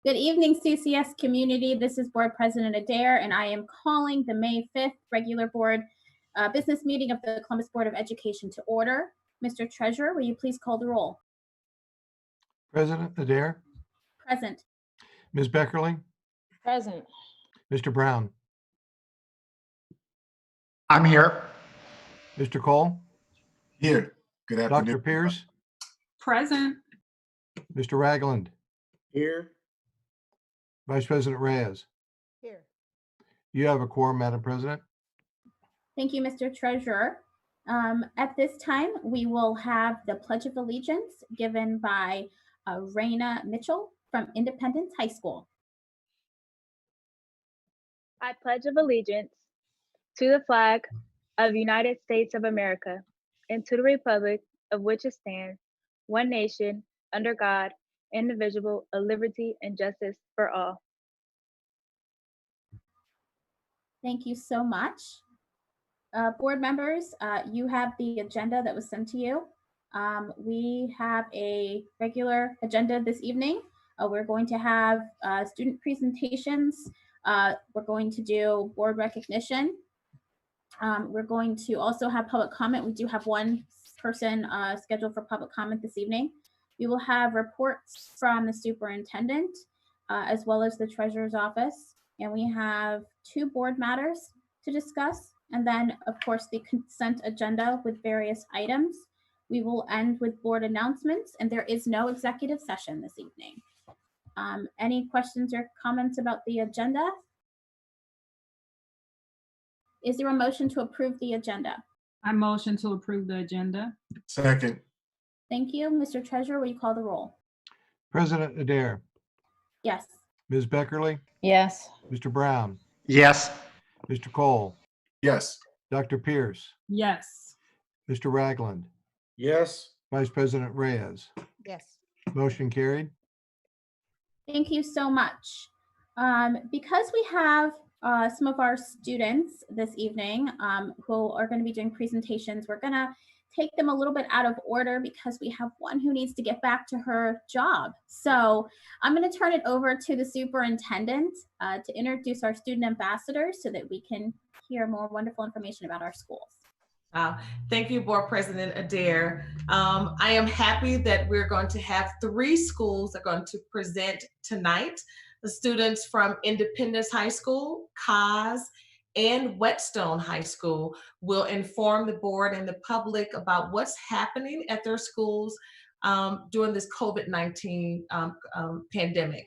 Good evening, CCS community. This is Board President Adair, and I am calling the May 5th regular board business meeting of the Columbus Board of Education to order. Mr. Treasurer, will you please call the roll? President Adair, Present. Ms. Beckerly, Present. Mr. Brown, I'm here. Mr. Cole, Here. Good afternoon. Dr. Pierce, Present. Mr. Ragland, Here. Vice President Reyes. Here. You have a quorum, Madam President. Thank you, Mr. Treasurer. At this time, we will have the Pledge of Allegiance given by Raina Mitchell from Independence High School. I pledge of allegiance to the flag of the United States of America and to the republic of which it stands, one nation, under God, indivisible, of liberty and justice for all. Thank you so much. Board members, you have the agenda that was sent to you. We have a regular agenda this evening. We're going to have student presentations. We're going to do board recognition. We're going to also have public comment. We do have one person scheduled for public comment this evening. We will have reports from the superintendent as well as the treasurer's office. And we have 2 board matters to discuss. And then, of course, the consent agenda with various items. We will end with board announcements, and there is no executive session this evening. Any questions or comments about the agenda? Is there a motion to approve the agenda? I motion to approve the agenda. Second. Thank you. Mr. Treasurer, will you call the roll? President Adair, Yes. Ms. Beckerly, Yes. Mr. Brown, Yes. Mr. Cole, Yes. Dr. Pierce, Yes. Mr. Ragland, Yes. Vice President Reyes. Yes. Motion carried. Thank you so much. Because we have some of our students this evening who are going to be doing presentations, we're going to take them a little bit out of order because we have one who needs to get back to her job. So I'm going to turn it over to the superintendent to introduce our student ambassadors so that we can hear more wonderful information about our schools. Thank you, Board President Adair. I am happy that we're going to have 3 schools that are going to present tonight. The students from Independence High School, Cos, and Whetstone High School will inform the board and the public about what's happening at their schools during this COVID-19 pandemic.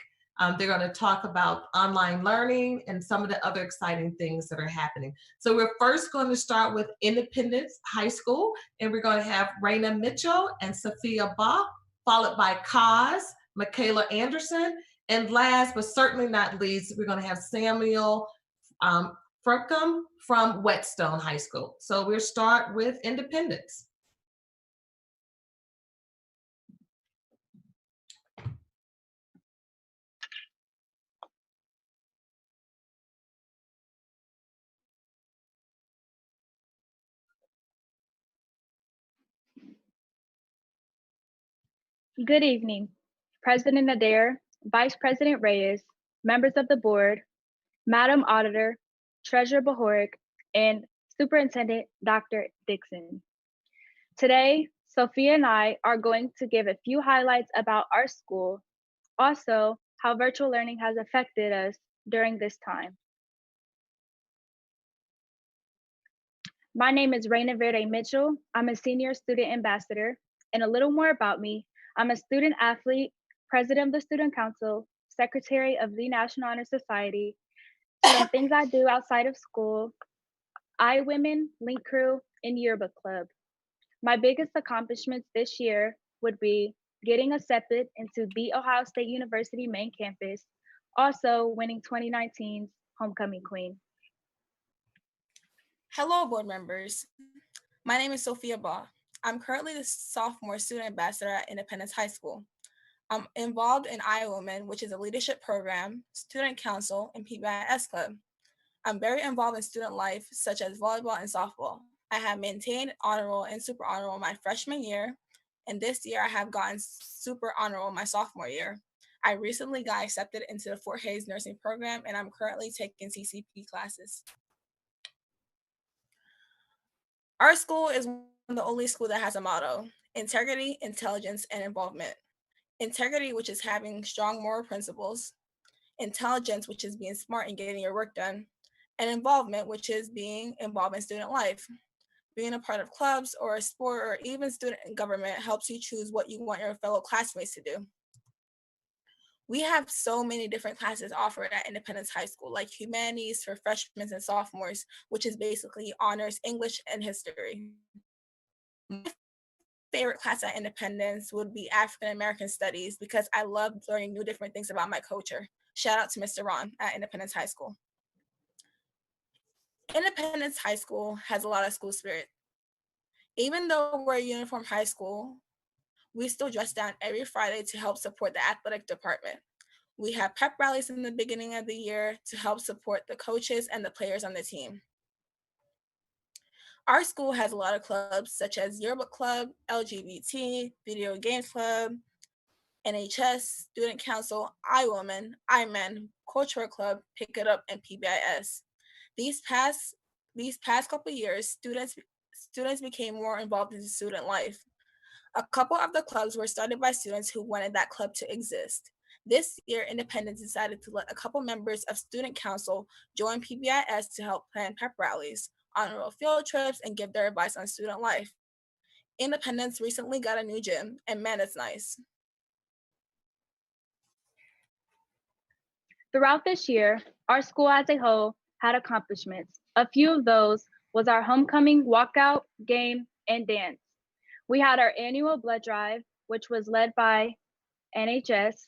They're going to talk about online learning and some of the other exciting things that are happening. So we're first going to start with Independence High School, and we're going to have Raina Mitchell and Sophia Ba, followed by Cos, Michaela Anderson, and last but certainly not least, we're going to have Samuel Furcom from Whetstone High School. So we'll start with Independence. Good evening, President Adair, Vice President Reyes, members of the board, Madam Auditor, Treasurer Bahorik, and Superintendent Dr. Dixon. Today, Sophia and I are going to give a few highlights about our school, also how virtual learning has affected us during this time. My name is Raina Verde Mitchell. I'm a senior student ambassador, and a little more about me. I'm a student athlete, president of the Student Council, secretary of the National Honor Society. Some things I do outside of school: iWomen, Link Crew, and Yearbook Club. My biggest accomplishments this year would be getting accepted into the Ohio State University main campus, also winning 2019's Homecoming Queen. Hello, board members. My name is Sophia Ba. I'm currently the sophomore student ambassador at Independence High School. I'm involved in iWomen, which is a leadership program, student council, and PBIS club. I'm very involved in student life, such as volleyball and softball. I have maintained honor roll and super honor roll my freshman year, and this year I have gotten super honor roll my sophomore year. I recently got accepted into the Fort Hays nursing program, and I'm currently taking CCP classes. Our school is the only school that has a motto: integrity, intelligence, and involvement. Integrity, which is having strong moral principles; intelligence, which is being smart and getting your work done; and involvement, which is being involved in student life. Being a part of clubs or a sport or even student government helps you choose what you want your fellow classmates to do. We have so many different classes offered at Independence High School, like humanities for freshmen and sophomores, which is basically honors, English, and history. My favorite class at Independence would be African American Studies because I love learning new different things about my culture. Shout out to Mr. Ron at Independence High School. Independence High School has a lot of school spirit. Even though we're a uniform high school, we still dress down every Friday to help support the athletic department. We have pep rallies in the beginning of the year to help support the coaches and the players on the team. Our school has a lot of clubs such as Yearbook Club, LGBT, Video Games Club, NHS, Student Council, iWomen, iMen, Cultural Club, Pick It Up, and PBIS. These past couple years, students became more involved in student life. A couple of the clubs were started by students who wanted that club to exist. This year, Independence decided to let a couple members of Student Council join PBIS to help plan pep rallies, honorable field trips, and give their advice on student life. Independence recently got a new gym, and man, it's nice. Throughout this year, our school as a whole had accomplishments. A few of those was our homecoming walkout, game, and dance. We had our annual blood drive, which was led by NHS,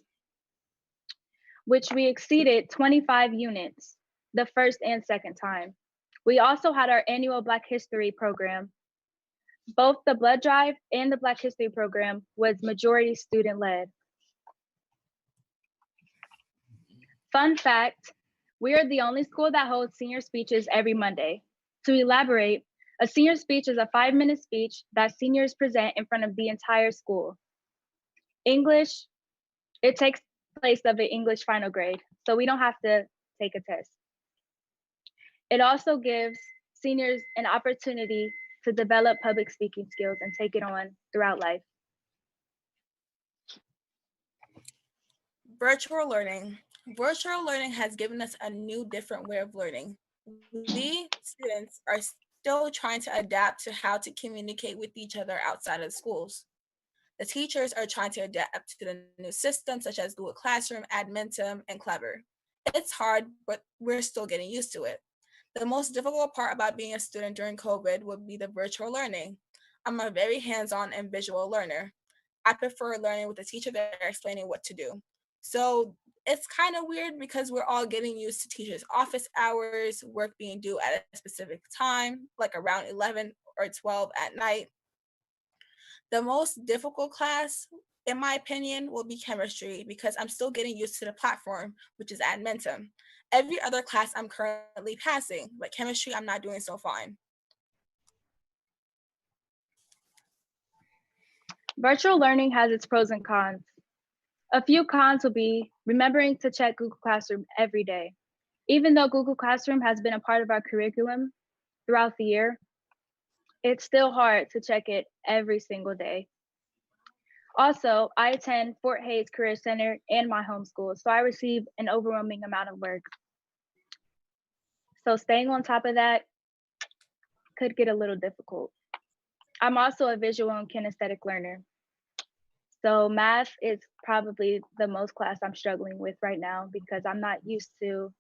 which we exceeded 25 units the first and second time. We also had our annual Black History program. Both the blood drive and the Black History program was majority student led. Fun fact, we are the only school that holds senior speeches every Monday. To elaborate, a senior speech is a 5-minute speech that seniors present in front of the entire school. English, it takes place of an English final grade, so we don't have to take a test. It also gives seniors an opportunity to develop public speaking skills and take it on throughout life. Virtual learning. Virtual learning has given us a new, different way of learning. We students are still trying to adapt to how to communicate with each other outside of schools. The teachers are trying to adapt to the new systems such as Google Classroom, Admentum, and Clever. It's hard, but we're still getting used to it. The most difficult part about being a student during COVID would be the virtual learning. I'm a very hands-on and visual learner. I prefer learning with the teacher that are explaining what to do. So it's kind of weird because we're all getting used to teachers' office hours, work being due at a specific time, like around 11 or 12 at night. The most difficult class, in my opinion, will be chemistry because I'm still getting used to the platform, which is Admentum. Every other class I'm currently passing, but chemistry I'm not doing so fine. Virtual learning has its pros and cons. A few cons will be remembering to check Google Classroom every day. Even though Google Classroom has been a part of our curriculum throughout the year, it's still hard to check it every single day. Also, I attend Fort Hays Career Center and my homeschool, so I receive an overwhelming amount of work. So staying on top of that could get a little difficult. I'm also a visual and kinesthetic learner. So math is probably the most class I'm struggling with right now because I'm not used to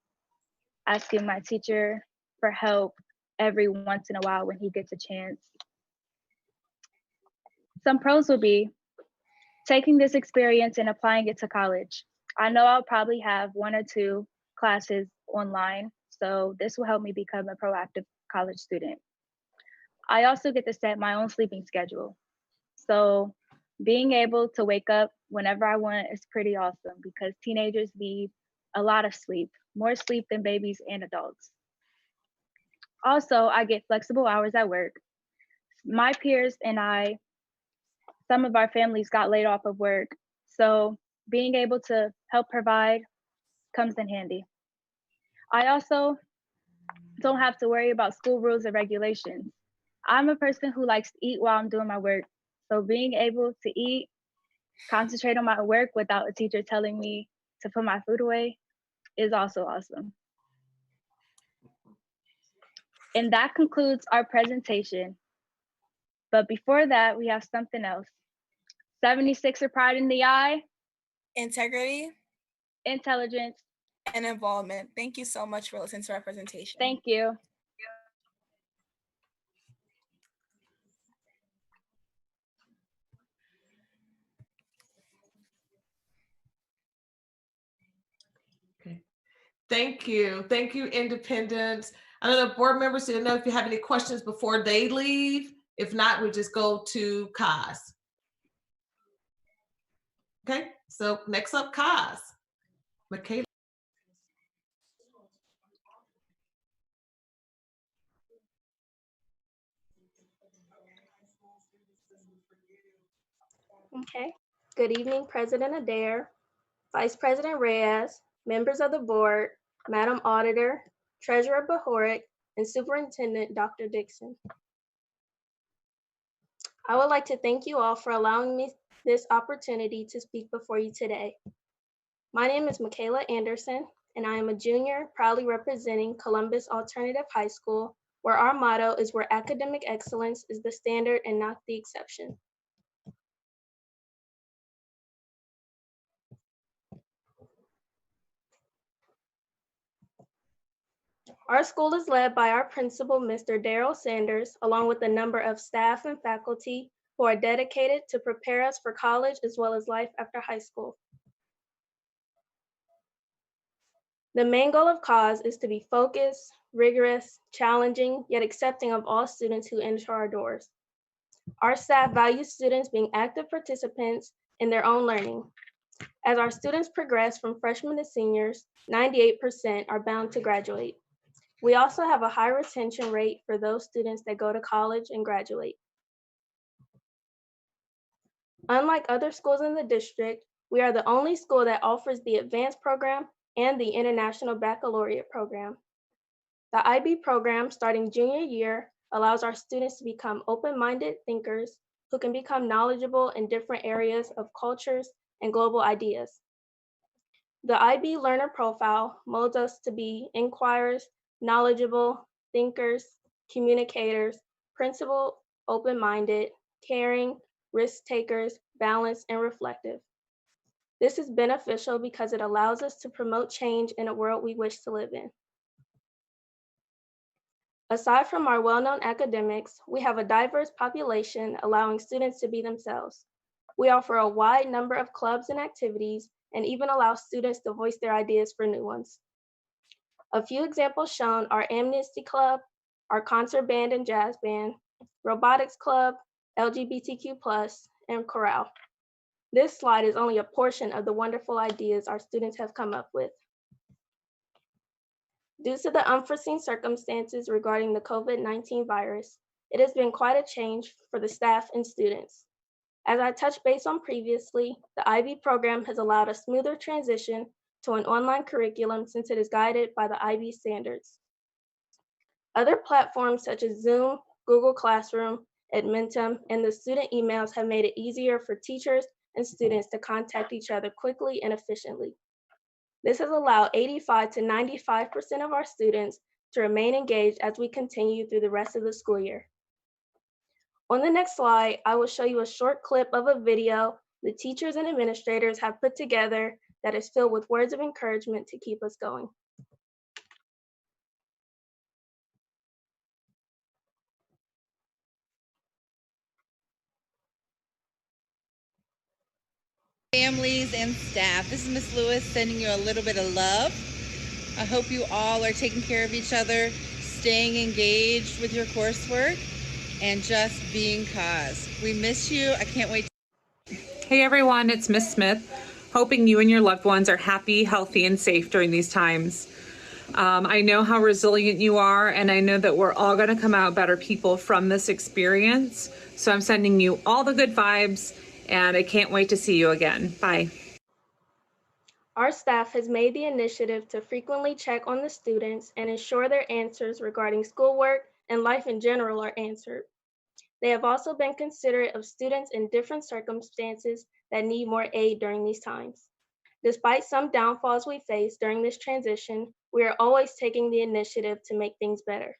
asking my teacher for help every once in a while when he gets a chance. Some pros will be taking this experience and applying it to college. I know I'll probably have 1 or 2 classes online, so this will help me become a proactive college student. I also get to set my own sleeping schedule. So being able to wake up whenever I want is pretty awesome because teenagers need a lot of sleep, more sleep than babies and adults. Also, I get flexible hours at work. My peers and I, some of our families got laid off of work. So being able to help provide comes in handy. I also don't have to worry about school rules and regulations. I'm a person who likes to eat while I'm doing my work. So being able to eat, concentrate on my work without a teacher telling me to put my food away is also awesome. And that concludes our presentation. But before that, we have something else. 76er pride in the eye, Integrity intelligence. and involvement. Thank you so much for listening to our presentation. Thank you. Thank you. Thank you, Independence. I know the board members didn't know if you have any questions before they leave. If not, we just go to Kaz. Okay, so next up, Kaz. Michaela. Okay. Good evening, President Adair, Vice President Reyes, members of the board, Madam Auditor, Treasurer Bahoric, and Superintendent Dr. Dixon. I would like to thank you all for allowing me this opportunity to speak before you today. My name is Michaela Anderson, and I am a junior proudly representing Columbus Alternative High School, where our motto is where academic excellence is the standard and not the exception. Our school is led by our principal, Mr. Daryl Sanders, along with a number of staff and faculty who are dedicated to prepare us for college as well as life after high school. The main goal of CAUSE is to be focused, rigorous, challenging, yet accepting of all students who enter our doors. Our staff values students being active participants in their own learning. As our students progress from freshmen to seniors, 98% are bound to graduate. We also have a high retention rate for those students that go to college and graduate. Unlike other schools in the district, we are the only school that offers the advanced program and the International Baccalaureate program. The IB program, starting junior year, allows our students to become open-minded thinkers who can become knowledgeable in different areas of cultures and global ideas. The IB learner profile molds us to be inquirers, knowledgeable, thinkers, communicators, principled, open-minded, caring, risk takers, balanced, and reflective. This is beneficial because it allows us to promote change in a world we wish to live in. Aside from our well-known academics, we have a diverse population allowing students to be themselves. We offer a wide number of clubs and activities and even allow students to voice their ideas for new ones. A few examples shown are Amnesty Club, our concert band and jazz band, Robotics Club, LGBTQ+, and Chorale. This slide is only a portion of the wonderful ideas our students have come up with. Due to the unforeseen circumstances regarding the COVID-19 virus, it has been quite a change for the staff and students. As I touched base on previously, the IB program has allowed a smoother transition to an online curriculum since it is guided by the IB standards. Other platforms such as Zoom, Google Classroom, Edmentum, and the student emails have made it easier for teachers and students to contact each other quickly and efficiently. This has allowed 85 to 95% of our students to remain engaged as we continue through the rest of the school year. On the next slide, I will show you a short clip of a video the teachers and administrators have put together that is filled with words of encouragement to keep us going. Families and staff, this is Miss Lewis sending you a little bit of love. I hope you all are taking care of each other, staying engaged with your coursework, and just being CAUSE. We miss you. I can't wait. Hey everyone, it's Miss Smith. Hoping you and your loved ones are happy, healthy, and safe during these times. I know how resilient you are, and I know that we're all going to come out better people from this experience. So I'm sending you all the good vibes, and I can't wait to see you again. Bye. Our staff has made the initiative to frequently check on the students and ensure their answers regarding schoolwork and life in general are answered. They have also been considerate of students in different circumstances that need more aid during these times. Despite some downfalls we face during this transition, we are always taking the initiative to make things better.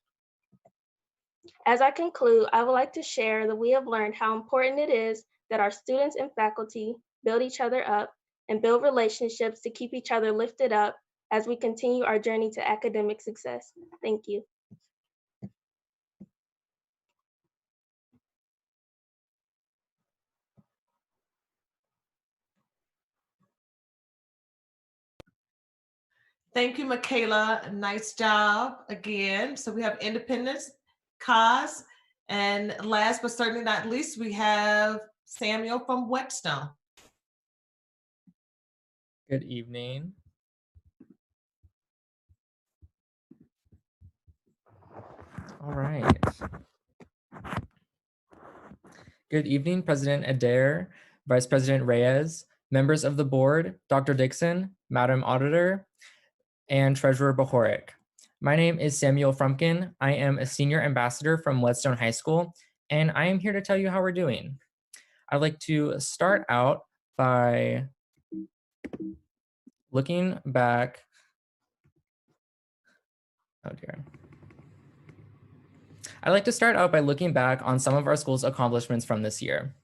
As I conclude, I would like to share that we have learned how important it is that our students and faculty build each other up and build relationships to keep each other lifted up as we continue our journey to academic success. Thank you. Thank you, Michaela. Nice job again. So we have Independence, Kaz, and last but certainly not least, we have Samuel from Whetstone. Good evening. All right. Good evening, President Adair, Vice President Reyes, members of the board, Dr. Dixon, Madam Auditor, and Treasurer Bohoric. My name is Samuel Frumkin. I am a senior ambassador from Whetstone High School, and I am here to tell you how we're doing. I'd like to start out by looking back. Oh dear. I'd like to start out by looking back on some of our school's accomplishments from this year.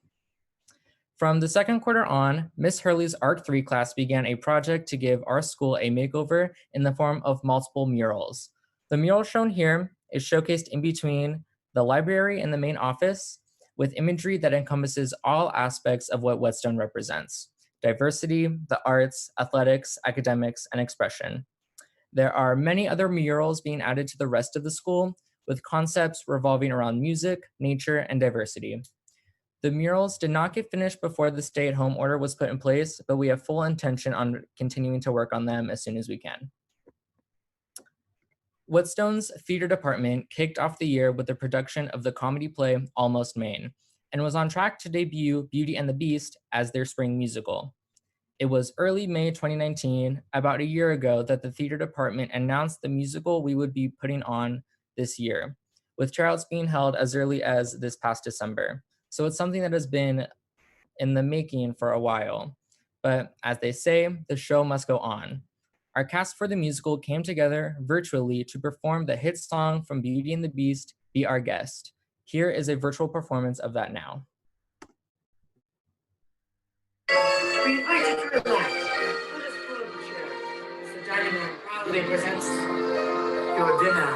From the second quarter on, Miss Hurley's Art 3 class began a project to give our school a makeover in the form of multiple murals. The mural shown here is showcased in between the library and the main office with imagery that encompasses all aspects of what Whetstone represents: diversity, the arts, athletics, academics, and expression. There are many other murals being added to the rest of the school with concepts revolving around music, nature, and diversity. The murals did not get finished before the stay-at-home order was put in place, but we have full intention on continuing to work on them as soon as we can. Whetstone's theater department kicked off the year with the production of the comedy play Almost Maine, and was on track to debut Beauty and the Beast as their spring musical. It was early May 2019, about a year ago, that the theater department announced the musical we would be putting on this year, with tryouts being held as early as this past December. So it's something that has been in the making for a while. But as they say, the show must go on. Our cast for the musical came together virtually to perform the hit song from Beauty and the Beast, Be Our Guest. Here is a virtual performance of that now. We invite you to relax. Let us pull up a chair. Mr. Dining Room proudly presents your dinner.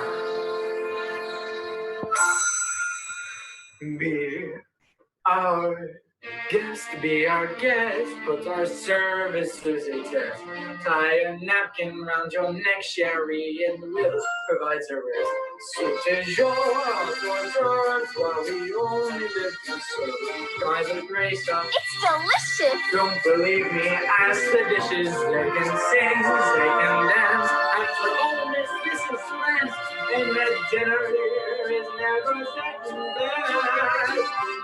Be our guest, be our guest, put our services a test. Tie a napkin round your neck, Sherry, and will provides a rest. Soup du jour, hors d'oeuvres, while we only live to serve. Fries and gray stuff. It's delicious. Don't believe me, ask the dishes. They can sing, they can dance. After all this is France, and the dinner here is never second best.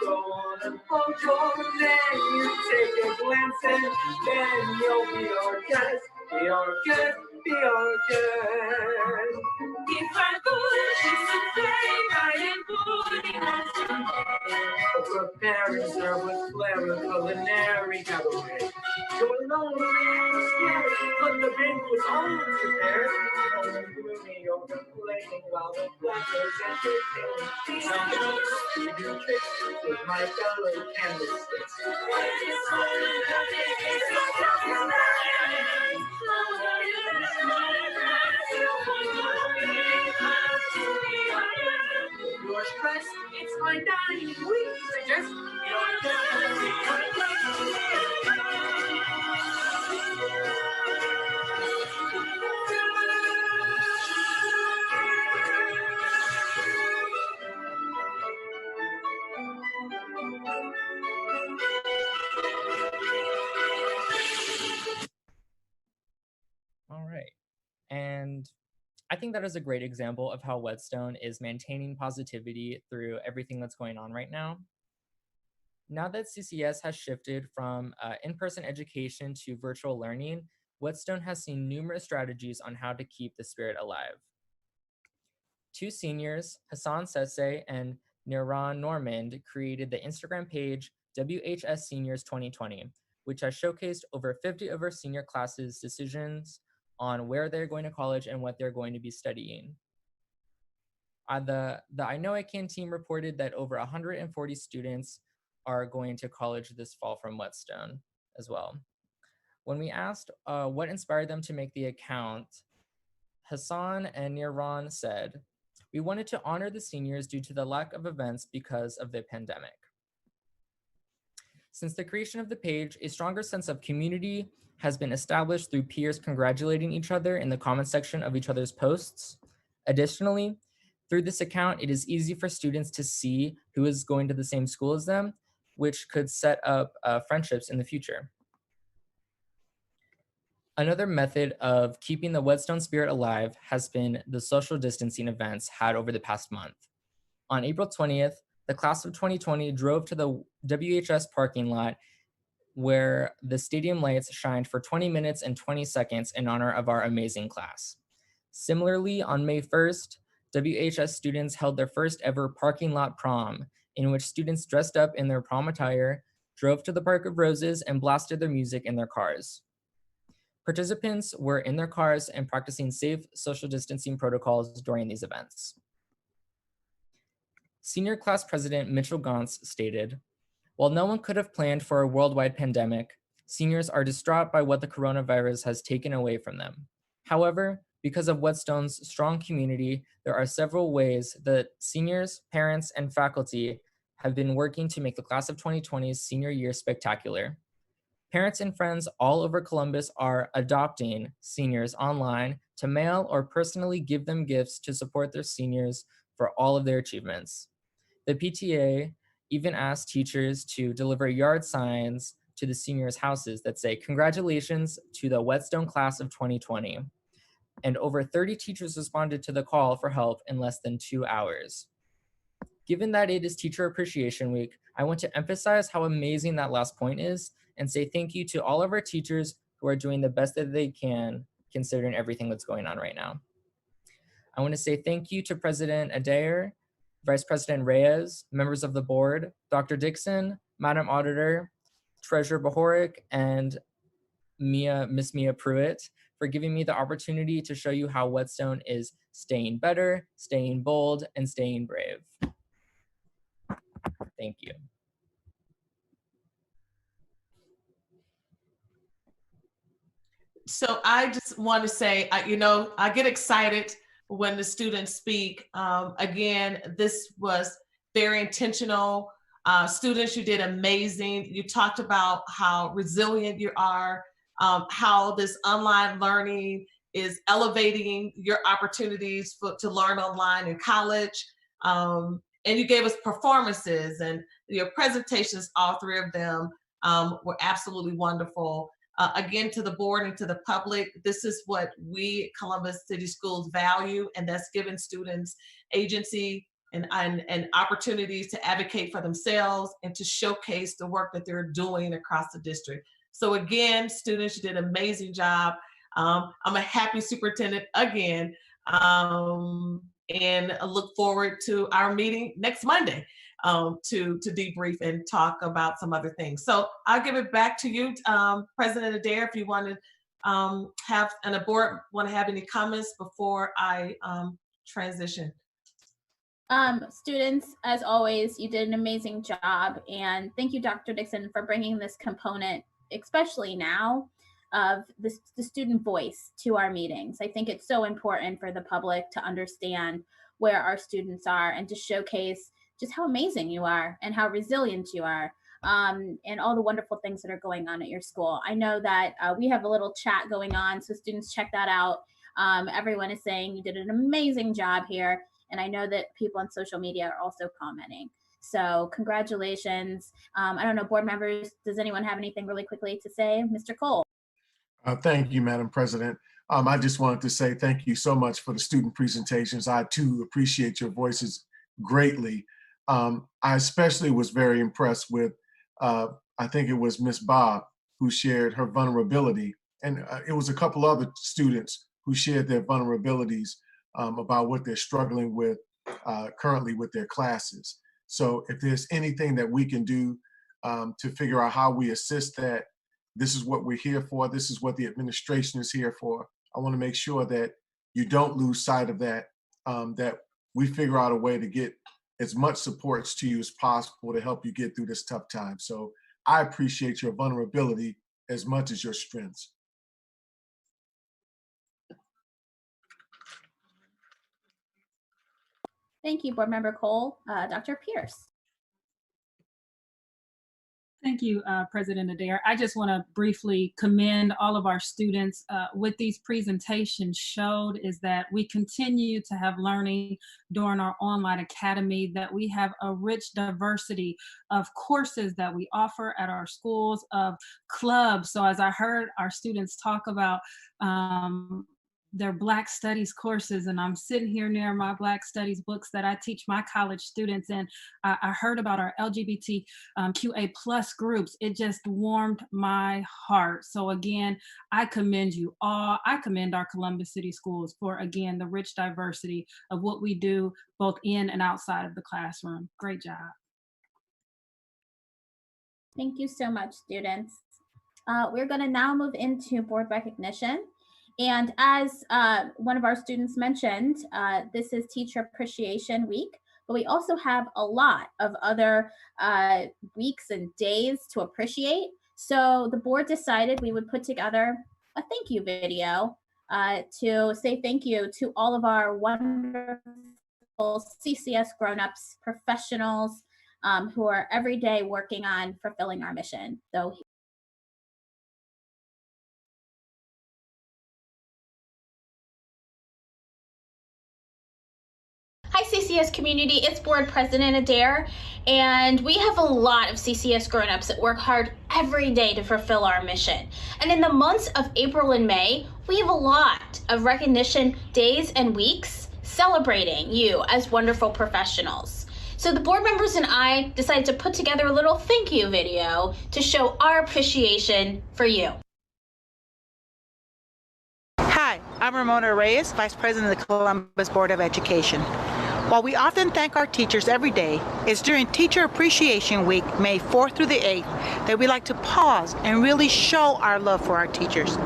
Go on and vote your name. Take a glance and then you'll be our guest. Be our guest, be our guest. Prepare and serve with flair of culinary cabaret. You're lonely and scared, but the banquet's almost prepared. You're complaining while the flappers entertain. Some do tricks with my fellow candlesticks. You're stressed, it's my dining week. Suggest All right. And I think that is a great example of how Whetstone is maintaining positivity through everything that's going on right now. Now that CCS has shifted from in-person education to virtual learning, Whetstone has seen numerous strategies on how to keep the spirit alive. Two seniors, Hassan Sese and Niran Normand, created the Instagram page WHS Seniors 2020, which has showcased over 50 of our senior classes' decisions on where they're going to college and what they're going to be studying. The I Know I Can team reported that over 140 students are going to college this fall from Whetstone as well. When we asked what inspired them to make the account, Hassan and Niran said, "We wanted to honor the seniors due to the lack of events because of the pandemic." Since the creation of the page, a stronger sense of community has been established through peers congratulating each other in the comment section of each other's posts. Additionally, through this account, it is easy for students to see who is going to the same school as them, which could set up friendships in the future. Another method of keeping the Whetstone spirit alive has been the social distancing events had over the past month. On April 20th, the class of 2020 drove to the WHS parking lot where the stadium lights shined for 20 minutes and 20 seconds in honor of our amazing class. Similarly, on May 1st, WHS students held their first ever parking lot prom, in which students dressed up in their prom attire, drove to the Park of Roses, and blasted their music in their cars. Participants were in their cars and practicing safe social distancing protocols during these events. Senior class president Mitchell Gauntz stated, "While no one could have planned for a worldwide pandemic, seniors are distraught by what the coronavirus has taken away from them. However, because of Whetstone's strong community, there are several ways that seniors, parents, and faculty have been working to make the class of 2020's senior year spectacular. Parents and friends all over Columbus are adopting seniors online to mail or personally give them gifts to support their seniors for all of their achievements. The PTA even asked teachers to deliver yard signs to the seniors' houses that say, 'Congratulations to the Whetstone class of 2020. And over 30 teachers responded to the call for help in less than 2 hours. Given that it is Teacher Appreciation Week, I want to emphasize how amazing that last point is and say thank you to all of our teachers who are doing the best that they can considering everything that's going on right now. I want to say thank you to President Adair, Vice President Reyes, members of the board, Dr. Dixon, Madam Auditor, Treasurer Bohoric, and Miss Mia Pruitt for giving me the opportunity to show you how Whetstone is staying better, staying bold, and staying brave. Thank you. So I just want to say, I get excited when the students speak. Again, this was very intentional. Students, you did amazing. You talked about how resilient you are, how this online learning is elevating your opportunities to learn online in college. And you gave us performances and your presentations, all three of them were absolutely wonderful. Again, to the board and to the public, this is what we Columbus City Schools value, and that's giving students agency and opportunities to advocate for themselves and to showcase the work that they're doing across the district. So again, students, you did an amazing job. I'm a happy superintendent again, and I look forward to our meeting next Monday to debrief and talk about some other things. So I'll give it back to you, President Adair, if you want to have, and the board want to have any comments before I transition. Students, as always, you did an amazing job, and thank you, Dr. Dixon, for bringing this component, especially now, of the student voice to our meetings. I think it's so important for the public to understand where our students are and to showcase just how amazing you are and how resilient you are, and all the wonderful things that are going on at your school. I know that we have a little chat going on, so students, check that out. Everyone is saying you did an amazing job here, and I know that people on social media are also commenting. So congratulations. I don't know, board members, does anyone have anything really quickly to say? Mr. Cole. Thank you, Madam President. I just wanted to say thank you so much for the student presentations. I too appreciate your voices greatly. I especially was very impressed with, I think it was Miss Bob, who shared her vulnerability and it was a couple other students who shared their vulnerabilities about what they're struggling with currently with their classes. So if there's anything that we can do to figure out how we assist that, this is what we're here for. This is what the administration is here for. I want to make sure that you don't lose sight of that, that we figure out a way to get as much supports to you as possible to help you get through this tough time. So I appreciate your vulnerability as much as your strengths. Thank you, Board Member Cole. Dr. Pierce. Thank you, President Adair. I just want to briefly commend all of our students. What these presentations showed is that we continue to have learning during our online academy, that we have a rich diversity of courses that we offer at our schools, of clubs. So as I heard our students talk about their Black Studies courses, and I'm sitting here near my Black Studies books that I teach my college students, and I heard about our LGBTQA+ groups. It just warmed my heart. So again, I commend you all. I commend our Columbus City Schools for, again, the rich diversity of what we do both in and outside of the classroom. Great job. Thank you so much, students. We're going to now move into board recognition. And as one of our students mentioned, this is Teacher Appreciation Week, but we also have a lot of other weeks and days to appreciate. So the board decided we would put together a thank you video to say thank you to all of our wonderful CCS grown-ups, professionals who are every day working on fulfilling our mission. So hi CCS community, it's Board President Adair, and we have a lot of CCS grown-ups that work hard every day to fulfill our mission. And in the months of April and May, we have a lot of recognition days and weeks celebrating you as wonderful professionals. So the board members and I decided to put together a little thank you video to show our appreciation for you. Hi, I'm Ramona Reyes, Vice President of the Columbus Board of Education. While we often thank our teachers every day, it's during Teacher Appreciation Week, May 4th through the 8th, that we like to pause and really show our love for our teachers.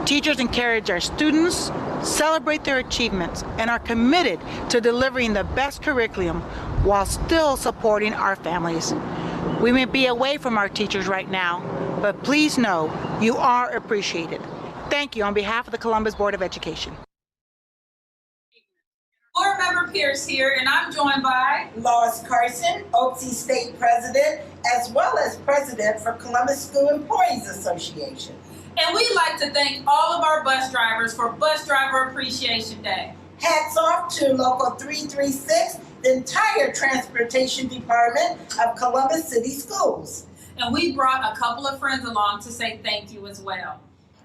Teachers encourage our students, celebrate their achievements, and are committed to delivering the best curriculum while still supporting our families. We may be away from our teachers right now, but please know you are appreciated. Thank you on behalf of the Columbus Board of Education. Board Member Pierce here, and I'm joined by Lois Carson, Oaksy State President, as well as President for Columbus School Employees Association. And we'd like to thank all of our bus drivers for Bus Driver Appreciation Day. Hats off to Local 336, the entire Transportation Department of Columbus City Schools. And we brought a couple of friends along to say thank you as well.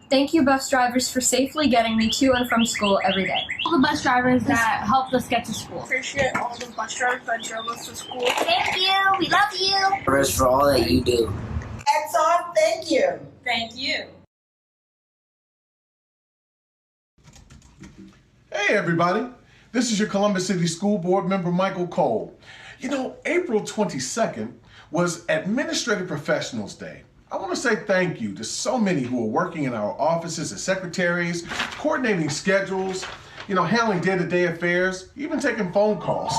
Thank you, bus drivers, for safely getting me to and from school every day. All the bus drivers that helped us get to school. Appreciate all the bus drivers that drove us to school. Thank you. We love you. For all that you do. Hats off. Thank you. Thank you. Hey everybody, this is your Columbus City School Board member Michael Cole. You know, April 22nd was Administrative Professionals Day. I want to say thank you to so many who are working in our offices as secretaries, coordinating schedules, handling day-to-day affairs, even taking phone calls.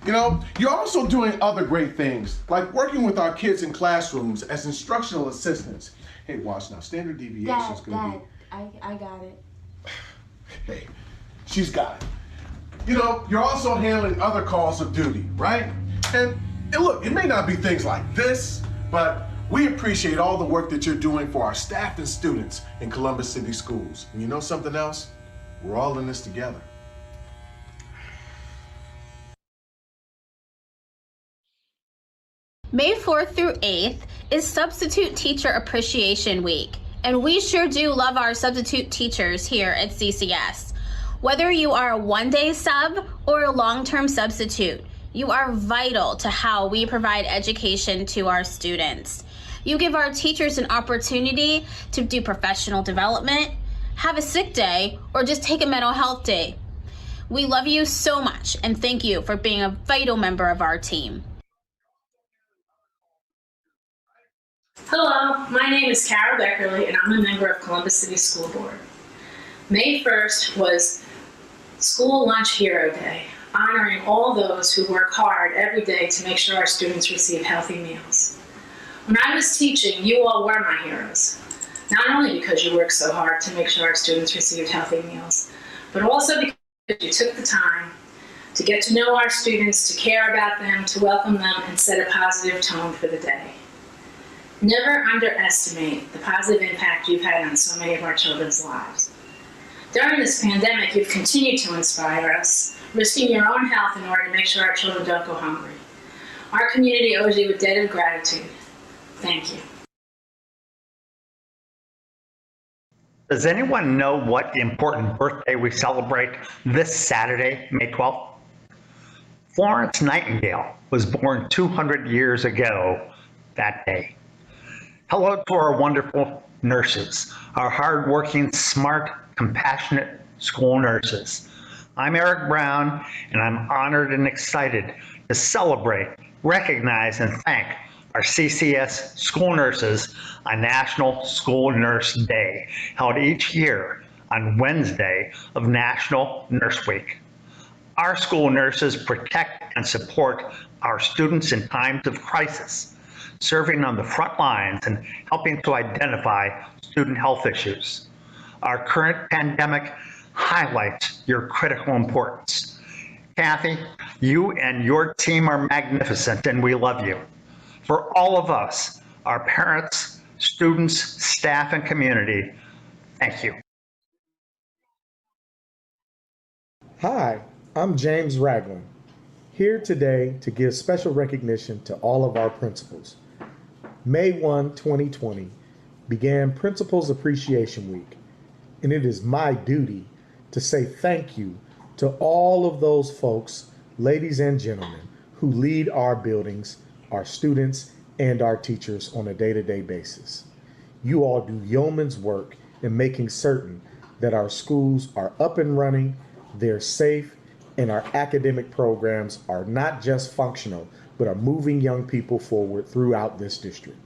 You're also doing other great things, like working with our kids in classrooms as instructional assistants. Hey, watch now, standard deviation is going to be... I got it. Hey, she's got it. You're also handling other calls of duty, right? And look, it may not be things like this, but we appreciate all the work that you're doing for our staff and students in Columbus City Schools. And you know something else? We're all in this together. May 4th through 8th is Substitute Teacher Appreciation Week, and we sure do love our substitute teachers here at CCS. Whether you are a one-day sub or a long-term substitute, you are vital to how we provide education to our students. You give our teachers an opportunity to do professional development, have a sick day, or just take a mental health day. We love you so much and thank you for being a vital member of our team. Hello, my name is Carol Beckerly and I'm a member of Columbus City School Board. May 1st was School Lunch Hero Day, honoring all those who work hard every day to make sure our students receive healthy meals. When I was teaching, you all were my heroes, not only because you worked so hard to make sure our students received healthy meals, but also because you took the time to get to know our students, to care about them, to welcome them, and set a positive tone for the day. Never underestimate the positive impact you've had on so many of our children's lives. During this pandemic, you've continued to inspire us, risking your own health in order to make sure our children don't go hungry. Our community owes you a debt of gratitude. Thank you. Does anyone know what important birthday we celebrate this Saturday, May 12th? Florence Nightingale was born 200 years ago that day. Hello to our wonderful nurses, our hardworking, smart, compassionate school nurses. I'm Eric Brown, and I'm honored and excited to celebrate, recognize, and thank our CCS school nurses on National School Nurse Day, held each year on Wednesday of National Nurse Week. Our school nurses protect and support our students in times of crisis, serving on the front lines and helping to identify student health issues. Our current pandemic highlights your critical importance. Kathy, you and your team are magnificent and we love you. For all of us, our parents, students, staff, and community, thank you. Hi, I'm James Ragland, here today to give special recognition to all of our principals. May 1, 2020 began Principals Appreciation Week, and it is my duty to say thank you to all of those folks, ladies and gentlemen, who lead our buildings, our students, and our teachers on a day-to-day basis. You all do yeoman's work in making certain that our schools are up and running, they're safe, and our academic programs are not just functional, but are moving young people forward throughout this district.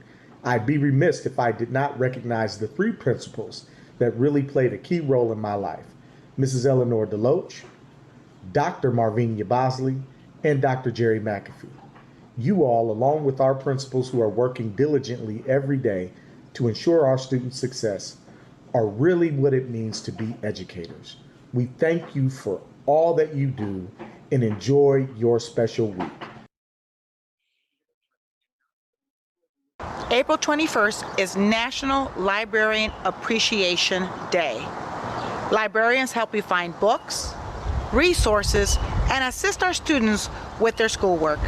I'd be remiss if I did not recognize the three principals that really played a key role in my life: Mrs. Eleanor DeLoach, Dr. Marvinia Bosley, and Dr. Jerry McAfee. You all, along with our principals who are working diligently every day to ensure our students' success, are really what it means to be educators. We thank you for all that you do and enjoy your special week. April 21st is National Librarian Appreciation Day. Librarians help you find books, resources, and assist our students with their schoolwork.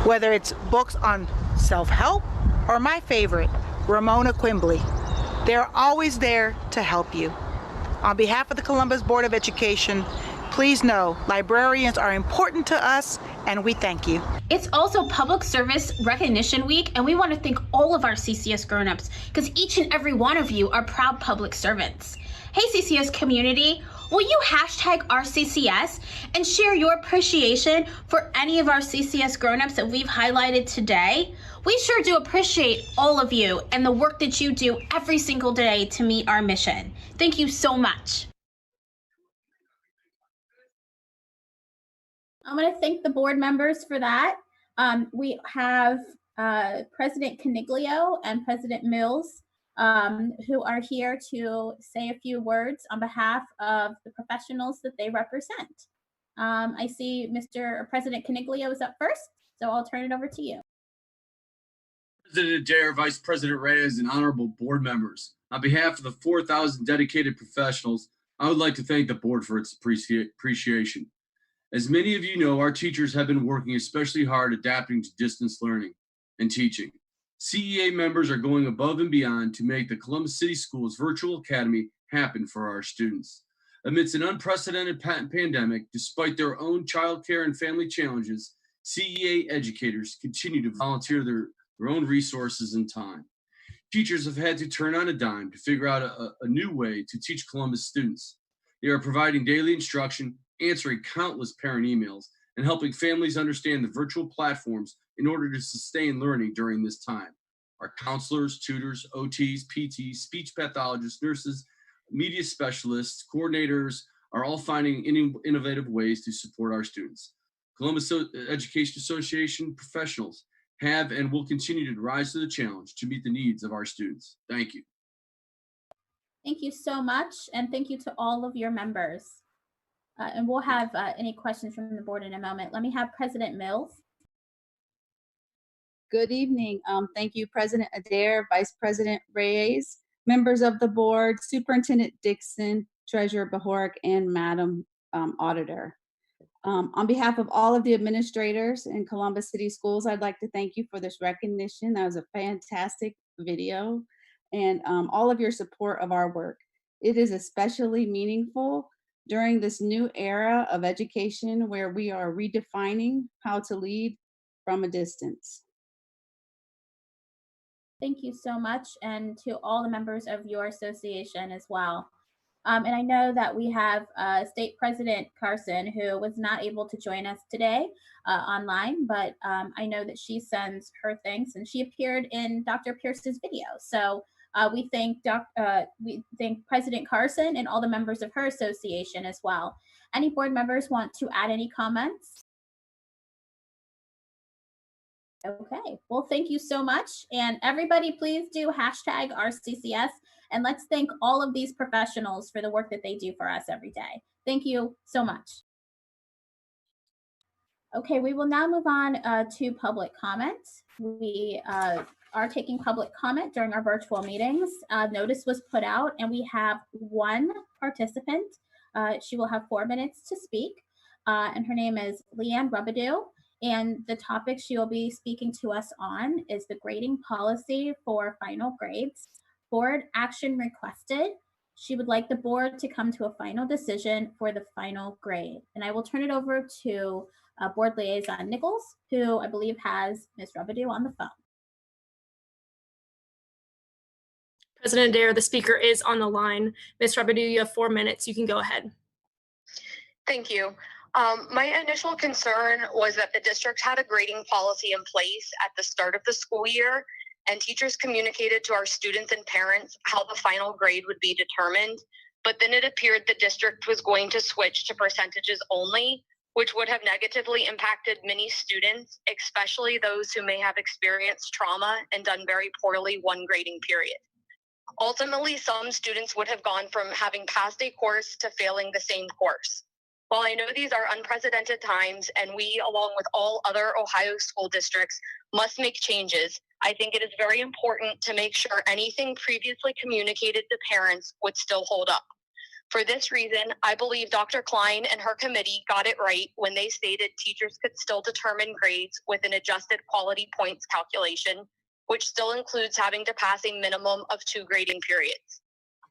Whether it's books on self-help or my favorite, Ramona Quimbley, they're always there to help you. On behalf of the Columbus Board of Education, please know librarians are important to us and we thank you. It's also Public Service Recognition Week, and we want to thank all of our CCS grown-ups because each and every one of you are proud public servants. Hey CCS community, will you hashtag RCCS and share your appreciation for any of our CCS grown-ups that we've highlighted today? We sure do appreciate all of you and the work that you do every single day to meet our mission. Thank you so much. I want to thank the board members for that. We have President Caniglio and President Mills who are here to say a few words on behalf of the professionals that they represent. I see President Caniglio is up first, so I'll turn it over to you. President Adair, Vice President Reyes, and honorable board members, on behalf of the 4,000 dedicated professionals, I would like to thank the board for its appreciation. As many of you know, our teachers have been working especially hard adapting to distance learning and teaching. CEA members are going above and beyond to make the Columbus City Schools Virtual Academy happen for our students. Amidst an unprecedented pandemic, despite their own childcare and family challenges, CEA educators continue to volunteer their own resources and time. Teachers have had to turn on a dime to figure out a new way to teach Columbus students. They are providing daily instruction, answering countless parent emails, and helping families understand the virtual platforms in order to sustain learning during this time. Our counselors, tutors, OTs, PTs, speech pathologists, nurses, media specialists, coordinators are all finding innovative ways to support our students. Columbus Education Association professionals have and will continue to rise to the challenge to meet the needs of our students. Thank you. Thank you so much, and thank you to all of your members. And we'll have any questions from the board in a moment. Let me have President Mills. Good evening. Thank you, President Adair, Vice President Reyes, members of the board, Superintendent Dixon, Treasurer Behoric, and Madam Auditor. On behalf of all of the administrators in Columbus City Schools, I'd like to thank you for this recognition. That was a fantastic video, and all of your support of our work. It is especially meaningful during this new era of education where we are redefining how to lead from a distance. Thank you so much, and to all the members of your association as well. And I know that we have State President Carson, who was not able to join us today online, but I know that she sends her thanks, and she appeared in Dr. Pierce's video. So we thank President Carson and all the members of her association as well. Any board members want to add any comments? Okay, well, thank you so much. And everybody, please do hashtag RCCS, and let's thank all of these professionals for the work that they do for us every day. Thank you so much. Okay, we will now move on to public comment. We are taking public comment during our virtual meetings. Notice was put out, and we have one participant. She will have 4 minutes to speak, and her name is Leanne Rubadoo. And the topic she will be speaking to us on is the grading policy for final grades. Board action requested. She would like the board to come to a final decision for the final grade. And I will turn it over to Board Liaison Nichols, who I believe has Ms. Rubadoo on the phone. President Adair, the speaker is on the line. Ms. Rubadoo, you have 4 minutes. You can go ahead. Thank you. My initial concern was that the district had a grading policy in place at the start of the school year, and teachers communicated to our students and parents how the final grade would be determined. But then it appeared the district was going to switch to percentages only, which would have negatively impacted many students, especially those who may have experienced trauma and done very poorly one grading period. Ultimately, some students would have gone from having passed a course to failing the same course. While I know these are unprecedented times and we, along with all other Ohio school districts, must make changes, I think it is very important to make sure anything previously communicated to parents would still hold up. For this reason, I believe Dr. Klein and her committee got it right when they stated teachers could still determine grades with an adjusted quality points calculation, which still includes having to pass a minimum of 2 grading periods.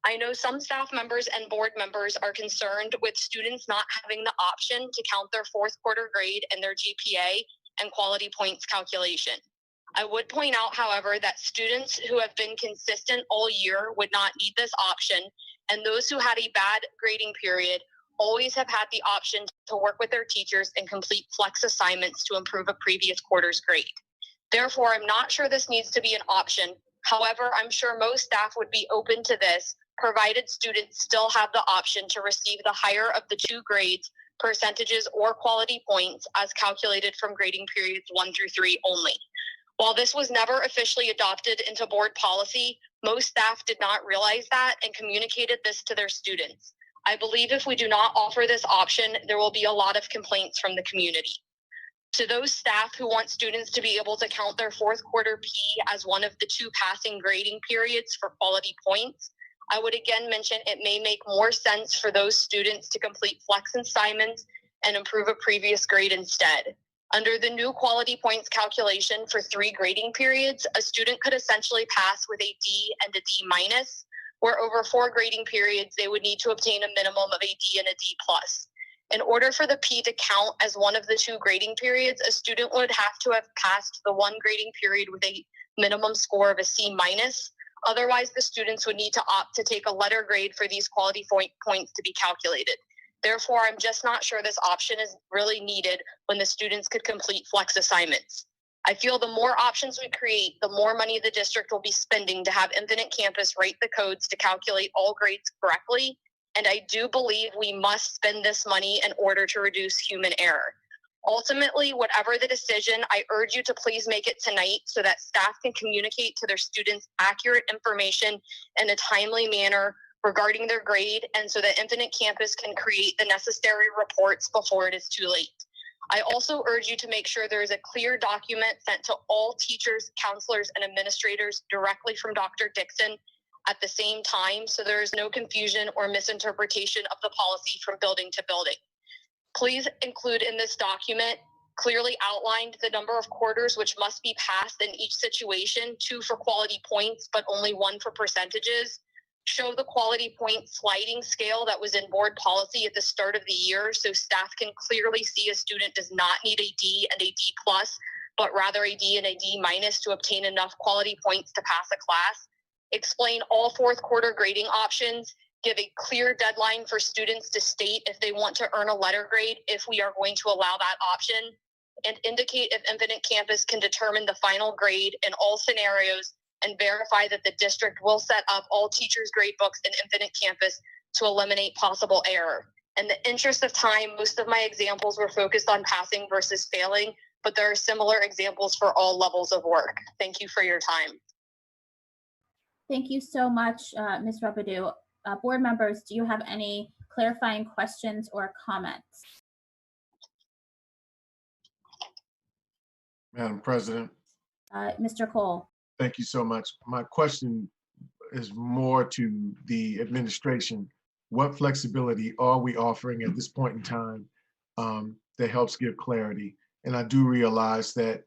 I know some staff members and board members are concerned with students not having the option to count their 4th quarter grade and their GPA and quality points calculation. I would point out, however, that students who have been consistent all year would not need this option, and those who had a bad grading period always have had the option to work with their teachers and complete flex assignments to improve a previous quarter's grade. Therefore, I'm not sure this needs to be an option. However, I'm sure most staff would be open to this, provided students still have the option to receive the higher of the 2 grades, percentages, or quality points as calculated from grading periods 1 through 3 only. While this was never officially adopted into board policy, most staff did not realize that and communicated this to their students. I believe if we do not offer this option, there will be a lot of complaints from the community. To those staff who want students to be able to count their 4th quarter P as one of the 2 passing grading periods for quality points, I would again mention it may make more sense for those students to complete flex assignments and improve a previous grade instead. Under the new quality points calculation for 3 grading periods, a student could essentially pass with a D and a D minus, where over 4 grading periods, they would need to obtain a minimum of a D and a D plus. In order for the P to count as one of the 2 grading periods, a student would have to have passed the 1 grading period with a minimum score of a C minus, Otherwise, the students would need to opt to take a letter grade for these quality points to be calculated. Therefore, I'm just not sure this option is really needed when the students could complete flex assignments. I feel the more options we create, the more money the district will be spending to have Infinite Campus write the codes to calculate all grades correctly. And I do believe we must spend this money in order to reduce human error. Ultimately, whatever the decision, I urge you to please make it tonight so that staff can communicate to their students accurate information in a timely manner regarding their grade, and so that Infinite Campus can create the necessary reports before it is too late. I also urge you to make sure there is a clear document sent to all teachers, counselors, and administrators directly from Dr. Dixon at the same time, so there is no confusion or misinterpretation of the policy from building to building. Please include in this document clearly outlined the number of quarters which must be passed in each situation, 2 for quality points, but only 1 for percentages. Show the quality point sliding scale that was in board policy at the start of the year so staff can clearly see a student does not need a D and a D plus, but rather a D and a D minus to obtain enough quality points to pass a class. Explain all 4th quarter grading options. Give a clear deadline for students to state if they want to earn a letter grade, if we are going to allow that option, and indicate if Infinite Campus can determine the final grade in all scenarios, and verify that the district will set up all teachers' grade books in Infinite Campus to eliminate possible error. In the interest of time, most of my examples were focused on passing versus failing, but there are similar examples for all levels of work. Thank you for your time. Thank you so much, Ms. Rabideau. Board members, do you have any clarifying questions or comments? Madam President. Mr. Cole. Thank you so much. My question is more to the administration. What flexibility are we offering at this point in time that helps give clarity? And I do realize that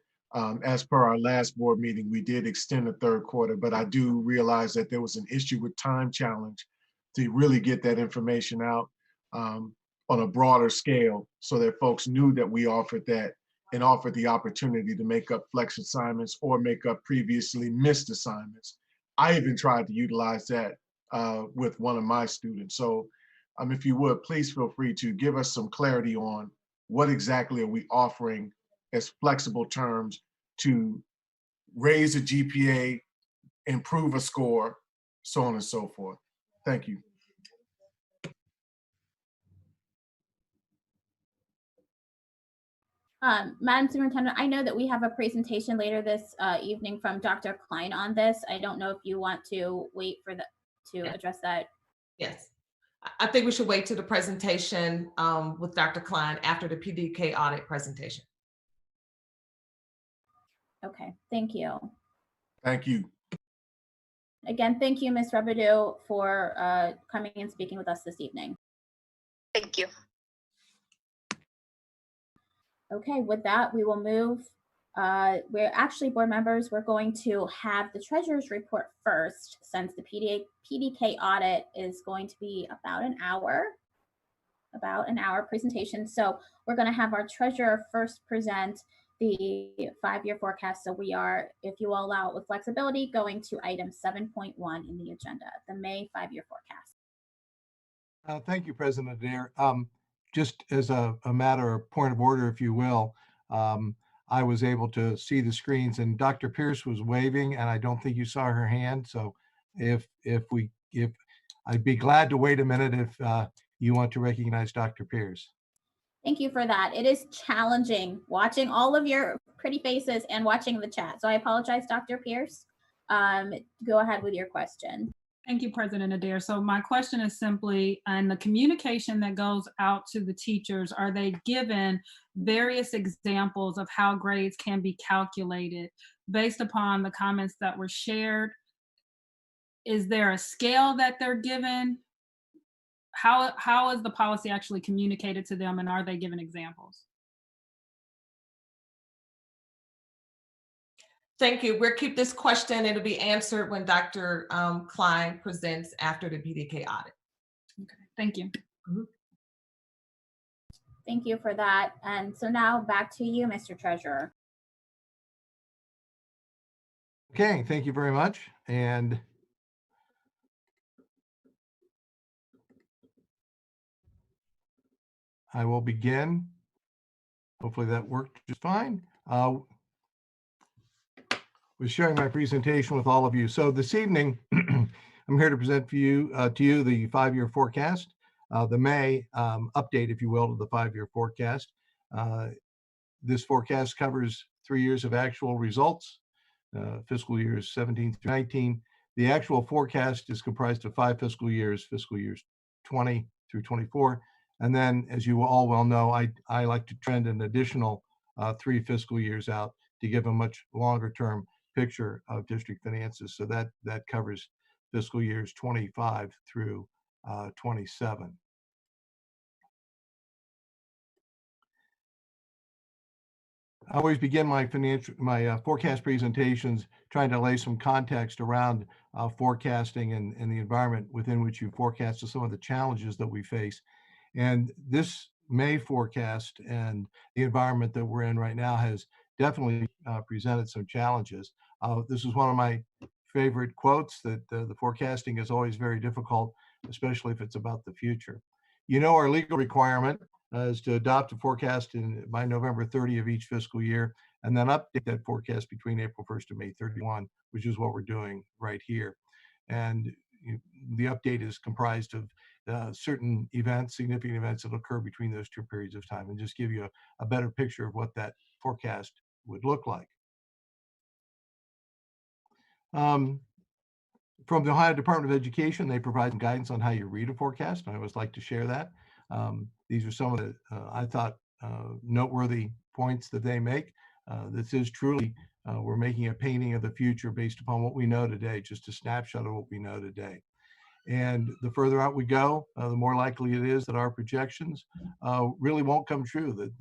as per our last board meeting, we did extend the 3rd quarter, but I do realize that there was an issue with time challenge to really get that information out on a broader scale so that folks knew that we offered that and offered the opportunity to make up flex assignments or make up previously missed assignments. I even tried to utilize that with one of my students. So if you would, please feel free to give us some clarity on what exactly are we offering as flexible terms to raise a GPA, improve a score, so on and so forth. Thank you. Madam Superintendent, I know that we have a presentation later this evening from Dr. Klein on this. I don't know if you want to wait for to address that. Yes, I think we should wait to the presentation with Dr. Klein after the PDK audit presentation. Okay, thank you. Thank you. Again, thank you, Ms. Rabideau, for coming and speaking with us this evening. Thank you. Okay, with that, we will move. We're actually, board members, we're going to have the treasurer's report first, since the PDK audit is going to be about an hour presentation. So we're going to have our treasurer first present the 5-year forecast. So we are, if you will allow it with flexibility, going to item 7.1 in the agenda, the May 5-year forecast. Thank you, President Adair. Just as a matter of point of order, if you will, I was able to see the screens and Dr. Pierce was waving and I don't think you saw her hand. So if I'd be glad to wait a minute if you want to recognize Dr. Pierce. Thank you for that. It is challenging watching all of your pretty faces and watching the chat. So I apologize, Dr. Pierce. Go ahead with your question. Thank you, President Adair. So my question is simply, and the communication that goes out to the teachers, are they given various examples of how grades can be calculated based upon the comments that were shared? Is there a scale that they're given? How is the policy actually communicated to them, and are they given examples? Thank you. We'll keep this question. It'll be answered when Dr. Klein presents after the PDK audit. Okay, thank you. Mm-hmm. Thank you for that. And so now back to you, Mr. Treasurer. Okay, thank you very much. And I will begin. Hopefully that worked just fine. Was sharing my presentation with all of you. So this evening, I'm here to present for you to you the 5-year forecast, the May update, if you will, to the 5-year forecast. This forecast covers 3 years of actual results, fiscal years 17 through 19. The actual forecast is comprised of 5 fiscal years 20 through 24. And then, as you all well know, I like to trend an additional 3 fiscal years out to give a much longer term picture of district finances. So that covers fiscal years 25 through 27. I always begin my forecast presentations trying to lay some context around forecasting and the environment within which you forecast, to some of the challenges that we face. And this May forecast and the environment that we're in right now has definitely presented some challenges. This is one of my favorite quotes, that the forecasting is always very difficult, especially if it's about the future. You know, our legal requirement is to adopt a forecast by November 30 of each fiscal year, and then update that forecast between April 1st and May 31, which is what we're doing right here. And the update is comprised of certain events, significant events that occur between those 2 periods of time, and just give you a better picture of what that forecast would look like. From the Ohio Department of Education, they provide some guidance on how you read a forecast, and I always like to share that. These are some of the, I thought, noteworthy points that they make. This is truly, we're making a painting of the future based upon what we know today, just a snapshot of what we know today. And the further out we go, the more likely it is that our projections really won't come true,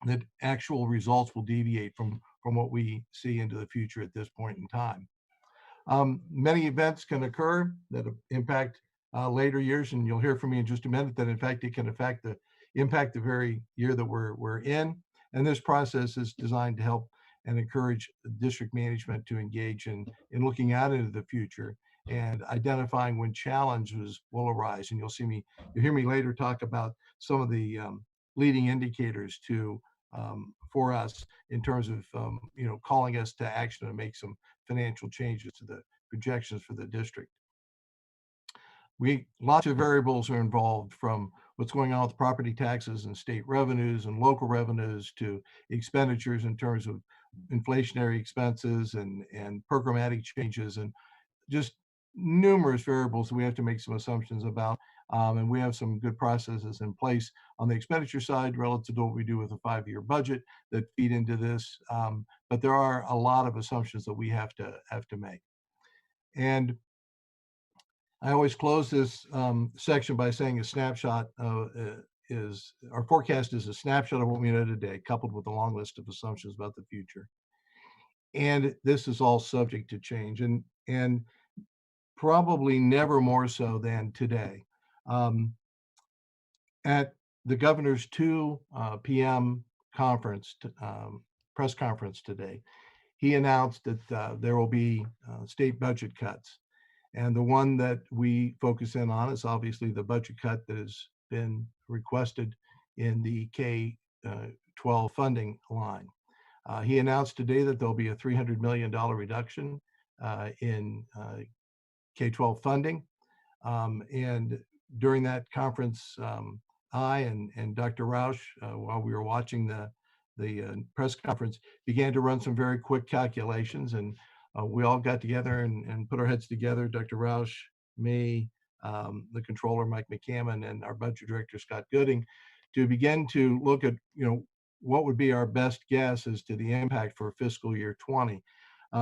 that actual results will deviate from what we see into the future at this point in time. Many events can occur that impact later years, and you'll hear from me in just a minute that in fact it can impact the very year that we're in. And this process is designed to help and encourage district management to engage in looking out into the future and identifying when challenges will arise. And you'll hear me later talk about some of the leading indicators for us in terms of calling us to action to make some financial changes to the projections for the district. Lots of variables are involved, from what's going on with property taxes and state revenues and local revenues to expenditures in terms of inflationary expenses and programmatic changes, and just numerous variables that we have to make some assumptions about. And we have some good processes in place on the expenditure side relative to what we do with a 5-year budget that feed into this. But there are a lot of assumptions that we have to make. And I always close this section by saying a snapshot our forecast is a snapshot of what we know today, coupled with a long list of assumptions about the future. And this is all subject to change, and probably never more so than today. At the governor's 2 p.m. conference, press conference today, he announced that there will be state budget cuts. And the one that we focus in on is obviously the budget cut that has been requested in the K-12 funding line. He announced today that there'll be a $300 million reduction in K-12 funding. And during that conference, I and Dr. Roush, while we were watching the press conference, began to run some very quick calculations, and we all got together and put our heads together, Dr. Roush, me, the controller, Mike McCammon, and our budget director, Scott Gooding, to begin to look at, what would be our best guess as to the impact for fiscal year 20.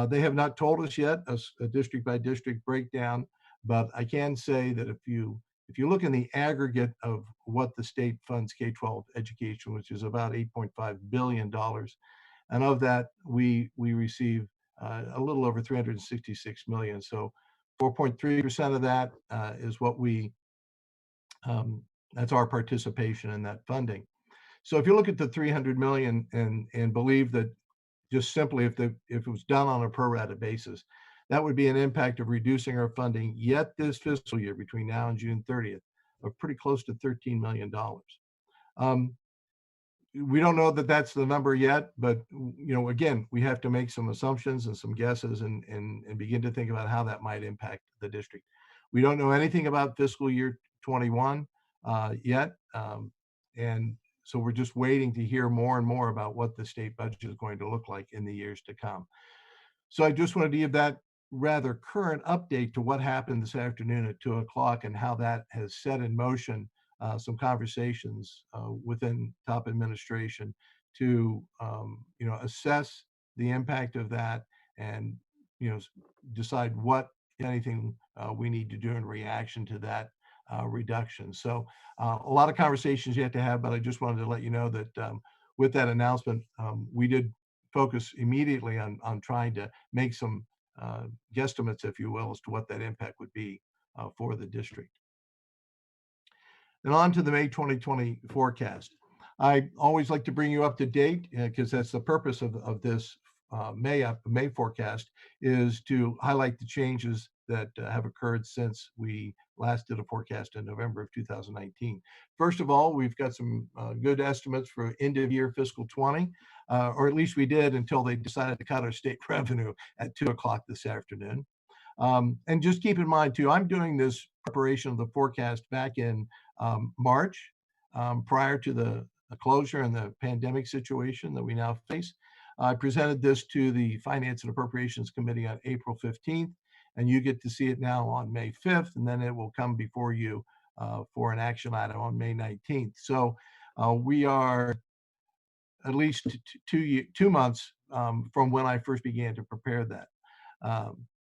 They have not told us yet a district by district breakdown, but I can say that if you look in the aggregate of what the state funds K-12 education, which is about $8.5 billion, and of that we receive a little over 366 million. So 4.3% of that is what that's our participation in that funding. So if you look at the 300 million and believe that just simply if it was done on a pro rata basis, that would be an impact of reducing our funding yet this fiscal year between now and June 30th of pretty close to $13 million. We don't know that that's the number yet, but again, we have to make some assumptions and some guesses and begin to think about how that might impact the district. We don't know anything about fiscal year 21 yet. And so we're just waiting to hear more and more about what the state budget is going to look like in the years to come. So I just wanted to give that rather current update to what happened this afternoon at 2 o'clock and how that has set in motion some conversations within top administration to assess the impact of that and decide what, if anything, we need to do in reaction to that reduction. So a lot of conversations yet to have, but I just wanted to let you know that with that announcement, we did focus immediately on trying to make some guesstimates, if you will, as to what that impact would be for the district. And on to the May 2020 forecast. I always like to bring you up to date because that's the purpose of this May forecast, is to highlight the changes that have occurred since we last did a forecast in November of 2019. First of all, we've got some good estimates for end of year fiscal 20, or at least we did until they decided to cut our state revenue at 2 o'clock this afternoon. And just keep in mind too, I'm doing this preparation of the forecast back in March, prior to the closure and the pandemic situation that we now face. I presented this to the Finance and Appropriations Committee on April 15th, and you get to see it now on May 5th, and then it will come before you for an action item on May 19th. So we are at least 2 months from when I first began to prepare that.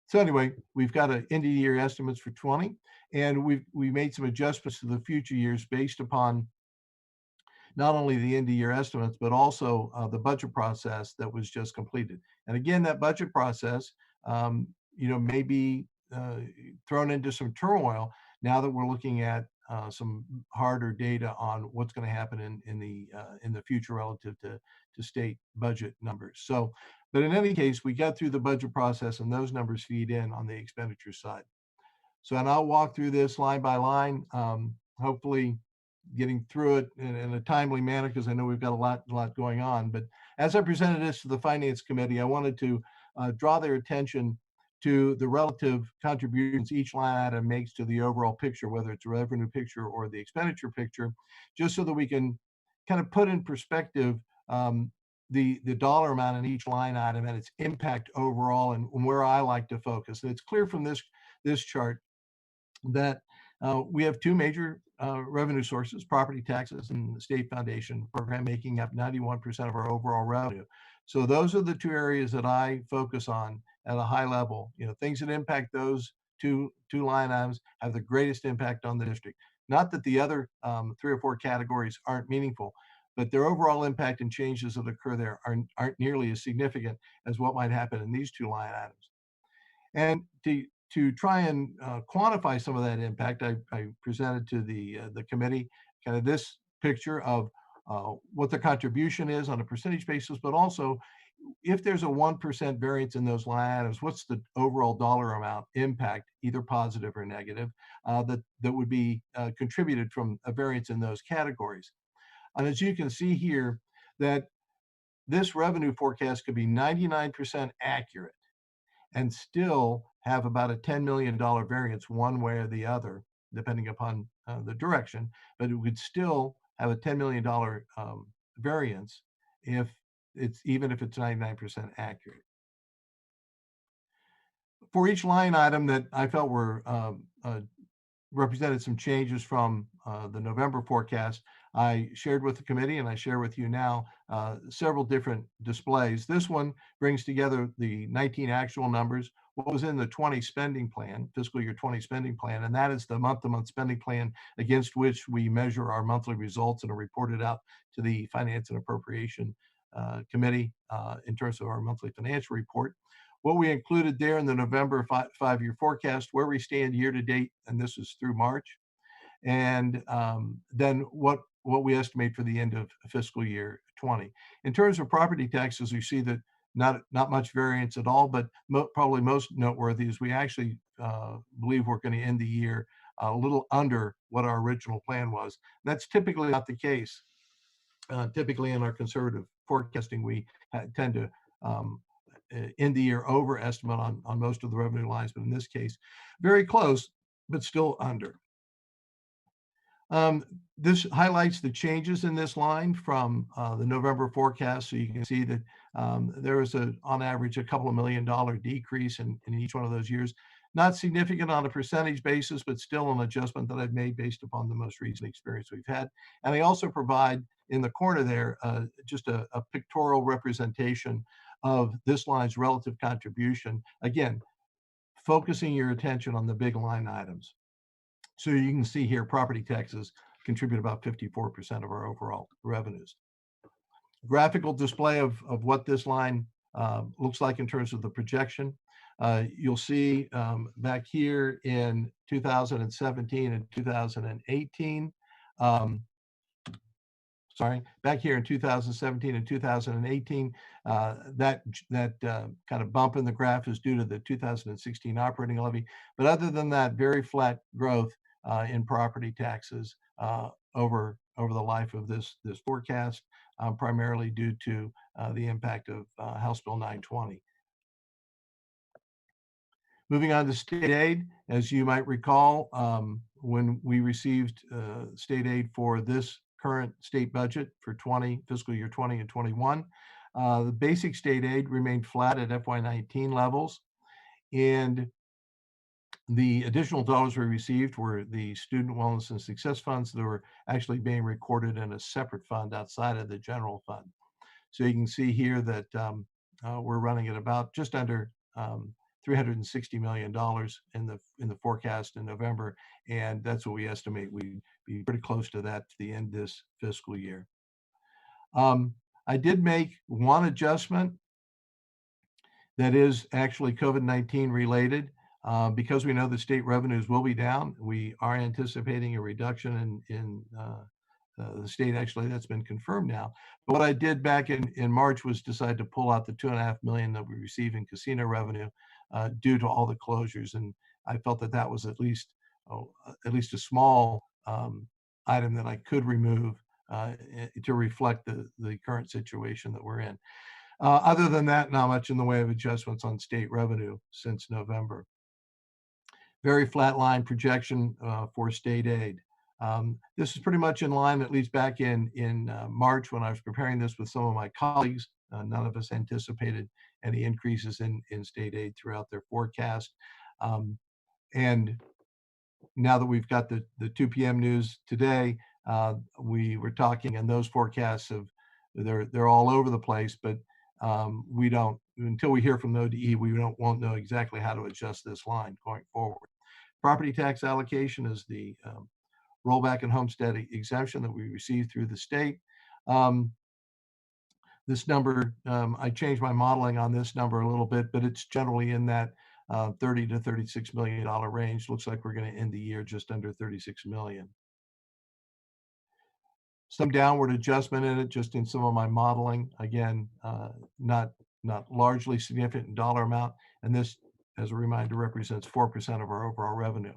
So anyway, we've got an end of year estimates for 20, and we made some adjustments to the future years based upon not only the end of year estimates, but also the budget process that was just completed. And again, that budget process, may be thrown into some turmoil now that we're looking at some harder data on what's going to happen in the future relative to state budget numbers. So, but in any case, we got through the budget process and those numbers feed in on the expenditure side. So, and I'll walk through this line by line, hopefully getting through it in a timely manner, because I know we've got a lot going on. But as I presented this to the Finance Committee, I wanted to draw their attention to the relative contributions each line item makes to the overall picture, whether it's a revenue picture or the expenditure picture, just so that we can kind of put in perspective the dollar amount in each line item and its impact overall, and where I like to focus. And it's clear from this chart that we have two major revenue sources: property taxes and the state foundation program, making up 91% of our overall revenue. So those are the two areas that I focus on at a high level. Things that impact those two line items have the greatest impact on the district. Not that the other 3 or 4 categories aren't meaningful, but their overall impact and changes that occur there aren't nearly as significant as what might happen in these 2 line items. And to try and quantify some of that impact, I presented to the committee kind of this picture of what the contribution is on a percentage basis, but also if there's a 1% variance in those line items, what's the overall dollar amount impact, either positive or negative, that would be contributed from a variance in those categories. And as you can see here, that this revenue forecast could be 99% accurate and still have about a $10 million variance one way or the other, depending upon the direction, but it would still have a $10 million variance even if it's 99% accurate. For each line item that I felt were represented some changes from the November forecast, I shared with the committee, and I share with you now, several different displays. This one brings together the 19 actual numbers, what was in the 20 spending plan, fiscal year 20 spending plan, and that is the month-to-month spending plan against which we measure our monthly results and are reported out to the Finance and Appropriation Committee in terms of our monthly financial report. What we included there in the November five-year forecast, where we stand year to date, and this is through March, and then what we estimate for the end of fiscal year 20. In terms of property taxes, you see that not much variance at all, but probably most noteworthy is we actually believe we're going to end the year a little under what our original plan was. That's typically not the case Typically in our conservative forecasting, we tend to end the year overestimate on most of the revenue lines, but in this case, very close, but still under. This highlights the changes in this line from the November forecast. So you can see that there was on average, a couple of $1 million decrease in each one of those years. Not significant on a percentage basis, but still an adjustment that I've made based upon the most recent experience we've had. And I also provide in the corner there just a pictorial representation of this line's relative contribution. Again, focusing your attention on the big line items. So you can see here, property taxes contribute about 54% of our overall revenues. Graphical display of what this line looks like in terms of the projection. You'll see back here in 2017 and 2018, back here in 2017 and 2018, that kind of bump in the graph is due to the 2016 operating levy. But other than that, very flat growth in property taxes over the life of this forecast, primarily due to the impact of House Bill 920. Moving on to state aid, as you might recall, when we received state aid for this current state budget for fiscal year 20 and 21, the basic state aid remained flat at FY19 levels, and the additional dollars we received were the Student Wellness and Success Funds that were actually being recorded in a separate fund outside of the general fund. So you can see here that we're running at about just under $360 million in the forecast in November, and that's what we estimate we'd be pretty close to that to the end of this fiscal year. I did make one adjustment that is actually COVID-19 related. Because we know the state revenues will be down, we are anticipating a reduction in the state. Actually, that's been confirmed now. But what I did back in March was decide to pull out the $2.5 million that we receive in casino revenue due to all the closures, and I felt that was at least a small item that I could remove to reflect the current situation that we're in. Other than that, not much in the way of adjustments on state revenue since November. Very flat line projection for state aid. This is pretty much in line, at least back in March when I was preparing this with some of my colleagues. None of us anticipated any increases in state aid throughout their forecast. And now that we've got the 2 p.m. news today, we were talking, and those forecasts they're all over the place, but we don't, until we hear from the ODE, we won't know exactly how to adjust this line going forward. Property tax allocation is the rollback and homestead exemption that we received through the state. This number, I changed my modeling on this number a little bit, but it's generally in that $30 to $36 million range. Looks like we're going to end the year just under $36 million. Some downward adjustment in it, just in some of my modeling. Again, not largely significant in dollar amount, and this, as a reminder, represents 4% of our overall revenue.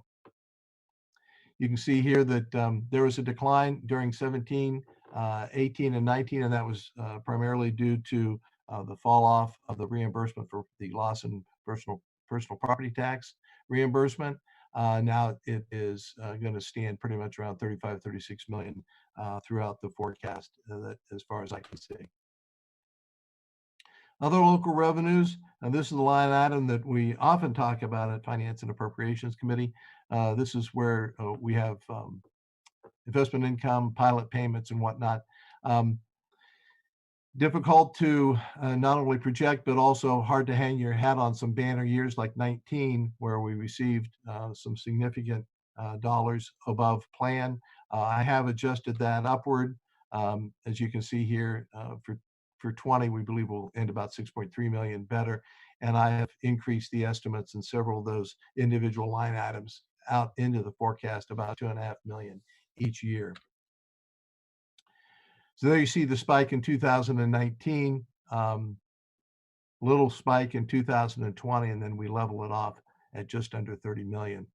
You can see here that there was a decline during 17, 18, and 19, and that was primarily due to the fall off of the reimbursement for the loss in personal property tax reimbursement. Now it is going to stand pretty much around 36 million throughout the forecast, as far as I can see. Other local revenues, and this is the line item that we often talk about at Finance and Appropriations Committee. This is where we have investment income, pilot payments, and whatnot. Difficult to not only project, but also hard to hang your hat on some banner years like 19, where we received some significant dollars above plan. I have adjusted that upward. As you can see here, for 20, we believe we'll end about 6.3 million better. And I have increased the estimates in several of those individual line items out into the forecast about 2.5 million each year. So there you see the spike in 2019, little spike in 2020, and then we level it off at just under 30 million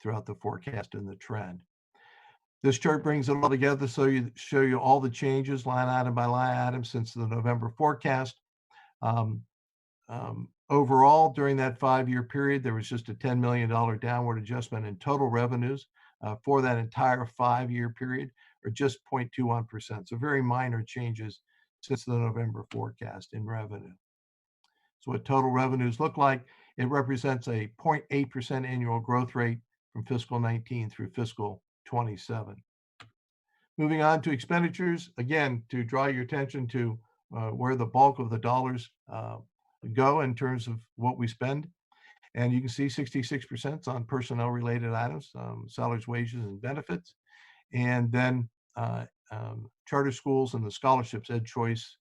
throughout the forecast and the trend. This chart brings it all together so you show you all the changes line item by line item since the November forecast. Overall, during that 5-year period, there was just a $10 million downward adjustment in total revenues for that entire 5-year period, or just 0.21%. So very minor changes since the November forecast in revenue. So what total revenues look like, it represents a 0.8% annual growth rate from fiscal 19 through fiscal 27. Moving on to expenditures, again, to draw your attention to where the bulk of the dollars go in terms of what we spend. And you can see 66% on personnel related items, salaries, wages, and benefits. And then charter schools and the scholarships, Ed Choice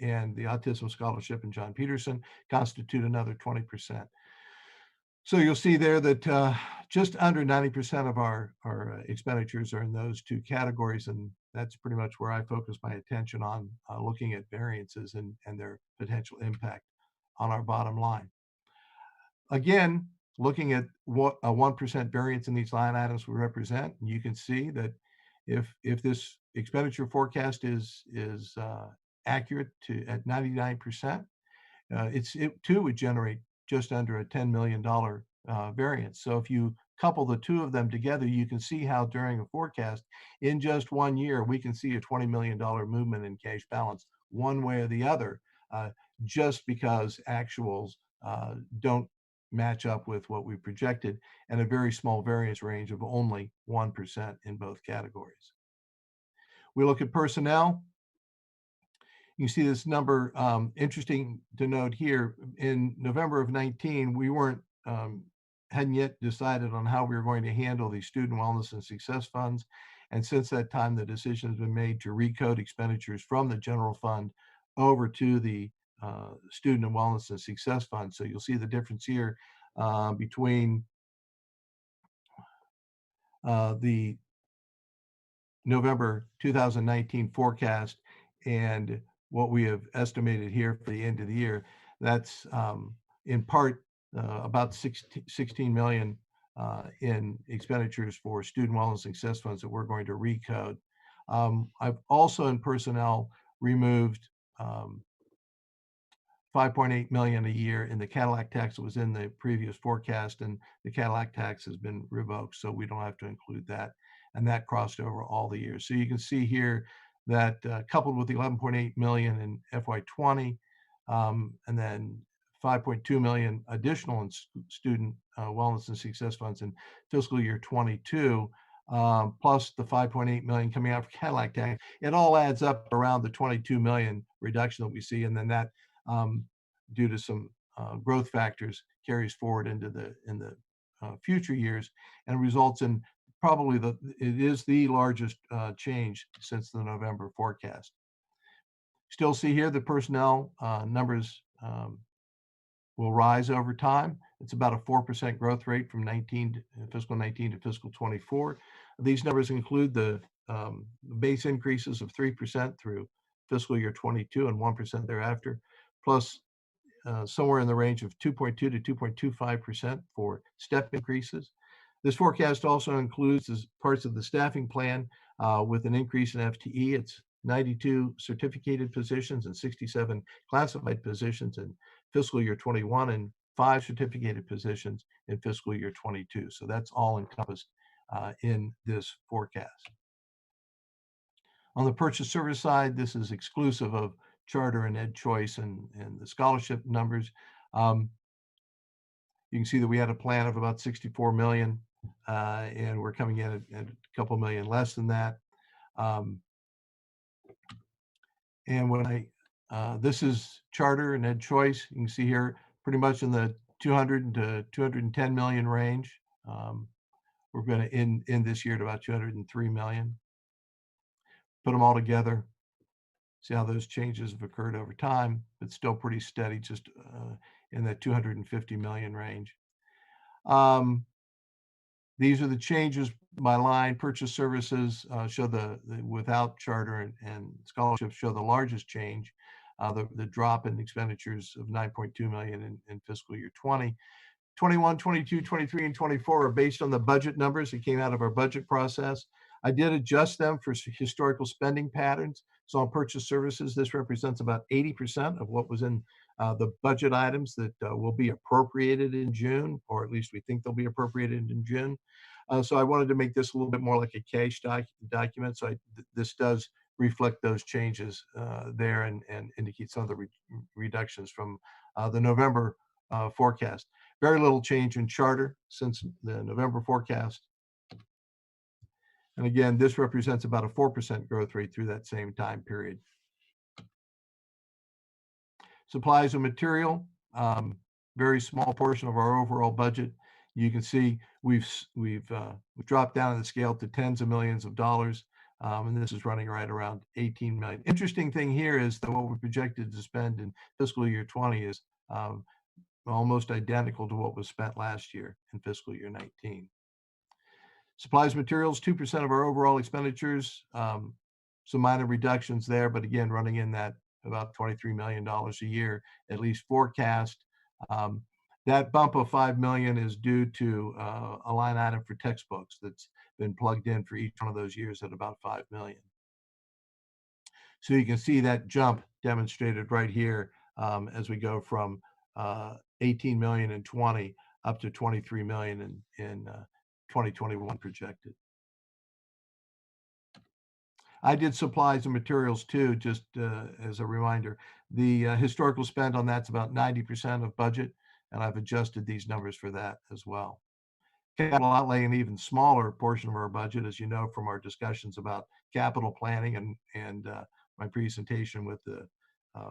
and the Autism Scholarship and John Peterson constitute another 20%. So you'll see there that just under 90% of our expenditures are in those two categories, and that's pretty much where I focus my attention on looking at variances and their potential impact on our bottom line. Again, looking at what a 1% variance in these line items would represent, you can see that if this expenditure forecast is accurate at 99%, it too would generate just under a $10 million variance. So if you couple the two of them together, you can see how during a forecast in just 1 year, we can see a $20 million movement in cash balance one way or the other, just because actuals don't match up with what we projected, and a very small variance range of only 1% in both categories. We look at personnel. You see this number, interesting to note here, in November of 19, we hadn't yet decided on how we were going to handle the student wellness and success funds. And since that time, the decision has been made to recode expenditures from the general fund over to the student and wellness and success fund. So you'll see the difference here between the November 2019 forecast and what we have estimated here for the end of the year. That's in part about 16 million in expenditures for student wellness and success funds that we're going to recode. I've also in personnel removed 5.8 million a year in the Cadillac tax that was in the previous forecast, and the Cadillac tax has been revoked, so we don't have to include that. And that crossed over all the years. So you can see here that coupled with the 11.8 million in FY20, and then 5.2 million additional in student wellness and success funds in fiscal year 22, plus the 5.8 million coming out for Cadillac tax, it all adds up around the 22 million reduction that we see, and then that, due to some growth factors, carries forward into the future years and results in probably it is the largest change since the November forecast. Still see here the personnel numbers will rise over time. It's about a 4% growth rate from fiscal 19 to fiscal 24. These numbers include the base increases of 3% through fiscal year 22 and 1% thereafter, plus somewhere in the range of 2.2 to 2.25% for step increases. This forecast also includes as parts of the staffing plan with an increase in FTE. It's 92 certificated positions and 67 classified positions in fiscal year 21 and 5 certificated positions in fiscal year 22. So that's all encompassed in this forecast. On the purchase service side, this is exclusive of charter and Ed Choice and the scholarship numbers. You can see that we had a plan of about 64 million and we're coming in at a couple million less than that. And when this is charter and Ed Choice, you can see here pretty much in the 200 to 210 million range. We're going to end this year at about 203 million. Put them all together, see how those changes have occurred over time, but still pretty steady, just in that 250 million range. These are the changes by line. Purchase services show the without charter and scholarships show the largest change, the drop in expenditures of 9.2 million in fiscal year 20. 21, 22, 23, and 24 are based on the budget numbers that came out of our budget process. I did adjust them for historical spending patterns. So on purchase services, this represents about 80% of what was in the budget items that will be appropriated in June, or at least we think they'll be appropriated in June. So I wanted to make this a little bit more like a cash document. So this does reflect those changes there and indicate some of the reductions from the November forecast. Very little change in charter since the November forecast. And again, this represents about a 4% growth rate through that same time period. Supplies and material, very small portion of our overall budget. You can see we've dropped down on the scale to tens of millions of dollars, and this is running right around 18 million. Interesting thing here is that what we projected to spend in fiscal year 20 is almost identical to what was spent last year in fiscal year 19. Supplies materials, 2% of our overall expenditures, some minor reductions there, but again, running in that about $23 million a year, at least forecast. That bump of $5 million is due to a line item for textbooks that's been plugged in for each one of those years at about $5 million. So you can see that jump demonstrated right here as we go from 18 million in 20 up to 23 million in 2021 projected. I did supplies and materials too, just as a reminder. The historical spend on that's about 90% of budget, and I've adjusted these numbers for that as well. Capital outlay, an even smaller portion of our budget, as you know from our discussions about capital planning and my presentation with the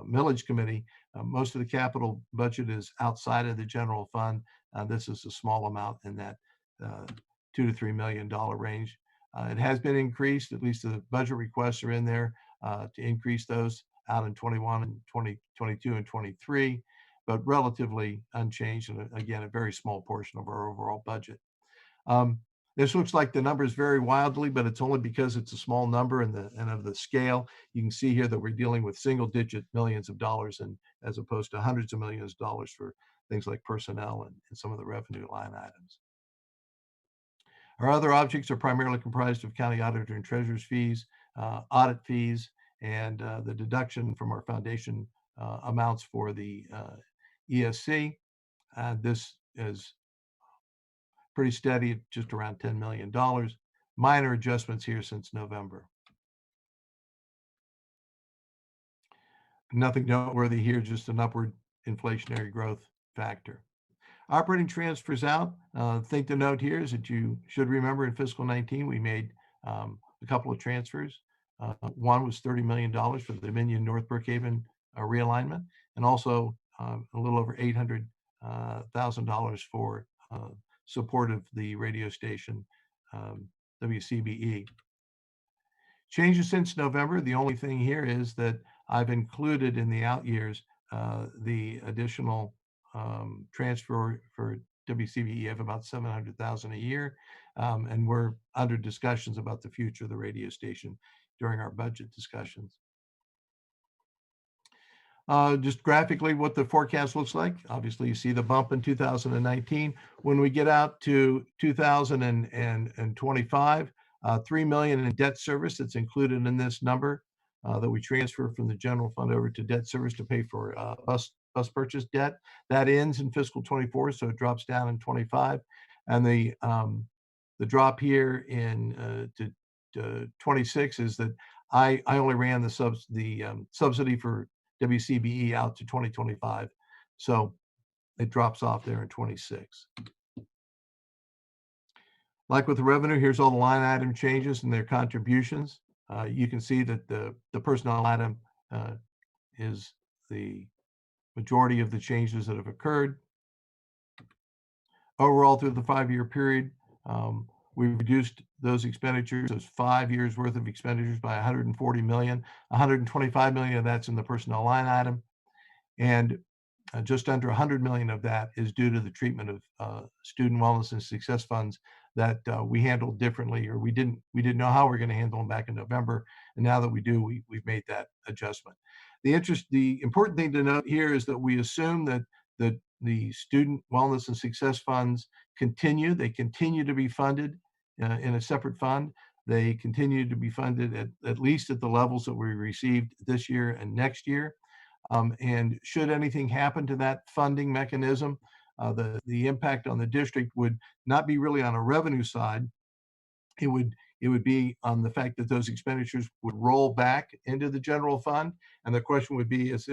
millage committee. Most of the capital budget is outside of the general fund. This is a small amount in that $2 to $3 million range. It has been increased, at least the budget requests are in there to increase those out in 21 and 2022 and 23, but relatively unchanged, and again, a very small portion of our overall budget. This looks like the numbers vary wildly, but it's only because it's a small number and of the scale. You can see here that we're dealing with single-digit millions of dollars, and as opposed to hundreds of millions of dollars for things like personnel and some of the revenue line items. Our other objects are primarily comprised of county auditor and treasurer's fees, audit fees, and the deduction from our foundation amounts for the ESC. This is pretty steady at just around $10 million. Minor adjustments here since November. Nothing noteworthy here, just an upward inflationary growth factor. Operating transfers out. Thing to note here is that you should remember in fiscal 19, we made a couple of transfers. One was $30 million for the Dominion North Brookhaven realignment, and also a little over $800,000 for support of the radio station WCBE. Changes since November. The only thing here is that I've included in the out years the additional transfer for WCBE of about $700,000 a year, and we're under discussions about the future of the radio station during our budget discussions. Just graphically what the forecast looks like. Obviously, you see the bump in 2019. When we get out to 2025, $3 million in debt service that's included in this number that we transfer from the general fund over to debt service to pay for bus purchase debt. That ends in fiscal 24, so it drops down in 25. And the drop here in to 26 is that I only ran the subsidy for WCBE out to 2025. So it drops off there in 26. Like with the revenue, here's all the line item changes and their contributions. You can see that the personnel item is the majority of the changes that have occurred. Overall, through the 5-year period, we reduced those expenditures, those 5 years worth of expenditures, by $140 million. $125 million of that's in the personnel line item, and just under $100 million of that is due to the treatment of student wellness and success funds that we handled differently, or we didn't know how we were going to handle them back in November, and now that we do, we've made that adjustment. The important thing to note here is that we assume that the student wellness and success funds continue. They continue to be funded in a separate fund. They continue to be funded at least at the levels that we received this year and next year. And should anything happen to that funding mechanism, the impact on the district would not be really on a revenue side. It would be on the fact that those expenditures would roll back into the general fund. And the question would be is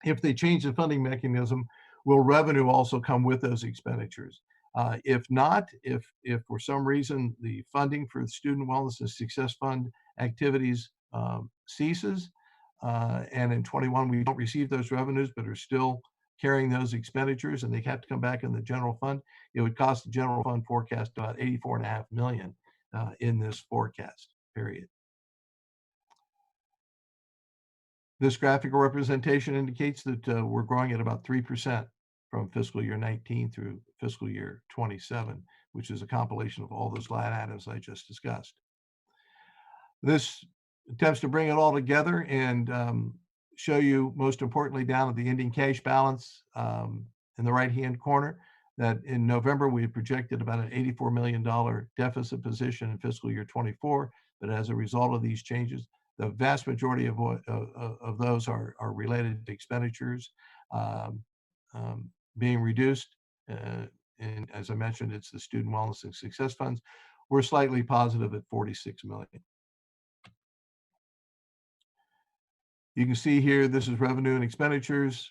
if they change the funding mechanism, will revenue also come with those expenditures? If not, if for some reason the funding for the Student Wellness and Success Fund activities ceases, and in 21 we don't receive those revenues but are still carrying those expenditures and they have to come back in the general fund, it would cost the general fund forecast about $84.5 million in this forecast period. This graphical representation indicates that we're growing at about 3% from fiscal year 19 through fiscal year 27, which is a compilation of all those line items I just discussed. This attempts to bring it all together and show you, most importantly, down at the ending cash balance in the right-hand corner, that in November we had projected about an $84 million deficit position in fiscal year 24, but as a result of these changes, the vast majority of those are related to expenditures being reduced. And as I mentioned, it's the Student Wellness and Success Funds. We're slightly positive at $46 million. You can see here, this is revenue and expenditures,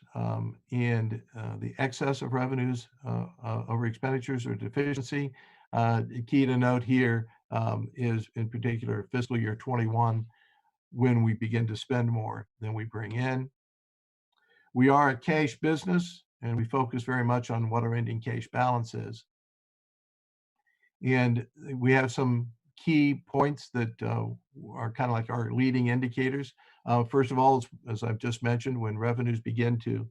and the excess of revenues over expenditures or deficiency. The key to note here is in particular fiscal year 21, when we begin to spend more than we bring in. We are a cash business and we focus very much on what our ending cash balance is. And we have some key points that are kind of like our leading indicators. First of all, as I've just mentioned, when revenues begin to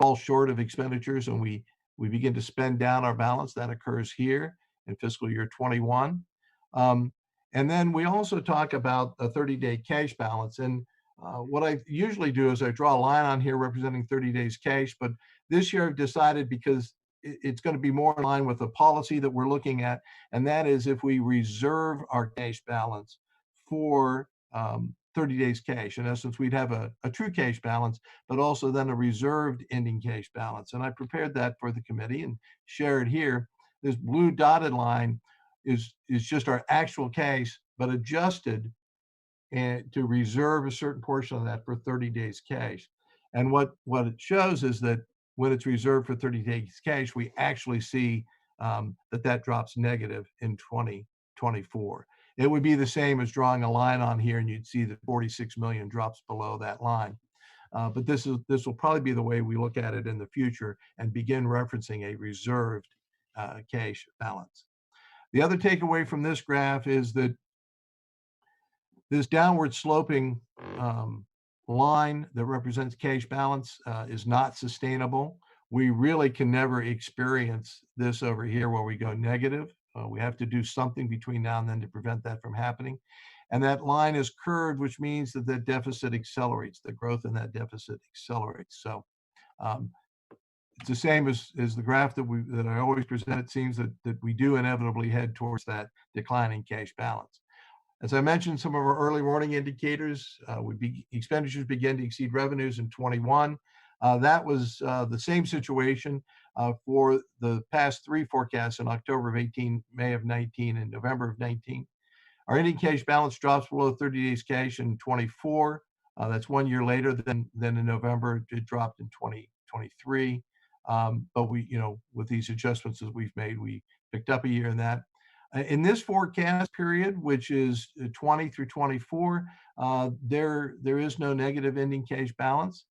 fall short of expenditures and we begin to spend down our balance, that occurs here in fiscal year 21. And then we also talk about a 30-day cash balance. And what I usually do is I draw a line on here representing 30 days cash, but this year I've decided, because it's going to be more in line with the policy that we're looking at, and that is if we reserve our cash balance for 30 days cash. In essence, we'd have a true cash balance, but also then a reserved ending cash balance. And I prepared that for the committee and share it here. This blue dotted line is just our actual cash, but adjusted and to reserve a certain portion of that for 30 days cash. And what it shows is that when it's reserved for 30 days cash, we actually see that drops negative in 2024. It would be the same as drawing a line on here and you'd see that 46 million drops below that line. But this will probably be the way we look at it in the future and begin referencing a reserved cash balance. The other takeaway from this graph is that this downward sloping line that represents cash balance is not sustainable. We really can never experience this over here where we go negative. We have to do something between now and then to prevent that from happening. And that line is curved, which means that the deficit accelerates, the growth in that deficit accelerates. So it's the same as the graph that I always present. It seems that we do inevitably head towards that declining cash balance. As I mentioned, some of our early warning indicators expenditures begin to exceed revenues in 21. That was the same situation for the past three forecasts in October of 18, May of 19, and November of 19. Our ending cash balance drops below 30 days cash in 24. That's 1 year later than in November. It dropped in 2023. But with these adjustments that we've made, we picked up a year in that. In this forecast period, which is 20 through 24, there is no negative ending cash balance.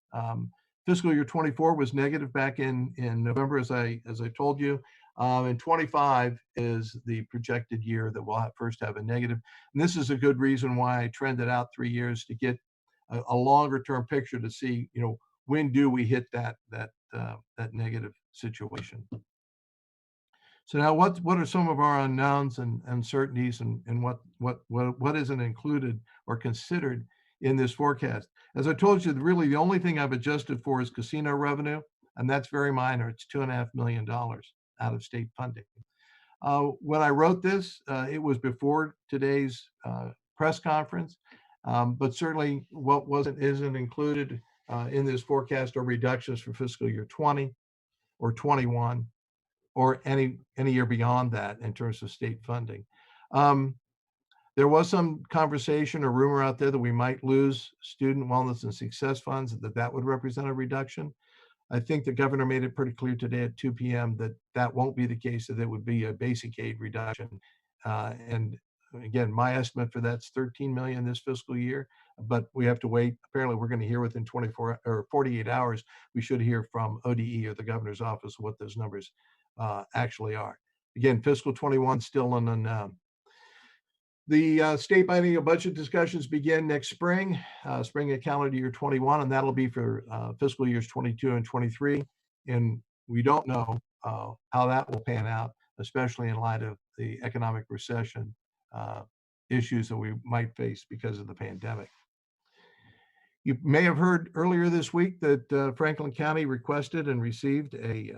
Fiscal year 24 was negative back in November, as I told you, and 25 is the projected year that we'll first have a negative. And this is a good reason why I trended out 3 years to get a longer term picture to see, when do we hit that negative situation. So now what are some of our unknowns and uncertainties and what isn't included or considered in this forecast? As I told you, really the only thing I've adjusted for is casino revenue. and that's very minor. It's $2.5 million out of state funding. When I wrote this, it was before today's press conference, but certainly what isn't included in this forecast are reductions for fiscal year 20 or 21 or any year beyond that in terms of state funding. There was some conversation or rumor out there that we might lose student wellness and success funds, that would represent a reduction. I think the governor made it pretty clear today at 2 p.m. that won't be the case, that it would be a basic aid reduction. And again, my estimate for that's 13 million this fiscal year, but we have to wait. Apparently we're going to hear within 24 or 48 hours, we should hear from ODE or the governor's office what those numbers actually are. Again, fiscal 21 still an unknown. The state biennial budget discussions begin next spring, spring of calendar year 21, and that'll be for fiscal years 22 and 23. And we don't know how that will pan out, especially in light of the economic recession issues that we might face because of the pandemic. You may have heard earlier this week that Franklin County requested and received a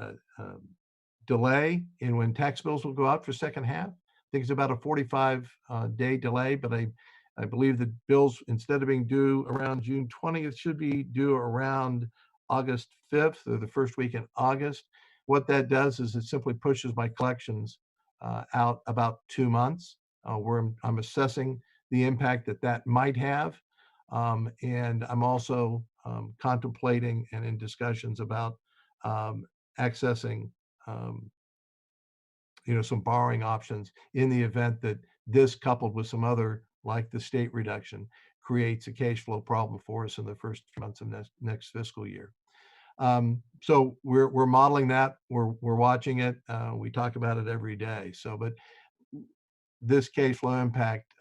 delay in when tax bills will go out for second half. I think it's about a 45-day delay, but I believe the bills, instead of being due around June 20th, should be due around August 5th or the first week in August. What that does is it simply pushes my collections out about 2 months, where I'm assessing the impact that might have. And I'm also contemplating and in discussions about accessing some borrowing options in the event that this, coupled with some other, like the state reduction, creates a cash flow problem for us in the first months of next fiscal year. So we're modeling that. We're watching it. We talk about it every day. So, but this cash flow impact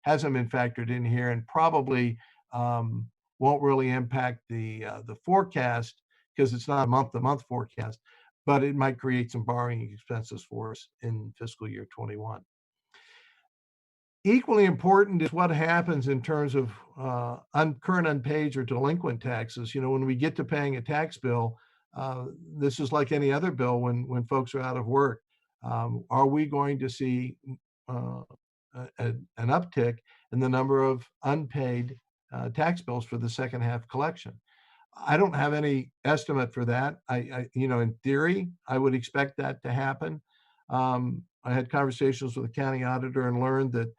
hasn't been factored in here, and probably won't really impact the forecast because it's not a month-to-month forecast, but it might create some borrowing expenses for us in fiscal year 21. Equally important is what happens in terms of current unpaid or delinquent taxes. When we get to paying a tax bill, this is like any other bill when folks are out of work. Are we going to see an uptick in the number of unpaid tax bills for the second half collection? I don't have any estimate for that. In theory, I would expect that to happen. I had conversations with the county auditor and learned that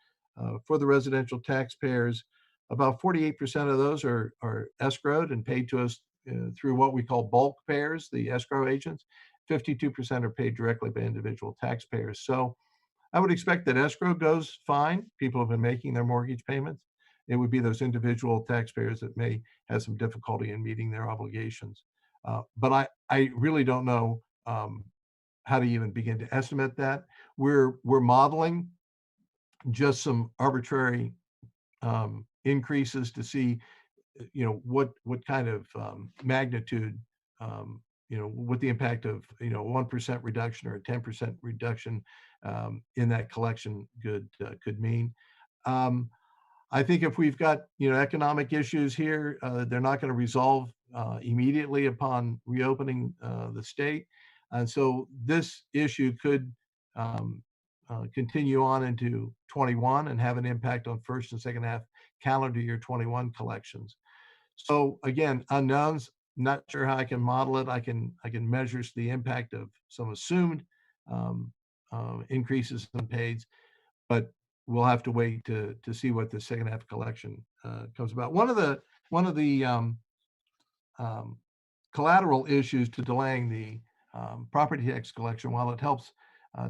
for the residential taxpayers, about 48% of those are escrowed and paid to us through what we call bulk payers, the escrow agents. 52% are paid directly by individual taxpayers. So I would expect that escrow goes fine. People have been making their mortgage payments. It would be those individual taxpayers that may have some difficulty in meeting their obligations. But I really don't know how to even begin to estimate that. We're modeling just some arbitrary increases to see, what kind of magnitude, what the impact of, 1% reduction or a 10% reduction in that collection could mean. I think if we've got, economic issues here, they're not going to resolve immediately upon reopening the state. And so this issue could continue on into 21 and have an impact on first and second half calendar year 21 collections. So again, unknowns, not sure how I can model it. I can measure the impact of some assumed increases in pays, but we'll have to wait to see what the second half collection comes about. One of the collateral issues to delaying the property tax collection, while it helps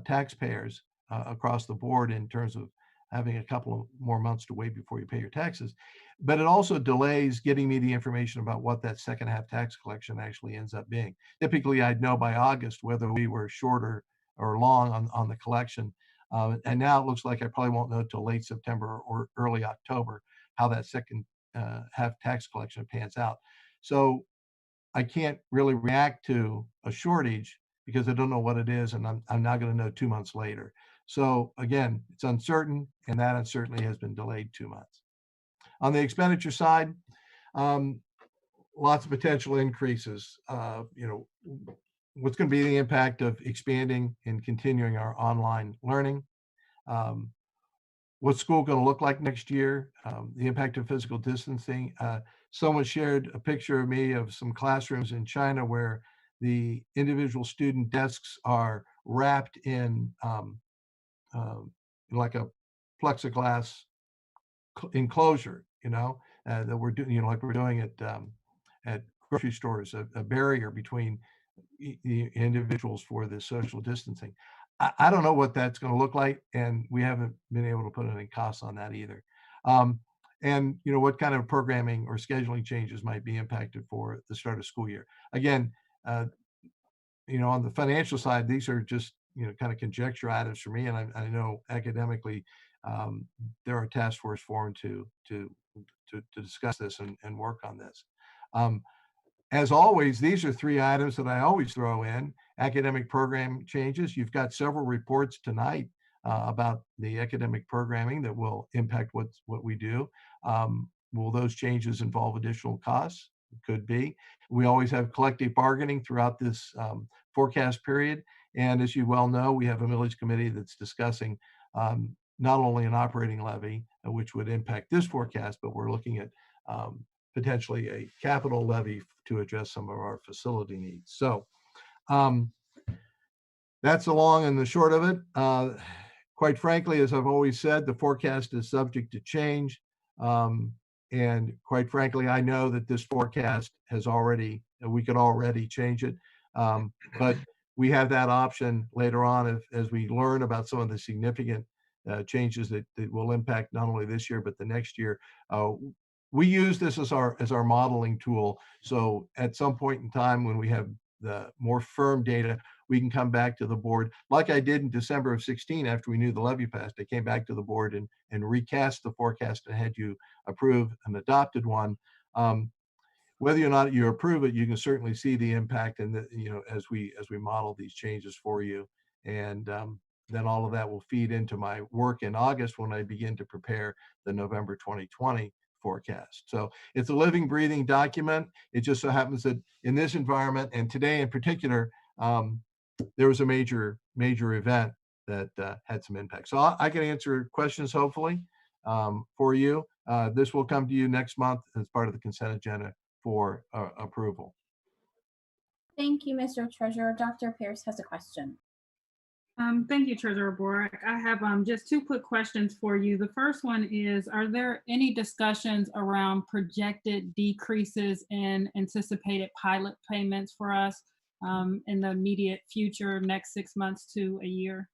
taxpayers across the board in terms of having a couple of more months to wait before you pay your taxes, but it also delays getting me the information about what that second half tax collection actually ends up being. Typically, I'd know by August whether we were short or long on the collection. And now it looks like I probably won't know till late September or early October how that second half tax collection pans out. So I can't really react to a shortage because I don't know what it is, and I'm not going to know 2 months later. So again, it's uncertain, and that uncertainty has been delayed 2 months. On the expenditure side, lots of potential increases. You know, what's going to be the impact of expanding and continuing our online learning? What's school going to look like next year? The impact of physical distancing. Someone shared a picture of me of some classrooms in China where the individual student desks are wrapped in like a plexiglass enclosure, you know, that we're doing, you know, like we're doing at grocery stores, a barrier between the individuals for the social distancing. I don't know what that's going to look like, and we haven't been able to put any costs on that either. And you know, what kind of programming or scheduling changes might be impacted for the start of school year. Again, you know, on the financial side, these are just, you know, kind of conjecture items for me, and I know academically there are task force formed to discuss this and work on this. As always, these are three items that I always throw in. Academic program changes. You've got several reports tonight about the academic programming that will impact what we do. Will those changes involve additional costs? It could be. We always have collective bargaining throughout this forecast period. And as you well know, we have a millage committee that's discussing not only an operating levy, which would impact this forecast, but we're looking at potentially a capital levy to address some of our facility needs. So that's the long and the short of it. Quite frankly, as I've always said, the forecast is subject to change. And quite frankly, I know that this forecast has already, we could already change it. But we have that option later on as we learn about some of the significant changes that will impact not only this year, but the next year. We use this as our modeling tool. So at some point in time when we have the more firm data, we can come back to the board like I did in December of 16 after we knew the levy passed. I came back to the board and recast the forecast and had you approve an adopted one. Whether or not you approve it, you can certainly see the impact and you know, as we model these changes for you. And then all of that will feed into my work in August when I begin to prepare the November 2020 forecast. So it's a living, breathing document. It just so happens that in this environment, and today in particular, there was a major event that had some impact. So I can answer questions hopefully for you. This will come to you next month as part of the consent agenda for approval. Thank you, Mr. Treasurer. Dr. Pierce has a question. Thank you, Treasurer Borak. I have just two quick questions for you. The first one is, are there any discussions around projected decreases in anticipated pilot payments for us in the immediate future, next 6 months to a year?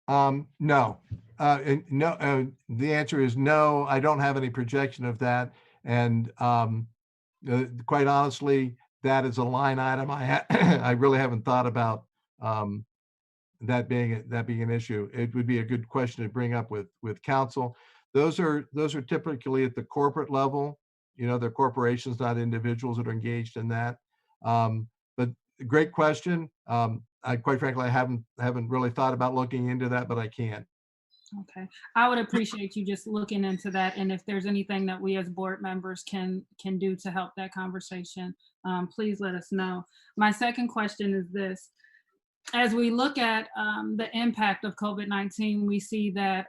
No. No. The answer is no. I don't have any projection of that. And quite honestly, that is a line item I really haven't thought about that being an issue. It would be a good question to bring up with council. Those are typically at the corporate level. You know, they're corporations, not individuals that are engaged in that. But great question. I quite frankly, I haven't really thought about looking into that, but I can. Okay, I would appreciate you just looking into that, and if there's anything that we as board members can do to help that conversation, please let us know. My second question is this. As we look at the impact of COVID-19, we see that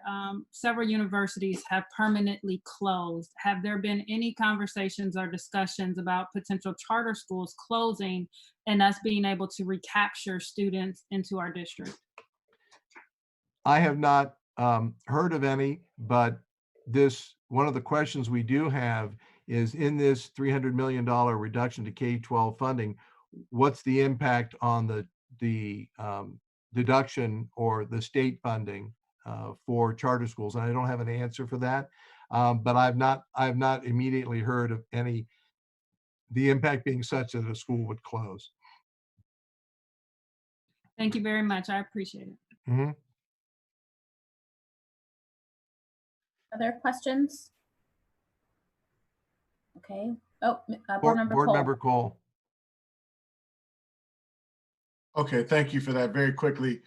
several universities have permanently closed. Have there been any conversations or discussions about potential charter schools closing and us being able to recapture students into our district? I have not heard of any, but one of the questions we do have is in this $300 million reduction to K-12 funding, what's the impact on the deduction or the state funding for charter schools? And I don't have an answer for that, but I've not immediately heard of the impact being such that a school would close. Thank you very much. I appreciate it. Mm-hmm. Other questions? Okay. Oh, Board Member Cole. Okay, thank you for that. Very quickly,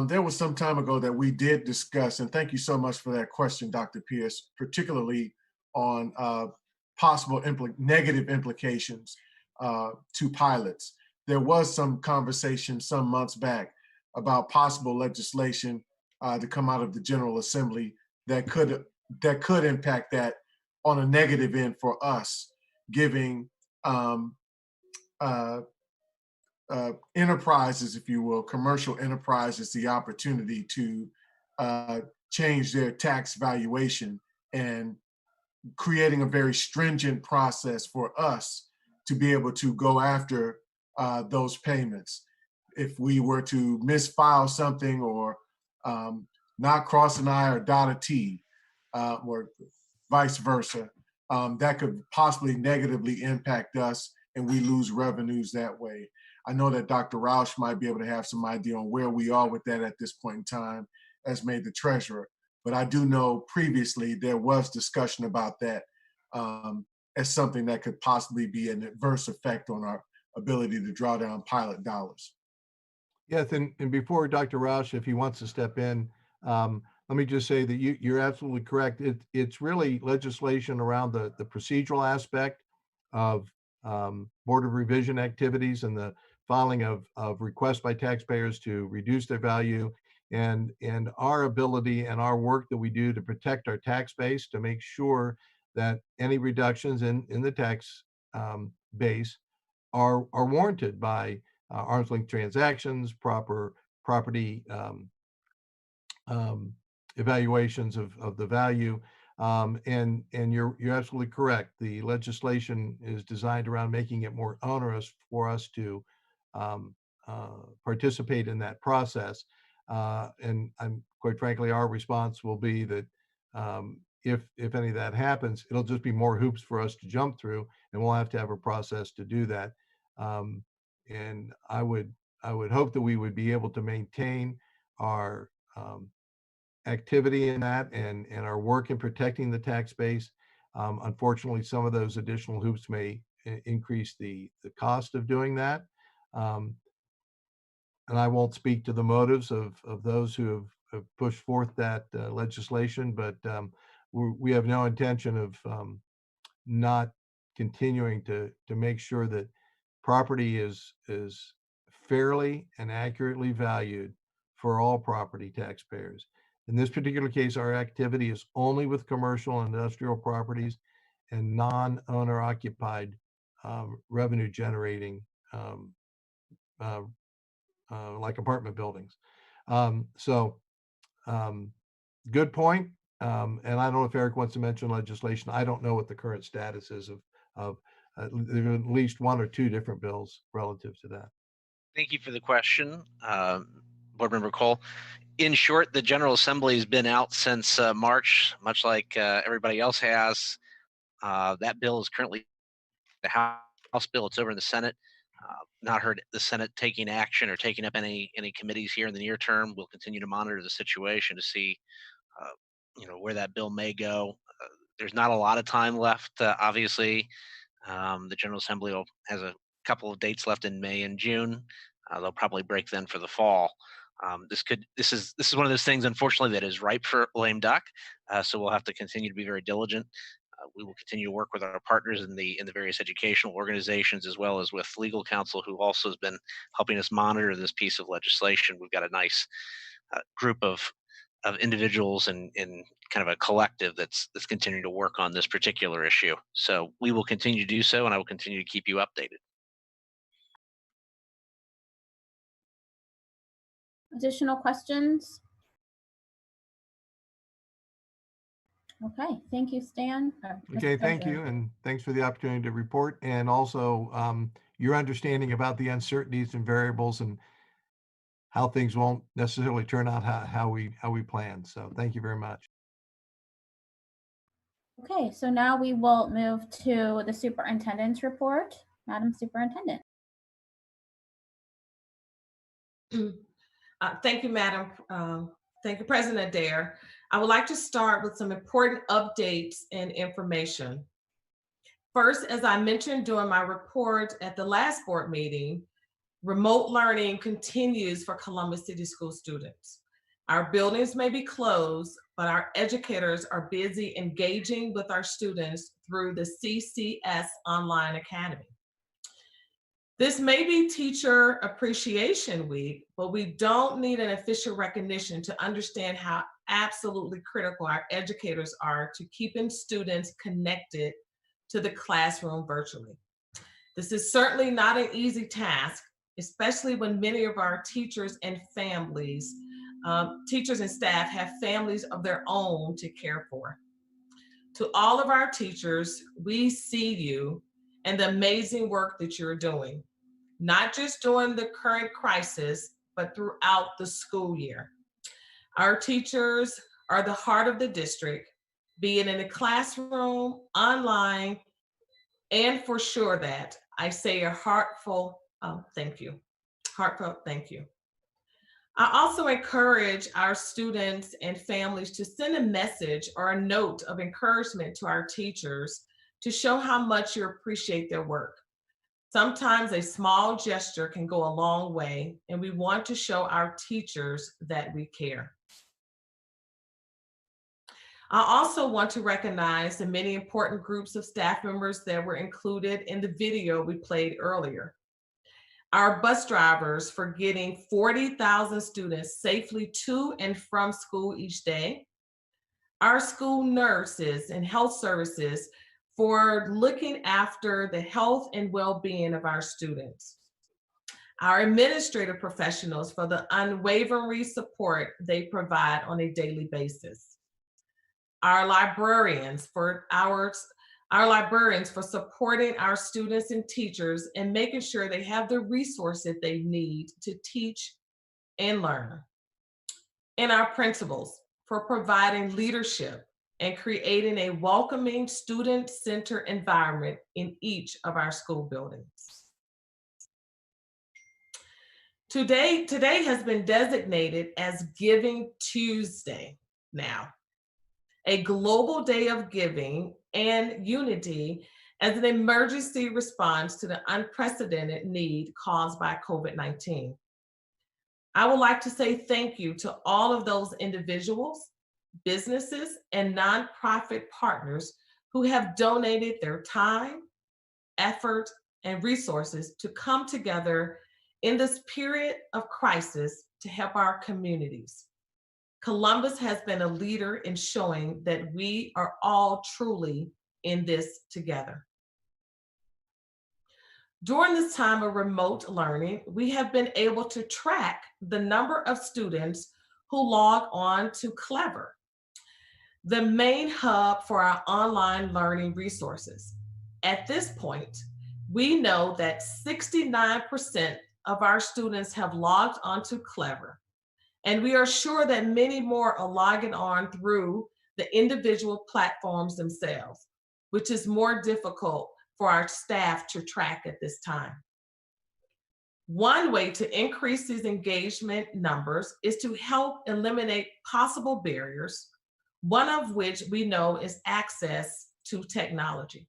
there was some time ago that we did discuss, and thank you so much for that question, Dr. Pierce, particularly on possible negative implications to pilots. There was some conversation some months back about possible legislation to come out of the General Assembly that could impact that on a negative end for us, giving enterprises, if you will, commercial enterprises, the opportunity to change their tax valuation, and creating a very stringent process for us to be able to go after those payments. If we were to misfile something or not cross an I or dot a T, or vice versa, that could possibly negatively impact us and we lose revenues that way. I know that Dr. Roush might be able to have some idea on where we are with that at this point in time as made the treasurer. But I do know previously there was discussion about that as something that could possibly be an adverse effect on our ability to draw down pilot dollars. Yes, and before Dr. Roush, if he wants to step in, let me just say that you're absolutely correct. It's really legislation around the procedural aspect of Board of Revision activities and the filing of requests by taxpayers to reduce their value, and our ability and our work that we do to protect our tax base, to make sure that any reductions in the tax base are warranted by arm's length transactions, proper property evaluations of the value. And you're absolutely correct. The legislation is designed around making it more onerous for us to participate in that process. And quite frankly, our response will be that if any of that happens, it'll just be more hoops for us to jump through, and we'll have to have a process to do that. And I would hope that we would be able to maintain our activity in that and our work in protecting the tax base. Unfortunately, some of those additional hoops may increase the cost of doing that. And I won't speak to the motives of those who have pushed forth that legislation, but we have no intention of not continuing to make sure that property is fairly and accurately valued for all property taxpayers. In this particular case, our activity is only with commercial and industrial properties and non-owner occupied revenue generating like apartment buildings. Good point. And I don't know if Eric wants to mention legislation. I don't know what the current status is of there are at least one or two different bills relative to that. Thank you for the question, Board Member Cole. In short, the General Assembly has been out since March, much like everybody else has. That bill is currently the House bill. It's over in the Senate. Not heard the Senate taking action or taking up any committees here in the near term. We'll continue to monitor the situation to see, where that bill may go. There's not a lot of time left. Obviously, the General Assembly has a couple of dates left in May and June. They'll probably break then for the fall. This is one of those things, unfortunately, that is ripe for lame duck. So we'll have to continue to be very diligent. We will continue to work with our partners in the various educational organizations, as well as with legal counsel, who also has been helping us monitor this piece of legislation. We've got a nice group of individuals and kind of a collective that's continuing to work on this particular issue. So we will continue to do so, and I will continue to keep you updated. Additional questions? Okay, thank you, Stan. Okay, thank you, and thanks for the opportunity to report, and also your understanding about the uncertainties and variables and how things won't necessarily turn out how we plan. So thank you very much. Okay, so now we will move to the superintendent's report. Madam Superintendent. Thank you, Madam. Thank you, President Adair. I would like to start with some important updates and information. First, as I mentioned during my report at the last board meeting, remote learning continues for Columbus City School students. Our buildings may be closed, but our educators are busy engaging with our students through the CCS Online Academy. This may be Teacher Appreciation Week, but we don't need an official recognition to understand how absolutely critical our educators are to keeping students connected to the classroom virtually. This is certainly not an easy task, especially when many of our teachers and families, teachers and staff have families of their own to care for. To all of our teachers, we see you and the amazing work that you're doing, not just during the current crisis, but throughout the school year. Our teachers are the heart of the district, be it in the classroom, online, and for sure that I say a heartfelt thank you. Heartfelt thank you. I also encourage our students and families to send a message or a note of encouragement to our teachers to show how much you appreciate their work. Sometimes a small gesture can go a long way, and we want to show our teachers that we care. I also want to recognize the many important groups of staff members that were included in the video we played earlier. Our bus drivers for getting 40,000 students safely to and from school each day. Our school nurses and health services for looking after the health and well-being of our students. Our administrative professionals for the unwavering support they provide on a daily basis. Our librarians for supporting our students and teachers and making sure they have the resources they need to teach and learn. And our principals for providing leadership and creating a welcoming student-centered environment in each of our school buildings. Today has been designated as Giving Tuesday now, a global day of giving and unity as an emergency response to the unprecedented need caused by COVID-19. I would like to say thank you to all of those individuals, businesses, and nonprofit partners who have donated their time, effort, and resources to come together in this period of crisis to help our communities. Columbus has been a leader in showing that we are all truly in this together. During this time of remote learning, we have been able to track the number of students who log on to Clever, the main hub for our online learning resources. At this point, we know that 69% of our students have logged onto Clever, and we are sure that many more are logging on through the individual platforms themselves, which is more difficult for our staff to track at this time. One way to increase these engagement numbers is to help eliminate possible barriers, one of which we know is access to technology.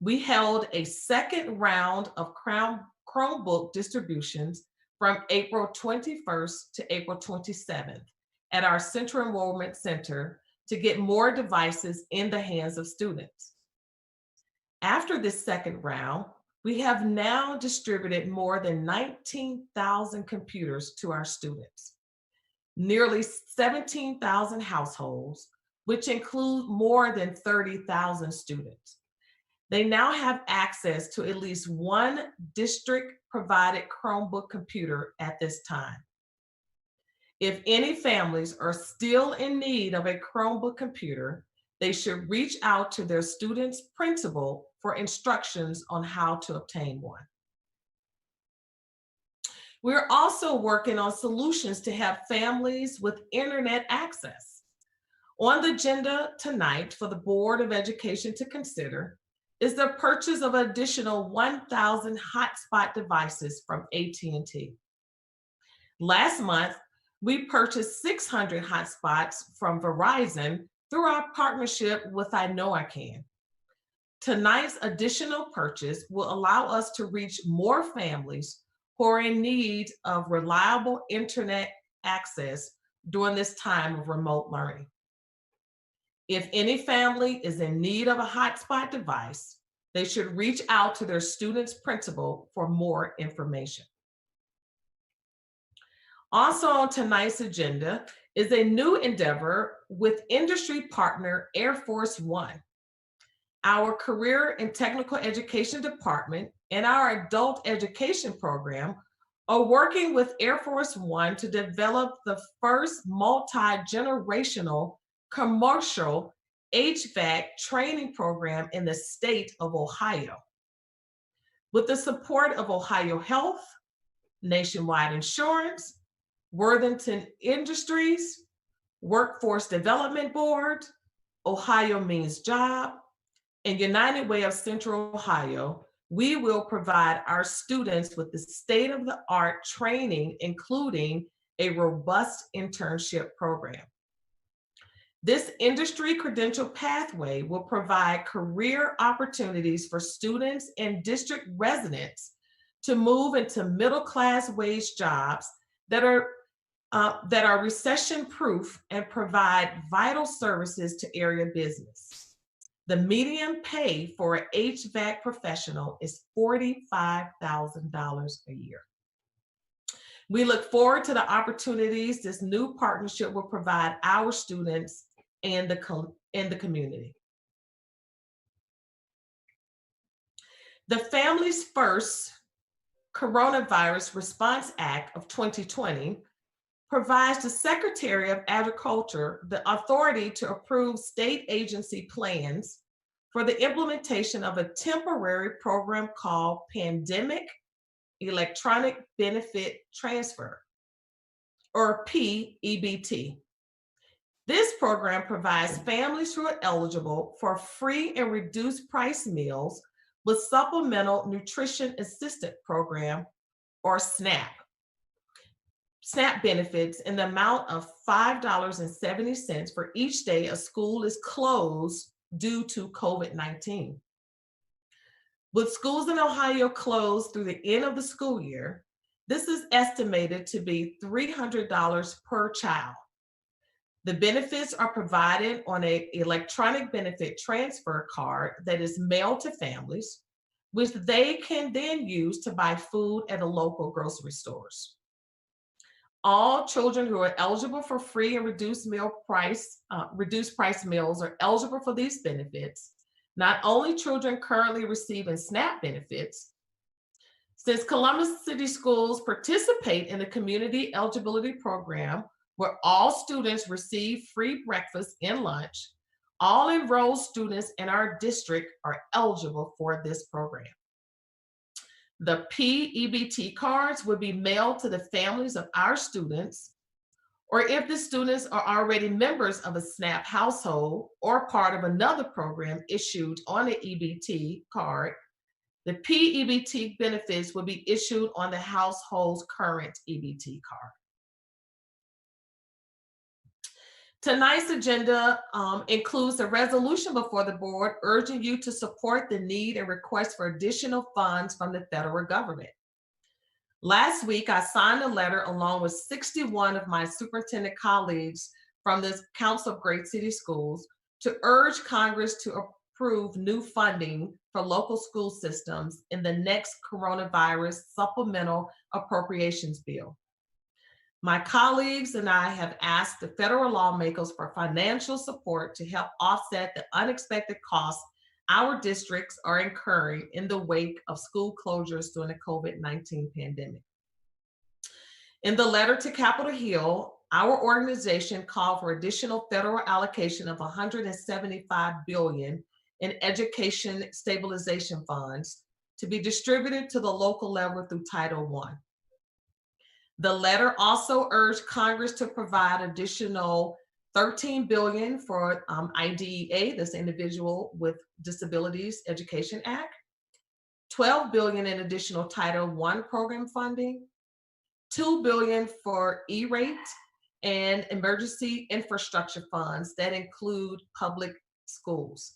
We held a second round of Chromebook distributions from April 21st to April 27th at our Central Enrollment Center to get more devices in the hands of students. After this second round, we have now distributed more than 19,000 computers to our students, nearly 17,000 households, which include more than 30,000 students. They now have access to at least one district-provided Chromebook computer at this time. If any families are still in need of a Chromebook computer, they should reach out to their student's principal for instructions on how to obtain one. We're also working on solutions to help families with internet access. On the agenda tonight for the Board of Education to consider is the purchase of additional 1,000 hotspot devices from AT&T. Last month, we purchased 600 hotspots from Verizon through our partnership with I Know I Can. Tonight's additional purchase will allow us to reach more families who are in need of reliable internet access during this time of remote learning. If any family is in need of a hotspot device, they should reach out to their student's principal for more information. Also on tonight's agenda is a new endeavor with industry partner Air Force One. Our Career and Technical Education Department and our Adult Education Program are working with Air Force One to develop the first multi-generational commercial HVAC training program in the state of Ohio. With the support of Ohio Health, Nationwide Insurance, Worthington Industries, Workforce Development Board, Ohio Means Job, and United Way of Central Ohio, we will provide our students with the state-of-the-art training, including a robust internship program. This industry credential pathway will provide career opportunities for students and district residents to move into middle-class wage jobs that are recession-proof and provide vital services to area business. The median pay for an HVAC professional is $45,000 a year. We look forward to the opportunities this new partnership will provide our students and the community. The Families First Coronavirus Response Act of 2020 provides the Secretary of Agriculture the authority to approve state agency plans for the implementation of a temporary program called Pandemic Electronic Benefit Transfer, or PEBT. This program provides families who are eligible for free and reduced price meals with Supplemental Nutrition Assistance Program, or SNAP. SNAP benefits in the amount of $5.70 for each day a school is closed due to COVID-19. With schools in Ohio closed through the end of the school year, this is estimated to be $300 per child. The benefits are provided on an electronic benefit transfer card that is mailed to families, which they can then use to buy food at a local grocery stores. All children who are eligible for free and reduced price meals are eligible for these benefits. Not only children currently receiving SNAP benefits, since Columbus City Schools participate in the Community Eligibility Program, where all students receive free breakfast and lunch, all enrolled students in our district are eligible for this program. The PEBT cards will be mailed to the families of our students, or if the students are already members of a SNAP household or part of another program issued on an EBT card, the PEBT benefits will be issued on the household's current EBT card. Tonight's agenda includes a resolution before the board urging you to support the need and request for additional funds from the federal government. Last week, I signed a letter along with 61 of my superintendent colleagues from the Council of Great City Schools to urge Congress to approve new funding for local school systems in the next coronavirus supplemental appropriations bill. My colleagues and I have asked the federal lawmakers for financial support to help offset the unexpected costs our districts are incurring in the wake of school closures during the COVID-19 pandemic. In the letter to Capitol Hill, our organization called for additional federal allocation of $175 billion in education stabilization funds to be distributed to the local level through Title I. The letter also urged Congress to provide additional $13 billion for IDEA, this Individual with Disabilities Education Act, $12 billion in additional Title I program funding, $2 billion for E-rate and emergency infrastructure funds that include public schools.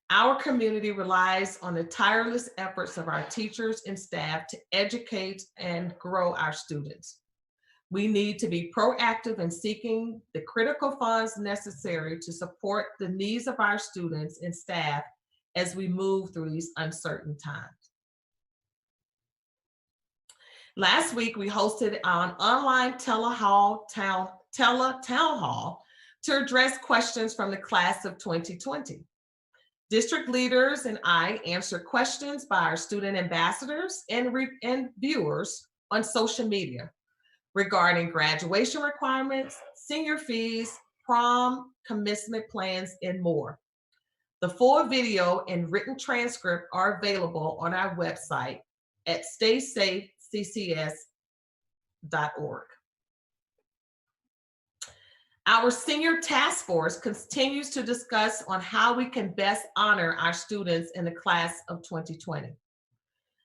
Our community relies on the tireless efforts of our teachers and staff to educate and grow our students. We need to be proactive in seeking the critical funds necessary to support the needs of our students and staff as we move through these uncertain times. Last week, we hosted an online town hall to address questions from the class of 2020. District leaders and I answered questions by our student ambassadors and viewers on social media regarding graduation requirements, senior fees, prom, commencement plans, and more. The full video and written transcript are available on our website at staysafeccs.org. Our senior task force continues to discuss on how we can best honor our students in the class of 2020.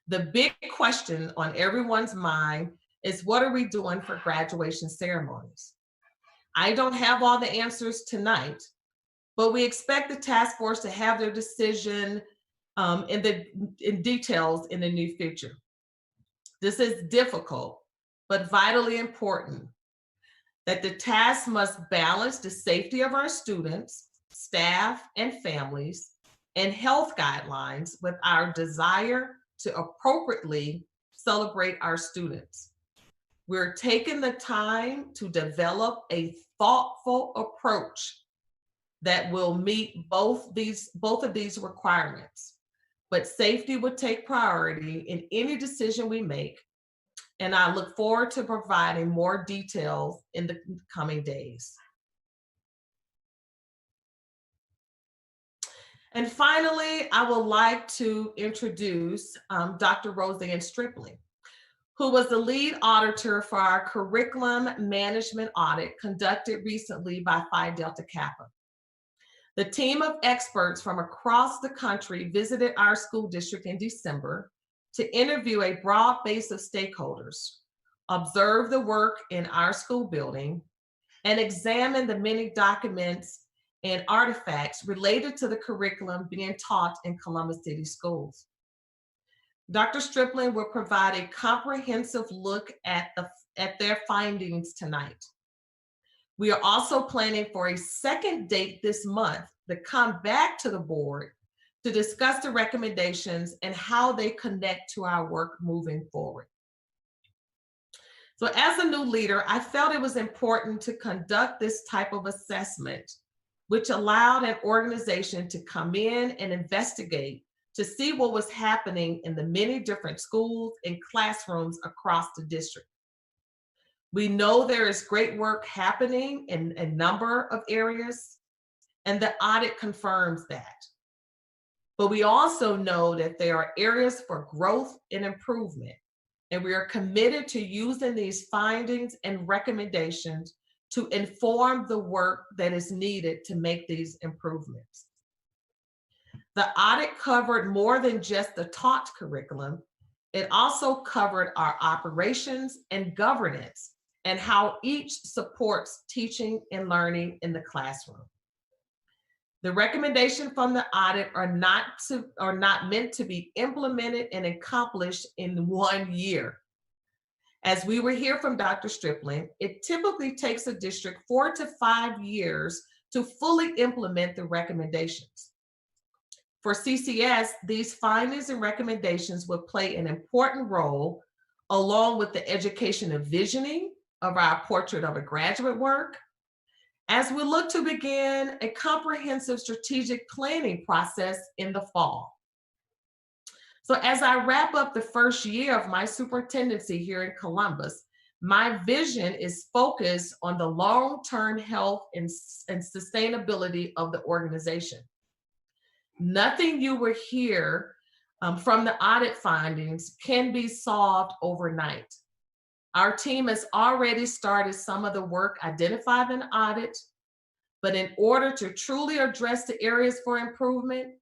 The big question on everyone's mind is, what are we doing for graduation ceremonies? I don't have all the answers tonight, but we expect the task force to have their decision in details in the near future. This is difficult, but vitally important, that the task must balance the safety of our students, staff, and families, and health guidelines with our desire to appropriately celebrate our students. We're taking the time to develop a thoughtful approach that will meet both of these requirements, but safety will take priority in any decision we make, and I look forward to providing more details in the coming days. And finally, I would like to introduce Dr. Roseanne Stripling, who was the lead auditor for our curriculum management audit conducted recently by Phi Delta Kappa. The team of experts from across the country visited our school district in December to interview a broad base of stakeholders, observe the work in our school building, and examine the many documents and artifacts related to the curriculum being taught in Columbus City schools. Dr. Stripling will provide a comprehensive look at their findings tonight. We are also planning for a second date this month to come back to the board to discuss the recommendations and how they connect to our work moving forward. So as a new leader, I felt it was important to conduct this type of assessment, which allowed an organization to come in and investigate to see what was happening in the many different schools and classrooms across the district. We know there is great work happening in a number of areas, and the audit confirms that. But we also know that there are areas for growth and improvement, and we are committed to using these findings and recommendations to inform the work that is needed to make these improvements. The audit covered more than just the taught curriculum. It also covered our operations and governance and how each supports teaching and learning in the classroom. The recommendations from the audit are not meant to be implemented and accomplished in 1 year. As we will hear from Dr. Stripling, it typically takes a district 4 to 5 years to fully implement the recommendations. For CCS, these findings and recommendations will play an important role along with the education and visioning of our portrait of a graduate work, as we look to begin a comprehensive strategic planning process in the fall. So as I wrap up the first year of my superintendency here in Columbus, my vision is focused on the long-term health and sustainability of the organization. Nothing you will hear from the audit findings can be solved overnight. Our team has already started some of the work identified in the audit, but in order to truly address the areas for improvement,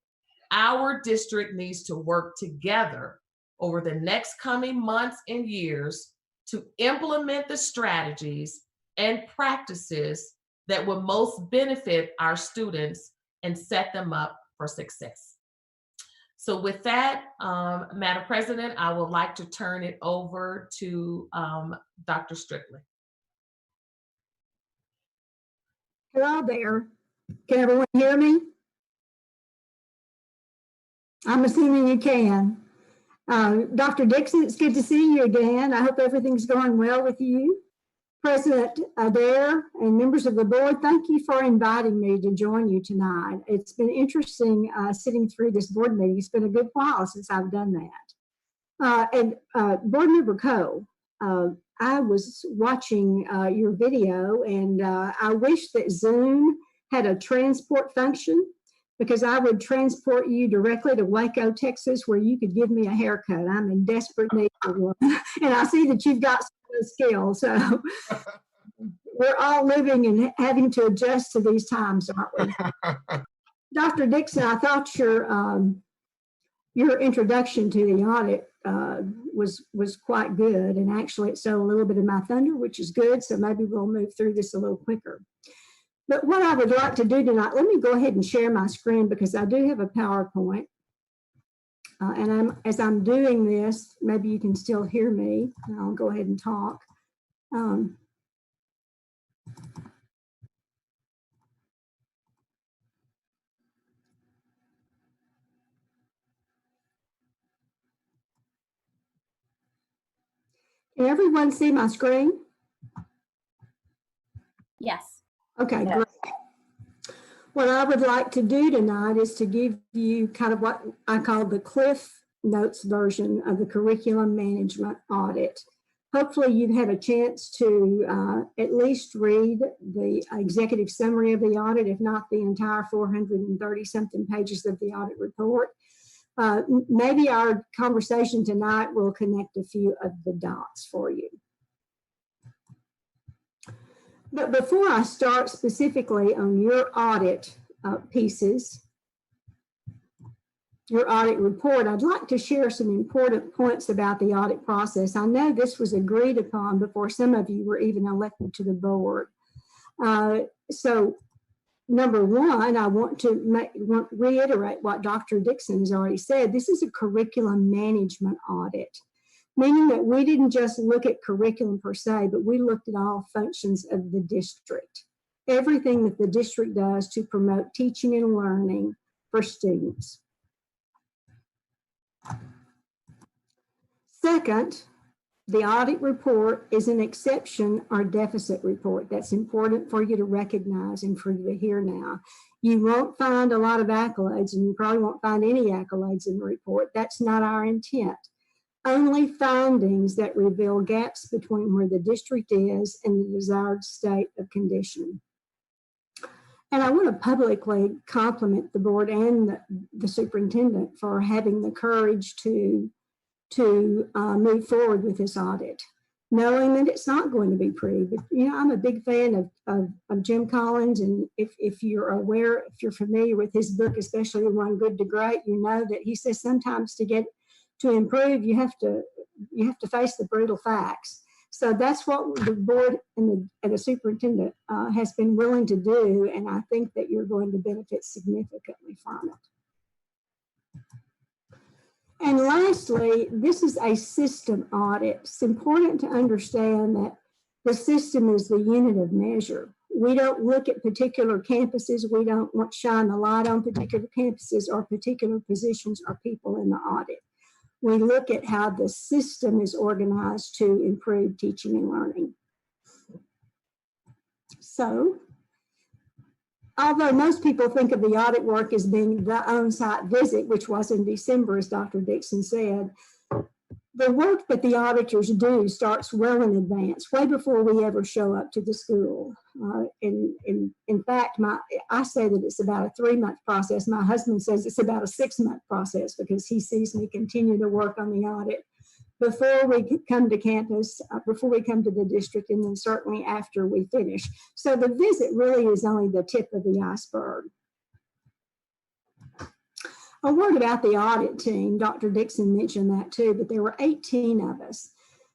our district needs to work together over the next coming months and years to implement the strategies and practices that will most benefit our students and set them up for success. So with that, Madam President, I would like to turn it over to Dr. Stripling. Hello there. Can everyone hear me? I'm assuming you can. Dr. Dixon, it's good to see you again. I hope everything's going well with you. President Adair and members of the board, thank you for inviting me to join you tonight. It's been interesting sitting through this board meeting. It's been a good while since I've done that. Board Member Coe, I was watching your video, and I wish that Zoom had a transport function, because I would transport you directly to Waco, Texas, where you could give me a haircut. I'm in desperate need for one. And I see that you've got some skills. So we're all living and having to adjust to these times, aren't we? Dr. Dixon, I thought your introduction to the audit was quite good. And actually it stole a little bit of my thunder, which is good. So maybe we'll move through this a little quicker. But what I would like to do tonight, let me go ahead and share my screen, because I do have a PowerPoint. As I'm doing this, maybe you can still hear me. I'll go ahead and talk. Can everyone see my screen? Yes. Okay, yes. Great. What I would like to do tonight is to give you kind of what I call the Cliff Notes version of the curriculum management audit. Hopefully you've had a chance to at least read the executive summary of the audit, if not the entire 430 something pages of the audit report. Maybe our conversation tonight will connect a few of the dots for you. But before I start specifically on your audit pieces, your audit report, I'd like to share some important points about the audit process. I know this was agreed upon before some of you were even elected to the board. So number one, I want to reiterate what Dr. Dixon has already said. This is a curriculum management audit, meaning that we didn't just look at curriculum per se, but we looked at all functions of the district. Everything that the district does to promote teaching and learning for students. Second, the audit report is an exception or deficit report. That's important for you to recognize and for you to hear now. You won't find a lot of accolades, and you probably won't find any accolades in the report. That's not our intent. Only findings that reveal gaps between where the district is and the desired state of condition. And I want to publicly compliment the board and the superintendent for having the courage to move forward with this audit, knowing that it's not going to be pretty. But you know, I'm a big fan of Jim Collins, and if you're aware, if you're familiar with his book, especially the one Good to Great, you know that he says sometimes to improve, you have to face the brutal facts. So that's what the board and the superintendent has been willing to do, and I think that you're going to benefit significantly from it. And lastly, this is a system audit. It's important to understand that the system is the unit of measure. We don't look at particular campuses. We don't want to shine the light on particular campuses or particular positions or people in the audit. We look at how the system is organized to improve teaching and learning. So, although most people think of the audit work as being the on-site visit, which was in December, as Dr. Dixon said, the work that the auditors do starts well in advance, way before we ever show up to the school. In fact, I say that it's about a 3-month process. My husband says it's about a 6-month process because he sees me continue to work on the audit before we come to campus, before we come to the district, and then certainly after we finish. So the visit really is only the tip of the iceberg. A word about the audit team. Dr. Dixon mentioned that too, but there were 18 of us.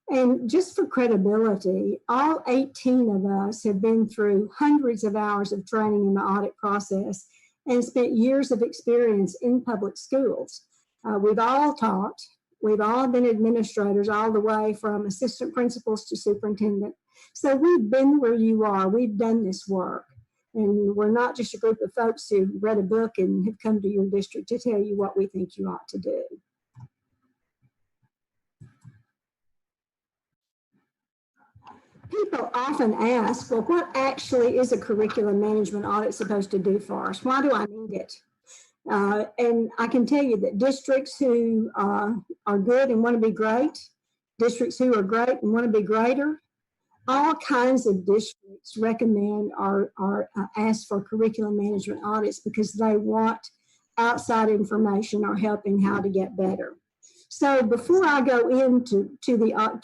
And just for credibility, all 18 of us have been through hundreds of hours of training in the audit process and spent years of experience in public schools. We've all taught. We've all been administrators all the way from assistant principals to superintendent. So we've been where you are. We've done this work. And we're not just a group of folks who read a book and have come to your district to tell you what we think you ought to do. People often ask, well, what actually is a curriculum management audit supposed to do for us? Why do I need it? And I can tell you that districts who are good and want to be great, districts who are great and want to be greater, all kinds of districts recommend or ask for curriculum management audits because they want outside information or help in how to get better. So before I go into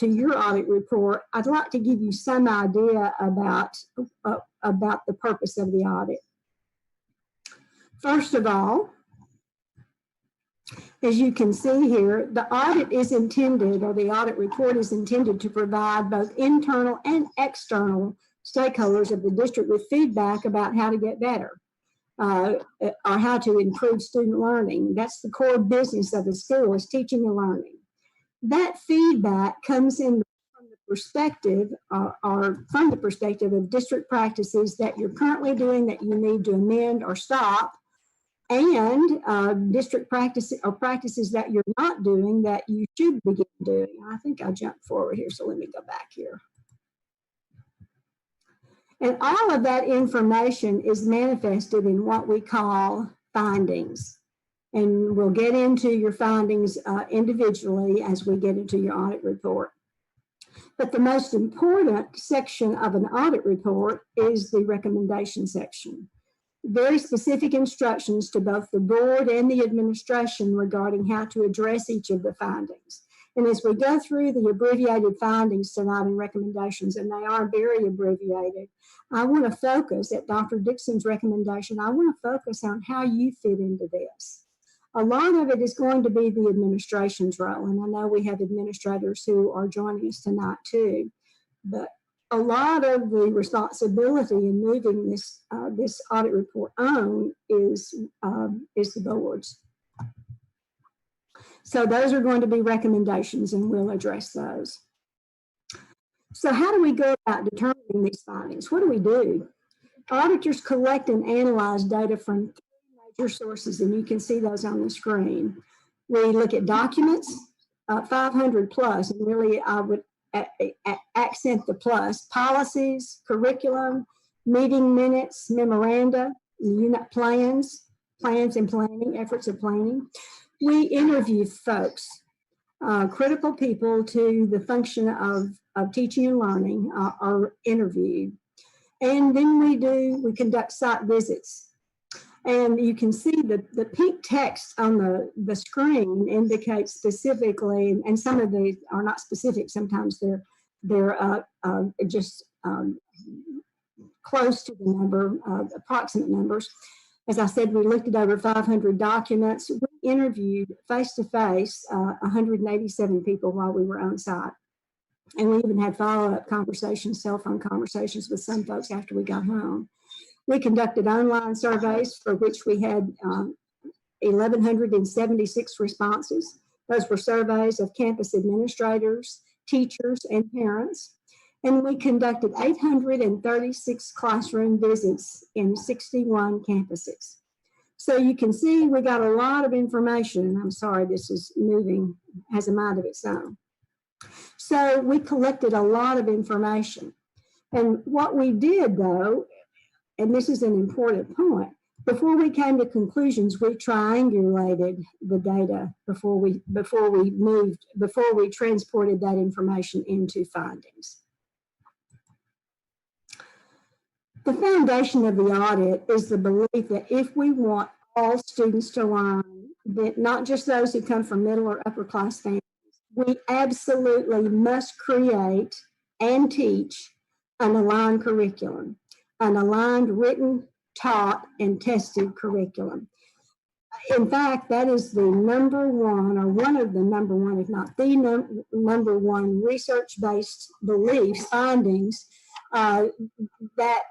your audit report, I'd like to give you some idea about the purpose of the audit. First of all, as you can see here, the audit is intended, or the audit report is intended to provide both internal and external stakeholders of the district with feedback about how to get better. Or how to improve student learning. That's the core business of the school, is teaching and learning. That feedback comes in from the perspective of district practices that you're currently doing that you need to amend or stop, and district practices or practices that you're not doing that you should begin doing. I think I jumped forward here, so let me go back here. And all of that information is manifested in what we call findings. And we'll get into your findings individually as we get into your audit report. But the most important section of an audit report is the recommendation section. Very specific instructions to both the board and the administration regarding how to address each of the findings. And as we go through the abbreviated findings tonight and recommendations, and they are very abbreviated, I want to focus at Dr. Dixon's recommendation. I want to focus on how you fit into this. A lot of it is going to be the administration's role, and I know we have administrators who are joining us tonight too, but a lot of the responsibility in moving this audit report on is the board's. So those are going to be recommendations, and we'll address those. So how do we go about determining these findings? What do? Auditors collect and analyze data from 3 major sources, and you can see those on the screen. We look at documents, 500 plus, and really I would accent the plus, policies, curriculum, meeting minutes, memoranda, unit plans and planning, efforts of planning. We interview folks, critical people to the function of teaching and learning are interviewed. And then we conduct site visits. And you can see the pink text on the screen indicates specifically, and some of these are not specific, sometimes they're just close to the number, approximate numbers. As I said, we looked at over 500 documents. We interviewed face-to-face 187 people while we were on site. And we even had follow-up conversations, cell phone conversations with some folks after we got home. We conducted online surveys for which we had 1,176 responses. Those were surveys of campus administrators, teachers, and parents. And we conducted 836 classroom visits in 61 campuses. So you can see we got a lot of information. I'm sorry, this is moving, has a mind of its own. So we collected a lot of information. And what we did though, and this is an important point, before we came to conclusions, we triangulated the data before we transported that information into findings. The foundation of the audit is the belief that if we want all students to learn, that not just those who come from middle or upper class families, we absolutely must create and teach an aligned curriculum, an aligned written, taught, and tested curriculum. In fact, that is the number one, or one of the number one, if not the number one research-based beliefs, findings that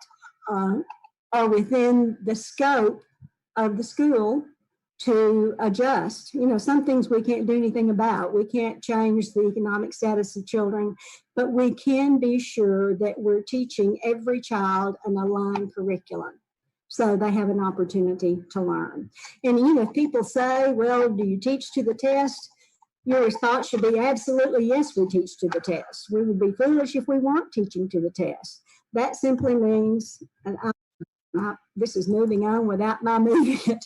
are within the scope of the school to adjust. You know, some things we can't do anything about. We can't change the economic status of children, but we can be sure that we're teaching every child an aligned curriculum. So they have an opportunity to learn. And if people say, well, do you teach to the test? Your response should be absolutely yes, we teach to the test. We would be foolish if we weren't teaching to the test. That simply means, and this is moving on without my moving it.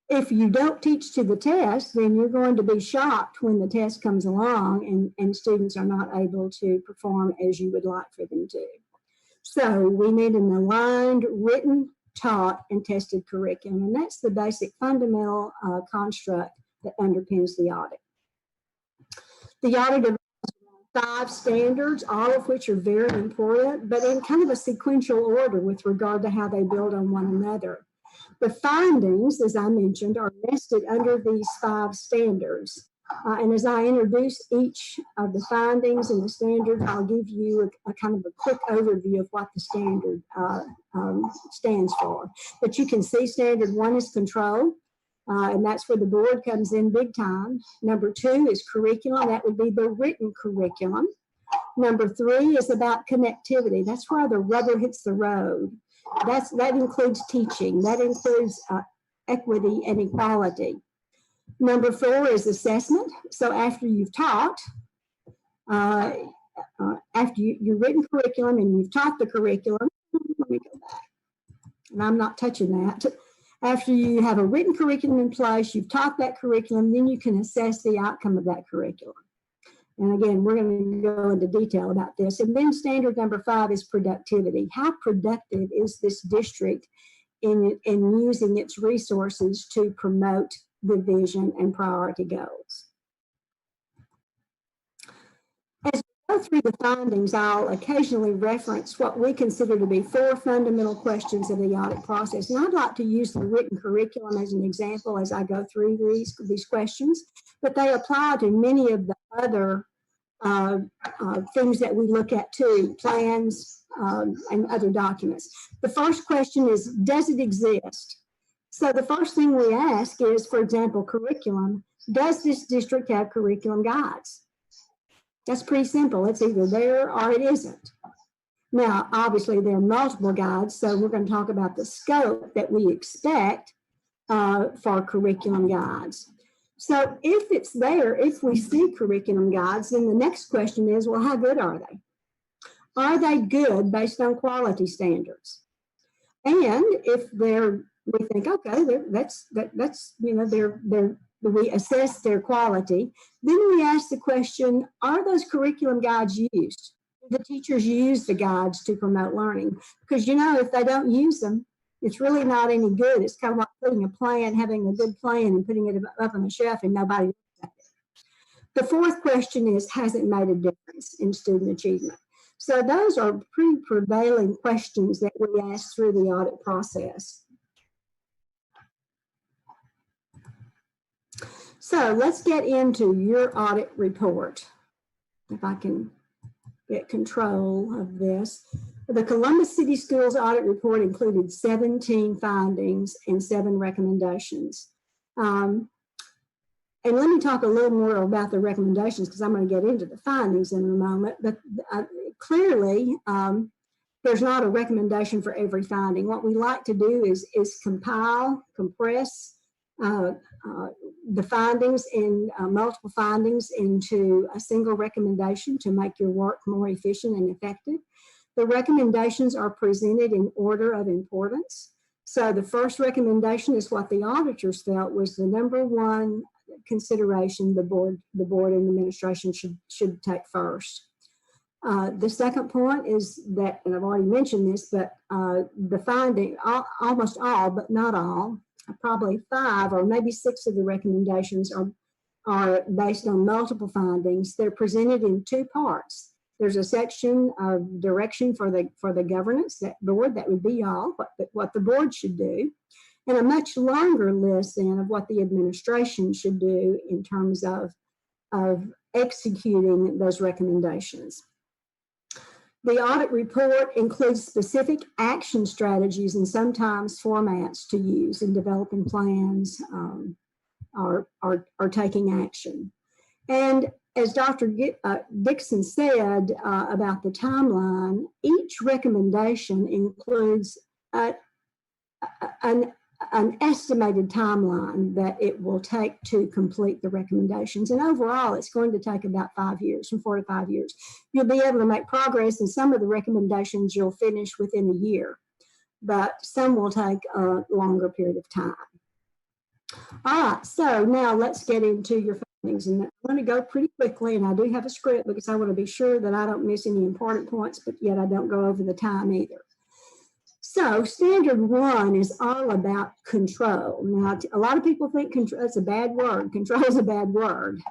If you don't teach to the test, then you're going to be shocked when the test comes along and students are not able to perform as you would like for them to. So we need an aligned, written, taught, and tested curriculum. And that's the basic fundamental construct that underpins the audit. The audit develops 5 standards, all of which are very important, but in kind of a sequential order with regard to how they build on one another. The findings, as I mentioned, are nested under these 5 standards. And as I introduce each of the findings and the standards, I'll give you a kind of a quick overview of what the standard stands for. But you can see standard 1 is control. And that's where the board comes in big time. Number 2 is curriculum. That would be the written curriculum. Number 3 is about connectivity. That's where the rubber hits the road. That includes teaching. That includes equity and equality. Number 4 is assessment. So after you've taught, after you've written curriculum and you've taught the curriculum, let me go back. And I'm not touching that. After you have a written curriculum in place, you've taught that curriculum, then you can assess the outcome of that curriculum. And again, we're going to go into detail about this. And then standard number 5 is productivity. How productive is this district in using its resources to promote the vision and priority goals? As we go through the findings, I'll occasionally reference what we consider to be 4 fundamental questions of the audit process. And I'd like to use the written curriculum as an example as I go through these questions, but they apply to many of the other things that we look at too, plans and other documents. The first question is, does it exist? So the first thing we ask is, for example, curriculum. Does this district have curriculum guides? That's pretty simple. It's either there or it isn't. Now, obviously, there are multiple guides, so we're going to talk about the scope that we expect for curriculum guides. So if it's there, if we see curriculum guides, then the next question is, well, how good are they? Are they good based on quality standards? And if we think, okay, that's we assess their quality, then we ask the question, are those curriculum guides used? Do the teachers use the guides to promote learning? Because if they don't use them, it's really not any good. It's kind of like putting a plan, having a good plan and putting it up on the shelf and nobody looks at it. The fourth question is, has it made a difference in student achievement? So those are pretty prevailing questions that we ask through the audit process. So let's get into your audit report. If I can get control of this. The Columbus City Schools audit report included 17 findings and 7 recommendations. And let me talk a little more about the recommendations because I'm going to get into the findings in a moment. But clearly, there's not a recommendation for every finding. What we like to do is compile, compress the findings in multiple findings into a single recommendation to make your work more efficient and effective. The recommendations are presented in order of importance. So the first recommendation is what the auditors felt was the number 1 consideration the board and administration should take first. The second point is that, and I've already mentioned this, but the finding, almost all, but not all, probably 5 or maybe 6 of the recommendations are based on multiple findings. They're presented in 2 parts. There's a section of direction for the governance, that board, that would be y'all, what the board should do, and a much longer list then of what the administration should do in terms of executing those recommendations. The audit report includes specific action strategies and sometimes formats to use in developing plans or taking action. And as Dr. Dixon said about the timeline, each recommendation includes an estimated timeline that it will take to complete the recommendations. And overall, it's going to take about 5 years, from 4 to 5 years. You'll be able to make progress, and some of the recommendations you'll finish within a year, but some will take a longer period of time. All right, so now let's get into your findings. And I'm going to go pretty quickly, and I do have a script because I want to be sure that I don't miss any important points, but yet I don't go over the time either. So standard 1 is all about control. Now, a lot of people think control is a bad word. Control is a bad word,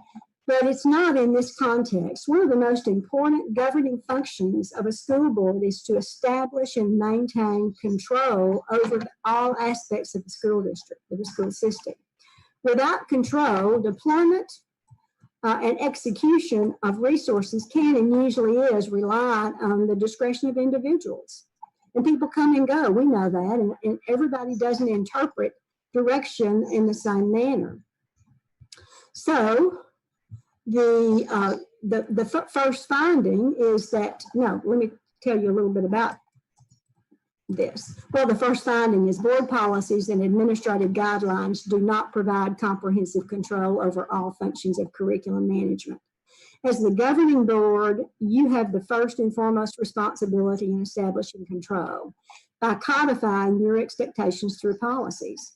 but it's not in this context. One of the most important governing functions of a school board is to establish and maintain control over all aspects of the school district, of the school system. Without control, deployment and execution of resources can and usually is reliant on the discretion of individuals. And people come and go, we know that, and everybody doesn't interpret direction in the same manner. So the first finding is that, no, let me tell you a little bit about this. Well, the first finding is board policies and administrative guidelines do not provide comprehensive control over all functions of curriculum management. As the governing board, you have the first and foremost responsibility in establishing control by codifying your expectations through policies.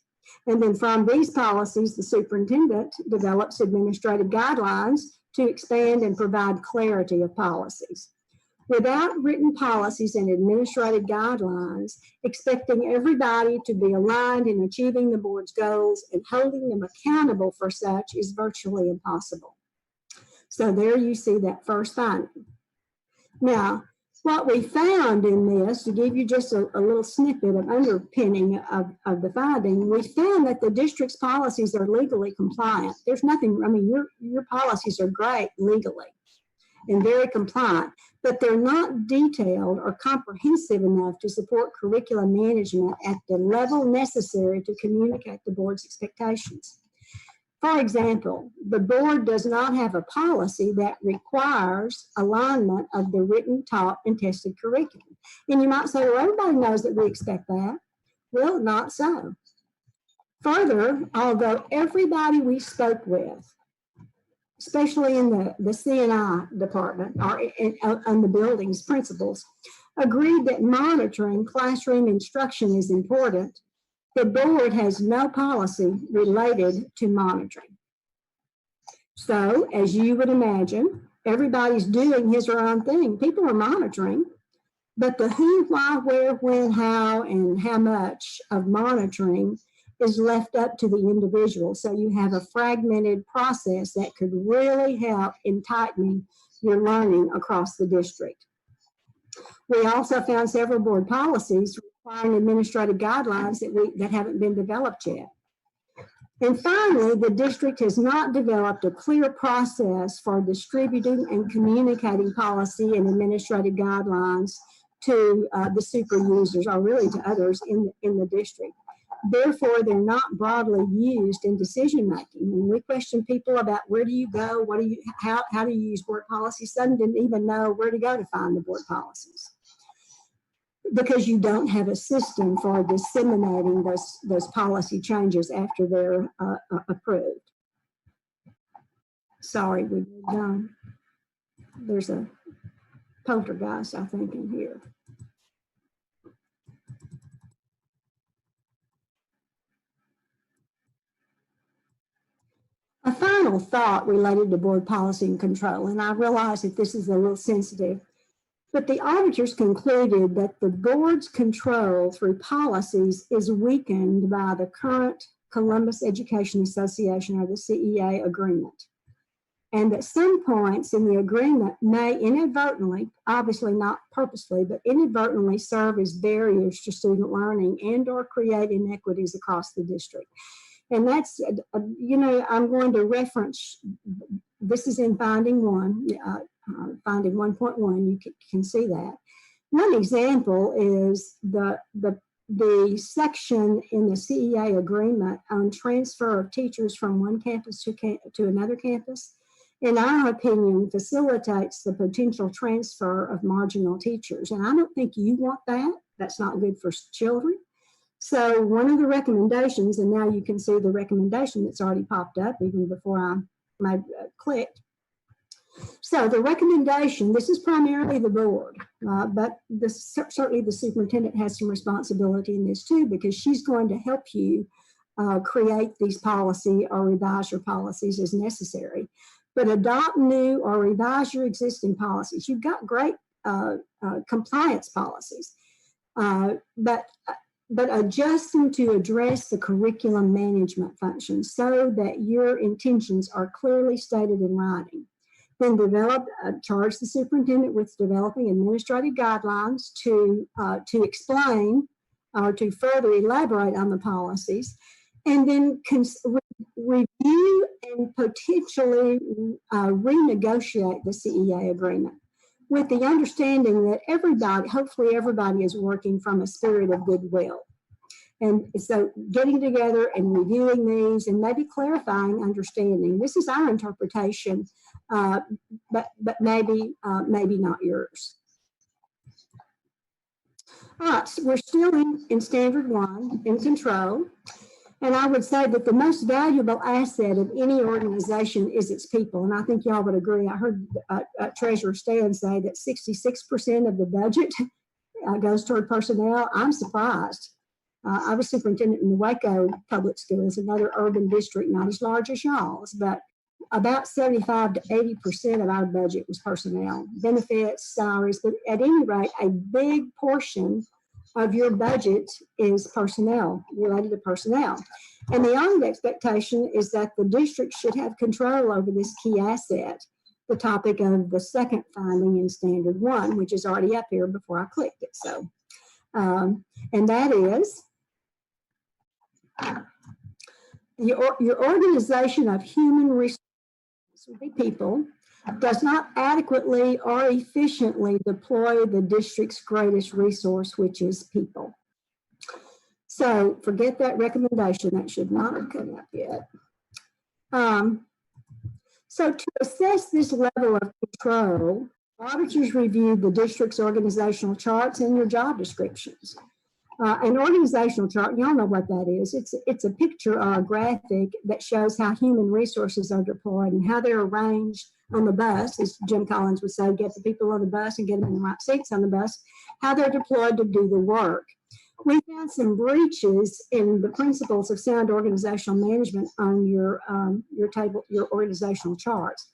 And then from these policies, the superintendent develops administrative guidelines to expand and provide clarity of policies. Without written policies and administrative guidelines, expecting everybody to be aligned in achieving the board's goals and holding them accountable for such is virtually impossible. So there you see that first finding. Now, what we found in this, to give you just a little snippet of underpinning of the finding, we found that the district's policies are legally compliant. There's nothing, I mean, your policies are great legally and very compliant, but they're not detailed or comprehensive enough to support curriculum management at the level necessary to communicate the board's expectations. For example, the board does not have a policy that requires alignment of the written, taught, and tested curriculum. And you might say, well, everybody knows that we expect that. Well, not so. Further, although everybody we spoke with, especially in the C&I department or on the building's principals, agreed that monitoring classroom instruction is important, the board has no policy related to monitoring. So, as you would imagine, everybody's doing his or her own thing. People are monitoring, but the who, why, where, when, how, and how much of monitoring is left up to the individual. So you have a fragmented process that could really help in tightening your learning across the district. We also found several board policies requiring administrative guidelines that haven't been developed yet. And finally, the district has not developed a clear process for distributing and communicating policy and administrative guidelines to the super users, or really to others in the district. Therefore, they're not broadly used in decision making. When we question people about where do you go, how do you use board policies, some didn't even know where to go to find the board policies, because you don't have a system for disseminating those policy changes after they're approved. Sorry, we moved on. There's a poltergeist, I think, in here. A final thought related to board policy and control, and I realize that this is a little sensitive, but the auditors concluded that the board's control through policies is weakened by the current Columbus Education Association, or the CEA agreement. And at some points in the agreement may inadvertently, obviously not purposely, but inadvertently serve as barriers to student learning and or create inequities across the district. And that's, I'm going to reference, this is in finding 1, finding 1.1, you can see that. One example is the section in the CEA agreement on transfer of teachers from one campus to another campus, in our opinion, facilitates the potential transfer of marginal teachers. And I don't think you want that. That's not good for children. So one of the recommendations, and now you can see the recommendation that's already popped up even before I clicked. So the recommendation, this is primarily the board, but certainly the superintendent has some responsibility in this too, because she's going to help you create these policy or revise your policies as necessary. But adopt new or revise your existing policies. You've got great compliance policies, but adjust them to address the curriculum management function so that your intentions are clearly stated in writing. Then charge the superintendent with developing administrative guidelines to explain or to further elaborate on the policies, and then review and potentially renegotiate the CEA agreement with the understanding that hopefully everybody is working from a spirit of goodwill. And so getting together and reviewing these and maybe clarifying understanding. This is our interpretation, but maybe not yours. All right, so we're still in Standard 1, in control. And I would say that the most valuable asset of any organization is its people. And I think y'all would agree. I heard Treasurer Stan say that 66% of the budget goes toward personnel. I'm surprised. I was superintendent in the Waco Public Schools, another urban district, not as large as y'all's, but about 75 to 80% of our budget was personnel, benefits, salaries, but at any rate, a big portion of your budget is personnel, related to personnel. And the only expectation is that the district should have control over this key asset, the topic of the second finding in Standard 1, which is already up here before I clicked it. So, and that is your organization of human resources, would be people, does not adequately or efficiently deploy the district's greatest resource, which is people. So forget that recommendation. That should not have come up yet. So to assess this level of control, auditors reviewed the district's organizational charts and your job descriptions. An organizational chart, y'all know what that is. It's a picture or a graphic that shows how human resources are deployed and how they're arranged on the bus, as Jim Collins would say, get the people on the bus and get them in the right seats on the bus, how they're deployed to do the work. We found some breaches in the principles of sound organizational management on your table, your organizational charts.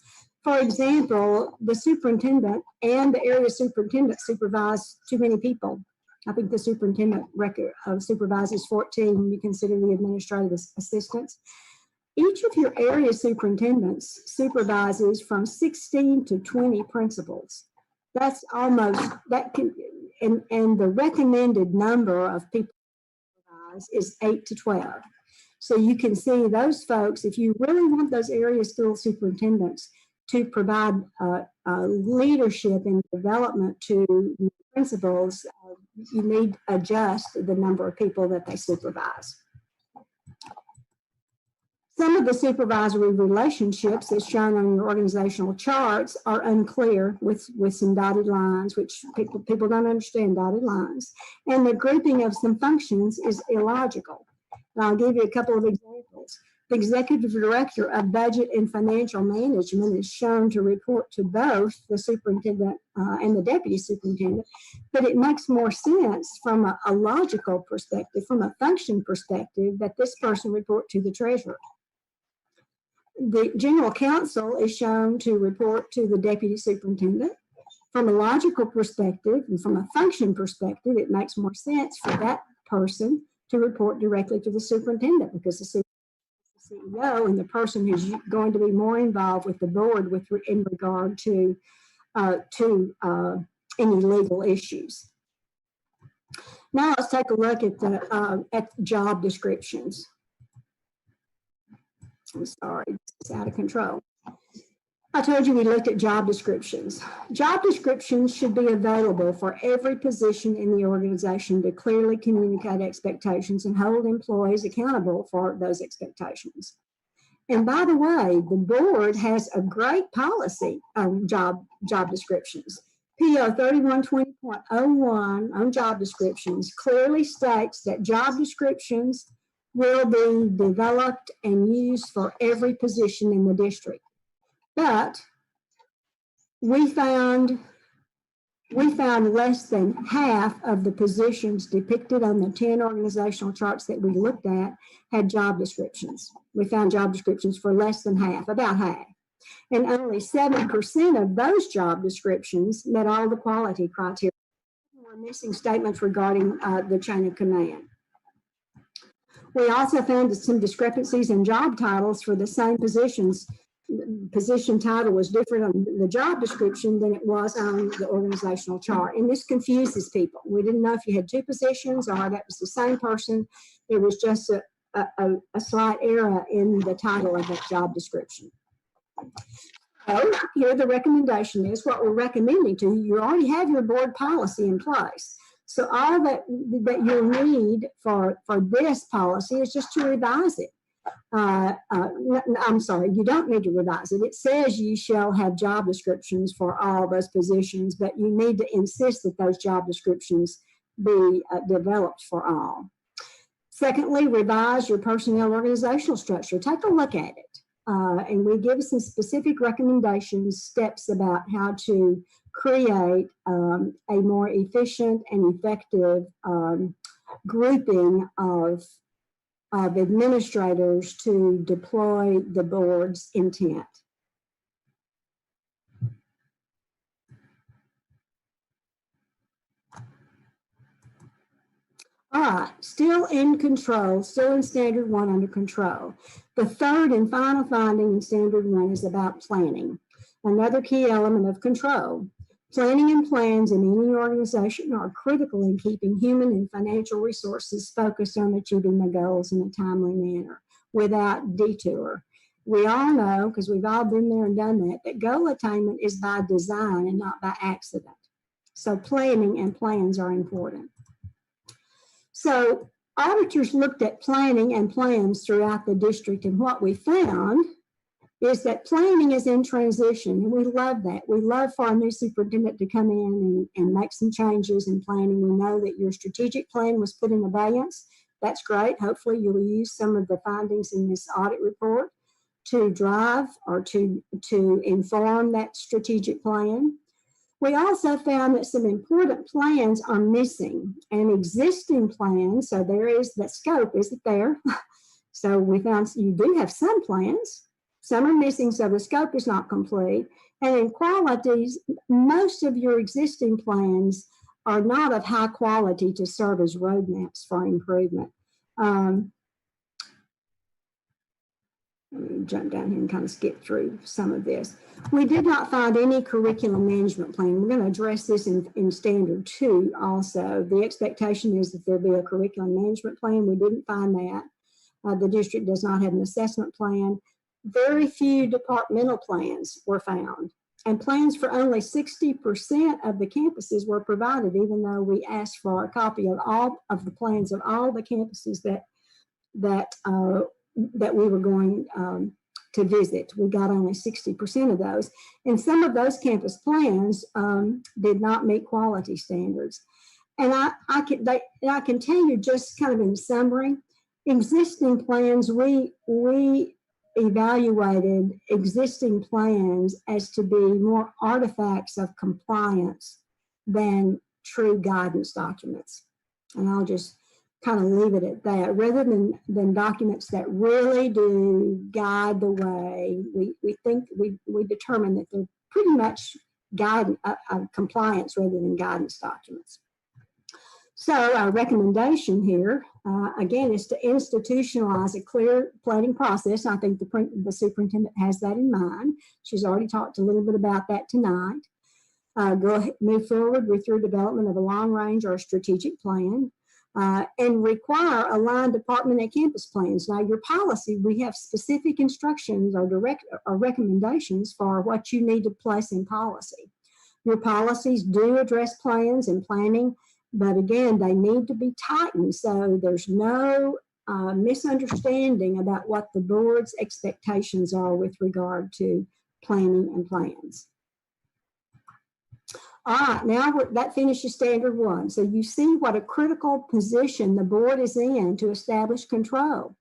For example, the superintendent and the area superintendent supervise too many people. I think the superintendent supervises 14 when you consider the administrative assistants. Each of your area superintendents supervises from 16 to 20 principals. That's almost, and the recommended number of people is 8 to 12. So you can see those folks, if you really want those area school superintendents to provide leadership and development to principals, you need to adjust the number of people that they supervise. Some of the supervisory relationships as shown on your organizational charts are unclear with some dotted lines, which people don't understand dotted lines. And the grouping of some functions is illogical. And I'll give you a couple of examples. The executive director of budget and financial management is shown to report to both the superintendent and the deputy superintendent, but it makes more sense from a logical perspective, from a function perspective, that this person report to the treasurer. The general counsel is shown to report to the deputy superintendent. From a logical perspective and from a function perspective, it makes more sense for that person to report directly to the superintendent, because the CEO and the person who's going to be more involved with the board in regard to any legal issues. Now let's take a look at job descriptions. I'm sorry, it's out of control. I told you we looked at job descriptions. Job descriptions should be available for every position in the organization to clearly communicate expectations and hold employees accountable for those expectations. And by the way, the board has a great policy on job descriptions. PO 3120.01 on job descriptions clearly states that job descriptions will be developed and used for every position in the district. But we found less than half of the positions depicted on the 10 organizational charts that we looked at had job descriptions. We found job descriptions for less than half, about half. And only 7% of those job descriptions met all the quality criteria. We're missing statements regarding the chain of command. We also found some discrepancies in job titles for the same positions. Position title was different on the job description than it was on the organizational chart. And this confuses people. We didn't know if you had two positions or that was the same person. It was just a slight error in the title of that job description. So here the recommendation is what we're recommending to you. You already have your board policy in place. So all that you'll need for this policy is just to revise it. I'm sorry, you don't need to revise it. It says you shall have job descriptions for all those positions, but you need to insist that those job descriptions be developed for all. Secondly, revise your personnel organizational structure. Take a look at it. And we give some specific recommendations, steps about how to create a more efficient and effective grouping of administrators to deploy the board's intent. All right, still in control, still in standard 1 under control. The third and final finding in standard 1 is about planning, another key element of control. Planning and plans in any organization are critical in keeping human and financial resources focused on achieving the goals in a timely manner without detour. We all know, because we've all been there and done that, that goal attainment is by design and not by accident. So planning and plans are important. So auditors looked at planning and plans throughout the district, and what we found is that planning is in transition, and we love that. We love for our new superintendent to come in and make some changes in planning. We know that your strategic plan was put in abeyance. That's great. Hopefully you'll use some of the findings in this audit report to drive or to inform that strategic plan. We also found that some important plans are missing, and existing plans, so there is the scope isn't there. So we found you do have some plans, some are missing, so the scope is not complete. And in qualities, most of your existing plans are not of high quality to serve as roadmaps for improvement. Let me jump down here and kind of skip through some of this. We did not find any curriculum management plan. We're going to address this in standard 2 also. The expectation is that there'll be a curriculum management plan. We didn't find that. The district does not have an assessment plan. Very few departmental plans were found, and plans for only 60% of the campuses were provided, even though we asked for a copy of all of the plans of all the campuses that we were going to visit. We got only 60% of those, and some of those campus plans did not meet quality standards. And I can tell you just kind of in summary, existing plans, we evaluated existing plans as to be more artifacts of compliance than true guidance documents. And I'll just kind of leave it at that. Rather than documents that really do guide the way, we think we determine that they're pretty much compliance rather than guidance documents. So our recommendation here, again, is to institutionalize a clear planning process. I think the superintendent has that in mind. She's already talked a little bit about that tonight. Go ahead, move forward with your development of a long range or a strategic plan, and require aligned department and campus plans. Now, your policy, we have specific instructions or recommendations for what you need to place in policy. Your policies do address plans and planning, but again, they need to be tightened so there's no misunderstanding about what the board's expectations are with regard to planning and plans. All right, now that finishes standard 1. So you see what a critical position the board is in to establish control.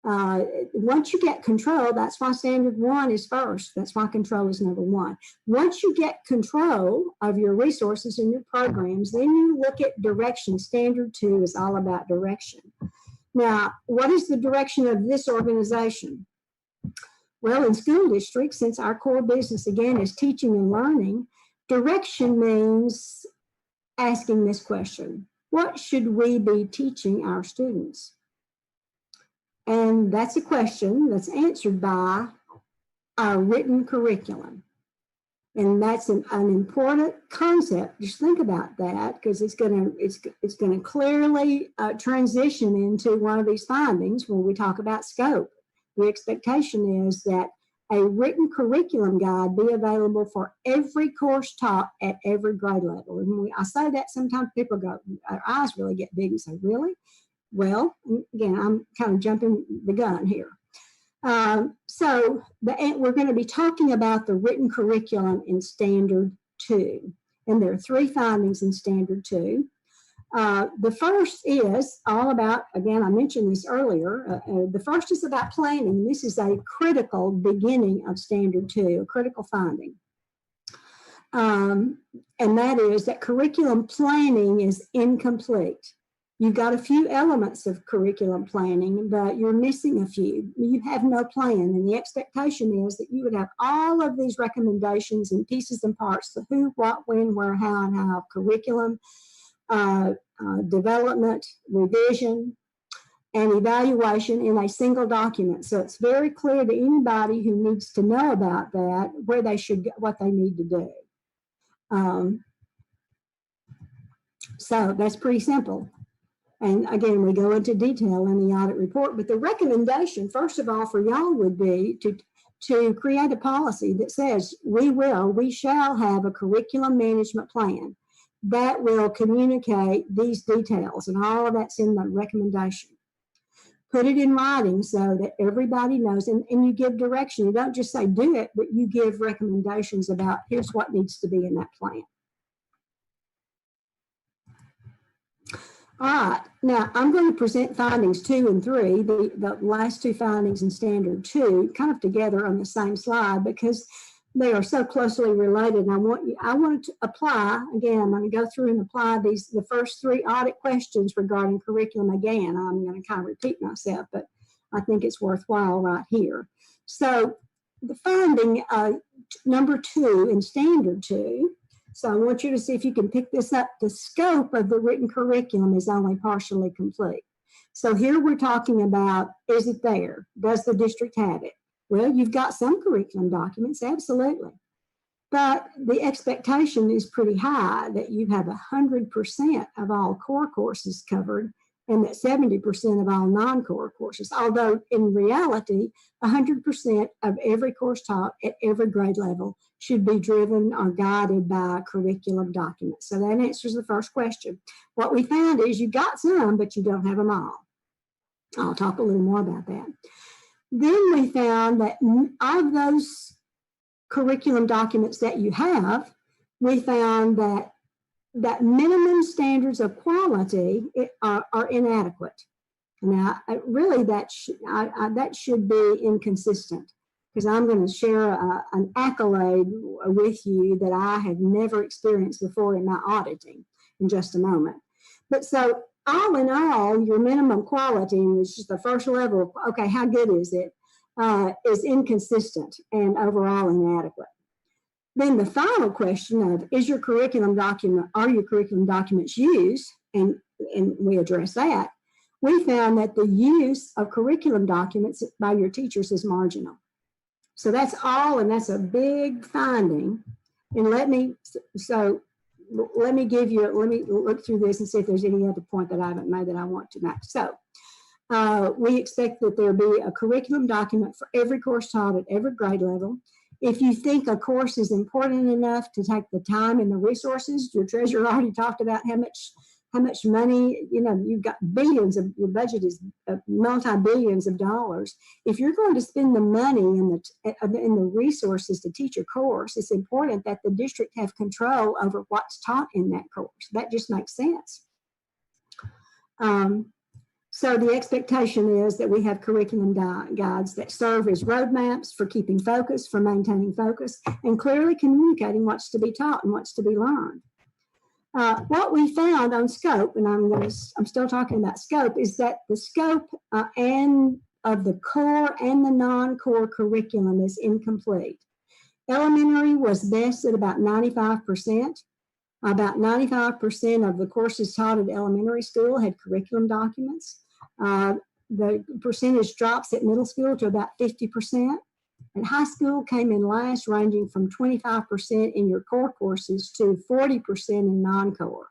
Once you get control, that's why standard 1 is first. That's why control is number 1. Once you get control of your resources and your programs, then you look at direction. Standard 2 is all about direction. Now, what is the direction of this organization? Well, in school districts, since our core business, again, is teaching and learning, direction means asking this question: what should we be teaching our students? And that's a question that's answered by our written curriculum. And that's an important concept. Just think about that, because it's going to clearly transition into one of these findings when we talk about scope. The expectation is that a written curriculum guide be available for every course taught at every grade level. And I say that, sometimes people go, our eyes really get big and say, really? Well, again, I'm kind of jumping the gun here. So we're going to be talking about the written curriculum in Standard 2. And there are 3 findings in Standard 2. The first is all about, again, I mentioned this earlier, the first is about planning. This is a critical beginning of Standard 2, a critical finding. And that is that curriculum planning is incomplete. You've got a few elements of curriculum planning, but you're missing a few. You have no plan, and the expectation is that you would have all of these recommendations and pieces and parts, the who, what, when, where, how, and how, curriculum, development, revision, and evaluation in a single document. So it's very clear to anybody who needs to know about that where they should get, what they need to do. So that's pretty simple. And again, we go into detail in the audit report, but the recommendation, first of all, for y'all would be to create a policy that says we shall have a curriculum management plan that will communicate these details, and all of that's in the recommendation. Put it in writing so that everybody knows, and you give direction. You don't just say do it, but you give recommendations about here's what needs to be in that plan. All right, now I'm going to present findings 2 and 3, the last 2 findings in Standard 2, kind of together on the same slide because they are so closely related. And I want to apply, again, I'm going to go through and apply the first 3 audit questions regarding curriculum again. I'm going to kind of repeat myself, but I think it's worthwhile right here. So the finding number 2 in Standard 2, so I want you to see if you can pick this up. The scope of the written curriculum is only partially complete. So here we're talking about, is it there? Does the district have it? Well, you've got some curriculum documents, absolutely. But the expectation is pretty high that you have 100% of all core courses covered and that 70% of all non-core courses, although in reality, 100% of every course taught at every grade level should be driven or guided by curriculum documents. So that answers the first question. What we found is you got some, but you don't have them all. I'll talk a little more about that. Then we found that of those curriculum documents that you have, we found that minimum standards of quality are inadequate. Now, really, that should be inconsistent, because I'm going to share an accolade with you that I have never experienced before in my auditing in just a moment. But so all in all, your minimum quality, and it's just the first level of, okay, how good is it, is inconsistent and overall inadequate. Then the final question of, is your curriculum document, are your curriculum documents used? And we address that. We found that the use of curriculum documents by your teachers is marginal. So that's all, and that's a big finding. And let me look through this and see if there's any other point that I haven't made that I want to make. So we expect that there be a curriculum document for every course taught at every grade level. If you think a course is important enough to take the time and the resources, your treasurer already talked about how much money, you've got billions of, your budget is multi-billions of dollars. If you're going to spend the money in the resources to teach a course, it's important that the district have control over what's taught in that course. That just makes sense. So the expectation is that we have curriculum guides that serve as roadmaps for keeping focus, for maintaining focus, and clearly communicating what's to be taught and what's to be learned. What we found on scope, and I'm still talking about scope, is that the scope and of the core and the non-core curriculum is incomplete. Elementary was best at about 95%. About 95% of the courses taught at elementary school had curriculum documents. The percentage drops at middle school to about 50%. And high school came in last, ranging from 25% in your core courses to 40% in non-core.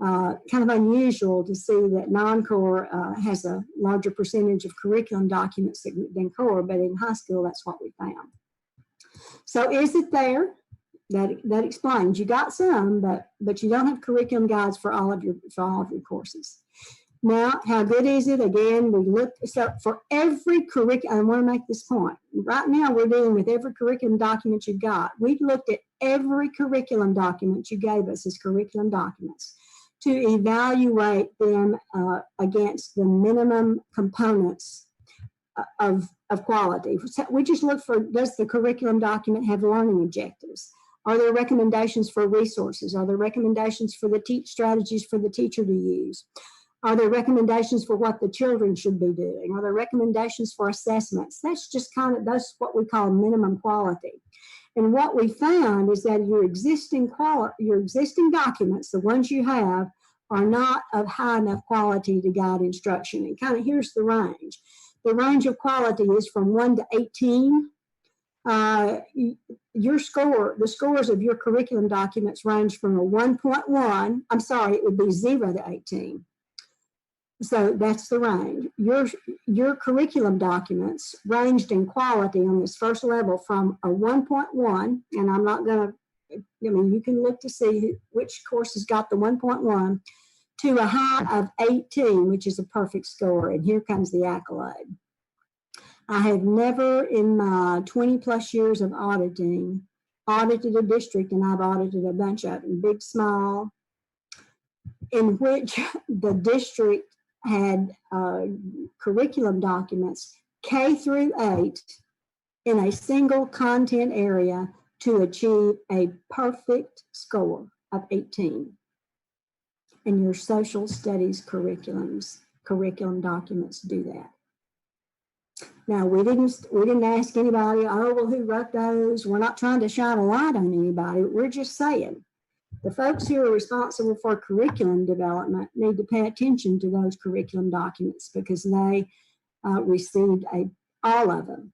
Kind of unusual to see that non-core has a larger percentage of curriculum documents than core, but in high school, that's what we found. So is it there? That explains. You got some, but you don't have curriculum guides for all of your courses. Now, how good is it? Again, we looked, so for every curriculum, I want to make this point. Right now, we're dealing with every curriculum document you've got. We've looked at every curriculum document you gave us as curriculum documents to evaluate them against the minimum components of quality. We just look for, does the curriculum document have learning objectives? Are there recommendations for resources? Are there recommendations for the strategies for the teacher to use? Are there recommendations for what the children should be doing? Are there recommendations for assessments? That's just that's what we call minimum quality. And what we found is that your existing documents, the ones you have, are not of high enough quality to guide instruction. And here's the range. The range of quality is from 1 to 18. The scores of your curriculum documents range from a 1.1, I'm sorry, it would be 0 to 18. So that's the range. Your curriculum documents ranged in quality on this first level from a 1.1, and I'm not going to, you can look to see which courses got the 1.1, to a high of 18, which is a perfect score. And here comes the accolade. I have never in my 20 plus years of auditing audited a district, and I've audited a bunch of them, big, small, in which the district had curriculum documents K through 8 in a single content area to achieve a perfect score of 18. And your social studies curriculum documents do that. Now, we didn't ask anybody, oh, well, who wrote those? We're not trying to shine a light on anybody. We're just saying the folks who are responsible for curriculum development need to pay attention to those curriculum documents because they received all of them.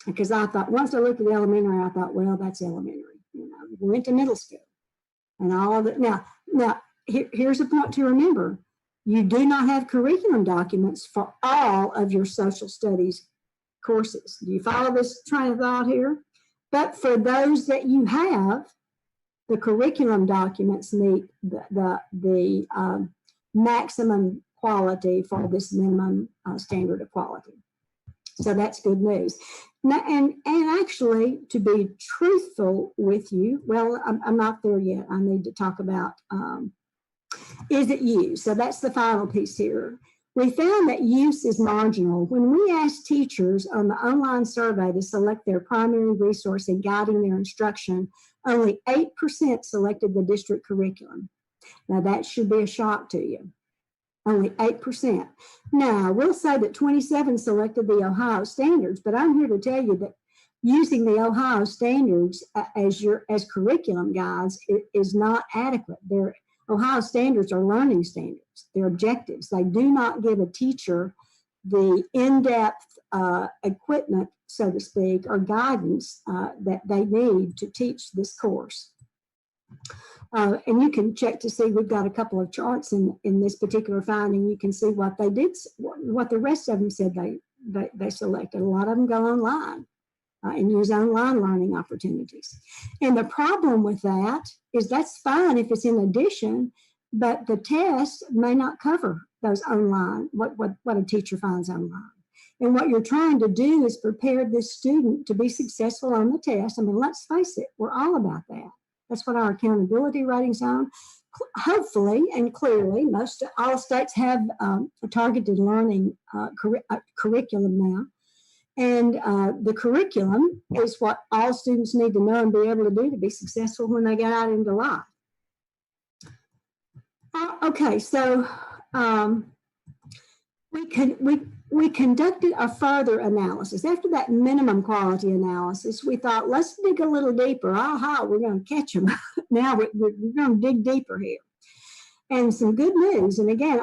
Because I thought, once I looked at elementary, I thought, well, that's elementary. We went to middle school and all of it. Now, here's a point to remember. You do not have curriculum documents for all of your social studies courses. Do you follow this train of thought here? But for those that you have, the curriculum documents meet the maximum quality for this minimum standard of quality. So that's good news. Now, and actually, to be truthful with you, well, I'm not there yet. I need to talk about is it used? So that's the final piece here. We found that use is marginal. When we asked teachers on the online survey to select their primary resource in guiding their instruction, only 8% selected the district curriculum. Now that should be a shock to you. Only 8%. Now, I will say that 27 selected the Ohio standards, but I'm here to tell you that using the Ohio standards as curriculum guides is not adequate. Ohio standards are learning standards. They're objectives. They do not give a teacher the in-depth equipment, so to speak, or guidance that they need to teach this course. And you can check to see, we've got a couple of charts in this particular finding. You can see what they did, what the rest of them said they selected. A lot of them go online and use online learning opportunities. And the problem with that is that's fine if it's in addition, but the test may not cover those online, what a teacher finds online. And what you're trying to do is prepare this student to be successful on the test. I mean, let's face it, we're all about that. That's what our accountability ratings on. Hopefully and clearly, all states have a targeted learning curriculum now. And the curriculum is what all students need to know and be able to do to be successful when they get out into life. Okay, so we conducted a further analysis. After that minimum quality analysis, we thought, let's dig a little deeper. Aha, we're going to catch them. Now we're going to dig deeper here. And some good news. And again,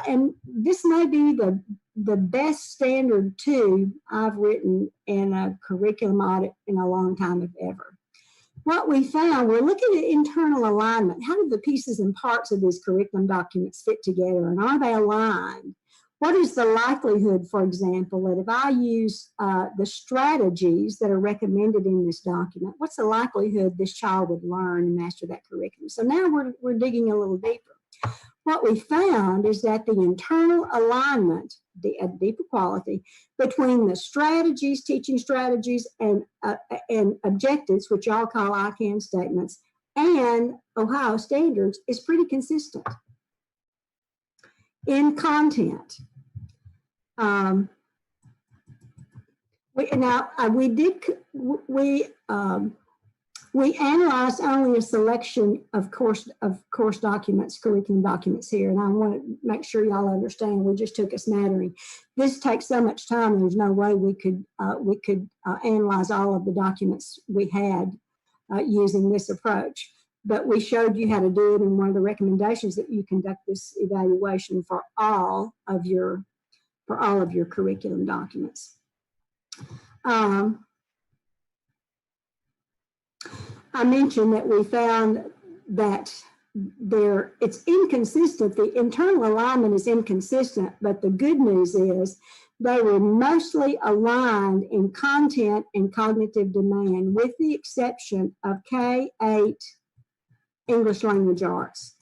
and this may be the best standard 2 I've written in a curriculum audit in a long time, if ever. What we found, we're looking at internal alignment. How do the pieces and parts of these curriculum documents fit together, and are they aligned? What is the likelihood, for example, that if I use the strategies that are recommended in this document, what's the likelihood this child would learn and master that curriculum? So now we're digging a little deeper. What we found is that the internal alignment, the deeper quality, between the strategies, teaching strategies, and objectives, which y'all call ICANN statements, and Ohio standards is pretty consistent. In content, we analyzed only a selection of course documents, curriculum documents here, and I want to make sure y'all understand. We just took a smattering. This takes so much time. There's no way we could analyze all of the documents we had using this approach. But we showed you how to do it, and one of the recommendations that you conduct this evaluation for all of your curriculum documents. I mentioned that we found that it's inconsistent. The internal alignment is inconsistent, but the good news is they were mostly aligned in content and cognitive demand, with the exception of K-8 English language arts.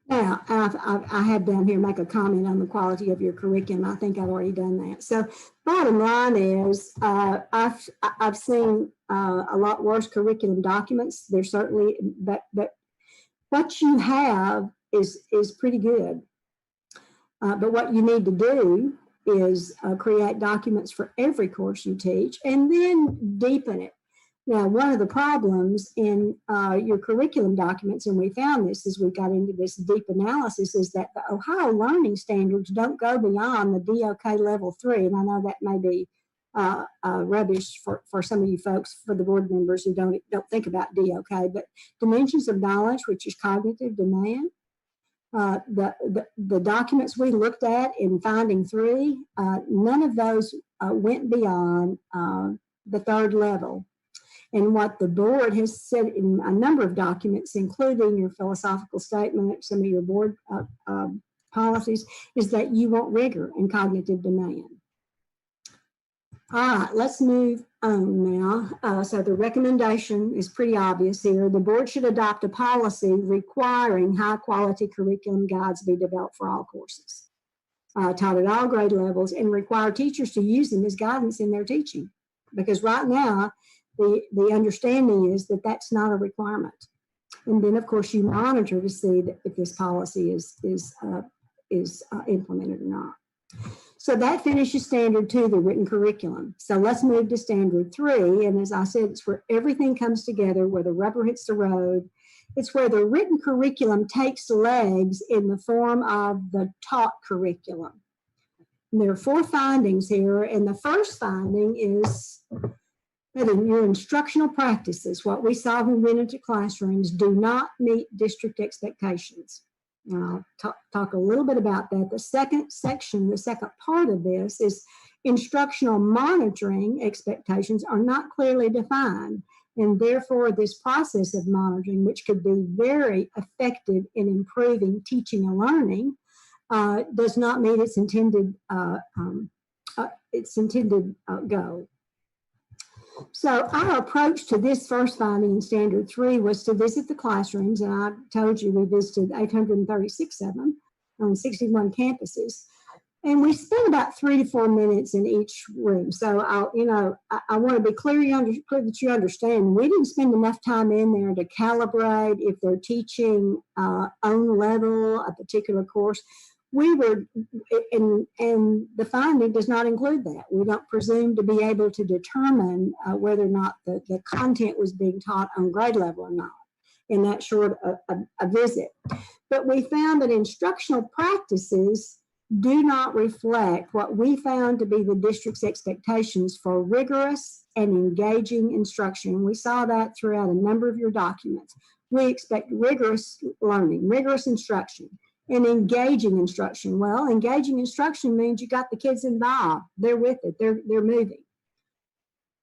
Now, I have down here make a comment on the quality of your curriculum. I think I've already done that. So bottom line is I've seen a lot worse curriculum documents. There's certainly, but what you have is pretty good. But what you need to do is create documents for every course you teach and then deepen it. Now, one of the problems in your curriculum documents, and we found this as we got into this deep analysis, is that the Ohio learning standards don't go beyond the DOK level 3. And I know that may be rubbish for some of you folks, for the board members who don't think about DOK, but dimensions of knowledge, which is cognitive demand. The documents we looked at in finding 3, none of those went beyond the 3rd level. And what the board has said in a number of documents, including your philosophical statement, some of your board policies, is that you want rigor and cognitive demand. All right, let's move on now. So the recommendation is pretty obvious here. The board should adopt a policy requiring high quality curriculum guides be developed for all courses, taught at all grade levels, and require teachers to use them as guidance in their teaching. Because right now, the understanding is that that's not a requirement. And then, of course, you monitor to see that if this policy is implemented or not. So that finishes standard 2, the written curriculum. So let's move to standard 3. And as I said, it's where everything comes together, where the rubber hits the road. It's where the written curriculum takes legs in the form of the taught curriculum. And there are 4 findings here. And the first finding is that in your instructional practices, what we saw when we went into classrooms, do not meet district expectations. I'll talk a little bit about that. The second section, the second part of this is instructional monitoring expectations are not clearly defined. And therefore, this process of monitoring, which could be very effective in improving teaching and learning, does not meet its intended goal. So our approach to this first finding in Standard 3 was to visit the classrooms, and I told you we visited 836 of them on 61 campuses. And we spent about 3 to 4 minutes in each room. So I want to be clear that you understand, we didn't spend enough time in there to calibrate if they're teaching on level a particular course. We were, and the finding does not include that. We don't presume to be able to determine whether or not the content was being taught on grade level or not in that short a visit. But we found that instructional practices do not reflect what we found to be the district's expectations for rigorous and engaging instruction. We saw that throughout a number of your documents. We expect rigorous learning, rigorous instruction, and engaging instruction. Well, engaging instruction means you got the kids involved. They're with it. They're moving.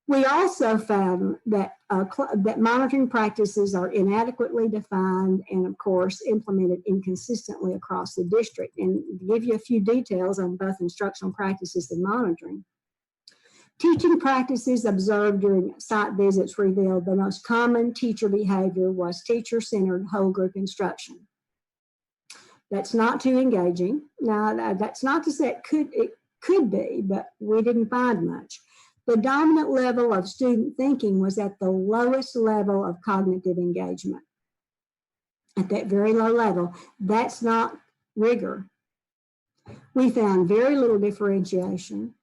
We also found that that monitoring practices are inadequately defined and, of course, implemented inconsistently across the district. And to give you a few details on both instructional practices and monitoring, teaching practices observed during site visits revealed the most common teacher behavior was teacher-centered whole group instruction. That's not too engaging. Now, that's not to say it could be, but we didn't find much. The dominant level of student thinking was at the lowest level of cognitive engagement. At that very low level, that's not rigor. We found very little differentiation.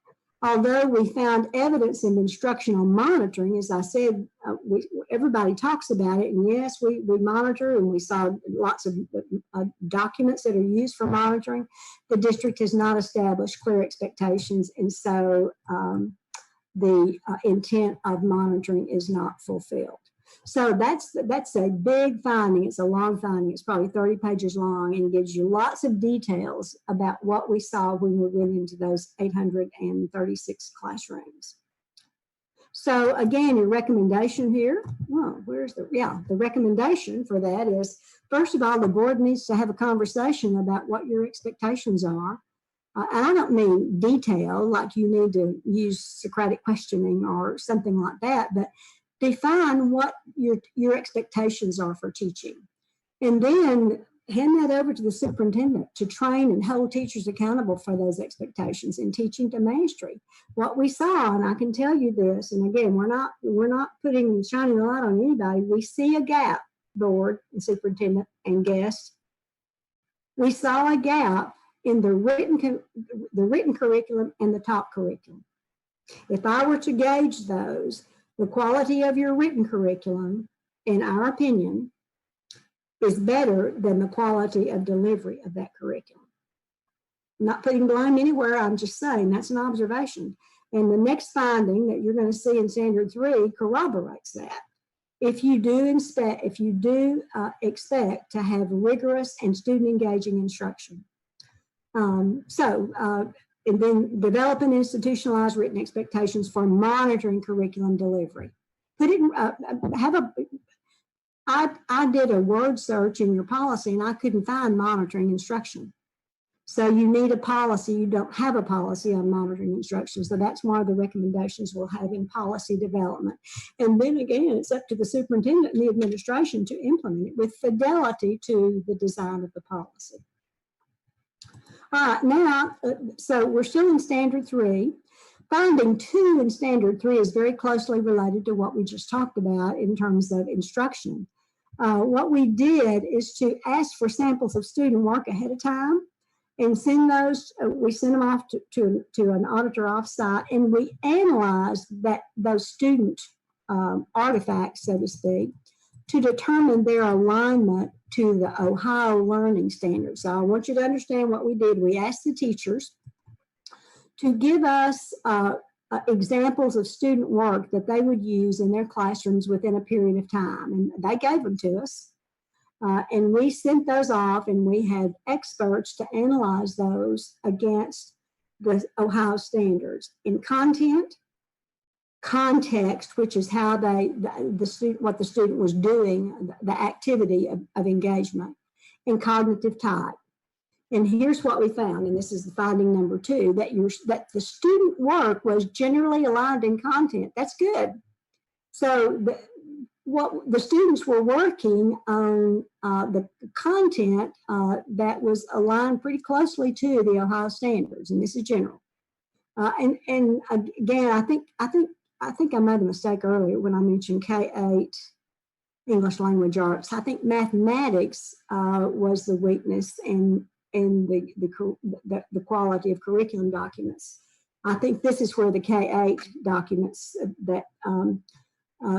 Although we found evidence of instructional monitoring, as I said, everybody talks about it, and yes, we monitor, and we saw lots of documents that are used for monitoring. The district has not established clear expectations, and so the intent of monitoring is not fulfilled. So that's a big finding. It's a long finding. It's probably 30 pages long and gives you lots of details about what we saw when we went into those 836 classrooms. So again, your recommendation here, the recommendation for that is, first of all, the board needs to have a conversation about what your expectations are. And I don't mean detail, like you need to use Socratic questioning or something like that, but define what your expectations are for teaching. And then hand that over to the superintendent to train and hold teachers accountable for those expectations in teaching to mastery. What we saw, and I can tell you this, and again, we're not putting shining a light on anybody. We see a gap, board and superintendent and guests. We saw a gap in the written curriculum and the top curriculum. If I were to gauge those, the quality of your written curriculum, in our opinion, is better than the quality of delivery of that curriculum. I'm not putting blame anywhere, I'm just saying that's an observation. And the next finding that you're going to see in Standard 3 corroborates that. If you do expect to have rigorous and student engaging instruction. And then develop and institutionalize written expectations for monitoring curriculum delivery. Put it in, I did a word search in your policy and I couldn't find monitoring instruction. So you need a policy. You don't have a policy on monitoring instruction. So that's one of the recommendations we'll have in policy development. And then again, it's up to the superintendent and the administration to implement it with fidelity to the design of the policy. All right, now, so we're still in Standard 3. Finding 2 in Standard 3 is very closely related to what we just talked about in terms of instruction. What we did is to ask for samples of student work ahead of time and send those, we sent them off to an auditor offsite, and we analyzed those student artifacts, so to speak, to determine their alignment to the Ohio Learning Standards. So I want you to understand what we did. We asked the teachers to give us examples of student work that they would use in their classrooms within a period of time. And they gave them to us. And we sent those off, and we had experts to analyze those against the Ohio standards in content, context, which is how what the student was doing, the activity of engagement, and cognitive type. And here's what we found, and this is the finding number 2, that the student work was generally aligned in content. That's good. So what the students were working on the content that was aligned pretty closely to the Ohio standards, and this is general. And again, I think I made a mistake earlier when I mentioned K-8 English language arts. I think mathematics was the weakness in the quality of curriculum documents. I think this is where the K-8 documents that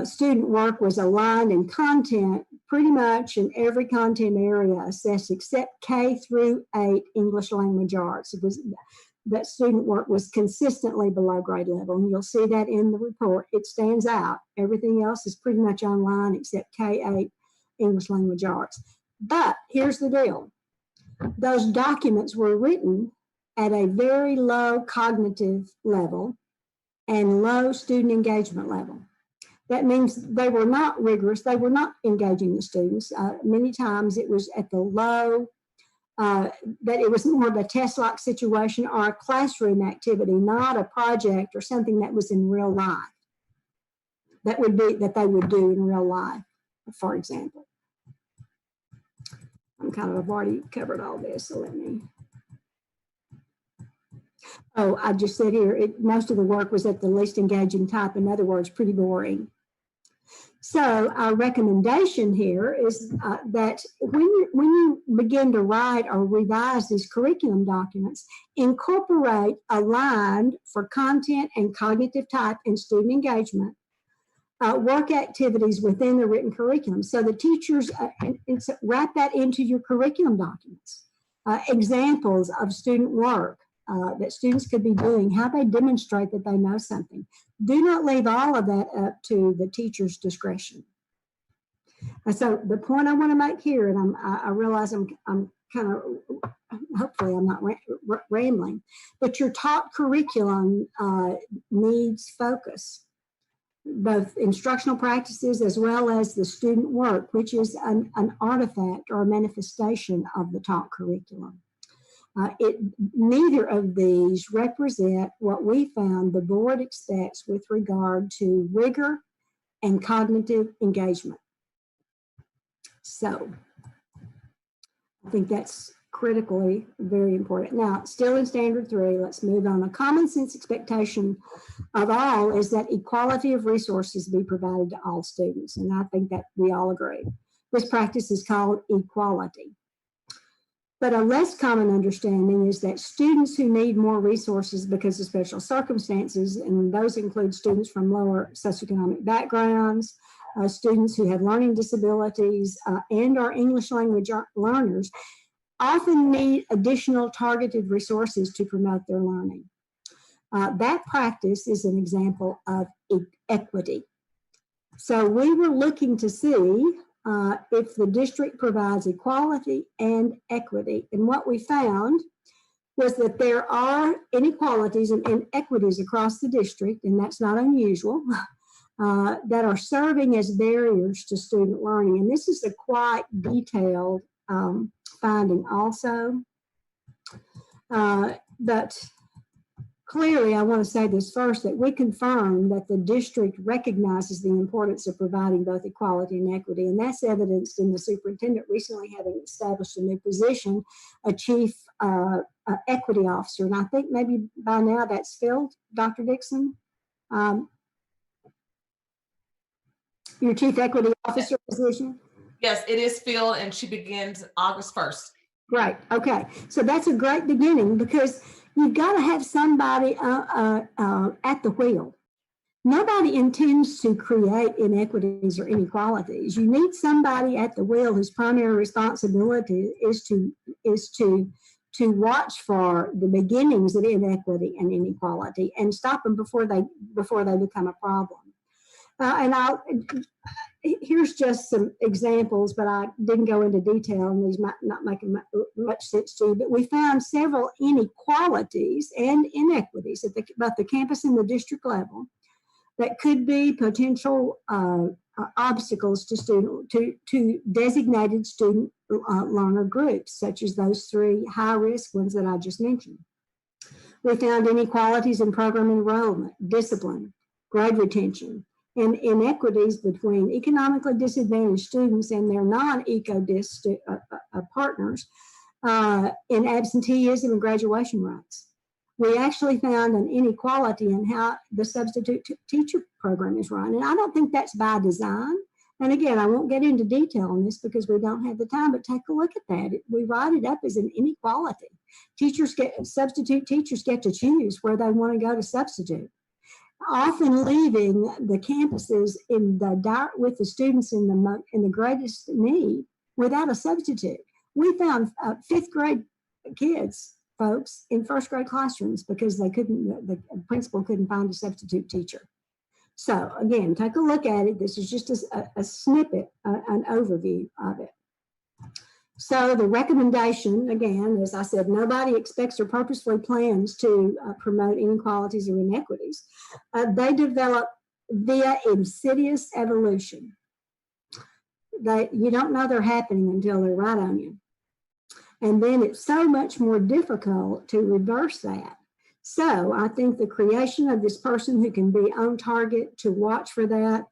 student work was aligned in content pretty much in every content area assessed except K through 8 English language arts. It was that student work was consistently below grade level, and you'll see that in the report. It stands out. Everything else is pretty much online except K-8 English language arts. But here's the deal. Those documents were written at a very low cognitive level and low student engagement level. That means they were not rigorous. They were not engaging the students. Many times it was at the low, that it was more of a test-like situation or a classroom activity, not a project or something that was in real life. That they would do in real life, for example. I've already covered all this, so let me. Oh, I just said here, most of the work was at the least engaging type. In other words, pretty boring. So our recommendation here is that when you begin to write or revise these curriculum documents, incorporate aligned for content and cognitive type and student engagement work activities within the written curriculum. So the teachers wrap that into your curriculum documents. Examples of student work that students could be doing, how they demonstrate that they know something. Do not leave all of that up to the teacher's discretion. And so the point I want to make here, and I realize I'm kind of, hopefully I'm not rambling, but your taught curriculum needs focus, both instructional practices as well as the student work, which is an artifact or a manifestation of the taught curriculum. Neither of these represent what we found the board expects with regard to rigor and cognitive engagement. So I think that's critically very important. Now, still in standard 3, let's move on. A common sense expectation of all is that equality of resources be provided to all students. And I think that we all agree. This practice is called equality. But a less common understanding is that students who need more resources because of special circumstances, and those include students from lower socioeconomic backgrounds, students who have learning disabilities, and our English language learners, often need additional targeted resources to promote their learning. That practice is an example of equity. So we were looking to see if the district provides equality and equity. And what we found was that there are inequalities and inequities across the district, and that's not unusual, that are serving as barriers to student learning. And this is a quite detailed finding also. But clearly, I want to say this first, that we confirm that the district recognizes the importance of providing both equality and equity, and that's evidenced in the superintendent recently having established a new position, a chief equity officer. And I think maybe by now that's filled, Dr. Dixon. Your chief equity officer position? Yes, it is filled, and she begins August 1st. Great. Okay. So that's a great beginning, because you've got to have somebody at the wheel. Nobody intends to create inequities or inequalities. You need somebody at the wheel whose primary responsibility is to watch for the beginnings of inequity and inequality and stop them before they become a problem. Here's just some examples, but I didn't go into detail, and these might not make much sense to you, but we found several inequalities and inequities at both the campus and the district level that could be potential obstacles to designated student learner groups, such as those 3 high-risk ones that I just mentioned. We found inequalities in program enrollment, discipline, grade retention, and inequities between economically disadvantaged students and their non-ECODIS partners in absenteeism and graduation rates. We actually found an inequality in how the substitute teacher program is run. And I don't think that's by design. And again, I won't get into detail on this because we don't have the time, but take a look at that. We write it up as an inequality. Substitute teachers get to choose where they want to go to substitute, often leaving the campuses with the students in the greatest need without a substitute. We found 5th grade kids, folks, in 1st grade classrooms because the principal couldn't find a substitute teacher. So again, take a look at it. This is just a snippet, an overview of it. So the recommendation, again, as I said, nobody expects or purposefully plans to promote inequalities or inequities. They develop via insidious evolution. You don't know they're happening until they're right on you. And then it's so much more difficult to reverse that. So I think the creation of this person who can be on target to watch for that,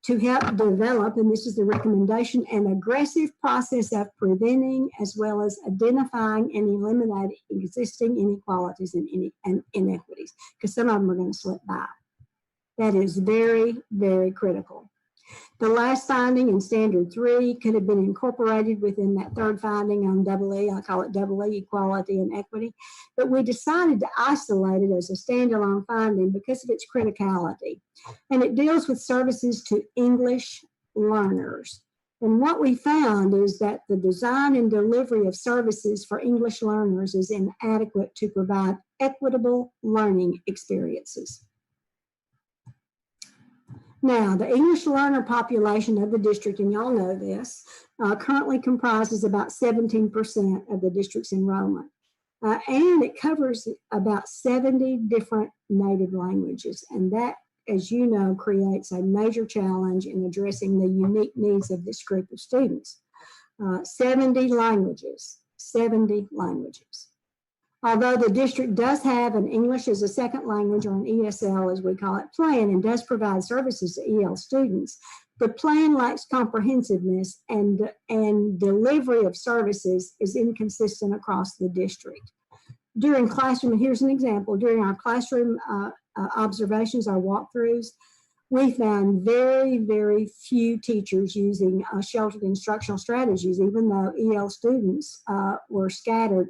to help develop, and this is the recommendation, an aggressive process of preventing as well as identifying and eliminating existing inequalities and inequities, because some of them are going to slip by. That is very, very critical. The last finding in standard 3 could have been incorporated within that 3rd finding on EE. I call it EE, equality and equity. But we decided to isolate it as a standalone finding because of its criticality. And it deals with services to English learners. And what we found is that the design and delivery of services for English learners is inadequate to provide equitable learning experiences. Now, the English learner population of the district, and y'all know this, currently comprises about 17% of the district's enrollment. And it covers about 70 different native languages. And that, as you know, creates a major challenge in addressing the unique needs of this group of students. 70 languages, 70 languages. Although the district does have an English as a second language, or an ESL as we call it, plan and does provide services to EL students, the plan lacks comprehensiveness and delivery of services is inconsistent across the district. During classroom, and here's an example, during our classroom observations, our walkthroughs, we found very, very few teachers using sheltered instructional strategies, even though EL students were scattered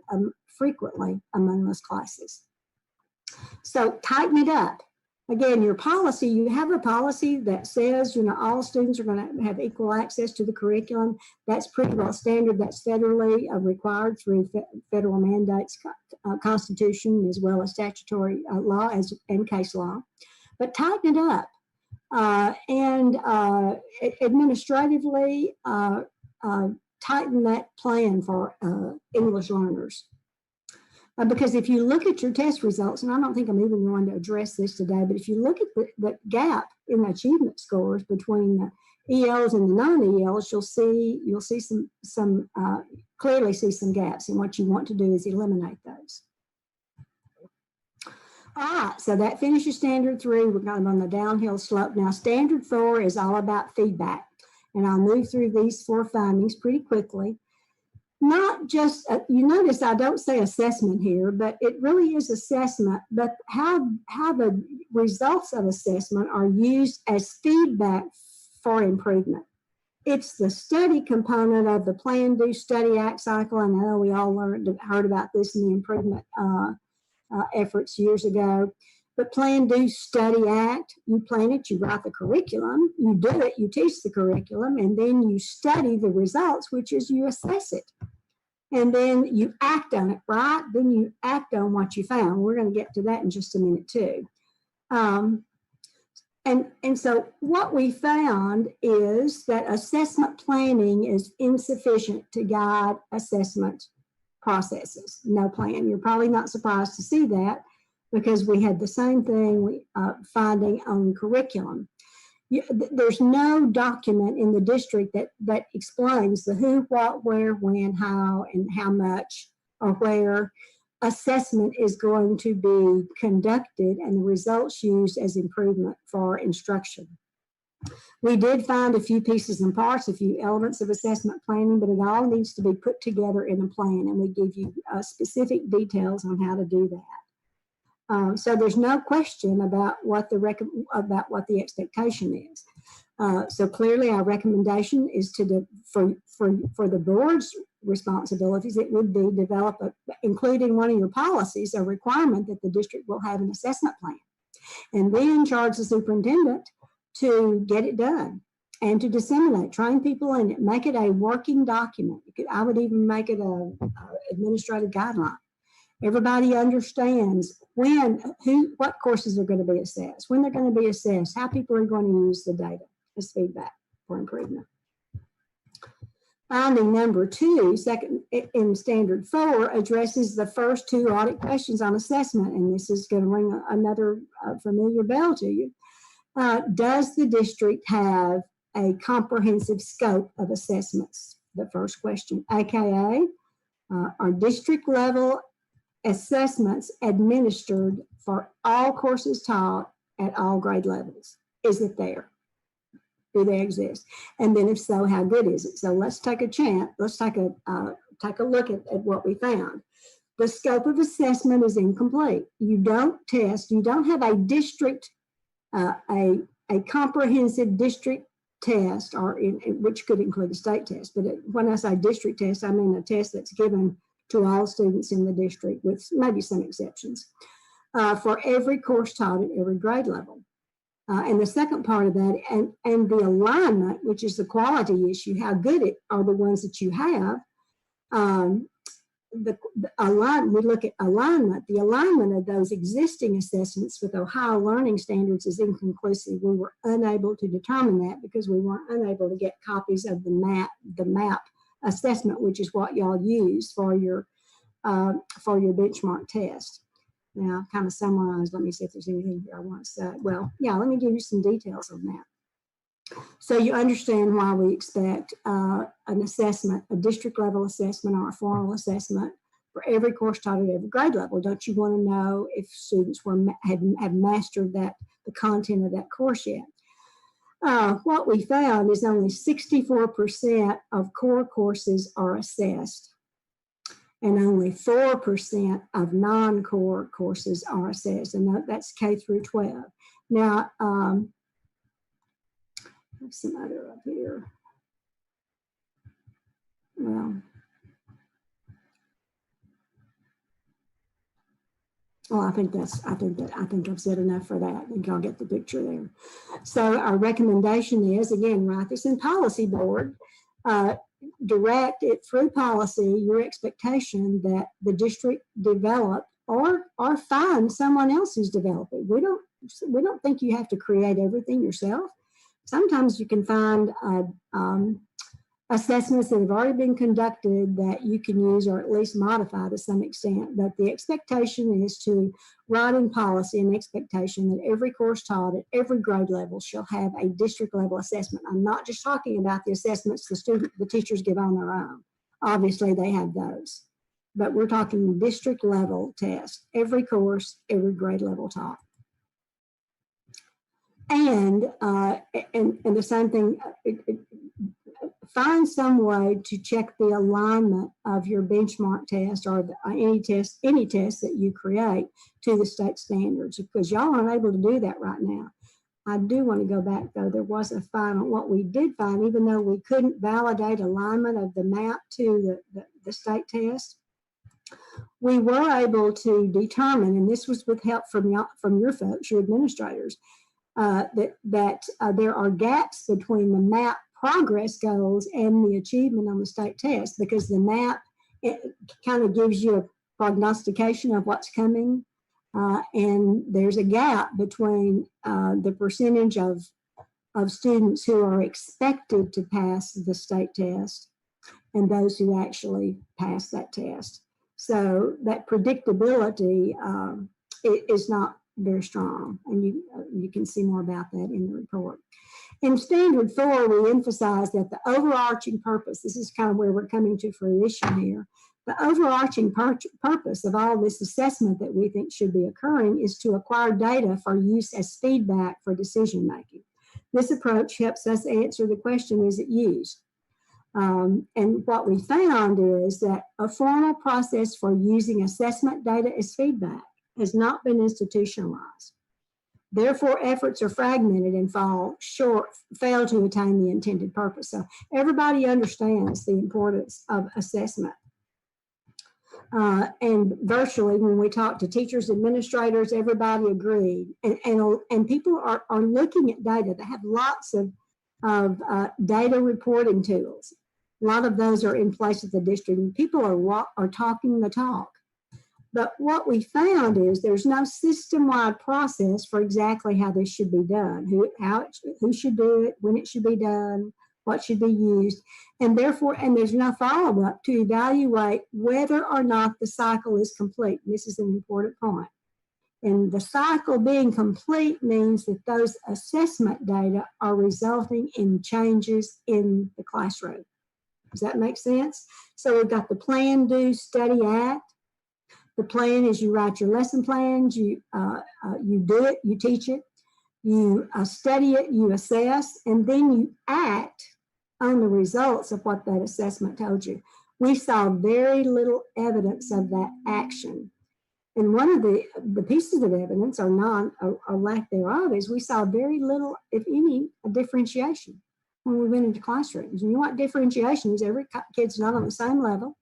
frequently among those classes. So tighten it up. Again, your policy, you have a policy that says, all students are going to have equal access to the curriculum. That's pretty well standard. That's federally required through federal mandates, Constitution, as well as statutory law and case law. But tighten it up. And administratively, tighten that plan for English learners. Because if you look at your test results, and I don't think I'm even going to address this today, but if you look at the gap in the achievement scores between the ELs and the non-ELs, you'll see some clearly see some gaps. And what you want to do is eliminate those. All right, so that finishes standard 3. We're kind of on the downhill slope. Now, standard 4 is all about feedback. And I'll move through these 4 findings pretty quickly. Not just, you notice I don't say assessment here, but it really is assessment, but how the results of assessment are used as feedback for improvement. It's the study component of the Plan, Do, Study, Act cycle. I know we all heard about this in the improvement efforts years ago. But Plan, Do, Study, Act, you plan it, you write the curriculum, you do it, you teach the curriculum, and then you study the results, which is you assess it. And then you act on it, right? Then you act on what you found. We're going to get to that in just a minute too. And so what we found is that assessment planning is insufficient to guide assessment processes. No plan. You're probably not surprised to see that, because we had the same thing finding on curriculum. There's no document in the district that explains the who, what, where, when, how, and how much, or where assessment is going to be conducted and the results used as improvement for instruction. We did find a few pieces and parts, a few elements of assessment planning, but it all needs to be put together in a plan, and we give you specific details on how to do that. So there's no question about what the expectation is. So clearly, our recommendation is for the board's responsibilities, it would be develop, including one of your policies, a requirement that the district will have an assessment plan, and then charge the superintendent to get it done and to disseminate, train people in it, make it a working document. I would even make it a administrative guideline. Everybody understands what courses are going to be assessed, when they're going to be assessed, how people are going to use the data as feedback for improvement. Finding number 2, second in standard 4, addresses the first 2 audit questions on assessment, and this is going to ring another familiar bell to you. Does the district have a comprehensive scope of assessments? The first question, aka, are district level assessments administered for all courses taught at all grade levels? Is it there? Do they exist? And then if so, how good is it? So let's take a chance. Let's take a look at what we found. The scope of assessment is incomplete. You don't test, you don't have a district, a comprehensive district test, which could include a state test. But when I say district test, I mean a test that's given to all students in the district, with maybe some exceptions, for every course taught at every grade level. And the second part of that, and the alignment, which is the quality issue, how good are the ones that you have. We look at alignment. The alignment of those existing assessments with Ohio Learning Standards is inconclusive. We were unable to determine that because we weren't unable to get copies of the MAP assessment, which is what y'all use for your benchmark test. Now, I've kind of summarized. Let me see if there's anything here I want to say. Well, yeah, let me give you some details on that. So you understand why we expect an assessment, a district level assessment or a formal assessment for every course taught at every grade level. Don't you want to know if students have mastered the content of that course yet? What we found is only 64% of core courses are assessed, and only 4% of non-core courses are assessed, and that's K through 12. Now, there's some other up here. Well, I think I've said enough for that. I think y'all get the picture there. So our recommendation is, again, write this in policy board. Direct it through policy, your expectation that the district develop or find someone else who's developing. We don't think you have to create everything yourself. Sometimes you can find assessments that have already been conducted that you can use or at least modify to some extent. But the expectation is to write in policy an expectation that every course taught at every grade level shall have a district level assessment. I'm not just talking about the assessments the teachers give on their own. Obviously they have those, but we're talking district level test, every course, every grade level taught. And the same thing, find some way to check the alignment of your benchmark test or any test that you create to the state standards, because y'all aren't able to do that right now. I do want to go back though. There was a final, what we did find, even though we couldn't validate alignment of the MAP to the state test, we were able to determine, and this was with help from your folks, your administrators, that there are gaps between the MAP progress goals and the achievement on the state test, because the MAP, it kind of gives you a prognostication of what's coming, and there's a gap between the percentage of students who are expected to pass the state test and those who actually pass that test. So that predictability is not very strong, and you can see more about that in the report. In Standard 4, we emphasize that the overarching purpose, this is kind of where we're coming to fruition here, the overarching purpose of all this assessment that we think should be occurring is to acquire data for use as feedback for decision making. This approach helps us answer the question, is it used? And what we found is that a formal process for using assessment data as feedback has not been institutionalized. Therefore, efforts are fragmented and fail to attain the intended purpose. So everybody understands the importance of assessment. And virtually, when we talk to teachers, administrators, everybody agreed. And people are looking at data. They have lots of data reporting tools. A lot of those are in place at the district, and people are talking the talk. But what we found is there's no system-wide process for exactly how this should be done, who should do it, when it should be done, what should be used, and therefore, and there's no follow-up to evaluate whether or not the cycle is complete. This is an important point. And the cycle being complete means that those assessment data are resulting in changes in the classroom. Does that make sense? So we've got the plan, do, study, act. The plan is you write your lesson plans, you do it, you teach it, you study it, you assess, and then you act on the results of what that assessment told you. We saw very little evidence of that action. And one of the pieces of evidence, or lack thereof, is we saw very little, if any, differentiation when we went into classrooms. And you want differentiation is every kid's not on the same level.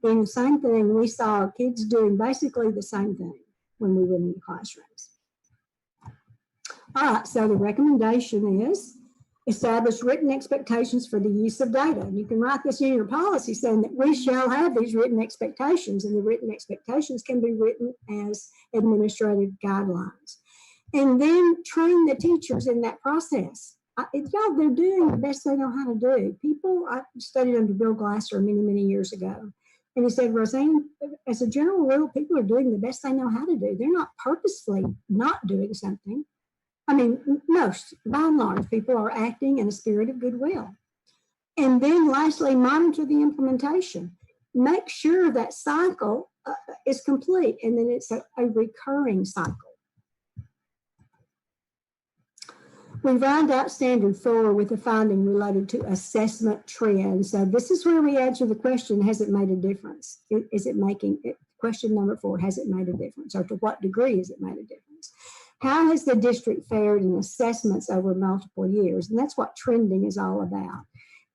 And the same thing, we saw kids doing basically the same thing when we went into classrooms. All right, so the recommendation is establish written expectations for the use of data. And you can write this in your policy saying that we shall have these written expectations, and the written expectations can be written as administrative guidelines. And then train the teachers in that process. They're doing the best they know how to do. I studied under Bill Glasser many, many years ago. And he said, Roseanne, as a general rule, people are doing the best they know how to do. They're not purposefully not doing something. I mean, most, by and large, people are acting in a spirit of goodwill. And then lastly, monitor the implementation. Make sure that cycle is complete, and then it's a recurring cycle. We round out standard 4 with a finding related to assessment trends. So this is where we answer the question, has it made a difference? Is it making it? Question number 4, has it made a difference? Or to what degree has it made a difference? How has the district fared in assessments over multiple years? And that's what trending is all about.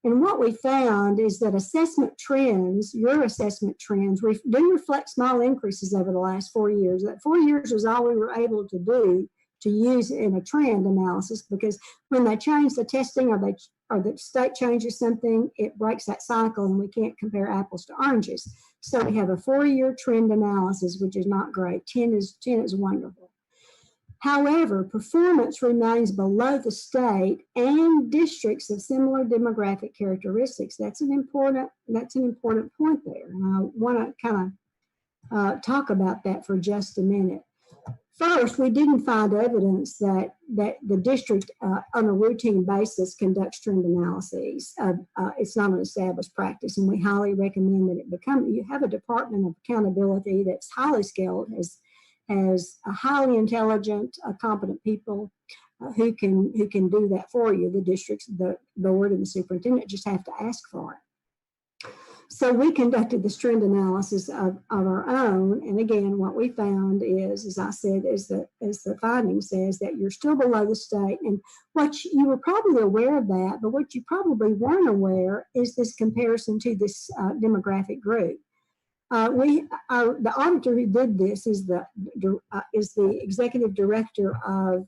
And what we found is that assessment trends, your assessment trends, do reflect small increases over the last 4 years. That 4 years was all we were able to do to use in a trend analysis, because when they change the testing or the state changes something, it breaks that cycle and we can't compare apples to oranges. So we have a 4-year trend analysis, which is not great. 10 is wonderful. However, performance remains below the state and districts of similar demographic characteristics. That's an important point there. And I want to kind of talk about that for just a minute. First, we didn't find evidence that the district on a routine basis conducts trend analyses. It's not an established practice, and we highly recommend that you have a department of accountability that's highly skilled, has a highly intelligent, competent people who can do that for you. The districts, the board, and the superintendent just have to ask for it. So we conducted this trend analysis of our own. And again, what we found is, as I said, as the finding says, that you're still below the state. And you were probably aware of that, but what you probably weren't aware is this comparison to this demographic group. The auditor who did this is the executive director of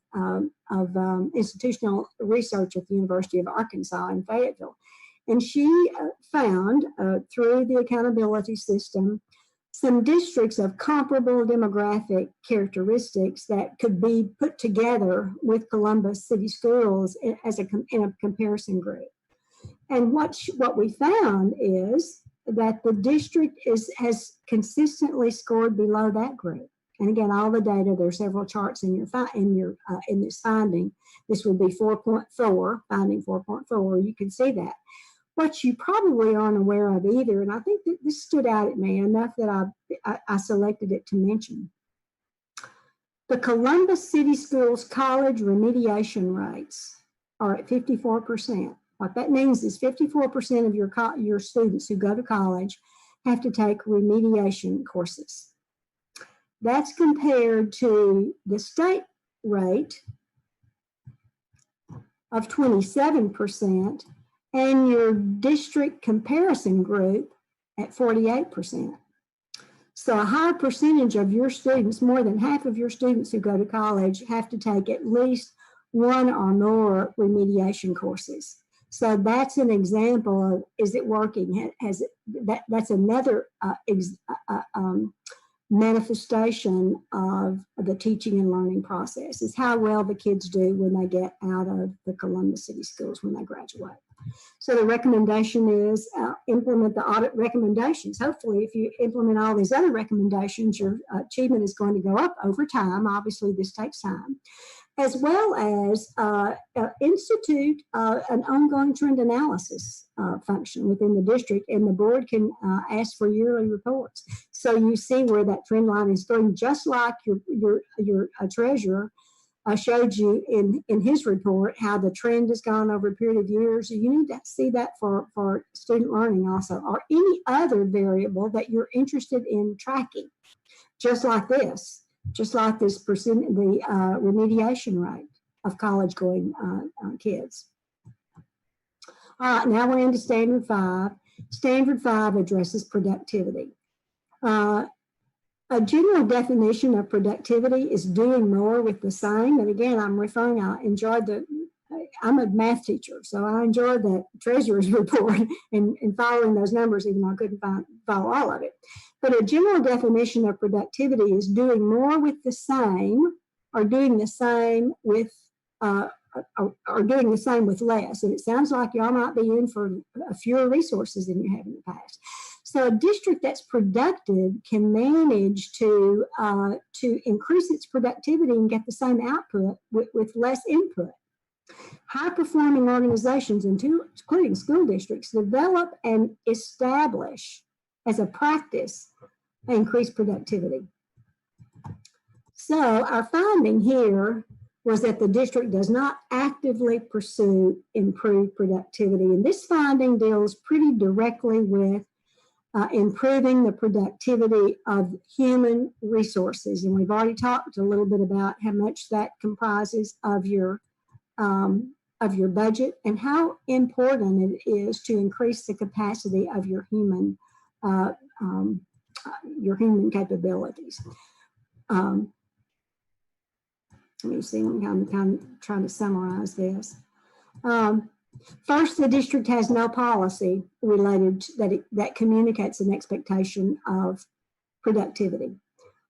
institutional research at the University of Arkansas in Fayetteville. And she found through the accountability system some districts of comparable demographic characteristics that could be put together with Columbus City Schools in a comparison group. And what we found is that the district has consistently scored below that group. And again, all the data, there are several charts in this finding. This would be 4.4, finding 4.4. You can see that. What you probably aren't aware of either, and I think that this stood out at me enough that I selected it to mention. The Columbus City Schools college remediation rates are at 54%. What that means is 54% of your students who go to college have to take remediation courses. That's compared to the state rate of 27% and your district comparison group at 48%. So a higher percentage of your students, more than half of your students who go to college, have to take at least one or more remediation courses. So that's an example of, is it working? That's another manifestation of the teaching and learning process, is how well the kids do when they get out of the Columbus City Schools when they graduate. So the recommendation is implement the audit recommendations. Hopefully, if you implement all these other recommendations, your achievement is going to go up over time. Obviously, this takes time. As well as institute an ongoing trend analysis function within the district, and the board can ask for yearly reports. So you see where that trend line is going, just like your treasurer showed you in his report, how the trend has gone over a period of years. You need to see that for student learning also, or any other variable that you're interested in tracking, just like this. Just like this percent, the remediation rate of college-going kids. All right, now we're into Standard 5. Standard 5 addresses productivity. A general definition of productivity is doing more with the same. And again, I'm a math teacher, so I enjoyed the treasurer's report and following those numbers, even though I couldn't follow all of it. But a general definition of productivity is doing more with the same, or doing the same with less. And it sounds like y'all might be in for fewer resources than you have in the past. So a district that's productive can manage to increase its productivity and get the same output with less input. High-performing organizations, including school districts, develop and establish as a practice increased productivity. So our finding here was that the district does not actively pursue improved productivity. And this finding deals pretty directly with improving the productivity of human resources. And we've already talked a little bit about how much that comprises of your budget and how important it is to increase the capacity of your human capabilities. Let me see, I'm kind of trying to summarize this. First, the district has no policy related to that communicates an expectation of productivity,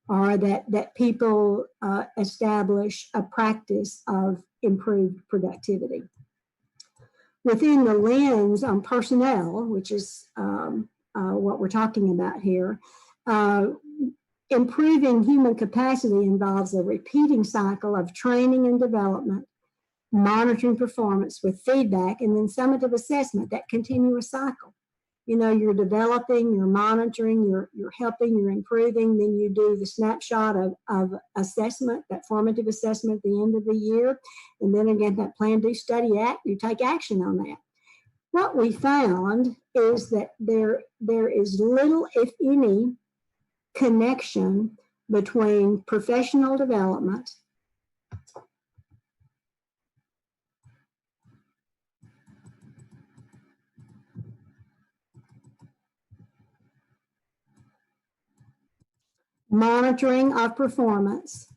or that people establish a practice of improved productivity. Within the lens on personnel, which is what we're talking about here, improving human capacity involves a repeating cycle of training and development, monitoring performance with feedback, and then summative assessment, that continuous cycle. You know, you're developing, you're monitoring, you're helping, you're improving, then you do the snapshot of assessment, that formative assessment at the end of the year, and then again, that plan, do, study, act, you take action on that. What we found is that there is little, if any, connection between professional development monitoring of performance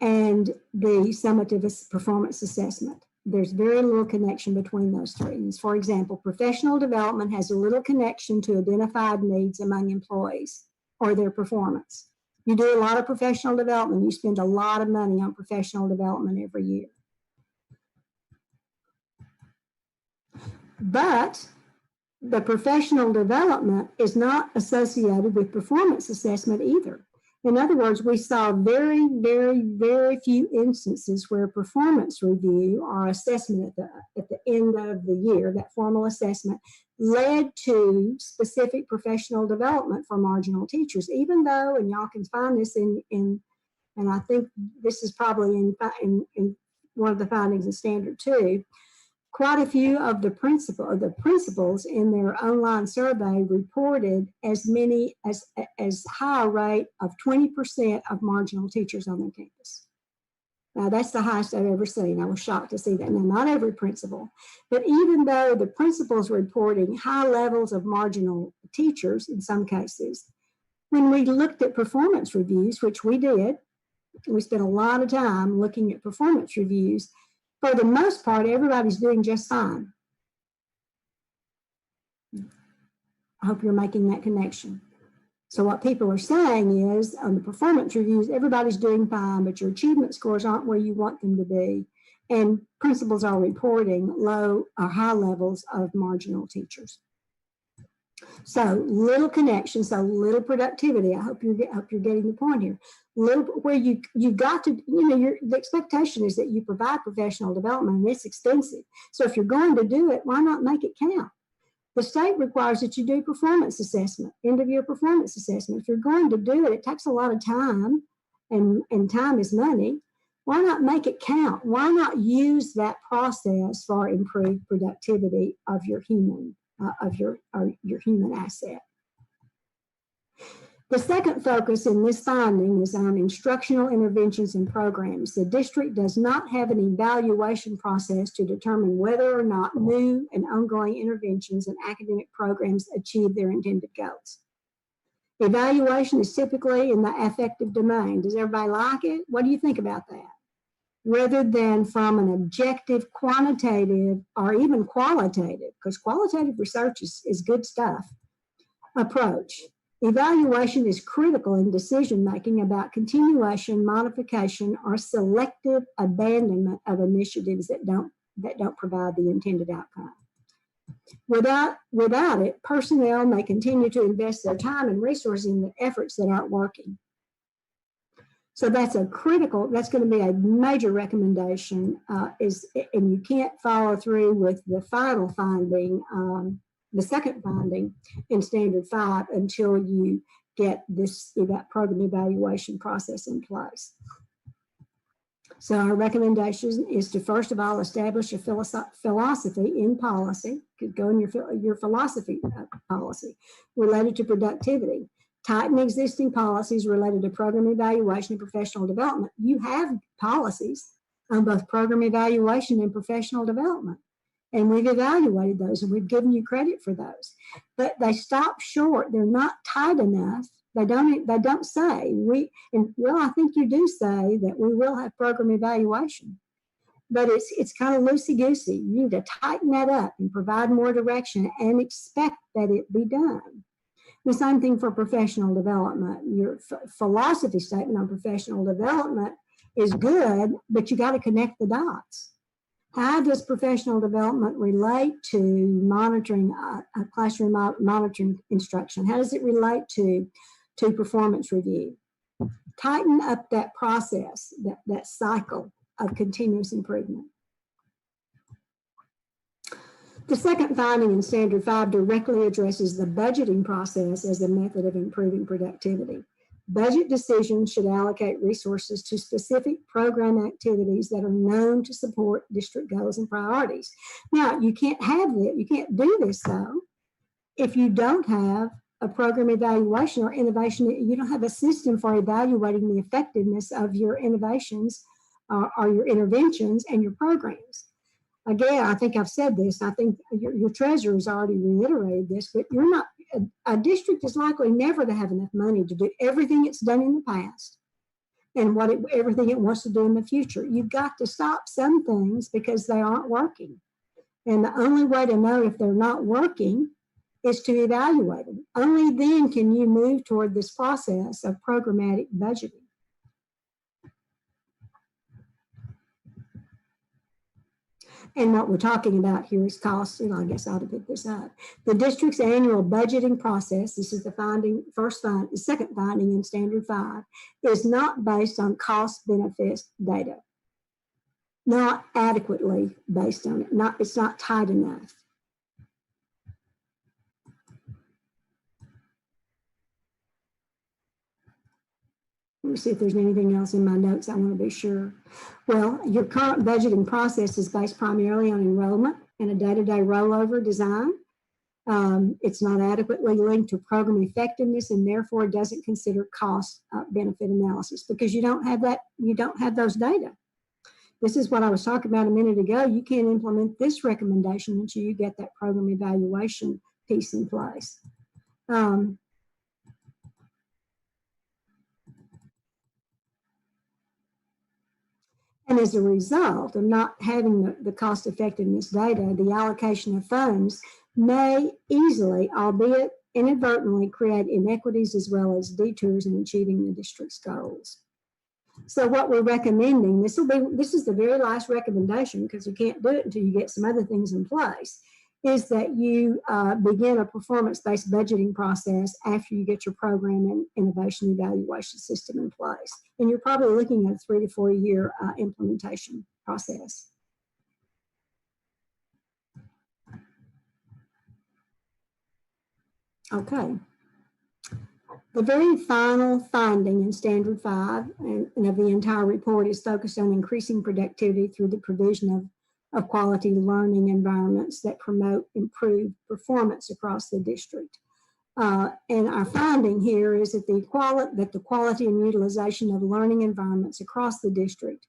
and the summative performance assessment. There's very little connection between those three. For example, professional development has a little connection to identified needs among employees or their performance. You do a lot of professional development, you spend a lot of money on professional development every year. But the professional development is not associated with performance assessment either. In other words, we saw very, very, very few instances where performance review or assessment at the end of the year, that formal assessment, led to specific professional development for marginal teachers, even though, and y'all can find this in and I think this is probably in one of the findings in Standard 2, quite a few of the principals in their online survey reported as high a rate of 20% of marginal teachers on their campus. Now, that's the highest I've ever seen. I was shocked to see that. Now, not every principal, but even though the principals reporting high levels of marginal teachers in some cases, when we looked at performance reviews, which we did, we spent a lot of time looking at performance reviews. For the most part, everybody's doing just fine. I hope you're making that connection. So what people are saying is, on the performance reviews, everybody's doing fine, but your achievement scores aren't where you want them to be. And principals are reporting low or high levels of marginal teachers. So little connection, so little productivity. I hope you're getting the point here. Little where you got to, the expectation is that you provide professional development, and it's expensive. So if you're going to do it, why not make it count? The state requires that you do performance assessment, end of year performance assessment. If you're going to do it, it takes a lot of time, and time is money. Why not make it count? Why not use that process for improved productivity of your human human asset? The second focus in this finding is on instructional interventions and programs. The district does not have an evaluation process to determine whether or not new and ongoing interventions and academic programs achieve their intended goals. Evaluation is typically in the affective domain. Does everybody like it? What do you think about that? Rather than from an objective, quantitative, or even qualitative, because qualitative research is good stuff, approach. Evaluation is critical in decision-making about continuation, modification, or selective abandonment of initiatives that don't provide the intended outcome. Without it, personnel may continue to invest their time and resources in the efforts that aren't working. So that's that's going to be a major recommendation, and you can't follow through with the final finding, the second finding in Standard 5 until you get that program evaluation process in place. So our recommendation is to, first of all, establish a philosophy in policy, could go in your philosophy policy related to productivity. Tighten existing policies related to program evaluation and professional development. You have policies on both program evaluation and professional development, and we've evaluated those and we've given you credit for those. But they stop short. They're not tight enough. They don't say I think you do say that we will have program evaluation, but it's kind of loosey-goosey. You need to tighten that up and provide more direction and expect that it be done. The same thing for professional development. Your philosophy statement on professional development is good, but you got to connect the dots. How does professional development relate to monitoring, classroom monitoring instruction? How does it relate to performance review? Tighten up that process, that cycle of continuous improvement. The second finding in Standard 5 directly addresses the budgeting process as a method of improving productivity. Budget decisions should allocate resources to specific program activities that are known to support district goals and priorities. Now, you can't do this though, if you don't have a program evaluation or innovation. You don't have a system for evaluating the effectiveness of your innovations or your interventions and your programs. Again, I think I've said this. I think your treasurer has already reiterated this, but a district is likely never to have enough money to do everything it's done in the past and everything it wants to do in the future. You've got to stop some things because they aren't working. And the only way to know if they're not working is to evaluate them. Only then can you move toward this process of programmatic budgeting. And what we're talking about here is cost, and I guess I ought to pick this up. The district's annual budgeting process, this is the second finding in Standard 5, is not based on cost benefit data. Not adequately based on it. It's not tight enough. Let me see if there's anything else in my notes I want to be sure. Well, your current budgeting process is based primarily on enrollment and a day-to-day rollover design. It's not adequately linked to program effectiveness and therefore doesn't consider cost benefit analysis because you don't have that, you don't have those data. This is what I was talking about a minute ago. You can't implement this recommendation until you get that program evaluation piece in place. And as a result of not having the cost effectiveness data, the allocation of funds may easily, albeit inadvertently, create inequities as well as detours in achieving the district's goals. So what we're recommending, this is the very last recommendation because you can't do it until you get some other things in place, is that you begin a performance-based budgeting process after you get your program and innovation evaluation system in place. And you're probably looking at a 3 to 4 year implementation process. Okay. The very final finding in Standard 5 and of the entire report is focused on increasing productivity through the provision of quality learning environments that promote improved performance across the district. And our finding here is that the quality and utilization of learning environments across the district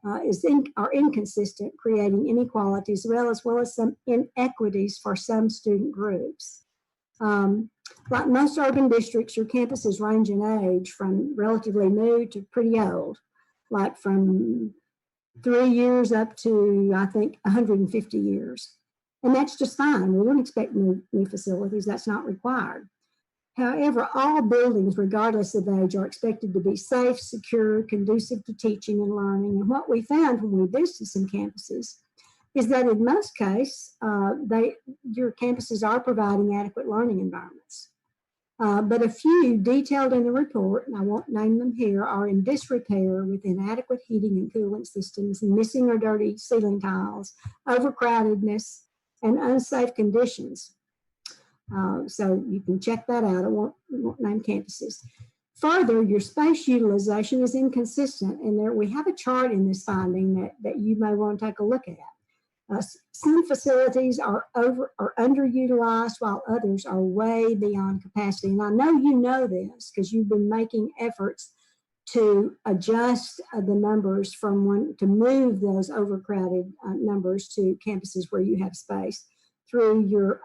are inconsistent, creating inequalities as well as some inequities for some student groups. Like most urban districts, your campuses range in age from relatively new to pretty old, like from 3 years up to, I think, 150 years. And that's just fine. We don't expect new facilities. That's not required. However, all buildings, regardless of age, are expected to be safe, secure, conducive to teaching and learning. And what we found when we visited some campuses is that in most cases, your campuses are providing adequate learning environments. But a few detailed in the report, and I won't name them here, are in disrepair with inadequate heating and cooling systems, missing or dirty ceiling tiles, overcrowdedness, and unsafe conditions. So you can check that out. I won't name campuses. Further, your space utilization is inconsistent, and there we have a chart in this finding that you may want to take a look at. Some facilities are underutilized while others are way beyond capacity. And I know you know this because you've been making efforts to adjust the numbers to move those overcrowded numbers to campuses where you have space through your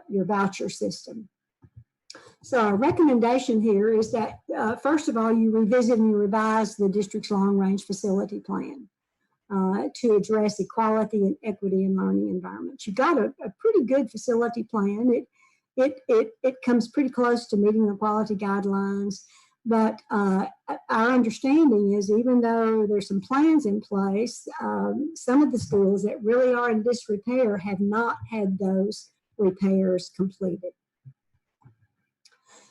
voucher system. So our recommendation here is that, first of all, you revisit and revise the district's long-range facility plan. To address equality and equity in learning environments. You've got a pretty good facility plan. It comes pretty close to meeting the quality guidelines, but our understanding is even though there's some plans in place, some of the schools that really are in disrepair have not had those repairs completed.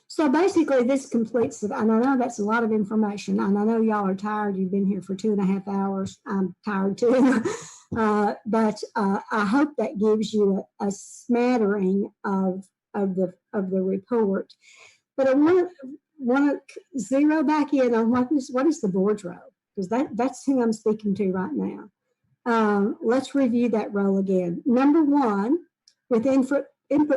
So basically this completes it. And I know that's a lot of information. And I know y'all are tired. You've been here for 2.5 hours. I'm tired too. But I hope that gives you a smattering of the report. But I want to zero back in on what is the board's role? Because that's who I'm speaking to right now. Let's review that role again. Number one, with input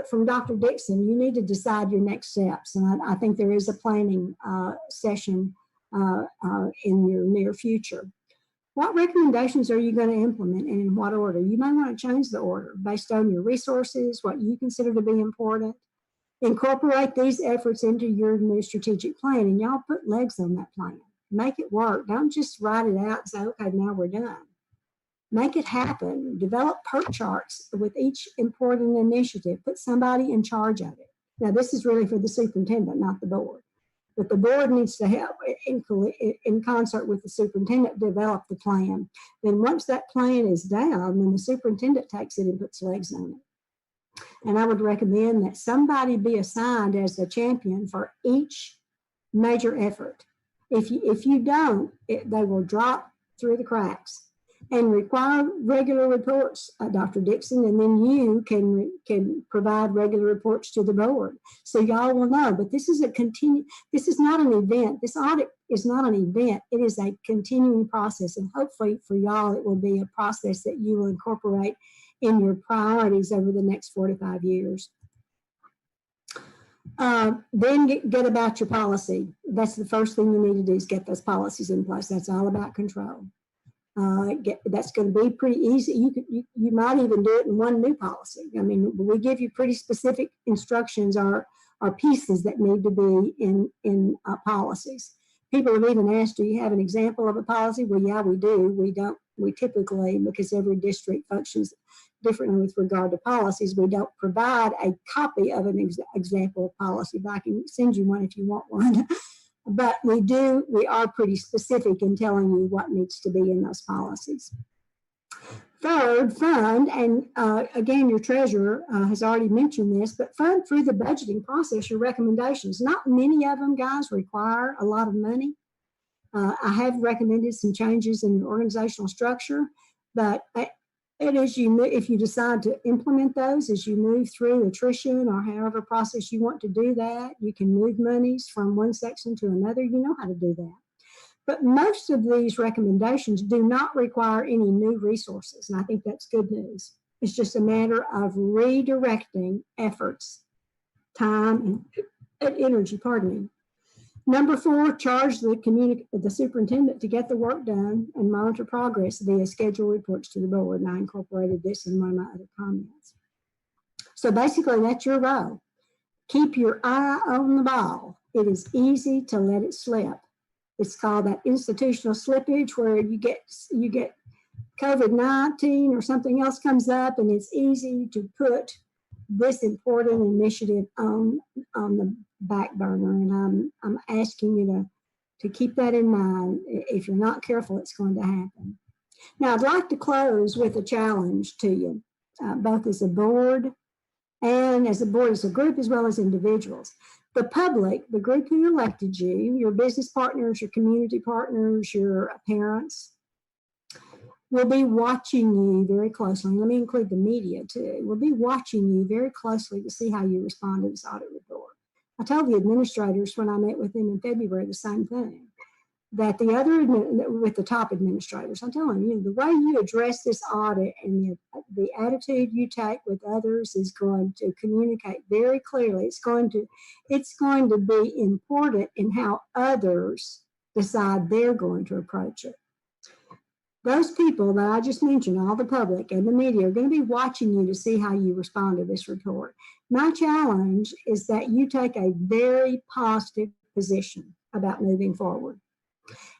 from Dr. Dixon, you need to decide your next steps. And I think there is a planning session in your near future. What recommendations are you going to implement and in what order? You may want to change the order based on your resources, what you consider to be important. Incorporate these efforts into your new strategic plan and y'all put legs on that plan. Make it work. Don't just write it out and say, okay, now we're done. Make it happen. Develop PERT charts with each important initiative. Put somebody in charge of it. Now, this is really for the superintendent, not the board. But the board needs to help in concert with the superintendent develop the plan. Then once that plan is down, then the superintendent takes it and puts legs on it. And I would recommend that somebody be assigned as the champion for each major effort. If you don't, they will drop through the cracks. and require regular reports, Dr. Dixon, and then you can provide regular reports to the board. So y'all will know, but this is this is not an event. This audit is not an event. It is a continuing process, and hopefully for y'all, it will be a process that you will incorporate in your priorities over the next 4 to 5 years. Then get about your policy. That's the first thing you need to do, is get those policies in place. That's all about control. That's going to be pretty easy. You might even do it in one new policy. I mean, we give you pretty specific instructions or pieces that need to be in policies. People have even asked, do you have an example of a policy? Well, yeah, we do. We typically, because every district functions differently with regard to policies, we don't provide a copy of an example of policy, but I can send you one if you want one. But we are pretty specific in telling you what needs to be in those policies. Third, fund, and again, your treasurer has already mentioned this, but fund through the budgeting process your recommendations. Not many of them, guys, require a lot of money. I have recommended some changes in the organizational structure, but if you decide to implement those as you move through attrition or however process you want to do that, you can move monies from one section to another. You know how to do that. But most of these recommendations do not require any new resources, and I think that's good news. It's just a matter of redirecting efforts, time, and energy, pardon me. Number 4, charge the superintendent to get the work done and monitor progress via schedule reports to the board. And I incorporated this in one of my other comments. So basically, that's your role. Keep your eye on the ball. It is easy to let it slip. It's called that institutional slippage, where you get COVID-19 or something else comes up, and it's easy to put this important initiative on the back burner. And I'm asking you to keep that in mind. If you're not careful, it's going to happen. Now, I'd like to close with a challenge to you, both as a board and as a group, as well as individuals. The public, the group who elected you, your business partners, your community partners, your parents, will be watching you very closely. Let me include the media too. We'll be watching you very closely to see how you respond to this audit report. I told the administrators when I met with them in February the same thing, that with the top administrators, I'm telling you, the way you address this audit and the attitude you take with others is going to communicate very clearly. It's going to be important in how others decide they're going to approach it. Those people that I just mentioned, all the public and the media, are going to be watching you to see how you respond to this report. My challenge is that you take a very positive position about moving forward.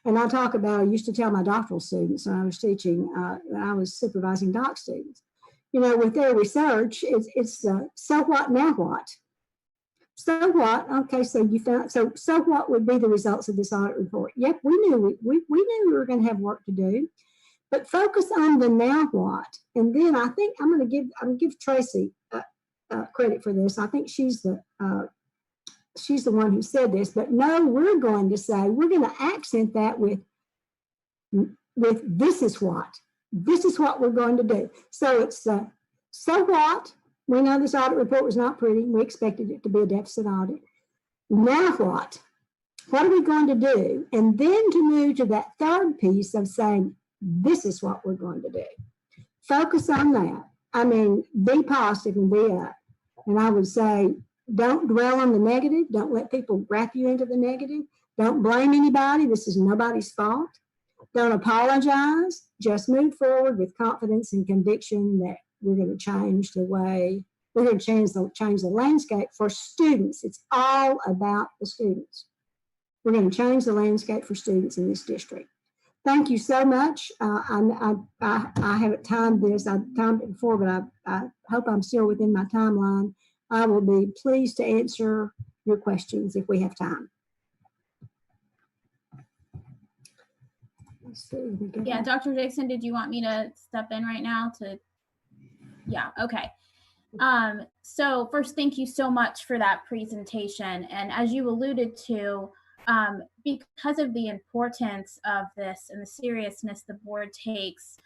And I used to tell my doctoral students when I was teaching, I was supervising doc students, with their research, it's so what, now what? So what? Okay, so you found, so what would be the results of this audit report? Yep, we knew we were going to have work to do. But focus on the now what, and then I think I'm going to give Tracy credit for this. I think she's the one who said this. But no, we're going to accent that with this is what we're going to do. So it's so what. We know this audit report was not pretty. We expected it to be a deficit audit. Now what? What are we going to do? And then to move to that third piece of saying, this is what we're going to do. Focus on that. I mean, be positive and be up. And I would say, don't dwell on the negative. Don't let people wrap you into the negative. Don't blame anybody. This is nobody's fault. Don't apologize. Just move forward with confidence and conviction that we're going to change we're going to change the landscape for students. It's all about the students. We're going to change the landscape for students in this district. Thank you so much. I haven't timed this. I've timed it before, but I hope I'm still within my timeline. I will be pleased to answer your questions if we have time. Let's see, yeah, Dr. Dixon, did you want me to step in right now yeah, okay. So first, thank you so much for that presentation. And as you alluded to, because of the importance of this and the seriousness the board takes,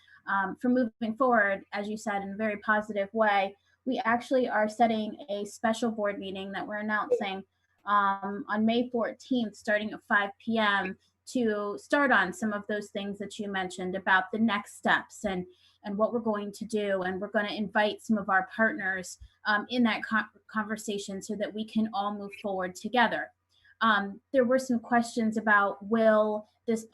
for moving forward, as you said, in a very positive way, we actually are setting a special board meeting that we're announcing on May 14th, starting at 5 p.m. to start on some of those things that you mentioned about the next steps and what we're going to do. And we're going to invite some of our partners in that conversation so that we can all move forward together. There were some questions about will this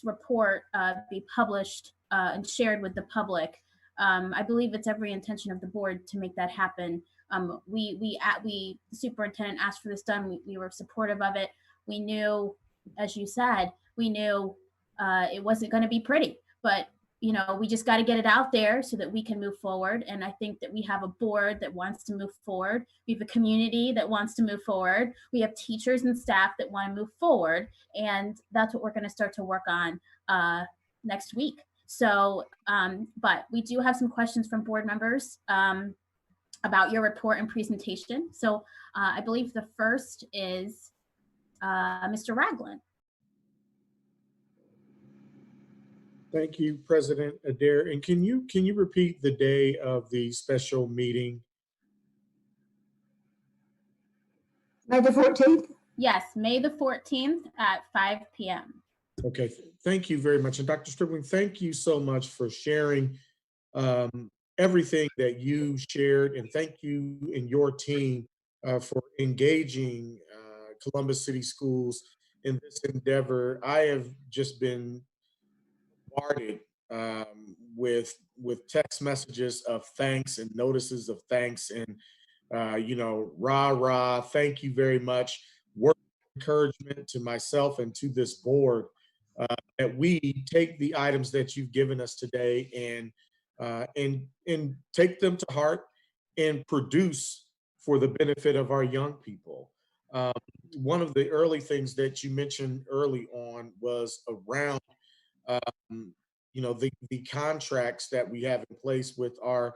report be published and shared with the public. I believe it's every intention of the board to make that happen. The superintendent asked for this done. We were supportive of it. We knew, as you said, it wasn't going to be pretty, but we just got to get it out there so that we can move forward. And I think that we have a board that wants to move forward. We have a community that wants to move forward. We have teachers and staff that want to move forward. And that's what we're going to start to work on next week. So, but we do have some questions from board members about your report and presentation. So I believe the first is Mr. Ragland. Thank you, President Adair. And can you repeat the day of the special meeting? May the 14th? Yes, May the 14th at 5 p.m. Okay, thank you very much. And Dr. Stribling, thank you so much for sharing everything that you shared. And thank you and your team for engaging Columbus City Schools in this endeavor. I have just been bombarded with text messages of thanks and notices of thanks and rah, thank you very much. Word of encouragement to myself and to this board that we take the items that you've given us today and take them to heart and produce for the benefit of our young people. One of the early things that you mentioned early on was around the contracts that we have in place with our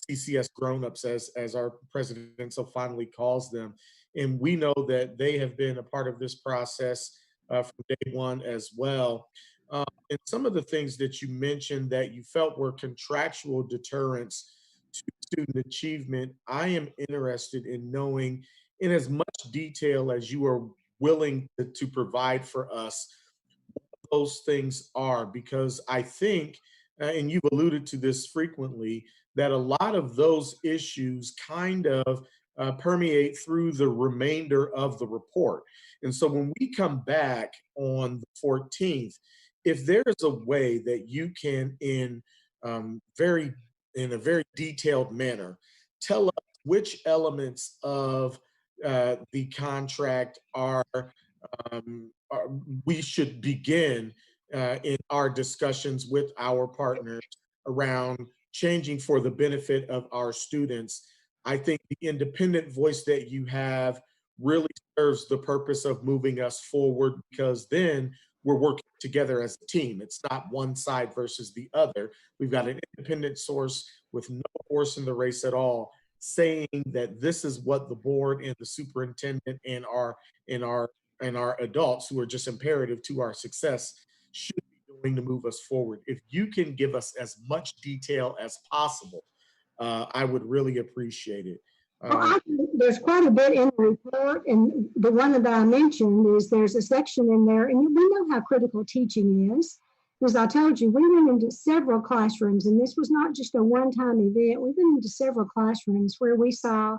CCS grown-ups, as our president so fondly calls them. And we know that they have been a part of this process from day one as well. And some of the things that you mentioned that you felt were contractual deterrents to student achievement, I am interested in knowing in as much detail as you are willing to provide for us what those things are, because I think, and you've alluded to this frequently, that a lot of those issues kind of permeate through the remainder of the report. And so when we come back on the 14th, if there is a way that you can, in a very detailed manner, tell us which elements of the contract we should begin in our discussions with our partners around changing for the benefit of our students, I think the independent voice that you have really serves the purpose of moving us forward, because then we're working together as a team. It's not one side versus the other. We've got an independent source with no horse in the race at all, saying that this is what the board and the superintendent and our adults who are just imperative to our success should be doing to move us forward. If you can give us as much detail as possible, I would really appreciate it. There's quite a bit in the report, and the one that I mentioned is there's a section in there, and we know how critical teaching is. As I told you, we went into several classrooms, and this was not just a one-time event. We went into several classrooms where we saw,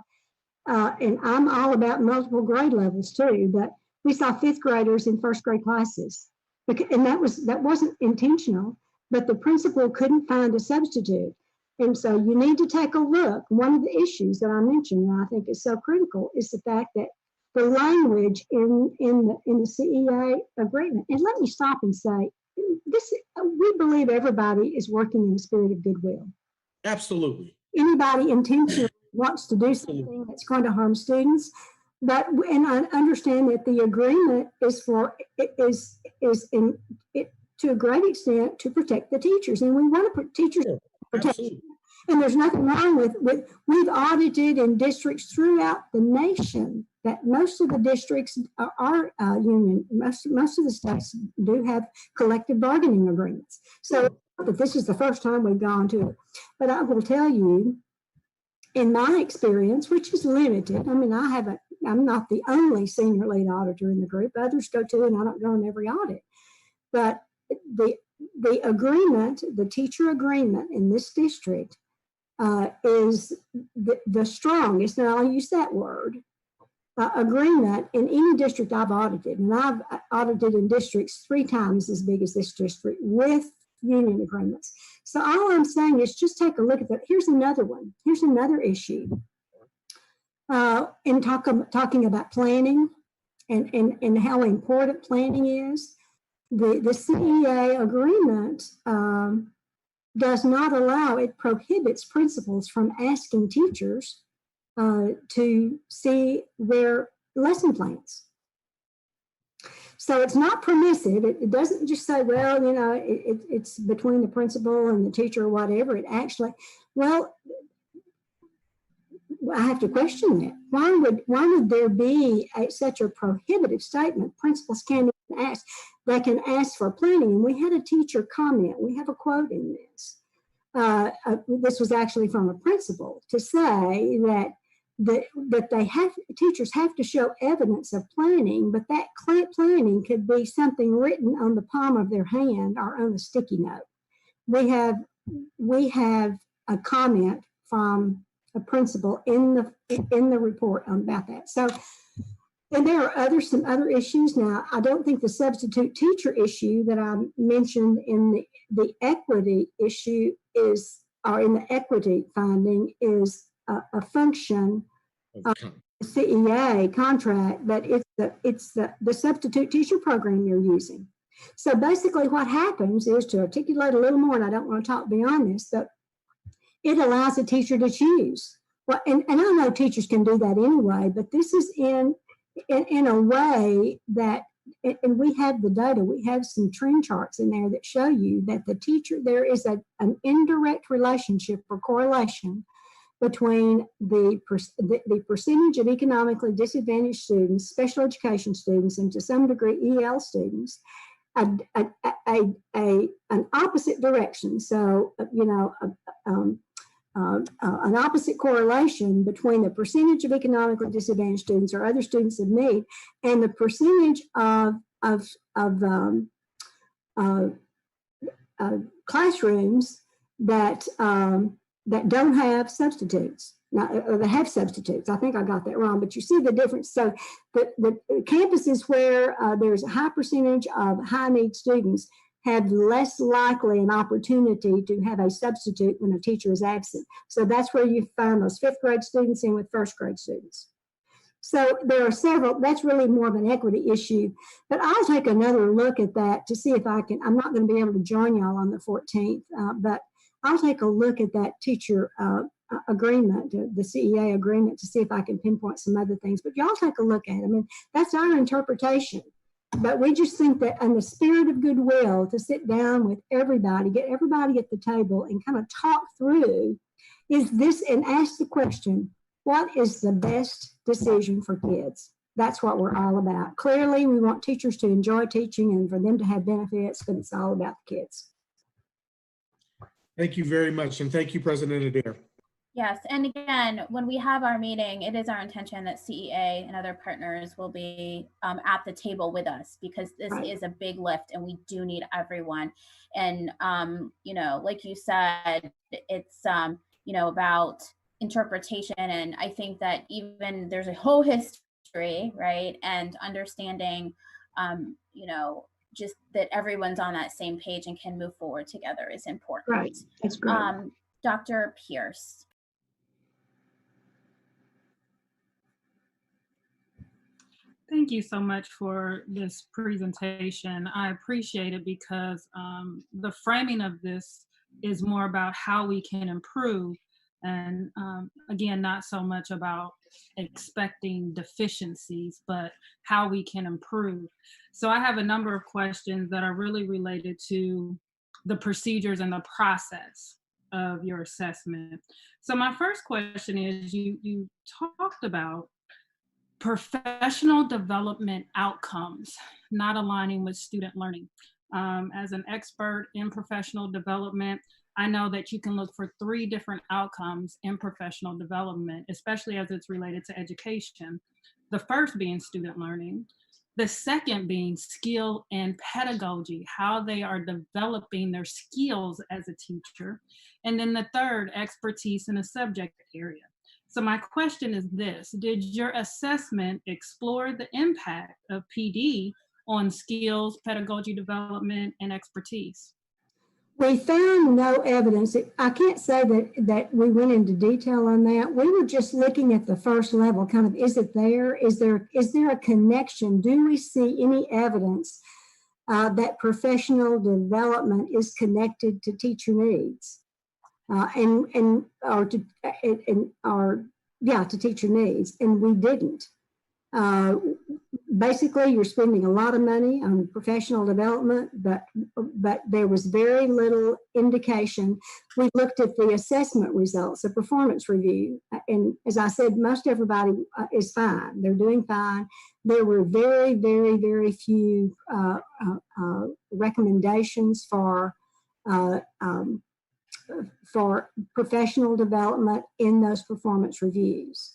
and I'm all about multiple grade levels too, but we saw fifth graders in first grade classes, and that wasn't intentional, but the principal couldn't find a substitute. And so you need to take a look. One of the issues that I mentioned, and I think is so critical, is the fact that the language in the CEA agreement, and let me stop and say, we believe everybody is working in the spirit of goodwill. Absolutely. Anybody intentionally wants to do something that's going to harm students, and I understand that the agreement is to a great extent to protect the teachers, and we want to put teachers protection. And there's nothing wrong with we've audited in districts throughout the nation that most of the districts are union. Most of the states do have collective bargaining agreements. So but this is the first time we've gone to it. But I will tell you, in my experience, which is limited, I mean, I'm not the only senior lead auditor in the group. Others go to, and I don't go in every audit. But the agreement, the teacher agreement in this district is the strongest, and I'll use that word, agreement in any district I've audited. And I've audited in districts 3 times as big as this district with union agreements. So all I'm saying is just take a look at that. Here's another one. Here's another issue. In talking about planning and how important planning is, the CEA agreement does not allow, it prohibits principals from asking teachers to see their lesson plans. So it's not permissive. It doesn't just say, well, you know, it's between the principal and the teacher or whatever. It actually, well, I have to question that. Why would there be such a prohibitive statement? Principals can't even ask. They can ask for planning. And we had a teacher comment. We have a quote in this. This was actually from a principal to say that teachers have to show evidence of planning, but that planning could be something written on the palm of their hand or on a sticky note. We have a comment from a principal in the report about that. So, and there are some other issues. Now, I don't think the substitute teacher issue that I mentioned in the equity issue is, or in the equity finding, is a function of the CEA contract, but it's the substitute teacher program you're using. So basically what happens is, to articulate a little more, and I don't want to talk beyond this, but it allows a teacher to choose. Well, and I know teachers can do that anyway, but this is in a way that, and we have the data, we have some trend charts in there that show you that the teacher, there is an indirect relationship or correlation between the percentage of economically disadvantaged students, special education students, and to some degree EL students, an opposite direction. So, you know, an opposite correlation between the percentage of economically disadvantaged students or other students in need and the percentage of classrooms that don't have substitutes. Now, or they have substitutes. I think I got that wrong, but you see the difference. So the campuses where there's a high percentage of high need students have less likely an opportunity to have a substitute when a teacher is absent. So that's where you find those 5th grade students in with 1st grade students. So there are several, that's really more of an equity issue, but I'll take another look at that to see if I can. I'm not going to be able to join y'all on the 14th, but I'll take a look at that teacher agreement, the CEA agreement, to see if I can pinpoint some other things, but y'all take a look at it. I mean, that's our interpretation. But we just think that in the spirit of goodwill, to sit down with everybody, get everybody at the table and kind of talk through, is this, and ask the question, what is the best decision for kids? That's what we're all about. Clearly, we want teachers to enjoy teaching and for them to have benefits, but it's all about the kids. Thank you very much. And thank you, President Adair. Yes, and again, when we have our meeting, it is our intention that CEA and other partners will be at the table with us, because this is a big lift and we do need everyone. And, you know, like you said, it's, you know, about interpretation. And I think that even there's a whole history, right? And understanding, you know, just that everyone's on that same page and can move forward together is important. Right, that's great. Dr. Pierce. Thank you so much for this presentation. I appreciate it because the framing of this is more about how we can improve, and again, not so much about expecting deficiencies, but how we can improve. So I have a number of questions that are really related to the procedures and the process of your assessment. So my first question is, you talked about professional development outcomes not aligning with student learning. As an expert in professional development, I know that you can look for 3 different outcomes in professional development, especially as it's related to education. The first being student learning, the second being skill and pedagogy, how they are developing their skills as a teacher. And then the third, expertise in a subject area. So my question is this: did your assessment explore the impact of PD on skills, pedagogy development, and expertise? We found no evidence. I can't say that we went into detail on that. We were just looking at the first level, kind of, is it there? Is there a connection? Do we see any evidence that professional development is connected to teacher needs? To teacher needs, and we didn't. Basically, you're spending a lot of money on professional development, but there was very little indication. We looked at the assessment results, the performance review, and as I said, most everybody is fine. They're doing fine. There were very, very, very few recommendations for professional development in those performance reviews.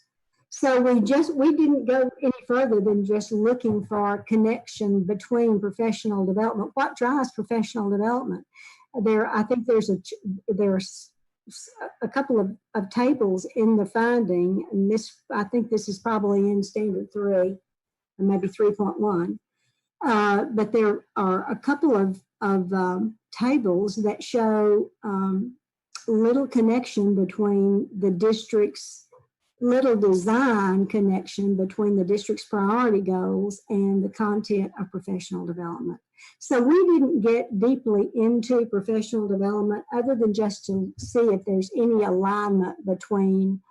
So we didn't go any further than just looking for a connection between professional development. What drives professional development? I think there's a couple of tables in the finding, and I think this is probably in standard 3, and maybe 3.1. But there are a couple of tables that show little connection between the district's little design connection between the district's priority goals and the content of professional development. So we didn't get deeply into professional development other than just to see if there's any alignment between,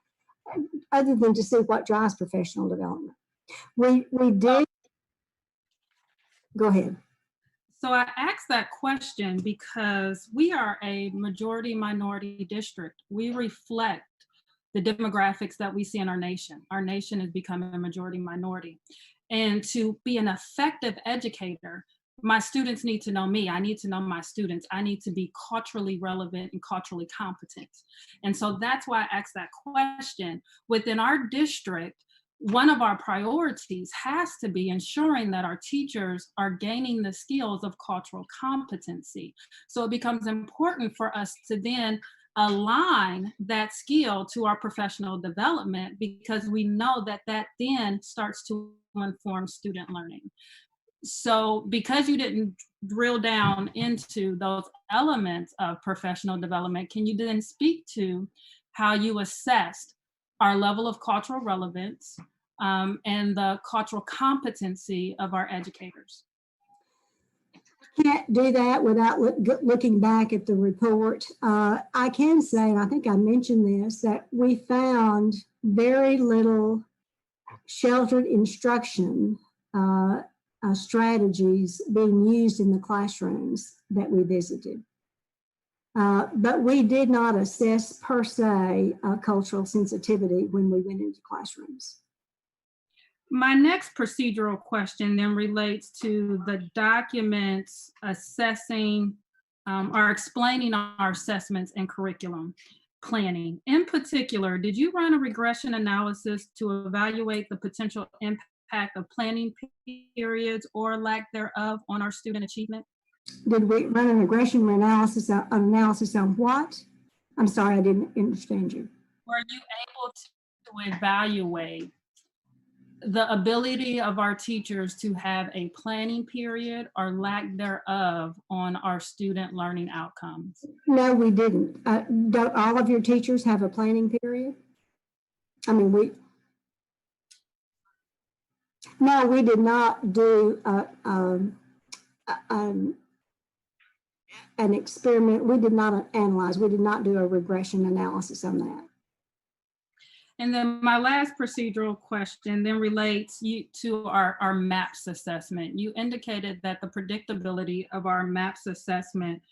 other than to see what drives professional development. We did, go ahead. So I asked that question because we are a majority minority district. We reflect the demographics that we see in our nation. Our nation is becoming a majority minority. And to be an effective educator, my students need to know me. I need to know my students. I need to be culturally relevant and culturally competent. And so that's why I asked that question. Within our district, one of our priorities has to be ensuring that our teachers are gaining the skills of cultural competency. So it becomes important for us to then align that skill to our professional development, because we know that that then starts to inform student learning. So because you didn't drill down into those elements of professional development, can you then speak to how you assessed our level of cultural relevance and the cultural competency of our educators? Can't do that without looking back at the report. I can say, and I think I mentioned this, that we found very little sheltered instruction strategies being used in the classrooms that we visited. But we did not assess per se cultural sensitivity when we went into classrooms. My next procedural question then relates to the documents assessing or explaining our assessments and curriculum planning. In particular, did you run a regression analysis to evaluate the potential impact of planning periods or lack thereof on our student achievement? Did we run a regression analysis on what? I'm sorry, I didn't understand you. Were you able to evaluate the ability of our teachers to have a planning period or lack thereof on our student learning outcomes? No, we didn't. Don't all of your teachers have a planning period? I mean, no, we did not do an experiment. We did not analyze. We did not do a regression analysis on that. And then my last procedural question then relates to our MAPS assessment. You indicated that the predictability of our MAPS assessment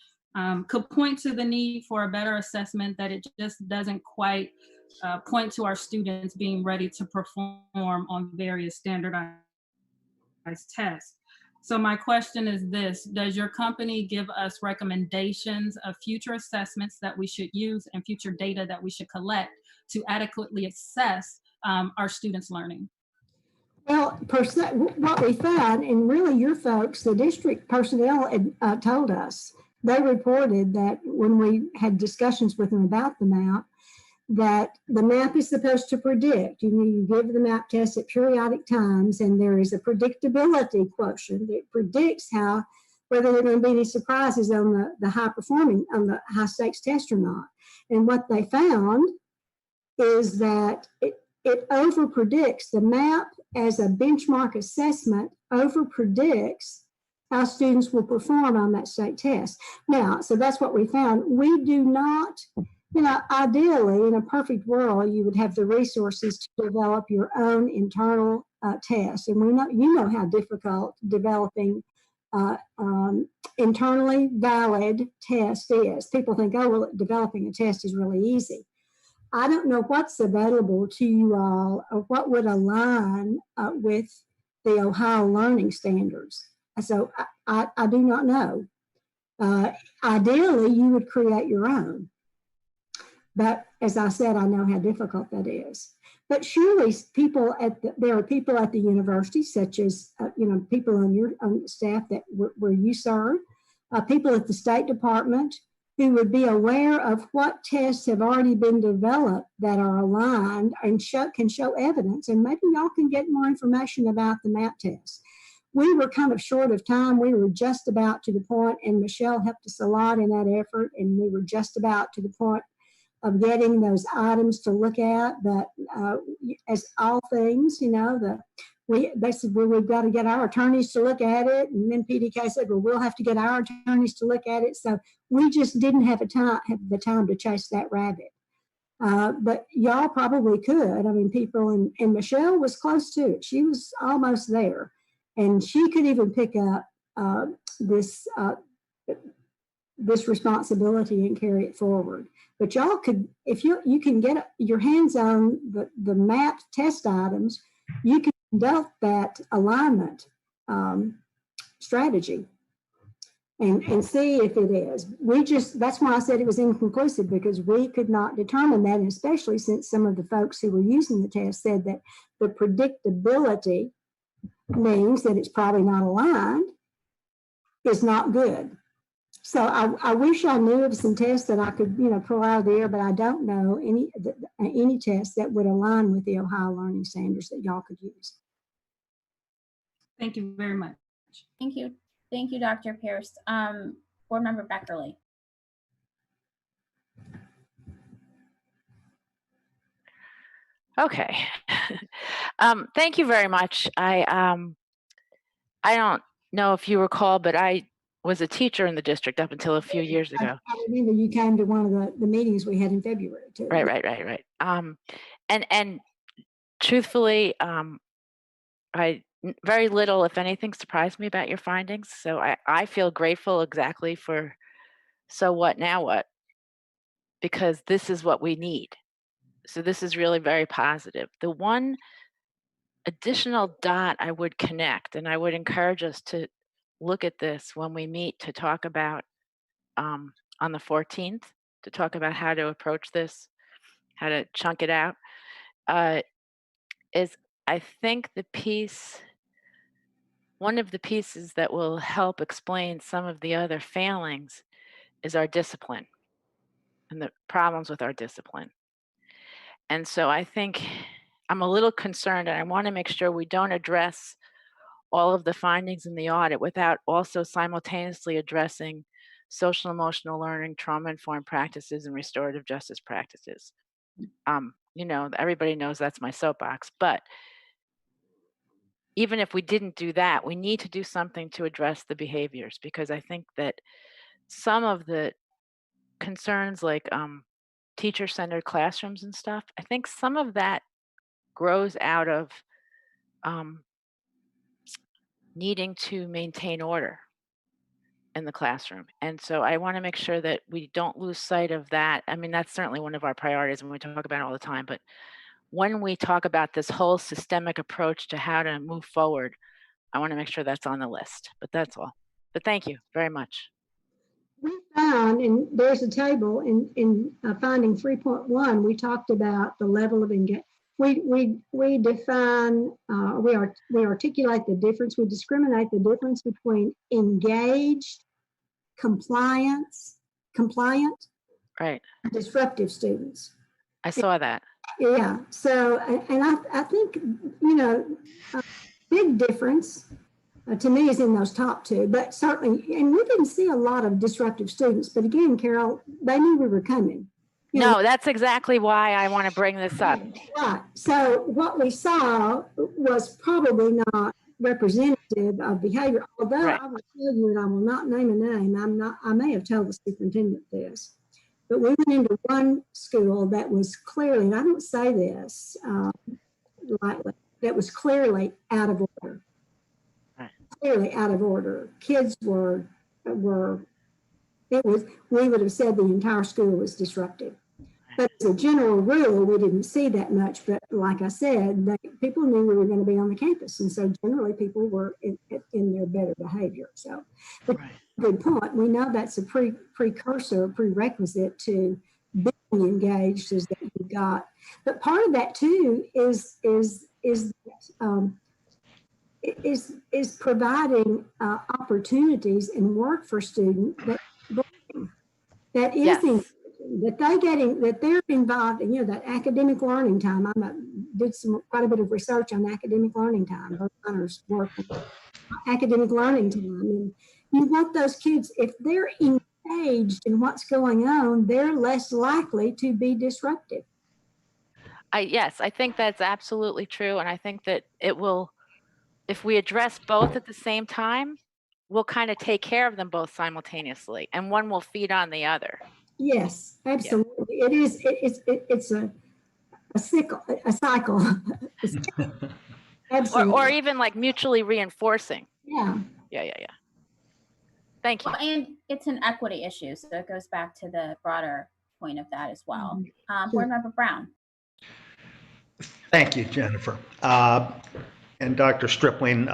could point to the need for a better assessment, that it just doesn't quite point to our students being ready to perform on various standardized tests. So my question is this: does your company give us recommendations of future assessments that we should use and future data that we should collect to adequately assess our students' learning? Well, what we found, and really your folks, the district personnel told us, they reported that when we had discussions with them about the MAP, that the MAP is supposed to predict. You give the MAP test at periodic times, and there is a predictability quotient that predicts whether there are going to be any surprises on the high performing, on the high stakes test or not. And what they found is that it over predicts. The MAP as a benchmark assessment over predicts how students will perform on that state test. Now, so that's what we found. We do not, ideally, in a perfect world, you would have the resources to develop your own internal tests. And we know, you know how difficult developing internally valid test is. People think, oh, well, developing a test is really easy. I don't know what's available to you all or what would align with the Ohio learning standards. So I do not know. Ideally, you would create your own. But as I said, I know how difficult that is. But surely there are people at the university, such as people on your staff that where you serve, people at the State Department who would be aware of what tests have already been developed that are aligned and can show evidence, and maybe y'all can get more information about the MAP test. We were kind of short of time. We were just about to the point, and Michelle helped us a lot in that effort, and we were just about to the point of getting those items to look at. But as all things, they said, well, we've got to get our attorneys to look at it. And then PDK said, well, we'll have to get our attorneys to look at it. So we just didn't have the time to chase that rabbit. But y'all probably could. I mean, people, and Michelle was close to it. She was almost there. And she could even pick up this responsibility and carry it forward. But y'all could, if you can get your hands on the MAP test items, you can conduct that alignment strategy and see if it is. That's why I said it was inconclusive, because we could not determine that, and especially since some of the folks who were using the test said that the predictability means that it's probably not aligned is not good. So I wish I knew of some tests that I could, pull out of the air, but I don't know any tests that would align with the Ohio learning standards that y'all could use. Thank you very much. Thank you. Thank you, Dr. Pierce. Board Member Beckerly. Okay. Thank you very much. I don't know if you recall, but I was a teacher in the district up until a few years ago. I remember you came to one of the meetings we had in February too. Right. And truthfully, very little, if anything, surprised me about your findings. So I feel grateful exactly for so what, now what? Because this is what we need. So this is really very positive. The one additional dot I would connect, and I would encourage us to look at this when we meet to talk about on the 14th, to talk about how to approach this, how to chunk it out, is I think one of the pieces that will help explain some of the other failings is our discipline and the problems with our discipline. And so I think I'm a little concerned, and I want to make sure we don't address all of the findings in the audit without also simultaneously addressing social emotional learning, trauma-informed practices, and restorative justice practices. Everybody knows that's my soapbox, but even if we didn't do that, we need to do something to address the behaviors, because I think that some of the concerns like teacher-centered classrooms and stuff, I think some of that grows out of needing to maintain order in the classroom. And so I want to make sure that we don't lose sight of that. I mean, that's certainly one of our priorities, and we talk about it all the time. But when we talk about this whole systemic approach to how to move forward, I want to make sure that's on the list, but that's all. But thank you very much. We found, and there's a table in finding 3.1, we talked about the level of engagement. We define, we articulate the difference, we discriminate the difference between engaged, compliant, Right. disruptive students. I saw that. Yeah, so, and I think, you know, a big difference to me is in those top two, but certainly, and we didn't see a lot of disruptive students, but again, Carol, they knew we were coming. You know, No, that's exactly why I want to bring this up. right. So what we saw was probably not representative of behavior, although Right. I will tell you, and I will not name a name, I may have told the superintendent this, but we went into one school that was clearly, and I don't say this lightly, that was clearly out of order. Right. Clearly out of order. Kids were, it was, we would have said the entire school was disruptive. But as a general rule, we didn't see that much. But like I said, people knew we were going to be on the campus. And so generally people were in their better behavior. So, but good point. We know that's a prerequisite to being engaged is that you got. But part of that too is providing opportunities and work for students that is Yes. that they're involved in, you know, that academic learning time. I did quite a bit of research on academic learning time, both honors work, academic learning time. And you want those kids, if they're engaged in what's going on, they're less likely to be disruptive. Yes, I think that's absolutely true. And I think that it will, if we address both at the same time, we'll kind of take care of them both simultaneously, and one will feed on the other. Yes, absolutely. It is. It's a cycle. Absolutely. Or even like mutually reinforcing. Yeah. Yeah. Thank you. Well, and it's an equity issue, so it goes back to the broader point of that as well. Board Member Brown. Thank you, Jennifer. And Dr. Stripling,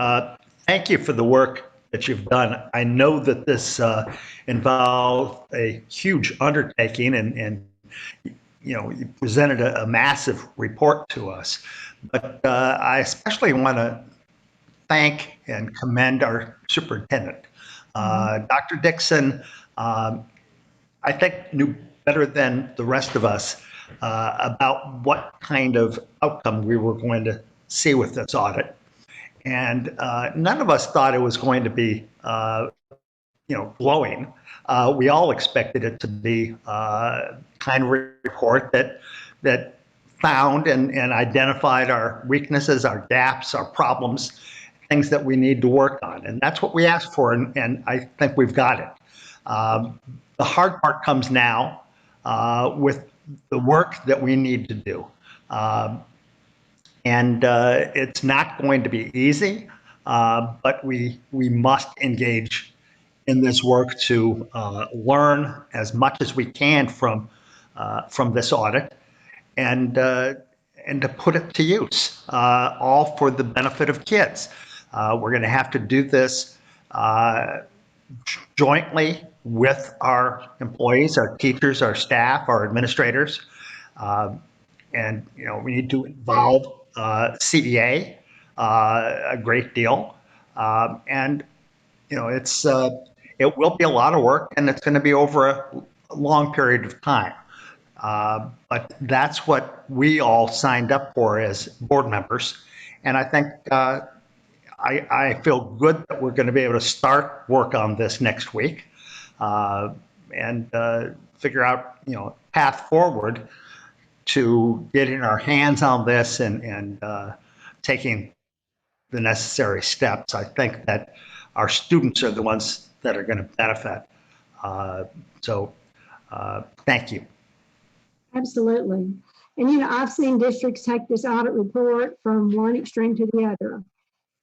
thank you for the work that you've done. I know that this involved a huge undertaking, and you know, you presented a massive report to us. But I especially want to thank and commend our superintendent. Dr. Dixon, I think, knew better than the rest of us about what kind of outcome we were going to see with this audit. And none of us thought it was going to be, glowing. We all expected it to be kind of report that found and identified our weaknesses, our gaps, our problems, things that we need to work on. And that's what we asked for, and I think we've got it. The hard part comes now with the work that we need to do. And it's not going to be easy, but we must engage in this work to learn as much as we can from this audit, and to put it to use, all for the benefit of kids. We're going to have to do this jointly with our employees, our teachers, our staff, our administrators, and we need to involve CEA a great deal, and it will be a lot of work, and it's going to be over a long period of time. But that's what we all signed up for as board members, and I think I feel good that we're going to be able to start work on this next week, and figure out path forward to getting our hands on this and taking the necessary steps. I think that our students are the ones that are going to benefit. So thank you. Absolutely. And I've seen districts take this audit report from one extreme to the other.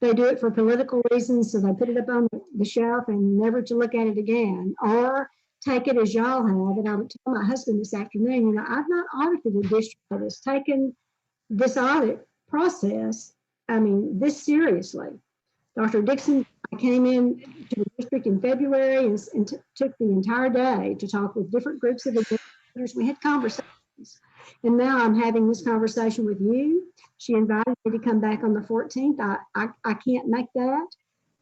They do it for political reasons, so they put it up on the shelf and never to look at it again, or take it as y'all have. And I would tell my husband this afternoon, I've not audited a district that has taken this audit process, this seriously. Dr. Dixon came in to the district in February and took the entire day to talk with different groups of administrators. We had conversations. And now I'm having this conversation with you. She invited me to come back on the 14th. I can't make that.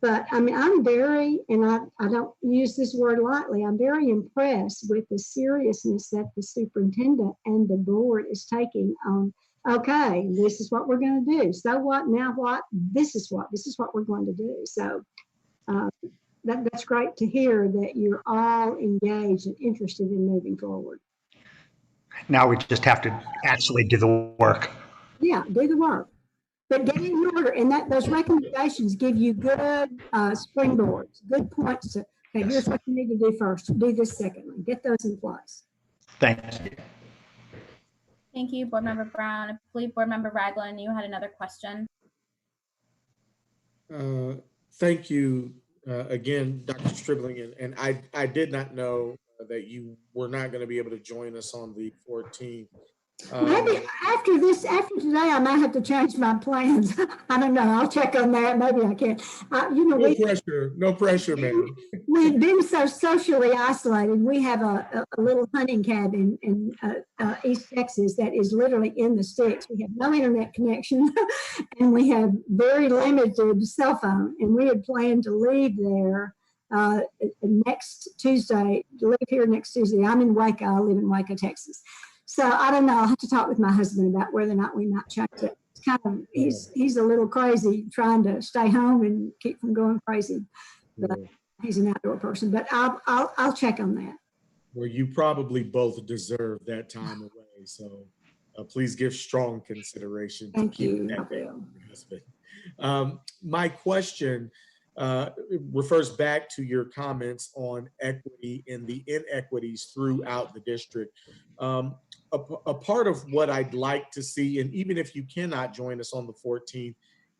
But I mean, I'm very, and I don't use this word lightly, I'm very impressed with the seriousness that the superintendent and the board is taking on, okay, this is what we're going to do. So what, now what? This is what we're going to do. So that's great to hear that you're all engaged and interested in moving forward. Now we just have to actually do the work. Yeah, do the work. But get in order, and those recommendations give you good springboards, good points. Okay, here's what you need to do first. Do this secondly. Get those in place. Thank you. Thank you, Board Member Brown. I believe Board Member Ragland, you had another question. Thank you again, Dr. Stribling. And I did not know that you were not going to be able to join us on the 14th. Maybe after today, I might have to change my plans. I don't know. I'll check on that. Maybe I can. No pressure, man. We've been so socially isolated. We have a little hunting cabin in East Texas that is literally in the sticks. We have no internet connection, and we have very limited cell phone. And we had planned to leave there next Tuesday. Leave here next Tuesday. I'm in Waco. I live in Waco, Texas. So I don't know. I'll have to talk with my husband about whether or not we might change it. It's kind of he's a little crazy trying to stay home and keep from going crazy. But he's an outdoor person. But I'll check on that. Well, you probably both deserve that time away. So please give strong consideration. Thank you. My question refers back to your comments on equity and the inequities throughout the district. A part of what I'd like to see, and even if you cannot join us on the 14th,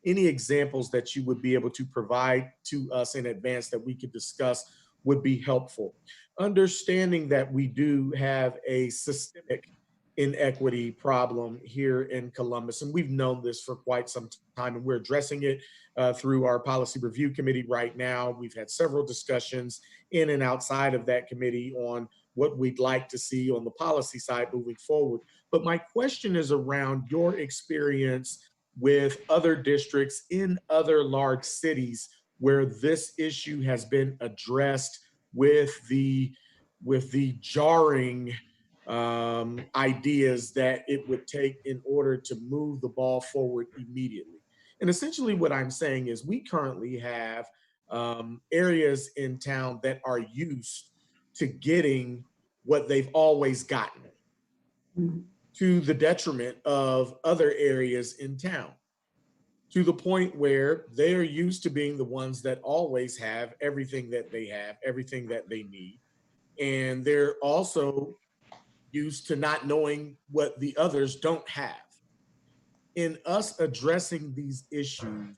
any examples that you would be able to provide to us in advance that we could discuss would be helpful. Understanding that we do have a systemic inequity problem here in Columbus, and we've known this for quite some time, and we're addressing it through our policy review committee right now. We've had several discussions in and outside of that committee on what we'd like to see on the policy side moving forward. But my question is around your experience with other districts in other large cities where this issue has been addressed with the jarring ideas that it would take in order to move the ball forward immediately. And essentially what I'm saying is we currently have areas in town that are used to getting what they've always gotten, to the detriment of other areas in town, to the point where they are used to being the ones that always have everything that they have, everything that they need. And they're also used to not knowing what the others don't have. In us addressing these issues,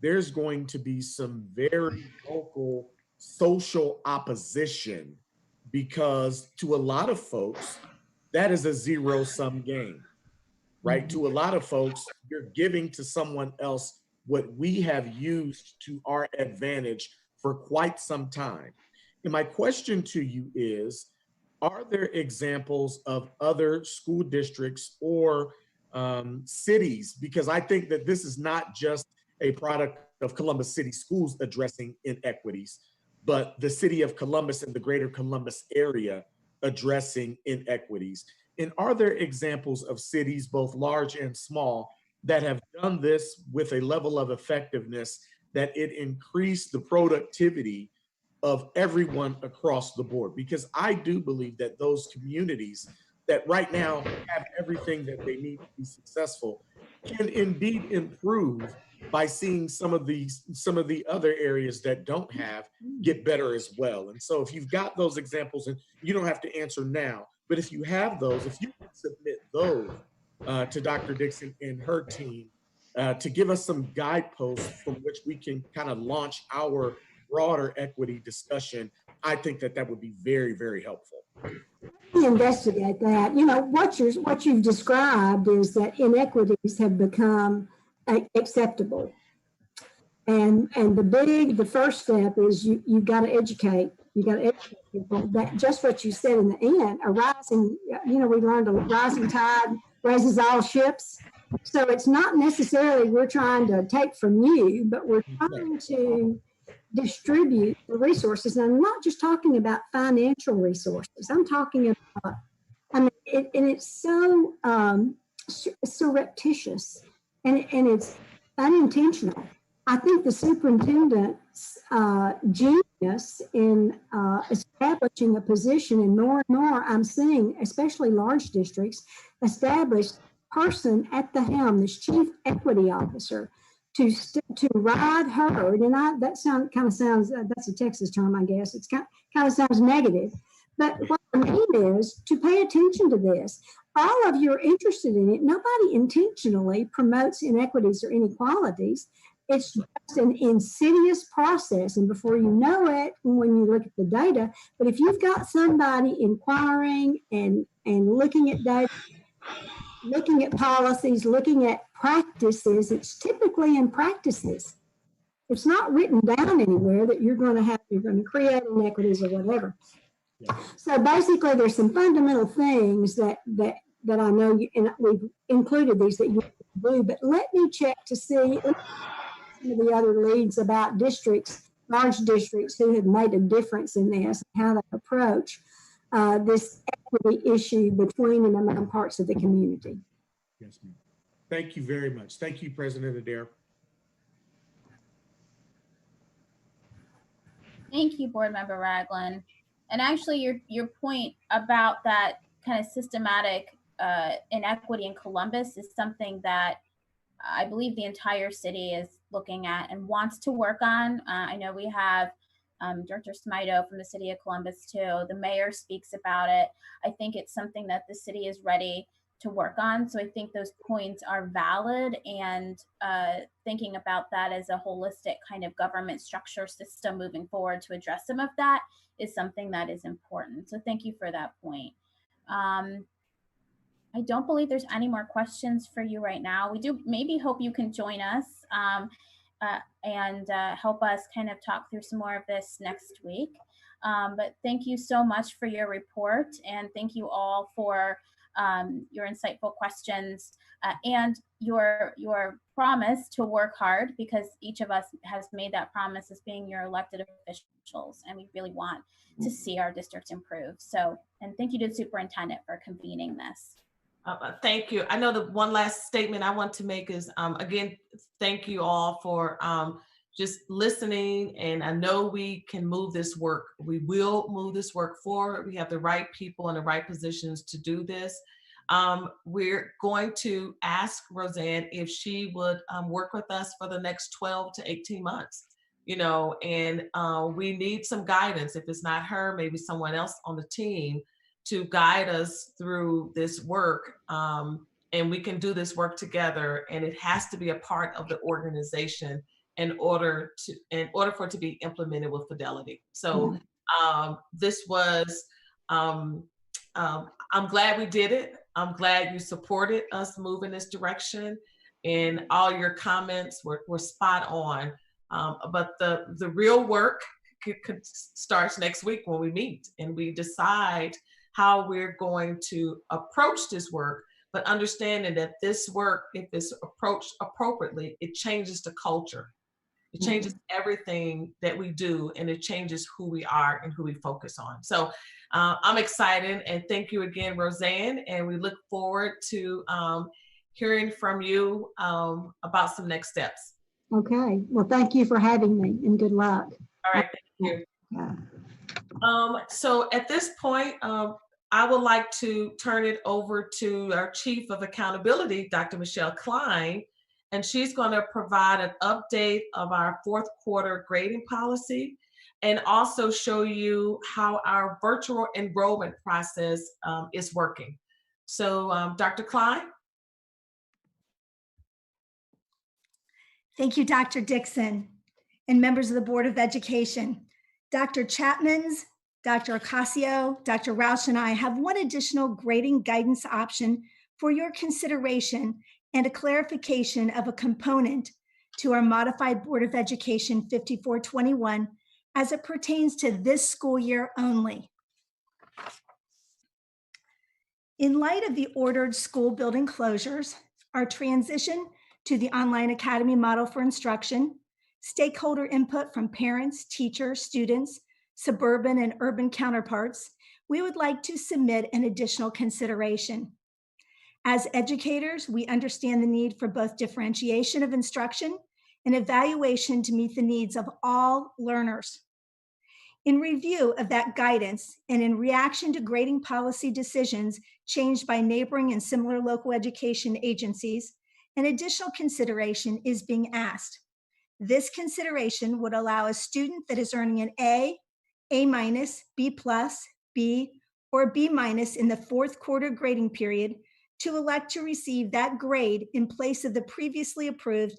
there's going to be some very vocal social opposition, because to a lot of folks, that is a zero-sum game, right? To a lot of folks, you're giving to someone else what we have used to our advantage for quite some time. And my question to you is, are there examples of other school districts or cities? Because I think that this is not just a product of Columbus City Schools addressing inequities, but the city of Columbus and the greater Columbus area addressing inequities. And are there examples of cities, both large and small, that have done this with a level of effectiveness that it increased the productivity of everyone across the board? Because I do believe that those communities that right now have everything that they need to be successful can indeed improve by seeing some of the other areas that don't have get better as well. And so if you've got those examples, and you don't have to answer now, but if you have those, if you can submit those to Dr. Dixon and her team to give us some guideposts from which we can kind of launch our broader equity discussion, I think that that would be very, very helpful. Investigate that. You know, what you've described is that inequities have become acceptable. And the first step is you've got to educate. You got to educate people. That just what you said in the end, a rising, we learned a rising tide raises all ships. So it's not necessarily we're trying to take from you, but we're trying to distribute the resources. And I'm not just talking about financial resources. I'm talking about, and it's so surreptitious and it's unintentional. I think the superintendent's genius in establishing a position, and more I'm seeing, especially large districts, established person at the helm, this chief equity officer, to ride herd, and that kind of sounds that's a Texas term, I guess. It's kind of sounds negative, but what I mean is to pay attention to this. All of you are interested in it. Nobody intentionally promotes inequities or inequalities. It's just an insidious process, and before you know it, when you look at the data, but if you've got somebody inquiring and looking at data, looking at policies, looking at practices, it's typically in practices. It's not written down anywhere that you're going to create inequities or whatever. Yeah. So basically, there's some fundamental things that I know, and we've included these that you can do, but let me check to see some of the other leads about districts, large districts who have made a difference in this, and how they approach this equity issue between and among parts of the community. Yes, ma'am. Thank you very much. Thank you, President Adair. Thank you, Board Member Ragland. And actually, your point about that kind of systematic inequity in Columbus is something that I believe the entire city is looking at and wants to work on. I know we have Director Smito from the City of Columbus too. The mayor speaks about it. I think it's something that the city is ready to work on. So I think those points are valid, and thinking about that as a holistic kind of government structure system moving forward to address some of that is something that is important. So thank you for that point. I don't believe there's any more questions for you right now. We do maybe hope you can join us and help us kind of talk through some more of this next week. But thank you so much for your report, and thank you all for your insightful questions and your promise to work hard, because each of us has made that promise as being your elected officials, and we really want to see our districts improve. So, and thank you to the superintendent for convening this. Thank you. I know the one last statement I want to make is, again, thank you all for just listening. And I know we can move this work. We will move this work forward. We have the right people in the right positions to do this. We're going to ask Roseanne if she would work with us for the next 12 to 18 months, and we need some guidance. If it's not her, maybe someone else on the team to guide us through this work, and we can do this work together, and it has to be a part of the organization in order for it to be implemented with fidelity. So this was, I'm glad we did it. I'm glad you supported us move in this direction, and all your comments were spot on. But the real work starts next week when we meet and we decide how we're going to approach this work, but understanding that this work, if it's approached appropriately, it changes the culture. It changes everything that we do, and it changes who we are and who we focus on. So I'm excited, and thank you again, Roseanne, and we look forward to hearing from you about some next steps. Okay, well, thank you for having me, and good luck. All right, thank you. Yeah. So at this point, I would like to turn it over to our Chief of Accountability, Dr. Michelle Klein, and she's going to provide an update of our fourth quarter grading policy and also show you how our virtual enrollment process is working. So Dr. Klein. Thank you, Dr. Dixon, and members of the Board of Education. Dr. Chapman's, Dr. Ocasio, Dr. Roush, and I have one additional grading guidance option for your consideration and a clarification of a component to our modified Board of Education 5421 as it pertains to this school year only. In light of the ordered school building closures, our transition to the online academy model for instruction, stakeholder input from parents, teachers, students, suburban and urban counterparts, we would like to submit an additional consideration. As educators, we understand the need for both differentiation of instruction and evaluation to meet the needs of all learners. In review of that guidance and in reaction to grading policy decisions changed by neighboring and similar local education agencies, an additional consideration is being asked. This consideration would allow a student that is earning an A, A-, B+, B, or B- in the fourth quarter grading period to elect to receive that grade in place of the previously approved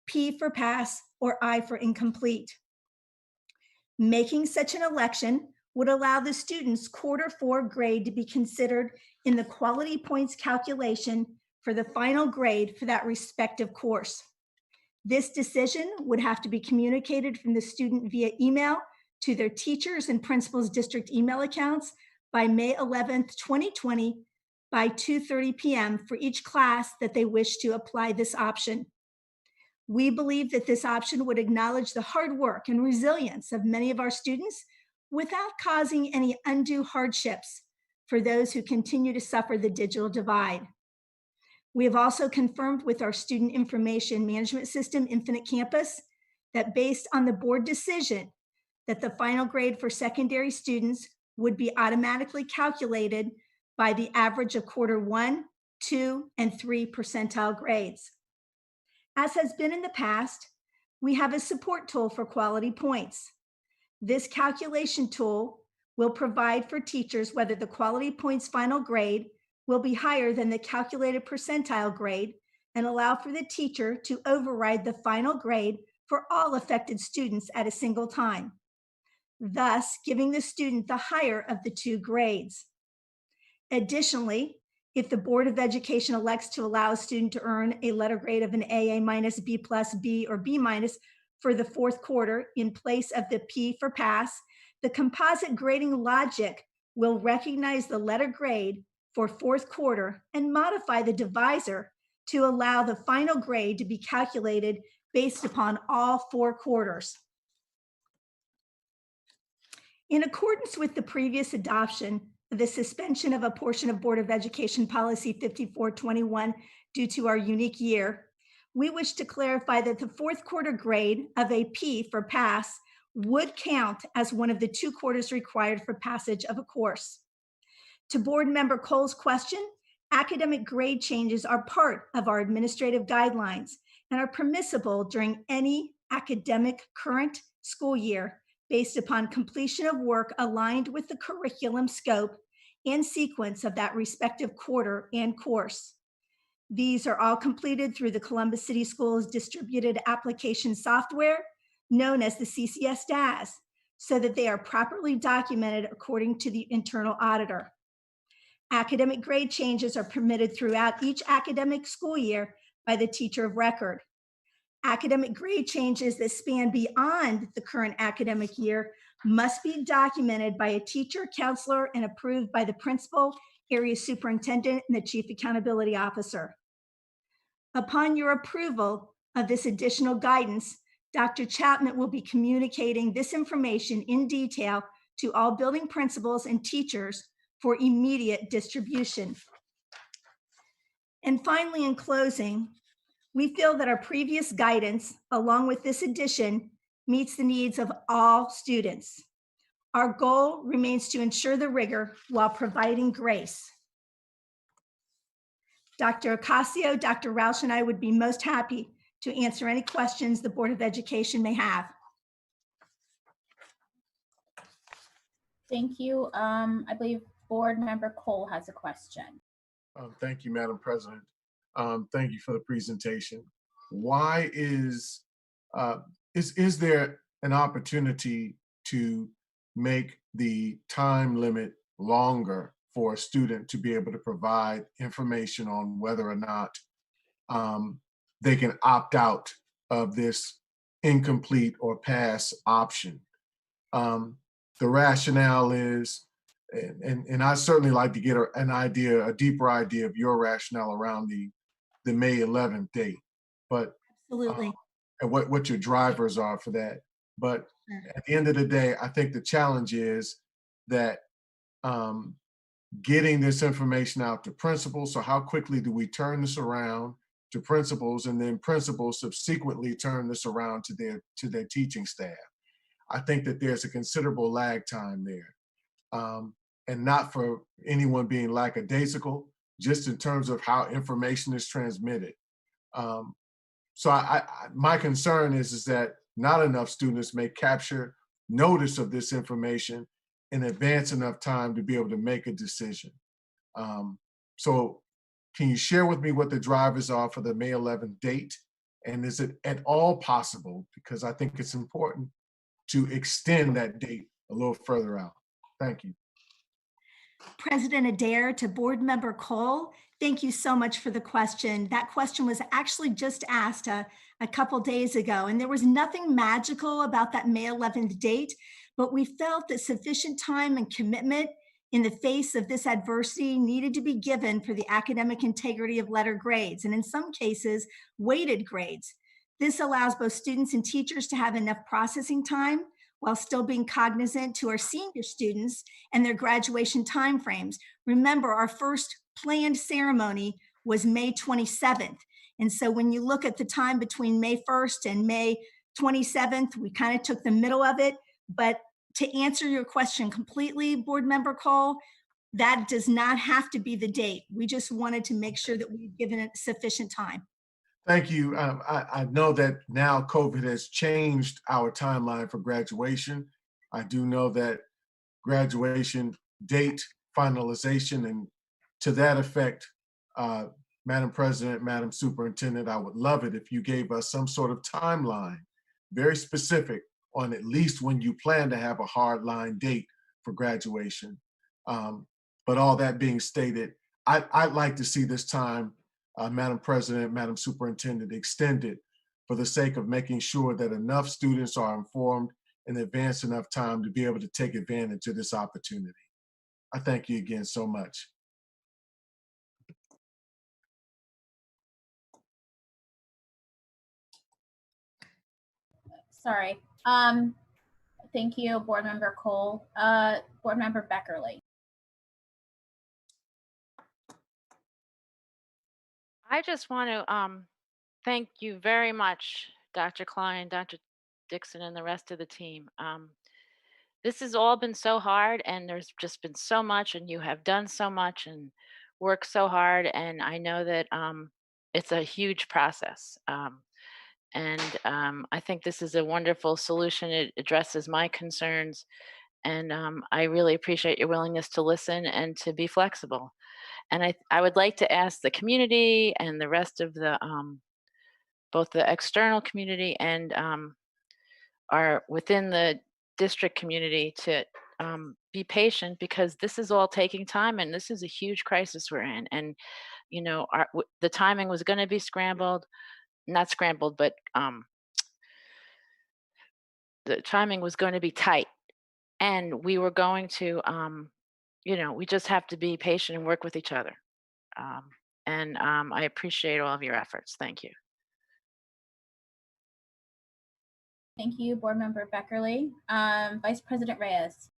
P for pass or I for incomplete. Making such an election would allow the student's quarter 4 grade to be considered in the quality points calculation for the final grade for that respective course. This decision would have to be communicated from the student via email to their teachers and principals' district email accounts by May 11th, 2020 by 2:30 p.m. for each class that they wish to apply this option. We believe that this option would acknowledge the hard work and resilience of many of our students without causing any undue hardships for those who continue to suffer the digital divide. We have also confirmed with our student information management system, Infinite Campus, that based on the board decision, that the final grade for secondary students would be automatically calculated by the average of quarter 1, 2, and 3 percentile grades. As has been in the past, we have a support tool for quality points. This calculation tool will provide for teachers whether the quality points final grade will be higher than the calculated percentile grade and allow for the teacher to override the final grade for all affected students at a single time, thus giving the student the higher of the 2 grades. Additionally, if the Board of Education elects to allow a student to earn a letter grade of an A, A-, B+, B, or B- for the fourth quarter in place of the P for pass, the composite grading logic will recognize the letter grade for fourth quarter and modify the divisor to allow the final grade to be calculated based upon all 4 quarters. In accordance with the previous adoption, the suspension of a portion of Board of Education Policy 5421 due to our unique year, we wish to clarify that the fourth quarter grade of a P for pass would count as one of the 2 quarters required for passage of a course. To Board Member Cole's question, academic grade changes are part of our administrative guidelines and are permissible during any academic current school year based upon completion of work aligned with the curriculum scope and sequence of that respective quarter and course. These are all completed through the Columbus City Schools distributed application software, known as the CCS DAS, so that they are properly documented according to the internal auditor. Academic grade changes are permitted throughout each academic school year by the teacher of record. Academic grade changes that span beyond the current academic year must be documented by a teacher, counselor, and approved by the principal, area superintendent, and the chief accountability officer. Upon your approval of this additional guidance, Dr. Chapman will be communicating this information in detail to all building principals and teachers for immediate distribution. And finally, in closing, we feel that our previous guidance, along with this addition, meets the needs of all students. Our goal remains to ensure the rigor while providing grace. Dr. Ocasio, Dr. Roush, and I would be most happy to answer any questions the Board of Education may have. Thank you. I believe Board Member Cole has a question. Thank you, Madam President. Thank you for the presentation. Why is there an opportunity to make the time limit longer for a student to be able to provide information on whether or not they can opt out of this incomplete or pass option. The rationale is, and I certainly like to get an idea, a deeper idea of your rationale around the May 11th date, but Absolutely. and what your drivers are for that. But Sure. at the end of the day, I think the challenge is that getting this information out to principals. So how quickly do we turn this around to principals, and then principals subsequently turn this around to their teaching staff? I think that there's a considerable lag time there. And not for anyone being lackadaisical, just in terms of how information is transmitted. So my concern is that not enough students may capture notice of this information in advance enough time to be able to make a decision. So can you share with me what the drivers are for the May 11th date? And is it at all possible, because I think it's important, to extend that date a little further out? Thank you. President Adair, to Board Member Cole, thank you so much for the question. That question was actually just asked a couple days ago, and there was nothing magical about that May 11th date, but we felt that sufficient time and commitment in the face of this adversity needed to be given for the academic integrity of letter grades, and in some cases, weighted grades. This allows both students and teachers to have enough processing time while still being cognizant to our senior students and their graduation timeframes. Remember, our first planned ceremony was May 27th. And so when you look at the time between May 1st and May 27th, we kind of took the middle of it. But to answer your question completely, Board Member Cole, that does not have to be the date. We just wanted to make sure that we've given it sufficient time. Thank you. I know that now COVID has changed our timeline for graduation. I do know that graduation date finalization, and to that effect, Madam President, Madam Superintendent, I would love it if you gave us some sort of timeline, very specific, on at least when you plan to have a hard line date for graduation. But all that being stated, I'd like to see this time, Madam President, Madam Superintendent, extended for the sake of making sure that enough students are informed in advance enough time to be able to take advantage of this opportunity. I thank you again so much. Sorry. Thank you, Board Member Cole. Board Member Beckerly. I just want to thank you very much, Dr. Klein, Dr. Dixon, and the rest of the team. This has all been so hard, and there's just been so much, and you have done so much and worked so hard. And I know that it's a huge process. I think this is a wonderful solution. It addresses my concerns. And I really appreciate your willingness to listen and to be flexible. And I would like to ask the community and the rest of the, both the external community and our within the district community to be patient, because this is all taking time, and this is a huge crisis we're in. And, you know, the timing was going to be not scrambled, but the timing was going to be tight, and we were going to, you know, we just have to be patient and work with each other. I appreciate all of your efforts. Thank you. Thank you, Board Member Beckerly. Vice President Reyes.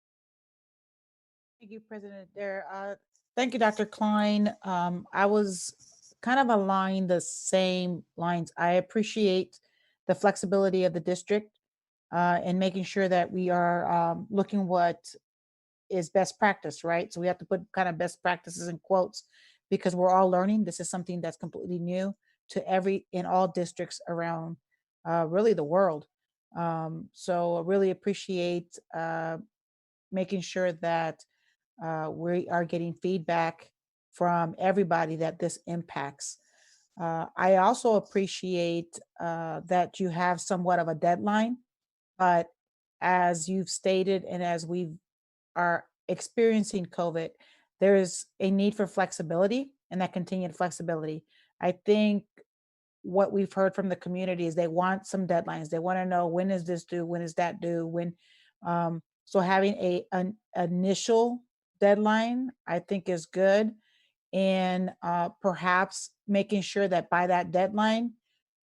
Thank you, President Adair. Thank you, Dr. Klein. I was kind of aligned the same lines. I appreciate the flexibility of the district and making sure that we are looking what is best practice, right? So we have to put kind of best practices in quotes, because we're all learning. This is something that's completely new to in all districts around really the world. So I really appreciate making sure that we are getting feedback from everybody that this impacts. I also appreciate that you have somewhat of a deadline, but as you've stated, and as we are experiencing COVID, there is a need for flexibility, and that continued flexibility. I think what we've heard from the community is they want some deadlines. They want to know, when is this due? When is that due? When, so having an initial deadline, I think is good. And perhaps making sure that by that deadline,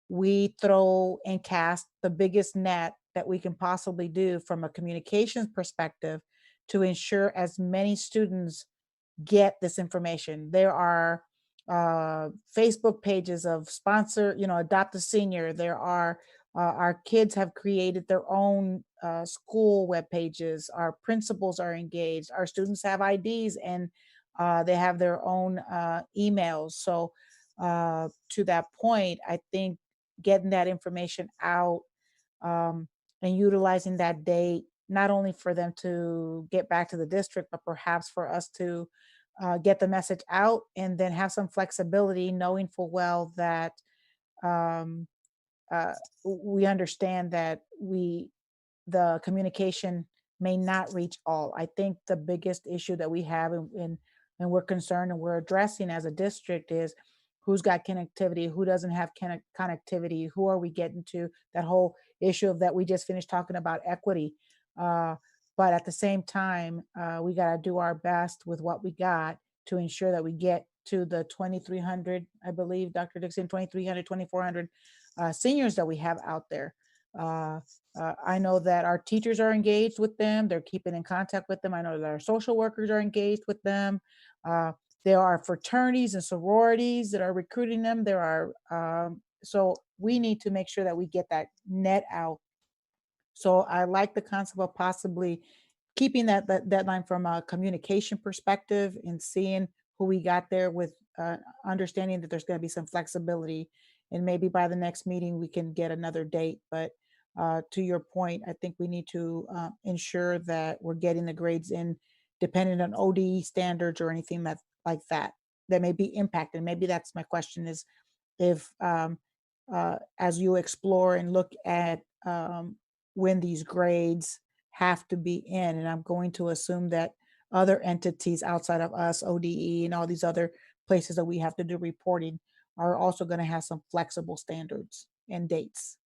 we throw and cast the biggest net that we can possibly do from a communications perspective to ensure as many students get this information. There are Facebook pages of sponsor, Adopt a Senior. There are, our kids have created their own school web pages. Our principals are engaged. Our students have IDs and they have their own emails. So to that point, I think getting that information out and utilizing that date, not only for them to get back to the district, but perhaps for us to get the message out and then have some flexibility, knowing full well that we understand that the communication may not reach all. I think the biggest issue that we have and we're concerned and we're addressing as a district is who's got connectivity, who doesn't have connectivity, who are we getting to, that whole issue of that we just finished talking about equity. But at the same time, we got to do our best with what we got to ensure that we get to the 2,300, I believe, Dr. Dixon, 2,300, 2,400 seniors that we have out there. I know that our teachers are engaged with them. They're keeping in contact with them. I know that our social workers are engaged with them. There are fraternities and sororities that are recruiting them. There are, so we need to make sure that we get that net out. So I like the concept of possibly keeping that deadline from a communication perspective and seeing who we got there with understanding that there's going to be some flexibility. And maybe by the next meeting, we can get another date. But to your point, I think we need to ensure that we're getting the grades in depending on ODE standards or anything that like that may be impacted. Maybe that's my question is if as you explore and look at when these grades have to be in, and I'm going to assume that other entities outside of us, ODE and all these other places that we have to do reporting are also going to have some flexible standards and dates.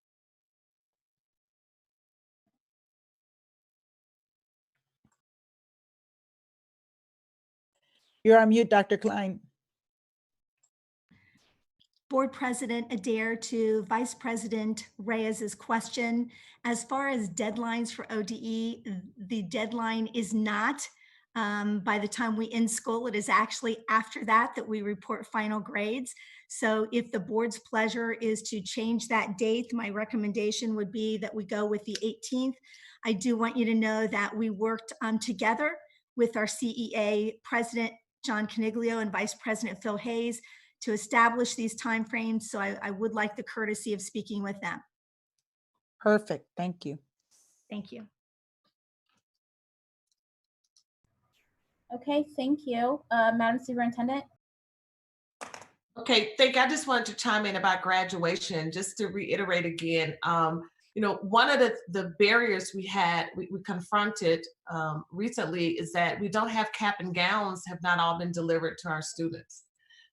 You're on mute, Dr. Klein. Board President Adair to Vice President Reyes's question. As far as deadlines for ODE, the deadline is not by the time we end school. It is actually after that we report final grades. So if the board's pleasure is to change that date, my recommendation would be that we go with the 18th. I do want you to know that we worked together with our CEA President John Caniglio and Vice President Phil Hayes to establish these timeframes. So I would like the courtesy of speaking with them. Perfect. Thank you. Thank you. Okay, thank you. Madam Superintendent? Okay, thank you. I just wanted to chime in about graduation, just to reiterate again. One of the barriers we confronted recently is that we don't have cap and gowns have not all been delivered to our students.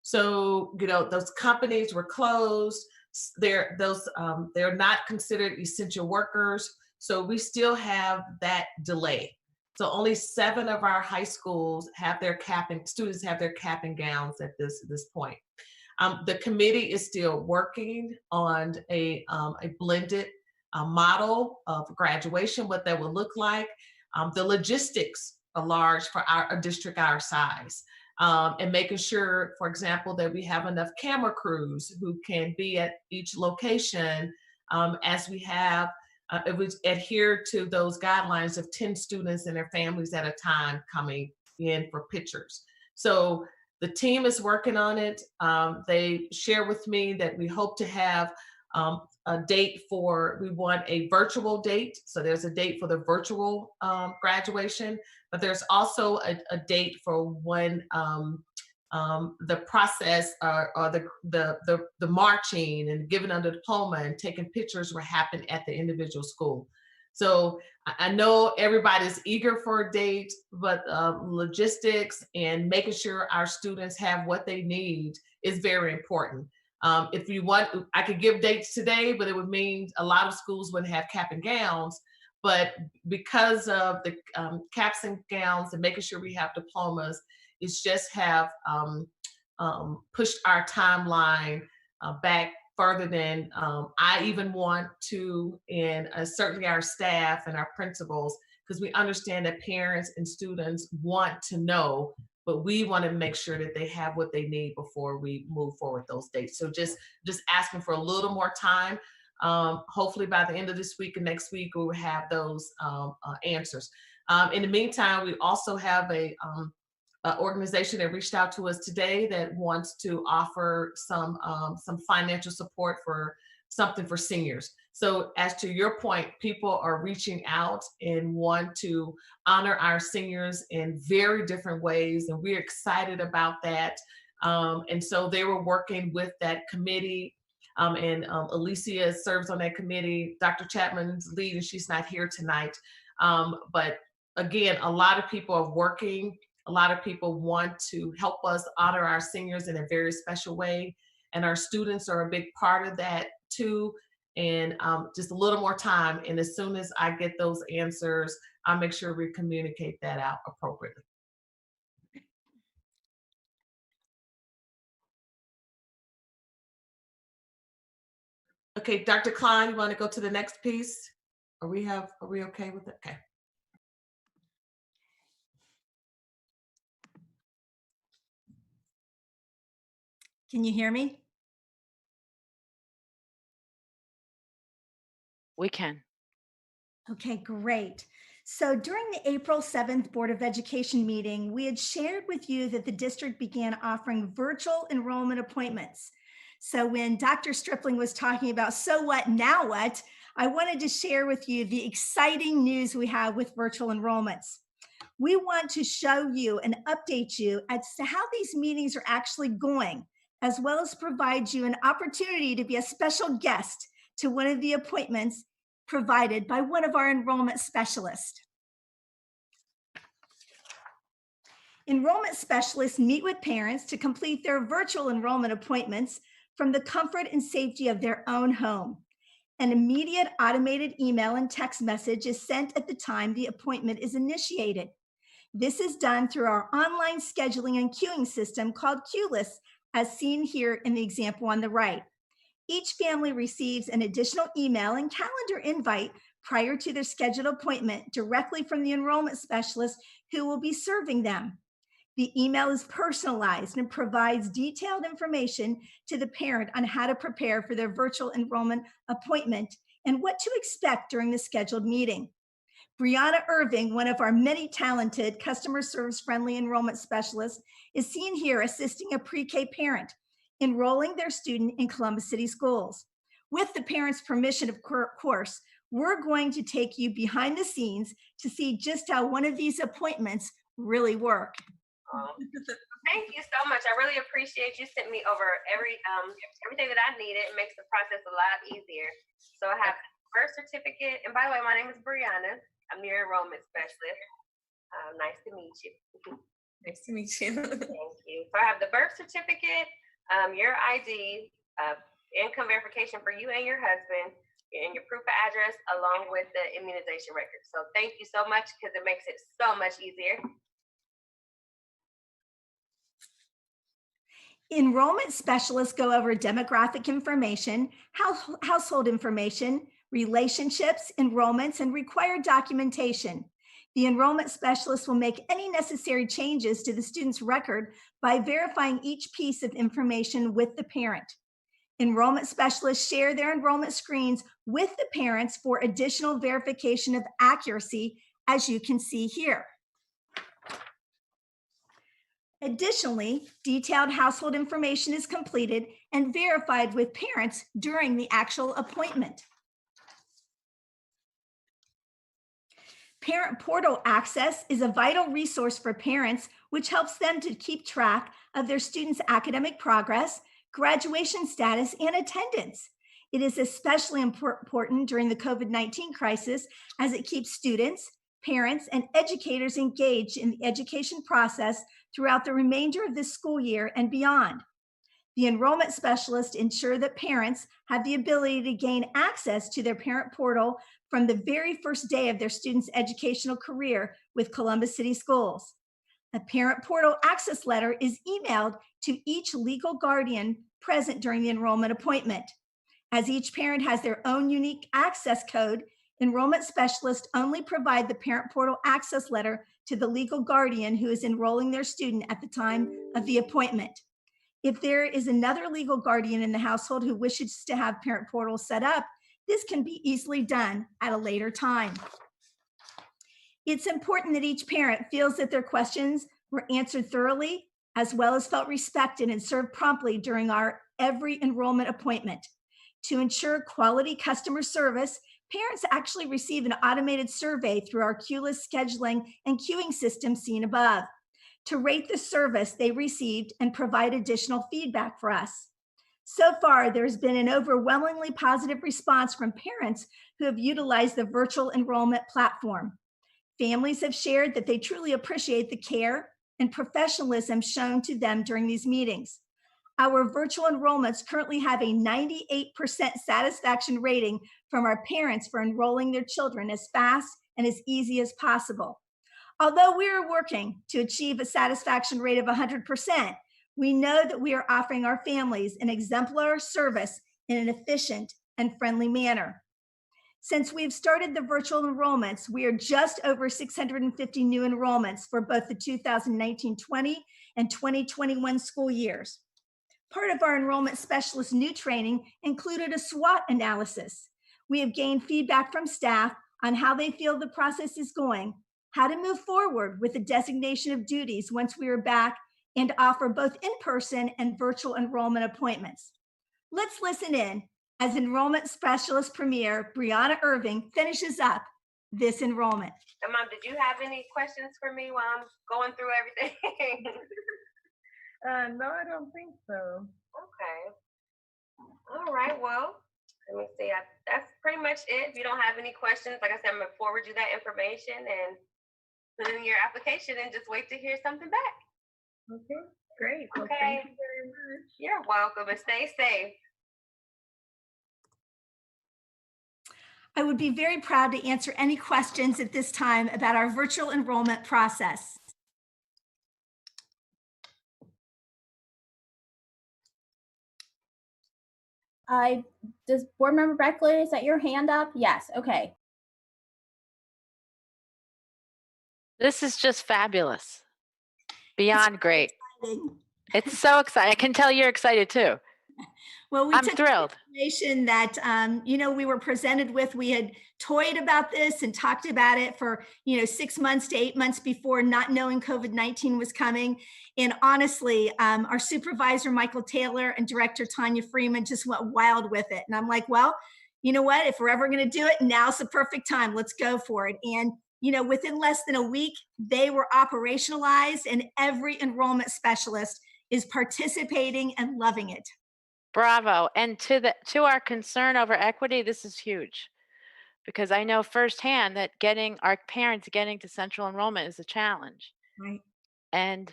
So, those companies were closed. They're not considered essential workers. So we still have that delay. So only 7 of our high schools have their students have their cap and gowns at this point. The committee is still working on a blended model of graduation, what that will look like. The logistics are large for a district our size. And making sure, for example, that we have enough camera crews who can be at each location as we have, if we adhere to those guidelines of 10 students and their families at a time coming in for pictures. So the team is working on it. They share with me that we hope to have a date we want a virtual date. So there's a date for the virtual graduation, but there's also a date for when the process or the marching and giving under diploma and taking pictures will happen at the individual school. So I know everybody's eager for a date, but logistics and making sure our students have what they need is very important. If you want, I could give dates today, but it would mean a lot of schools wouldn't have cap and gowns. But because of the caps and gowns and making sure we have diplomas, it's just have pushed our timeline back further than I even want to, and certainly our staff and our principals, because we understand that parents and students want to know, but we want to make sure that they have what they need before we move forward those dates. So just asking for a little more time. Hopefully by the end of this week and next week, we will have those answers. In the meantime, we also have a organization that reached out to us today that wants to offer some financial support for something for seniors. So as to your point, people are reaching out and want to honor our seniors in very different ways, and we're excited about that. And so they were working with that committee, and Alicia serves on that committee. Dr. Chapman's lead, and she's not here tonight. But again, a lot of people are working. A lot of people want to help us honor our seniors in a very special way. And our students are a big part of that too. And just a little more time. And as soon as I get those answers, I'll make sure we communicate that out appropriately. Okay, Dr. Klein, you want to go to the next piece? Are we okay with it? Okay. Can you hear me? We can. Okay, great. So during the April 7th Board of Education meeting, we had shared with you that the district began offering virtual enrollment appointments. So when Dr. Stripling was talking about so what, now what, I wanted to share with you the exciting news we have with virtual enrollments. We want to show you and update you as to how these meetings are actually going, as well as provide you an opportunity to be a special guest to one of the appointments provided by one of our enrollment specialists. Enrollment specialists meet with parents to complete their virtual enrollment appointments from the comfort and safety of their own home. An immediate automated email and text message is sent at the time the appointment is initiated. This is done through our online scheduling and queuing system called QList, as seen here in the example on the right. Each family receives an additional email and calendar invite prior to their scheduled appointment directly from the enrollment specialist who will be serving them. The email is personalized and provides detailed information to the parent on how to prepare for their virtual enrollment appointment and what to expect during the scheduled meeting. Brianna Irving, one of our many talented customer service friendly enrollment specialists, is seen here assisting a pre-K parent enrolling their student in Columbus City Schools. With the parent's permission, of course, we're going to take you behind the scenes to see just how one of these appointments really work. Thank you so much. I really appreciate you sent me over everything that I needed. It makes the process a lot easier. So I have birth certificate, and by the way, my name is Brianna. I'm your enrollment specialist. Nice to meet you. Nice to meet you. Thank you. So I have the birth certificate, your ID, income verification for you and your husband, and your proof of address, along with the immunization record. So thank you so much, because it makes it so much easier. Enrollment specialists go over demographic information, household information, relationships, enrollments, and required documentation. The enrollment specialist will make any necessary changes to the student's record by verifying each piece of information with the parent. Enrollment specialists share their enrollment screens with the parents for additional verification of accuracy, as you can see here. Additionally, detailed household information is completed and verified with parents during the actual appointment. Parent portal access is a vital resource for parents, which helps them to keep track of their students' academic progress, graduation status, and attendance. It is especially important during the COVID-19 crisis, as it keeps students, parents, and educators engaged in the education process throughout the remainder of this school year and beyond. The enrollment specialists ensure that parents have the ability to gain access to their parent portal from the very first day of their student's educational career with Columbus City Schools. A parent portal access letter is emailed to each legal guardian present during the enrollment appointment. As each parent has their own unique access code, enrollment specialists only provide the parent portal access letter to the legal guardian who is enrolling their student at the time of the appointment. If there is another legal guardian in the household who wishes to have parent portals set up, this can be easily done at a later time. It's important that each parent feels that their questions were answered thoroughly, as well as felt respected and served promptly during our every enrollment appointment. To ensure quality customer service, parents actually receive an automated survey through our queueless scheduling and queuing system seen above to rate the service they received and provide additional feedback for us. So far, there's been an overwhelmingly positive response from parents who have utilized the virtual enrollment platform. Families have shared that they truly appreciate the care and professionalism shown to them during these meetings. Our virtual enrollments currently have a 98% satisfaction rating from our parents for enrolling their children as fast and as easy as possible. Although we are working to achieve a satisfaction rate of 100%, we know that we are offering our families an exemplary service in an efficient and friendly manner. Since we've started the virtual enrollments, we are just over 650 new enrollments for both the 2019-20 and 2021 school years. Part of our enrollment specialist new training included a SWOT analysis. We have gained feedback from staff on how they feel the process is going, how to move forward with the designation of duties once we are back, and offer both in-person and virtual enrollment appointments. Let's listen in as Enrollment Specialist Premier Brianna Irving finishes up this enrollment. And Mom, did you have any questions for me while I'm going through everything? No, I don't think so. Okay. All right, well, let me see. That's pretty much it. If you don't have any questions, like I said, I'm going to forward you that information and put in your application and just wait to hear something back. Okay, great. Well, Okay. thank you very much. You're welcome, and stay safe. I would be very proud to answer any questions at this time about our virtual enrollment process. Does Board Member Beckler, is that your hand up? Yes, okay. This is just fabulous. Beyond great. It's so exciting. I can tell you're excited too. Well, we I'm took thrilled. information that we were presented with. We had toyed about this and talked about it for 6 months to 8 months before, not knowing COVID-19 was coming. And honestly, our supervisor Michael Taylor and Director Tanya Freeman just went wild with it. And I'm like, well, you know what? If we're ever going to do it, now's the perfect time. Let's go for it. And within less than a week, they were operationalized, and every enrollment specialist is participating and loving it. Bravo. And to our concern over equity, this is huge, because I know firsthand that getting our parents getting to central enrollment is a challenge. Right. And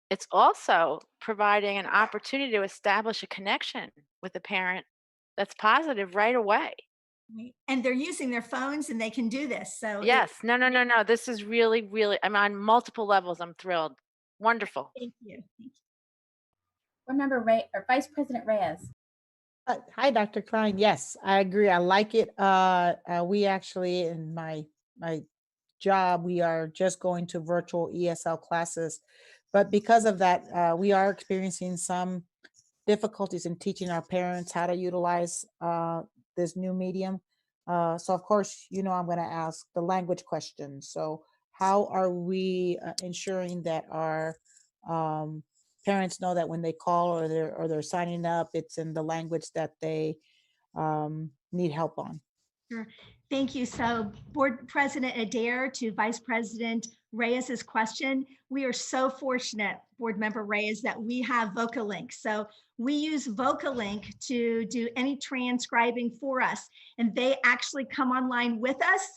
it's also providing an opportunity to establish a connection with a parent that's positive right away. Right. And they're using their phones and they can do this. So Yes. No. This is really, really, I'm on multiple levels. I'm thrilled. Wonderful. Thank you. Board Member Vice President Reyes. Hi, Dr. Klein. Yes, I agree. I like it. We actually, in my job, we are just going to virtual ESL classes. But because of that, we are experiencing some difficulties in teaching our parents how to utilize this new medium. So of course, I'm going to ask the language question. So how are we ensuring that our parents know that when they call or they're signing up, it's in the language that they need help on? Sure. Thank you. So Board President Adair to Vice President Reyes's question, we are so fortunate, Board Member Reyes, that we have VocaLink. So we use VocaLink to do any transcribing for us, and they actually come online with us,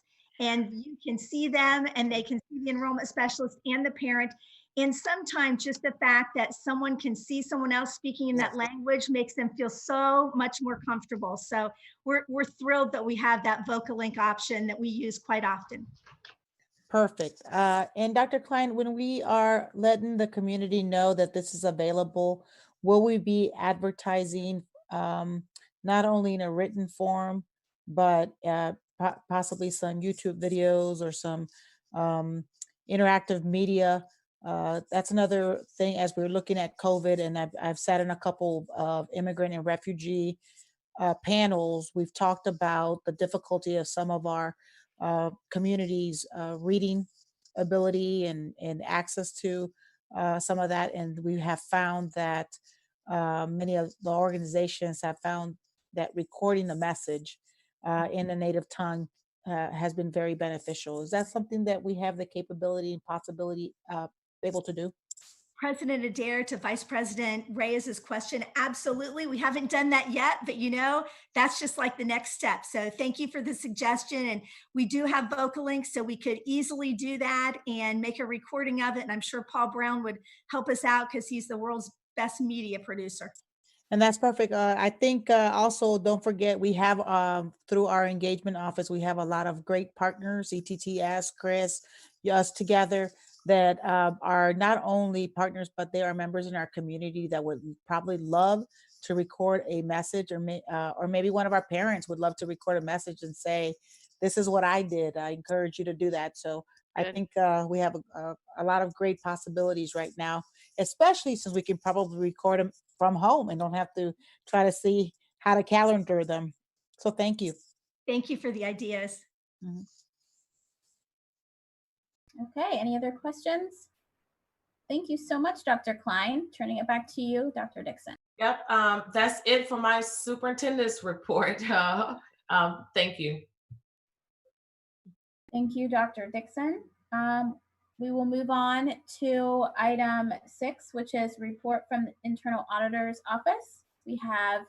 and you can see them, and they can see the enrollment specialist and the parent. And sometimes just the fact that someone can see someone else speaking in that language makes them feel so much more comfortable. So we're thrilled that we have that VocaLink option that we use quite often. Perfect. And Dr. Klein, when we are letting the community know that this is available, will we be advertising not only in a written form, but possibly some YouTube videos or some interactive media? That's another thing as we're looking at COVID, and I've sat in a couple of immigrant and refugee panels. We've talked about the difficulty of some of our communities' reading ability and access to some of that. And we have found that many of the organizations have found that recording the message in the native tongue has been very beneficial. Is that something that we have the capability and possibility able to do? President Adair, to Vice President Reyes's question, absolutely. We haven't done that yet, but you know, that's just like the next step. So thank you for the suggestion. And we do have VocaLink, so we could easily do that and make a recording of it. And I'm sure Paul Brown would help us out because he's the world's best media producer. And that's perfect. I think also don't forget we have through our engagement office, we have a lot of great partners, ETTS, Chris, us together, that are not only partners, but they are members in our community that would probably love to record a message, or maybe one of our parents would love to record a message and say, this is what I did. I encourage you to do that. So I think we have a lot of great possibilities right now, especially since we can probably record them from home and don't have to try to see how to calendar them. So thank you. Thank you for the ideas. Mm-hmm. Okay, any other questions? Thank you so much, Dr. Klein. Turning it back to you, Dr. Dixon. Yep, that's it for my superintendent's report. Thank you. Thank you, Dr. Dixon. We will move on to item 6, which is report from the Internal Auditor's Office. We have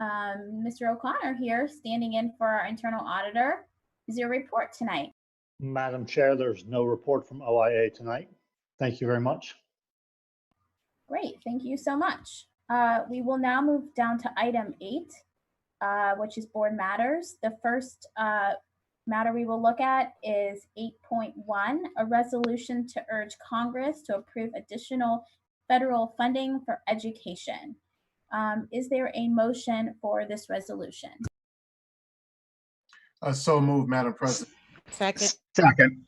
Mr. O'Connor here standing in for our internal auditor. Is your report tonight? Madam Chair, there's no report from OIA tonight. Thank you very much. Great, thank you so much. We will now move down to item 8, which is board matters. The first matter we will look at is 8.1, a resolution to urge Congress to approve additional federal funding for education. Is there a motion for this resolution? So moved, Madam President. Second. Second.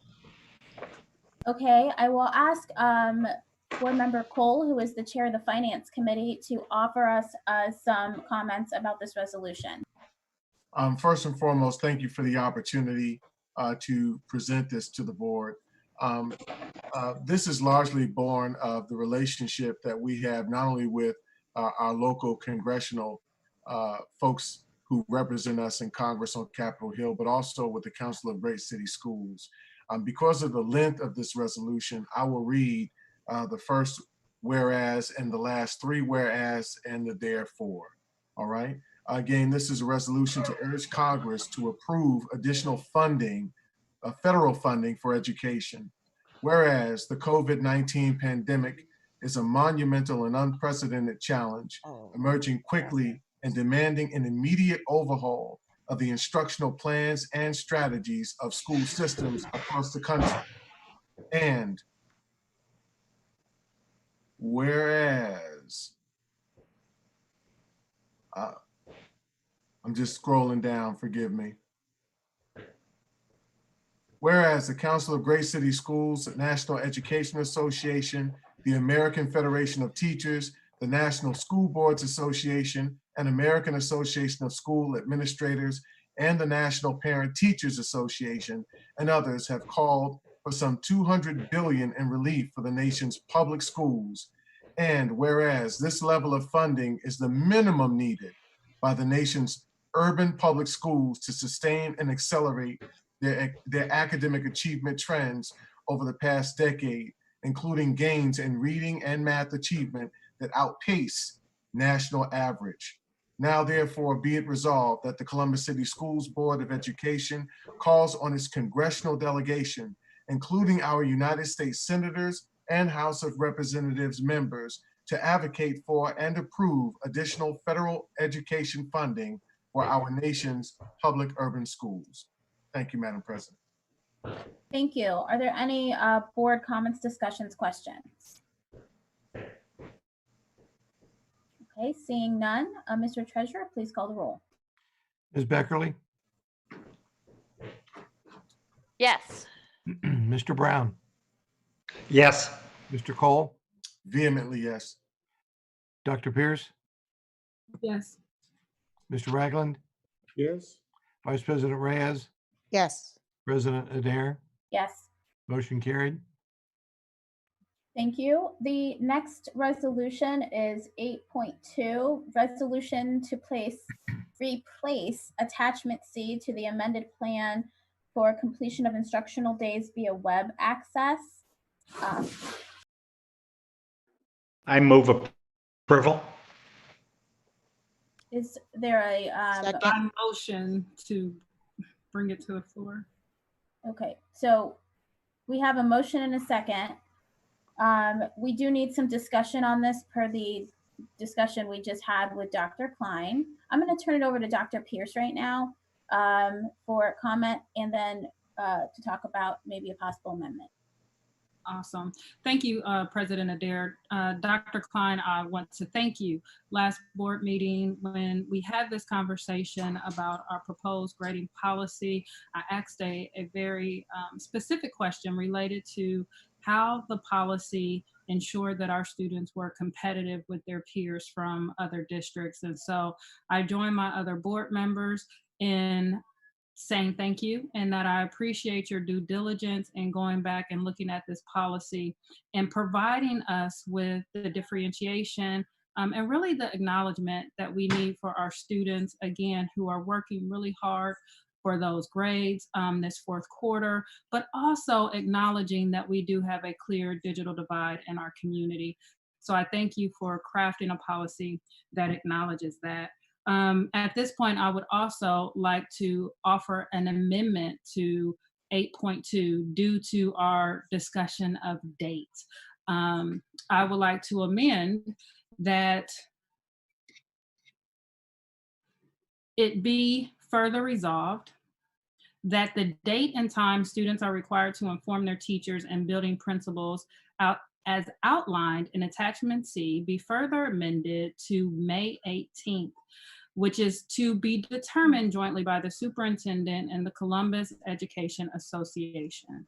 Okay, I will ask Board Member Cole, who is the chair of the Finance Committee, to offer us some comments about this resolution. First and foremost, thank you for the opportunity to present this to the board. This is largely born of the relationship that we have not only with our local congressional folks who represent us in Congress on Capitol Hill, but also with the Council of Great City Schools. Because of the length of this resolution, I will read the first whereas and the last 3 whereas and the therefore. All right. Again, this is a resolution to urge Congress to approve additional funding, federal funding for education. Whereas the COVID-19 pandemic is a monumental and unprecedented challenge, emerging quickly and demanding an immediate overhaul of the instructional plans and strategies of school systems across the country. And whereas, I'm just scrolling down, forgive me. Whereas the Council of Great City Schools, the National Education Association, the American Federation of Teachers, the National School Boards Association, and American Association of School Administrators, and the National Parent Teachers Association, and others have called for some $200 billion in relief for the nation's public schools. And whereas this level of funding is the minimum needed by the nation's urban public schools to sustain and accelerate their academic achievement trends over the past decade, including gains in reading and math achievement that outpace national average. Now, therefore, be it resolved that the Columbus City Schools Board of Education calls on its congressional delegation, including our United States Senators, and House of Representatives members to advocate for and approve additional federal education funding for our nation's public urban schools. Thank you, Madam President. Thank you. Are there any board comments, discussions, questions? Okay, seeing none. Mr. Treasurer, please call the roll. Ms. Beckerly, Yes. Mr. Brown, Yes. Mr. Cole, Vehemently yes. Dr. Pierce, Yes. Mr. Ragland, Yes. Vice President Reyes, Yes. President Adair, Yes. motion carried. Thank you. The next resolution is 8.2, resolution to replace attachment C to the amended plan for completion of instructional days via web access. I move approval. Is there a, I motion to bring it to the floor. okay, so we have a motion and a second. We do need some discussion on this per the discussion we just had with Dr. Klein. I'm going to turn it over to Dr. Pierce right now for comment and then to talk about maybe a possible amendment. Awesome. Thank you, President Adair. Dr. Klein, I want to thank you. Last board meeting, when we had this conversation about our proposed grading policy, I asked a very specific question related to how the policy ensured that our students were competitive with their peers from other districts. And so I joined my other board members in saying thank you and that I appreciate your due diligence in going back and looking at this policy and providing us with the differentiation and really the acknowledgement that we need for our students, again, who are working really hard for those grades this fourth quarter, but also acknowledging that we do have a clear digital divide in our community. So I thank you for crafting a policy that acknowledges that. At this point, I would also like to offer an amendment to 8.2 due to our discussion of dates. I would like to amend that it be further resolved that the date and time students are required to inform their teachers and building principals as outlined in attachment C be further amended to May 18th, which is to be determined jointly by the superintendent and the Columbus Education Association.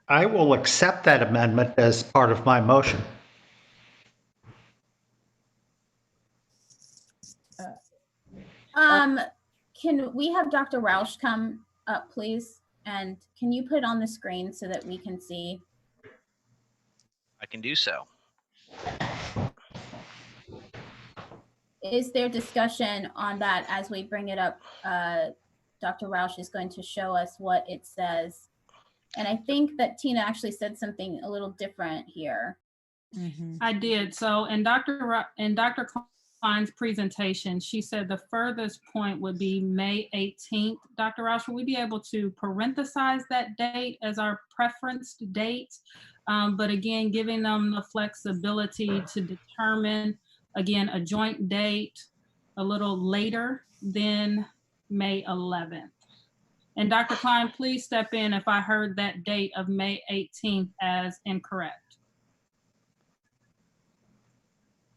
I will accept that amendment as part of my motion. Can we have Dr. Roush come up, please? And can you put it on the screen so that we can see? I can do so. Is there discussion on that as we bring it up? Dr. Roush is going to show us what it says. And I think that Tina actually said something a little different here. I did. So in Dr. Klein's presentation, she said the furthest point would be May 18th. Dr. Roush, will we be able to parenthesize that date as our preferenced date? But again, giving them the flexibility to determine, again, a joint date a little later than May 11th. And Dr. Klein, please step in if I heard that date of May 18th as incorrect.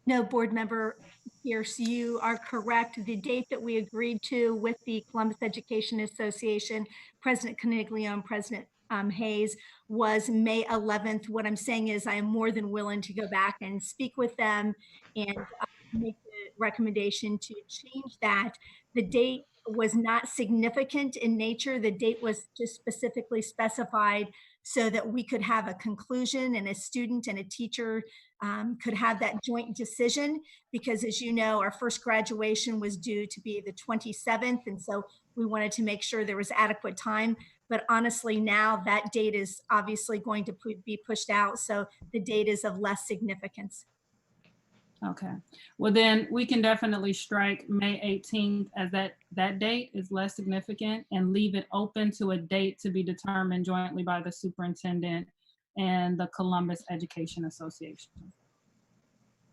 No, Board Member Pierce, you are correct. The date that we agreed to with the Columbus Education Association, President Coniglio, President Hayes, was May 11th. What I'm saying is I am more than willing to go back and speak with them and make the recommendation to change that. The date was not significant in nature. The date was just specifically specified so that we could have a conclusion and a student and a teacher could have that joint decision, because as you know, our first graduation was due to be the 27th. And so we wanted to make sure there was adequate time. But honestly, now that date is obviously going to be pushed out. So the date is of less significance. Okay, well then we can definitely strike May 18th as that date is less significant and leave it open to a date to be determined jointly by the superintendent and the Columbus Education Association.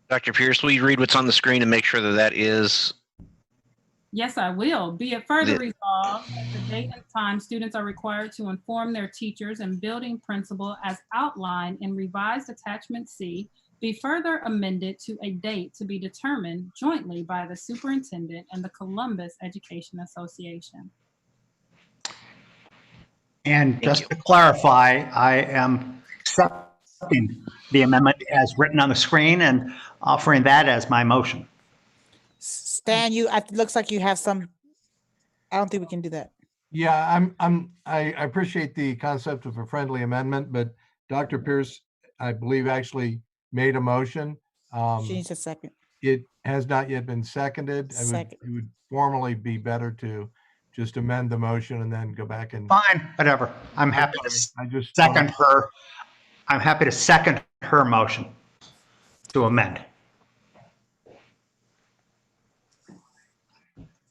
Dr. Pierce, will you read what's on the screen and make sure that that is? Yes, I will. Be it further resolved that the date and time students are required to inform their teachers and building principal as outlined in revised attachment C be further amended to a date to be determined jointly by the superintendent and the Columbus Education Association. And just to clarify, I am accepting the amendment as written on the screen and offering that as my motion. Stan, it looks like you have some, I don't think we can do that. Yeah, I appreciate the concept of a friendly amendment, but Dr. Pierce, I believe, actually made a motion. She needs a second. It has not yet been seconded. It would formally be better to just amend the motion and then go back and. Fine, whatever. I'm happy to second her. I'm happy to second her motion to amend.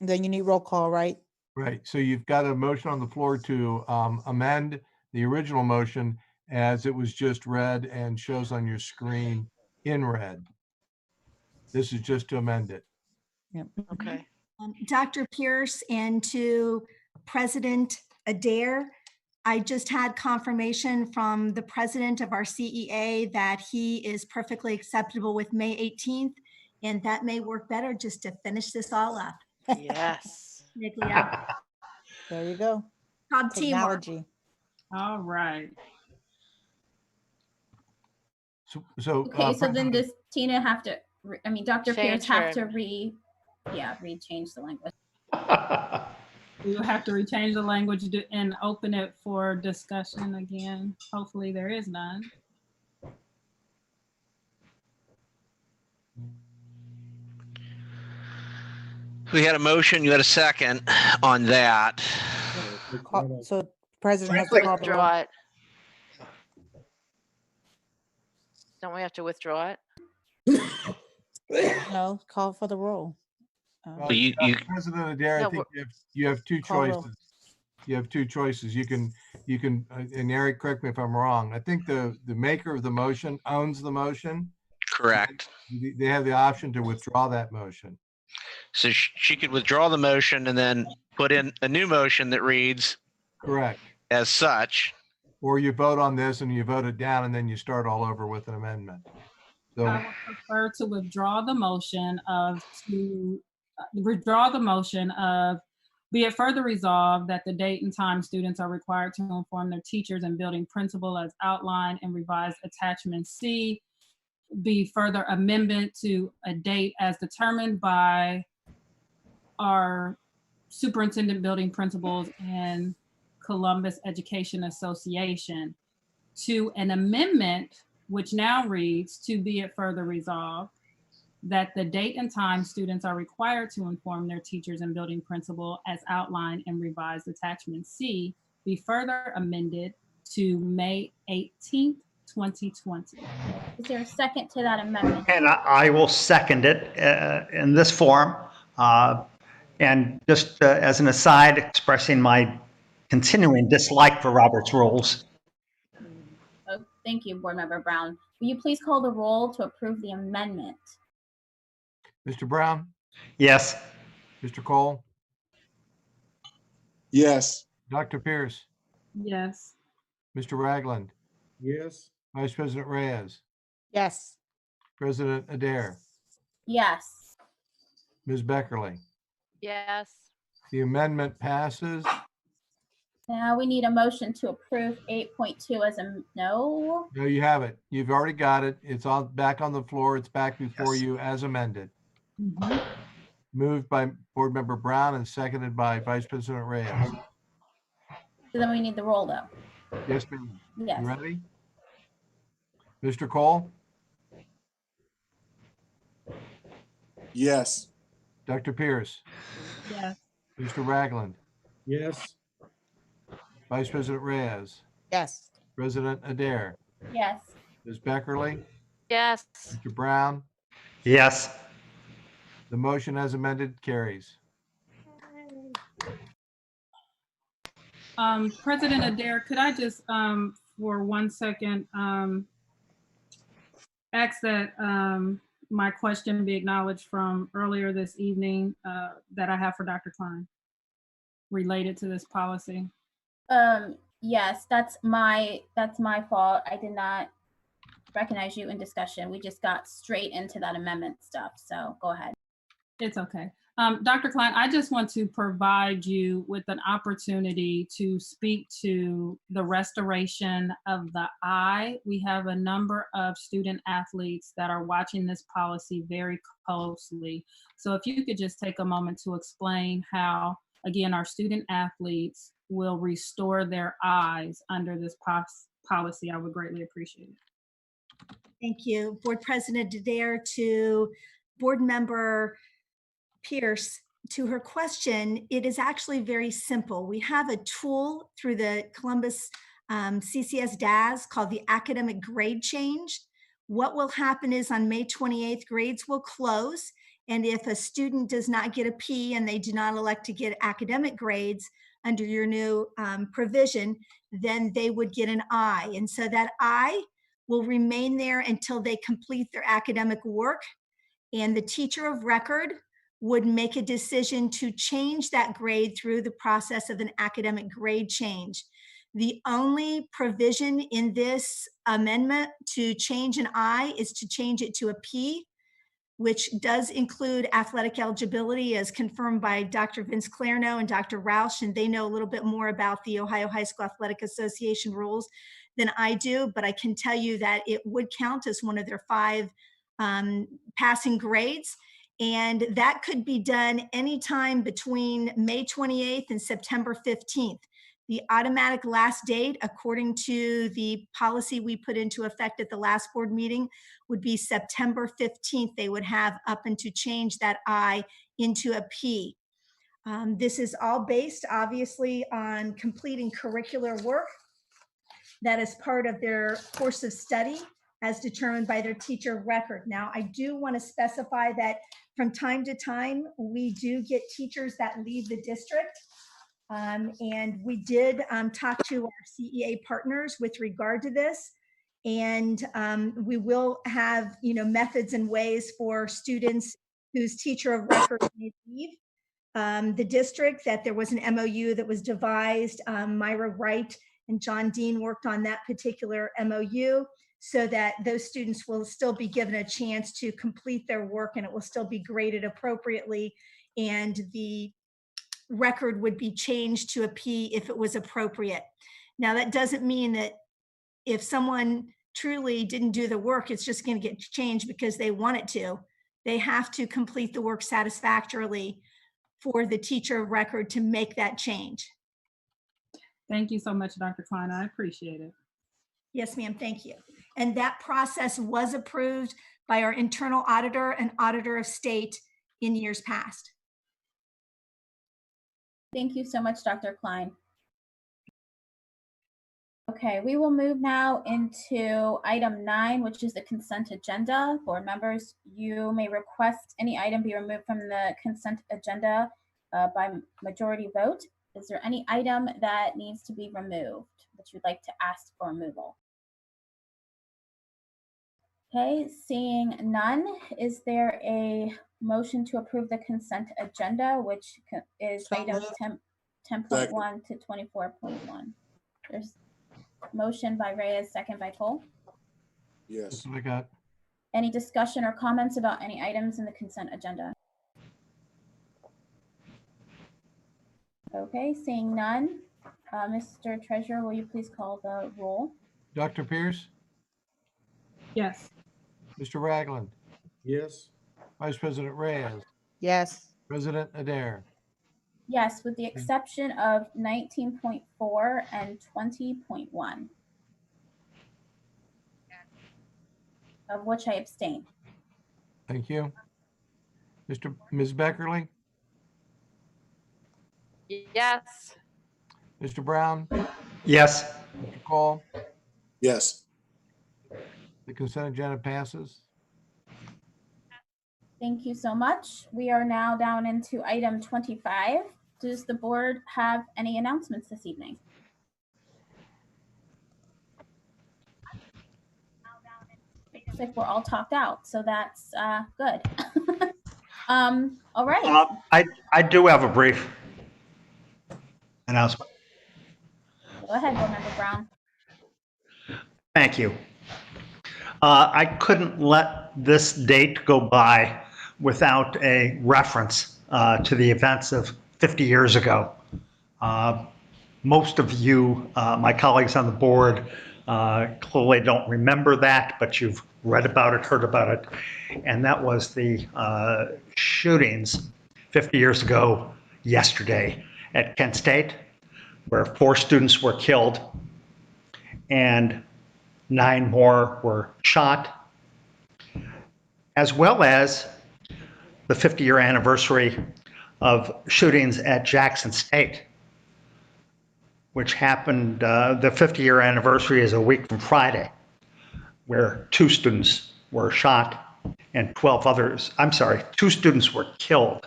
Then you need roll call, right? Right. So you've got a motion on the floor to amend the original motion as it was just read and shows on your screen in red. This is just to amend it. Yep. Okay. Dr. Pierce and to President Adair, I just had confirmation from the president of our CEA that he is perfectly acceptable with May 18th, and that may work better just to finish this all up. Yes. There you go. Called teamwork. Technology. All right. So Okay, so then does Tina have to, Dr. Pierce have to change the language. We will have to rechange the language and open it for discussion again. Hopefully there is none. We had a motion, you had a second on that. So President has to call the roll. Withdraw it. Don't we have to withdraw it? No, call for the roll. Well, President Adair, No, I think you have two Call roll. choices. You have two choices. You can, and Eric, correct me if I'm wrong. I think the maker of the motion owns the motion. Correct. They have the option to withdraw that motion. So she could withdraw the motion and then put in a new motion that reads Correct. as such. Or you vote on this and you vote it down and then you start all over with an amendment. So I would prefer to withdraw the motion of be it further resolved that the date and time students are required to inform their teachers and building principal as outlined in revised attachment C be further amendment to a date as determined by our superintendent, building principals, and Columbus Education Association to an amendment which now reads to be it further resolved that the date and time students are required to inform their teachers and building principal as outlined in revised attachment C be further amended to May 18th, 2020. Is there a second to that amendment? And I will second it in this form. And just as an aside, expressing my continuing dislike for Robert's rules. Oh, thank you, Board Member Brown. Will you please call the roll to approve the amendment? Mr. Brown, Yes. Mr. Cole, Yes. Dr. Pierce, Yes. Mr. Ragland, Yes. Vice President Reyes, Yes. President Adair, Yes. Ms. Beckerly. Yes. The amendment passes. Now we need a motion to approve 8.2 as a no. No, you have it. You've already got it. It's on back on the floor. It's back before you as amended. Moved by Board Member Brown and seconded by Vice President Reyes. So then we need the roll though. Yes, ma'am. Yes. You ready? Mr. Cole, Yes. Dr. Pierce, Yes. Mr. Ragland, Yes. Vice President Reyes, Yes. President Adair, Yes. Ms. Beckerly, Yes. Mr. Brown, Yes. The motion as amended carries. President Adair, could I just, for 1 second, ask that my question be acknowledged from earlier this evening that I have for Dr. Klein related to this policy? Yes, that's my fault. I did not recognize you in discussion. We just got straight into that amendment stuff. So go ahead. It's okay. Dr. Klein, I just want to provide you with an opportunity to speak to the restoration of the eye. We have a number of student athletes that are watching this policy very closely. So if you could just take a moment to explain how, again, our student athletes will restore their eyes under this policy, I would greatly appreciate it. Thank you, Board President Adair. To Board Member Pierce, to her question, it is actually very simple. We have a tool through the Columbus CCS DAS called the academic grade change. What will happen is on May 28th, grades will close. And if a student does not get a P and they do not elect to get academic grades under your new provision, then they would get an I. And so that I will remain there until they complete their academic work. And the teacher of record would make a decision to change that grade through the process of an academic grade change. The only provision in this amendment to change an I is to change it to a P, which does include athletic eligibility as confirmed by Dr. Vince Clarno and Dr. Roush, and they know a little bit more about the Ohio High School Athletic Association rules than I do, but I can tell you that it would count as one of their 5 passing grades. And that could be done anytime between May 28th and September 15th. The automatic last date, according to the policy we put into effect at the last board meeting, would be September 15th. They would have up and to change that I into a P. This is all based, obviously, on completing curricular work that is part of their course of study as determined by their teacher of record. Now, I do want to specify that from time to time, we do get teachers that leave the district. And we did talk to our CEA partners with regard to this. And we will have, methods and ways for students whose teacher of record may leave the district, that there was an MOU that was devised. Myra Wright and John Dean worked on that particular MOU so that those students will still be given a chance to complete their work and it will still be graded appropriately. And the record would be changed to a P if it was appropriate. Now, that doesn't mean that if someone truly didn't do the work, it's just going to get changed because they want it to. They have to complete the work satisfactorily for the teacher of record to make that change. Thank you so much, Dr. Klein. I appreciate it. Yes, ma'am. Thank you. And that process was approved by our internal auditor and auditor of state in years past. Thank you so much, Dr. Klein. Okay, we will move now into item 9, which is the consent agenda. Board members, you may request any item be removed from the consent agenda by majority vote. Is there any item that needs to be removed that you'd like to ask for removal? Okay, seeing none, is there a motion to approve the consent agenda, which is items 10.1 to 24.1? There's motion by Reyes, second by Cole. Yes. That's what I got. Any discussion or comments about any items in the consent agenda? Okay, seeing none, Mr. Treasurer, will you please call the roll? Dr. Pierce? Yes. Mr. Ragland? Yes. Vice President Reyes? Yes. President Adair? Yes, with the exception of 19.4 and 20.1, of which I abstain. Thank you. Ms. Beckerly? Yes. Mr. Brown? Yes. Mr. Cole? Yes. The consent agenda passes. Thank you so much. We are now down into item 25. Does the board have any announcements this evening? Looks like we're all talked out, so that's good. All right. I do have a brief announcement. Go ahead, Board Member Brown. Thank you. I couldn't let this date go by without a reference to the events of 50 years ago. Most of you, my colleagues on the board, clearly don't remember that, but you've read about it, heard about it. And that was the shootings 50 years ago yesterday at Kent State, where 4 students were killed and 9 more were shot, as well as the 50-year anniversary of shootings at Jackson State, which happened, the 50-year anniversary is a week from Friday, where 2 students were shot and 12 others, 2 students were killed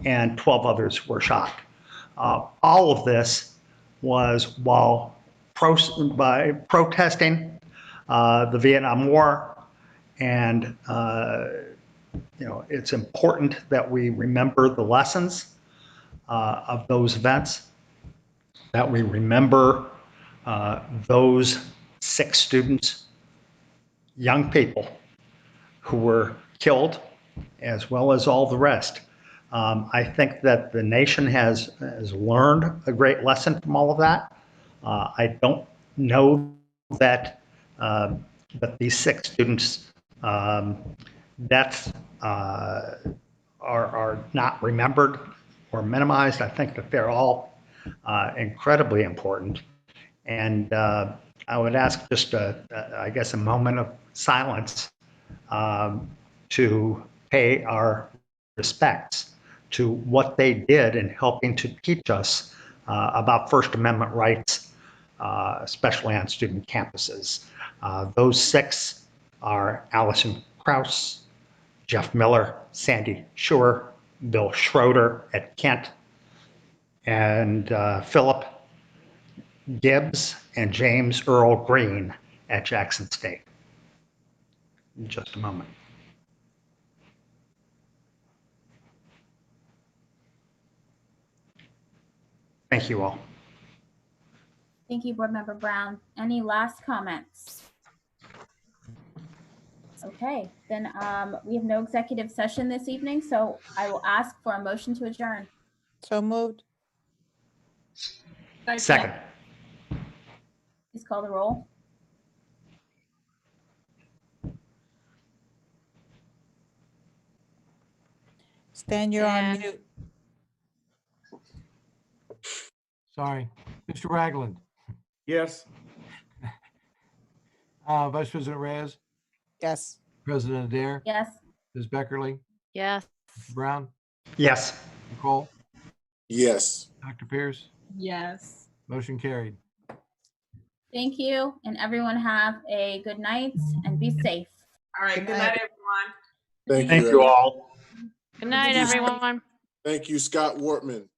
and 12 others were shot. All of this was while protesting the Vietnam War, and it's important that we remember the lessons of those events, that we remember those 6 students, young people, who were killed, as well as all the rest. I think that the nation has learned a great lesson from all of that. I don't know that these 6 students' deaths are not remembered or minimized. I think that they're all incredibly important. And I would ask just, I guess, a moment of silence to pay our respects to what they did in helping to teach us about First Amendment rights, especially on student campuses. Those 6 are Allison Krause, Jeff Miller, Sandy Schuer, Bill Schroeder at Kent, and Philip Gibbs and James Earl Green at Jackson State. In just a moment. Thank you all. Thank you, Board Member Brown. Any last comments? Okay, then we have no executive session this evening, so I will ask for a motion to adjourn. So moved. Second. Please call the roll. Stan, you're on mute. Sorry. Mr. Ragland. Yes. Vice President Reyes, Yes. President Adair, Yes. Ms. Beckerly, Yes. Mr. Brown, Yes. Nicole, Yes. Dr. Pierce, Yes. motion carried. Thank you, and everyone have a good night and be safe. All right. Good night, everyone. Thank Thank you. you all. Good night, everyone. Thank you, Scott Wortman.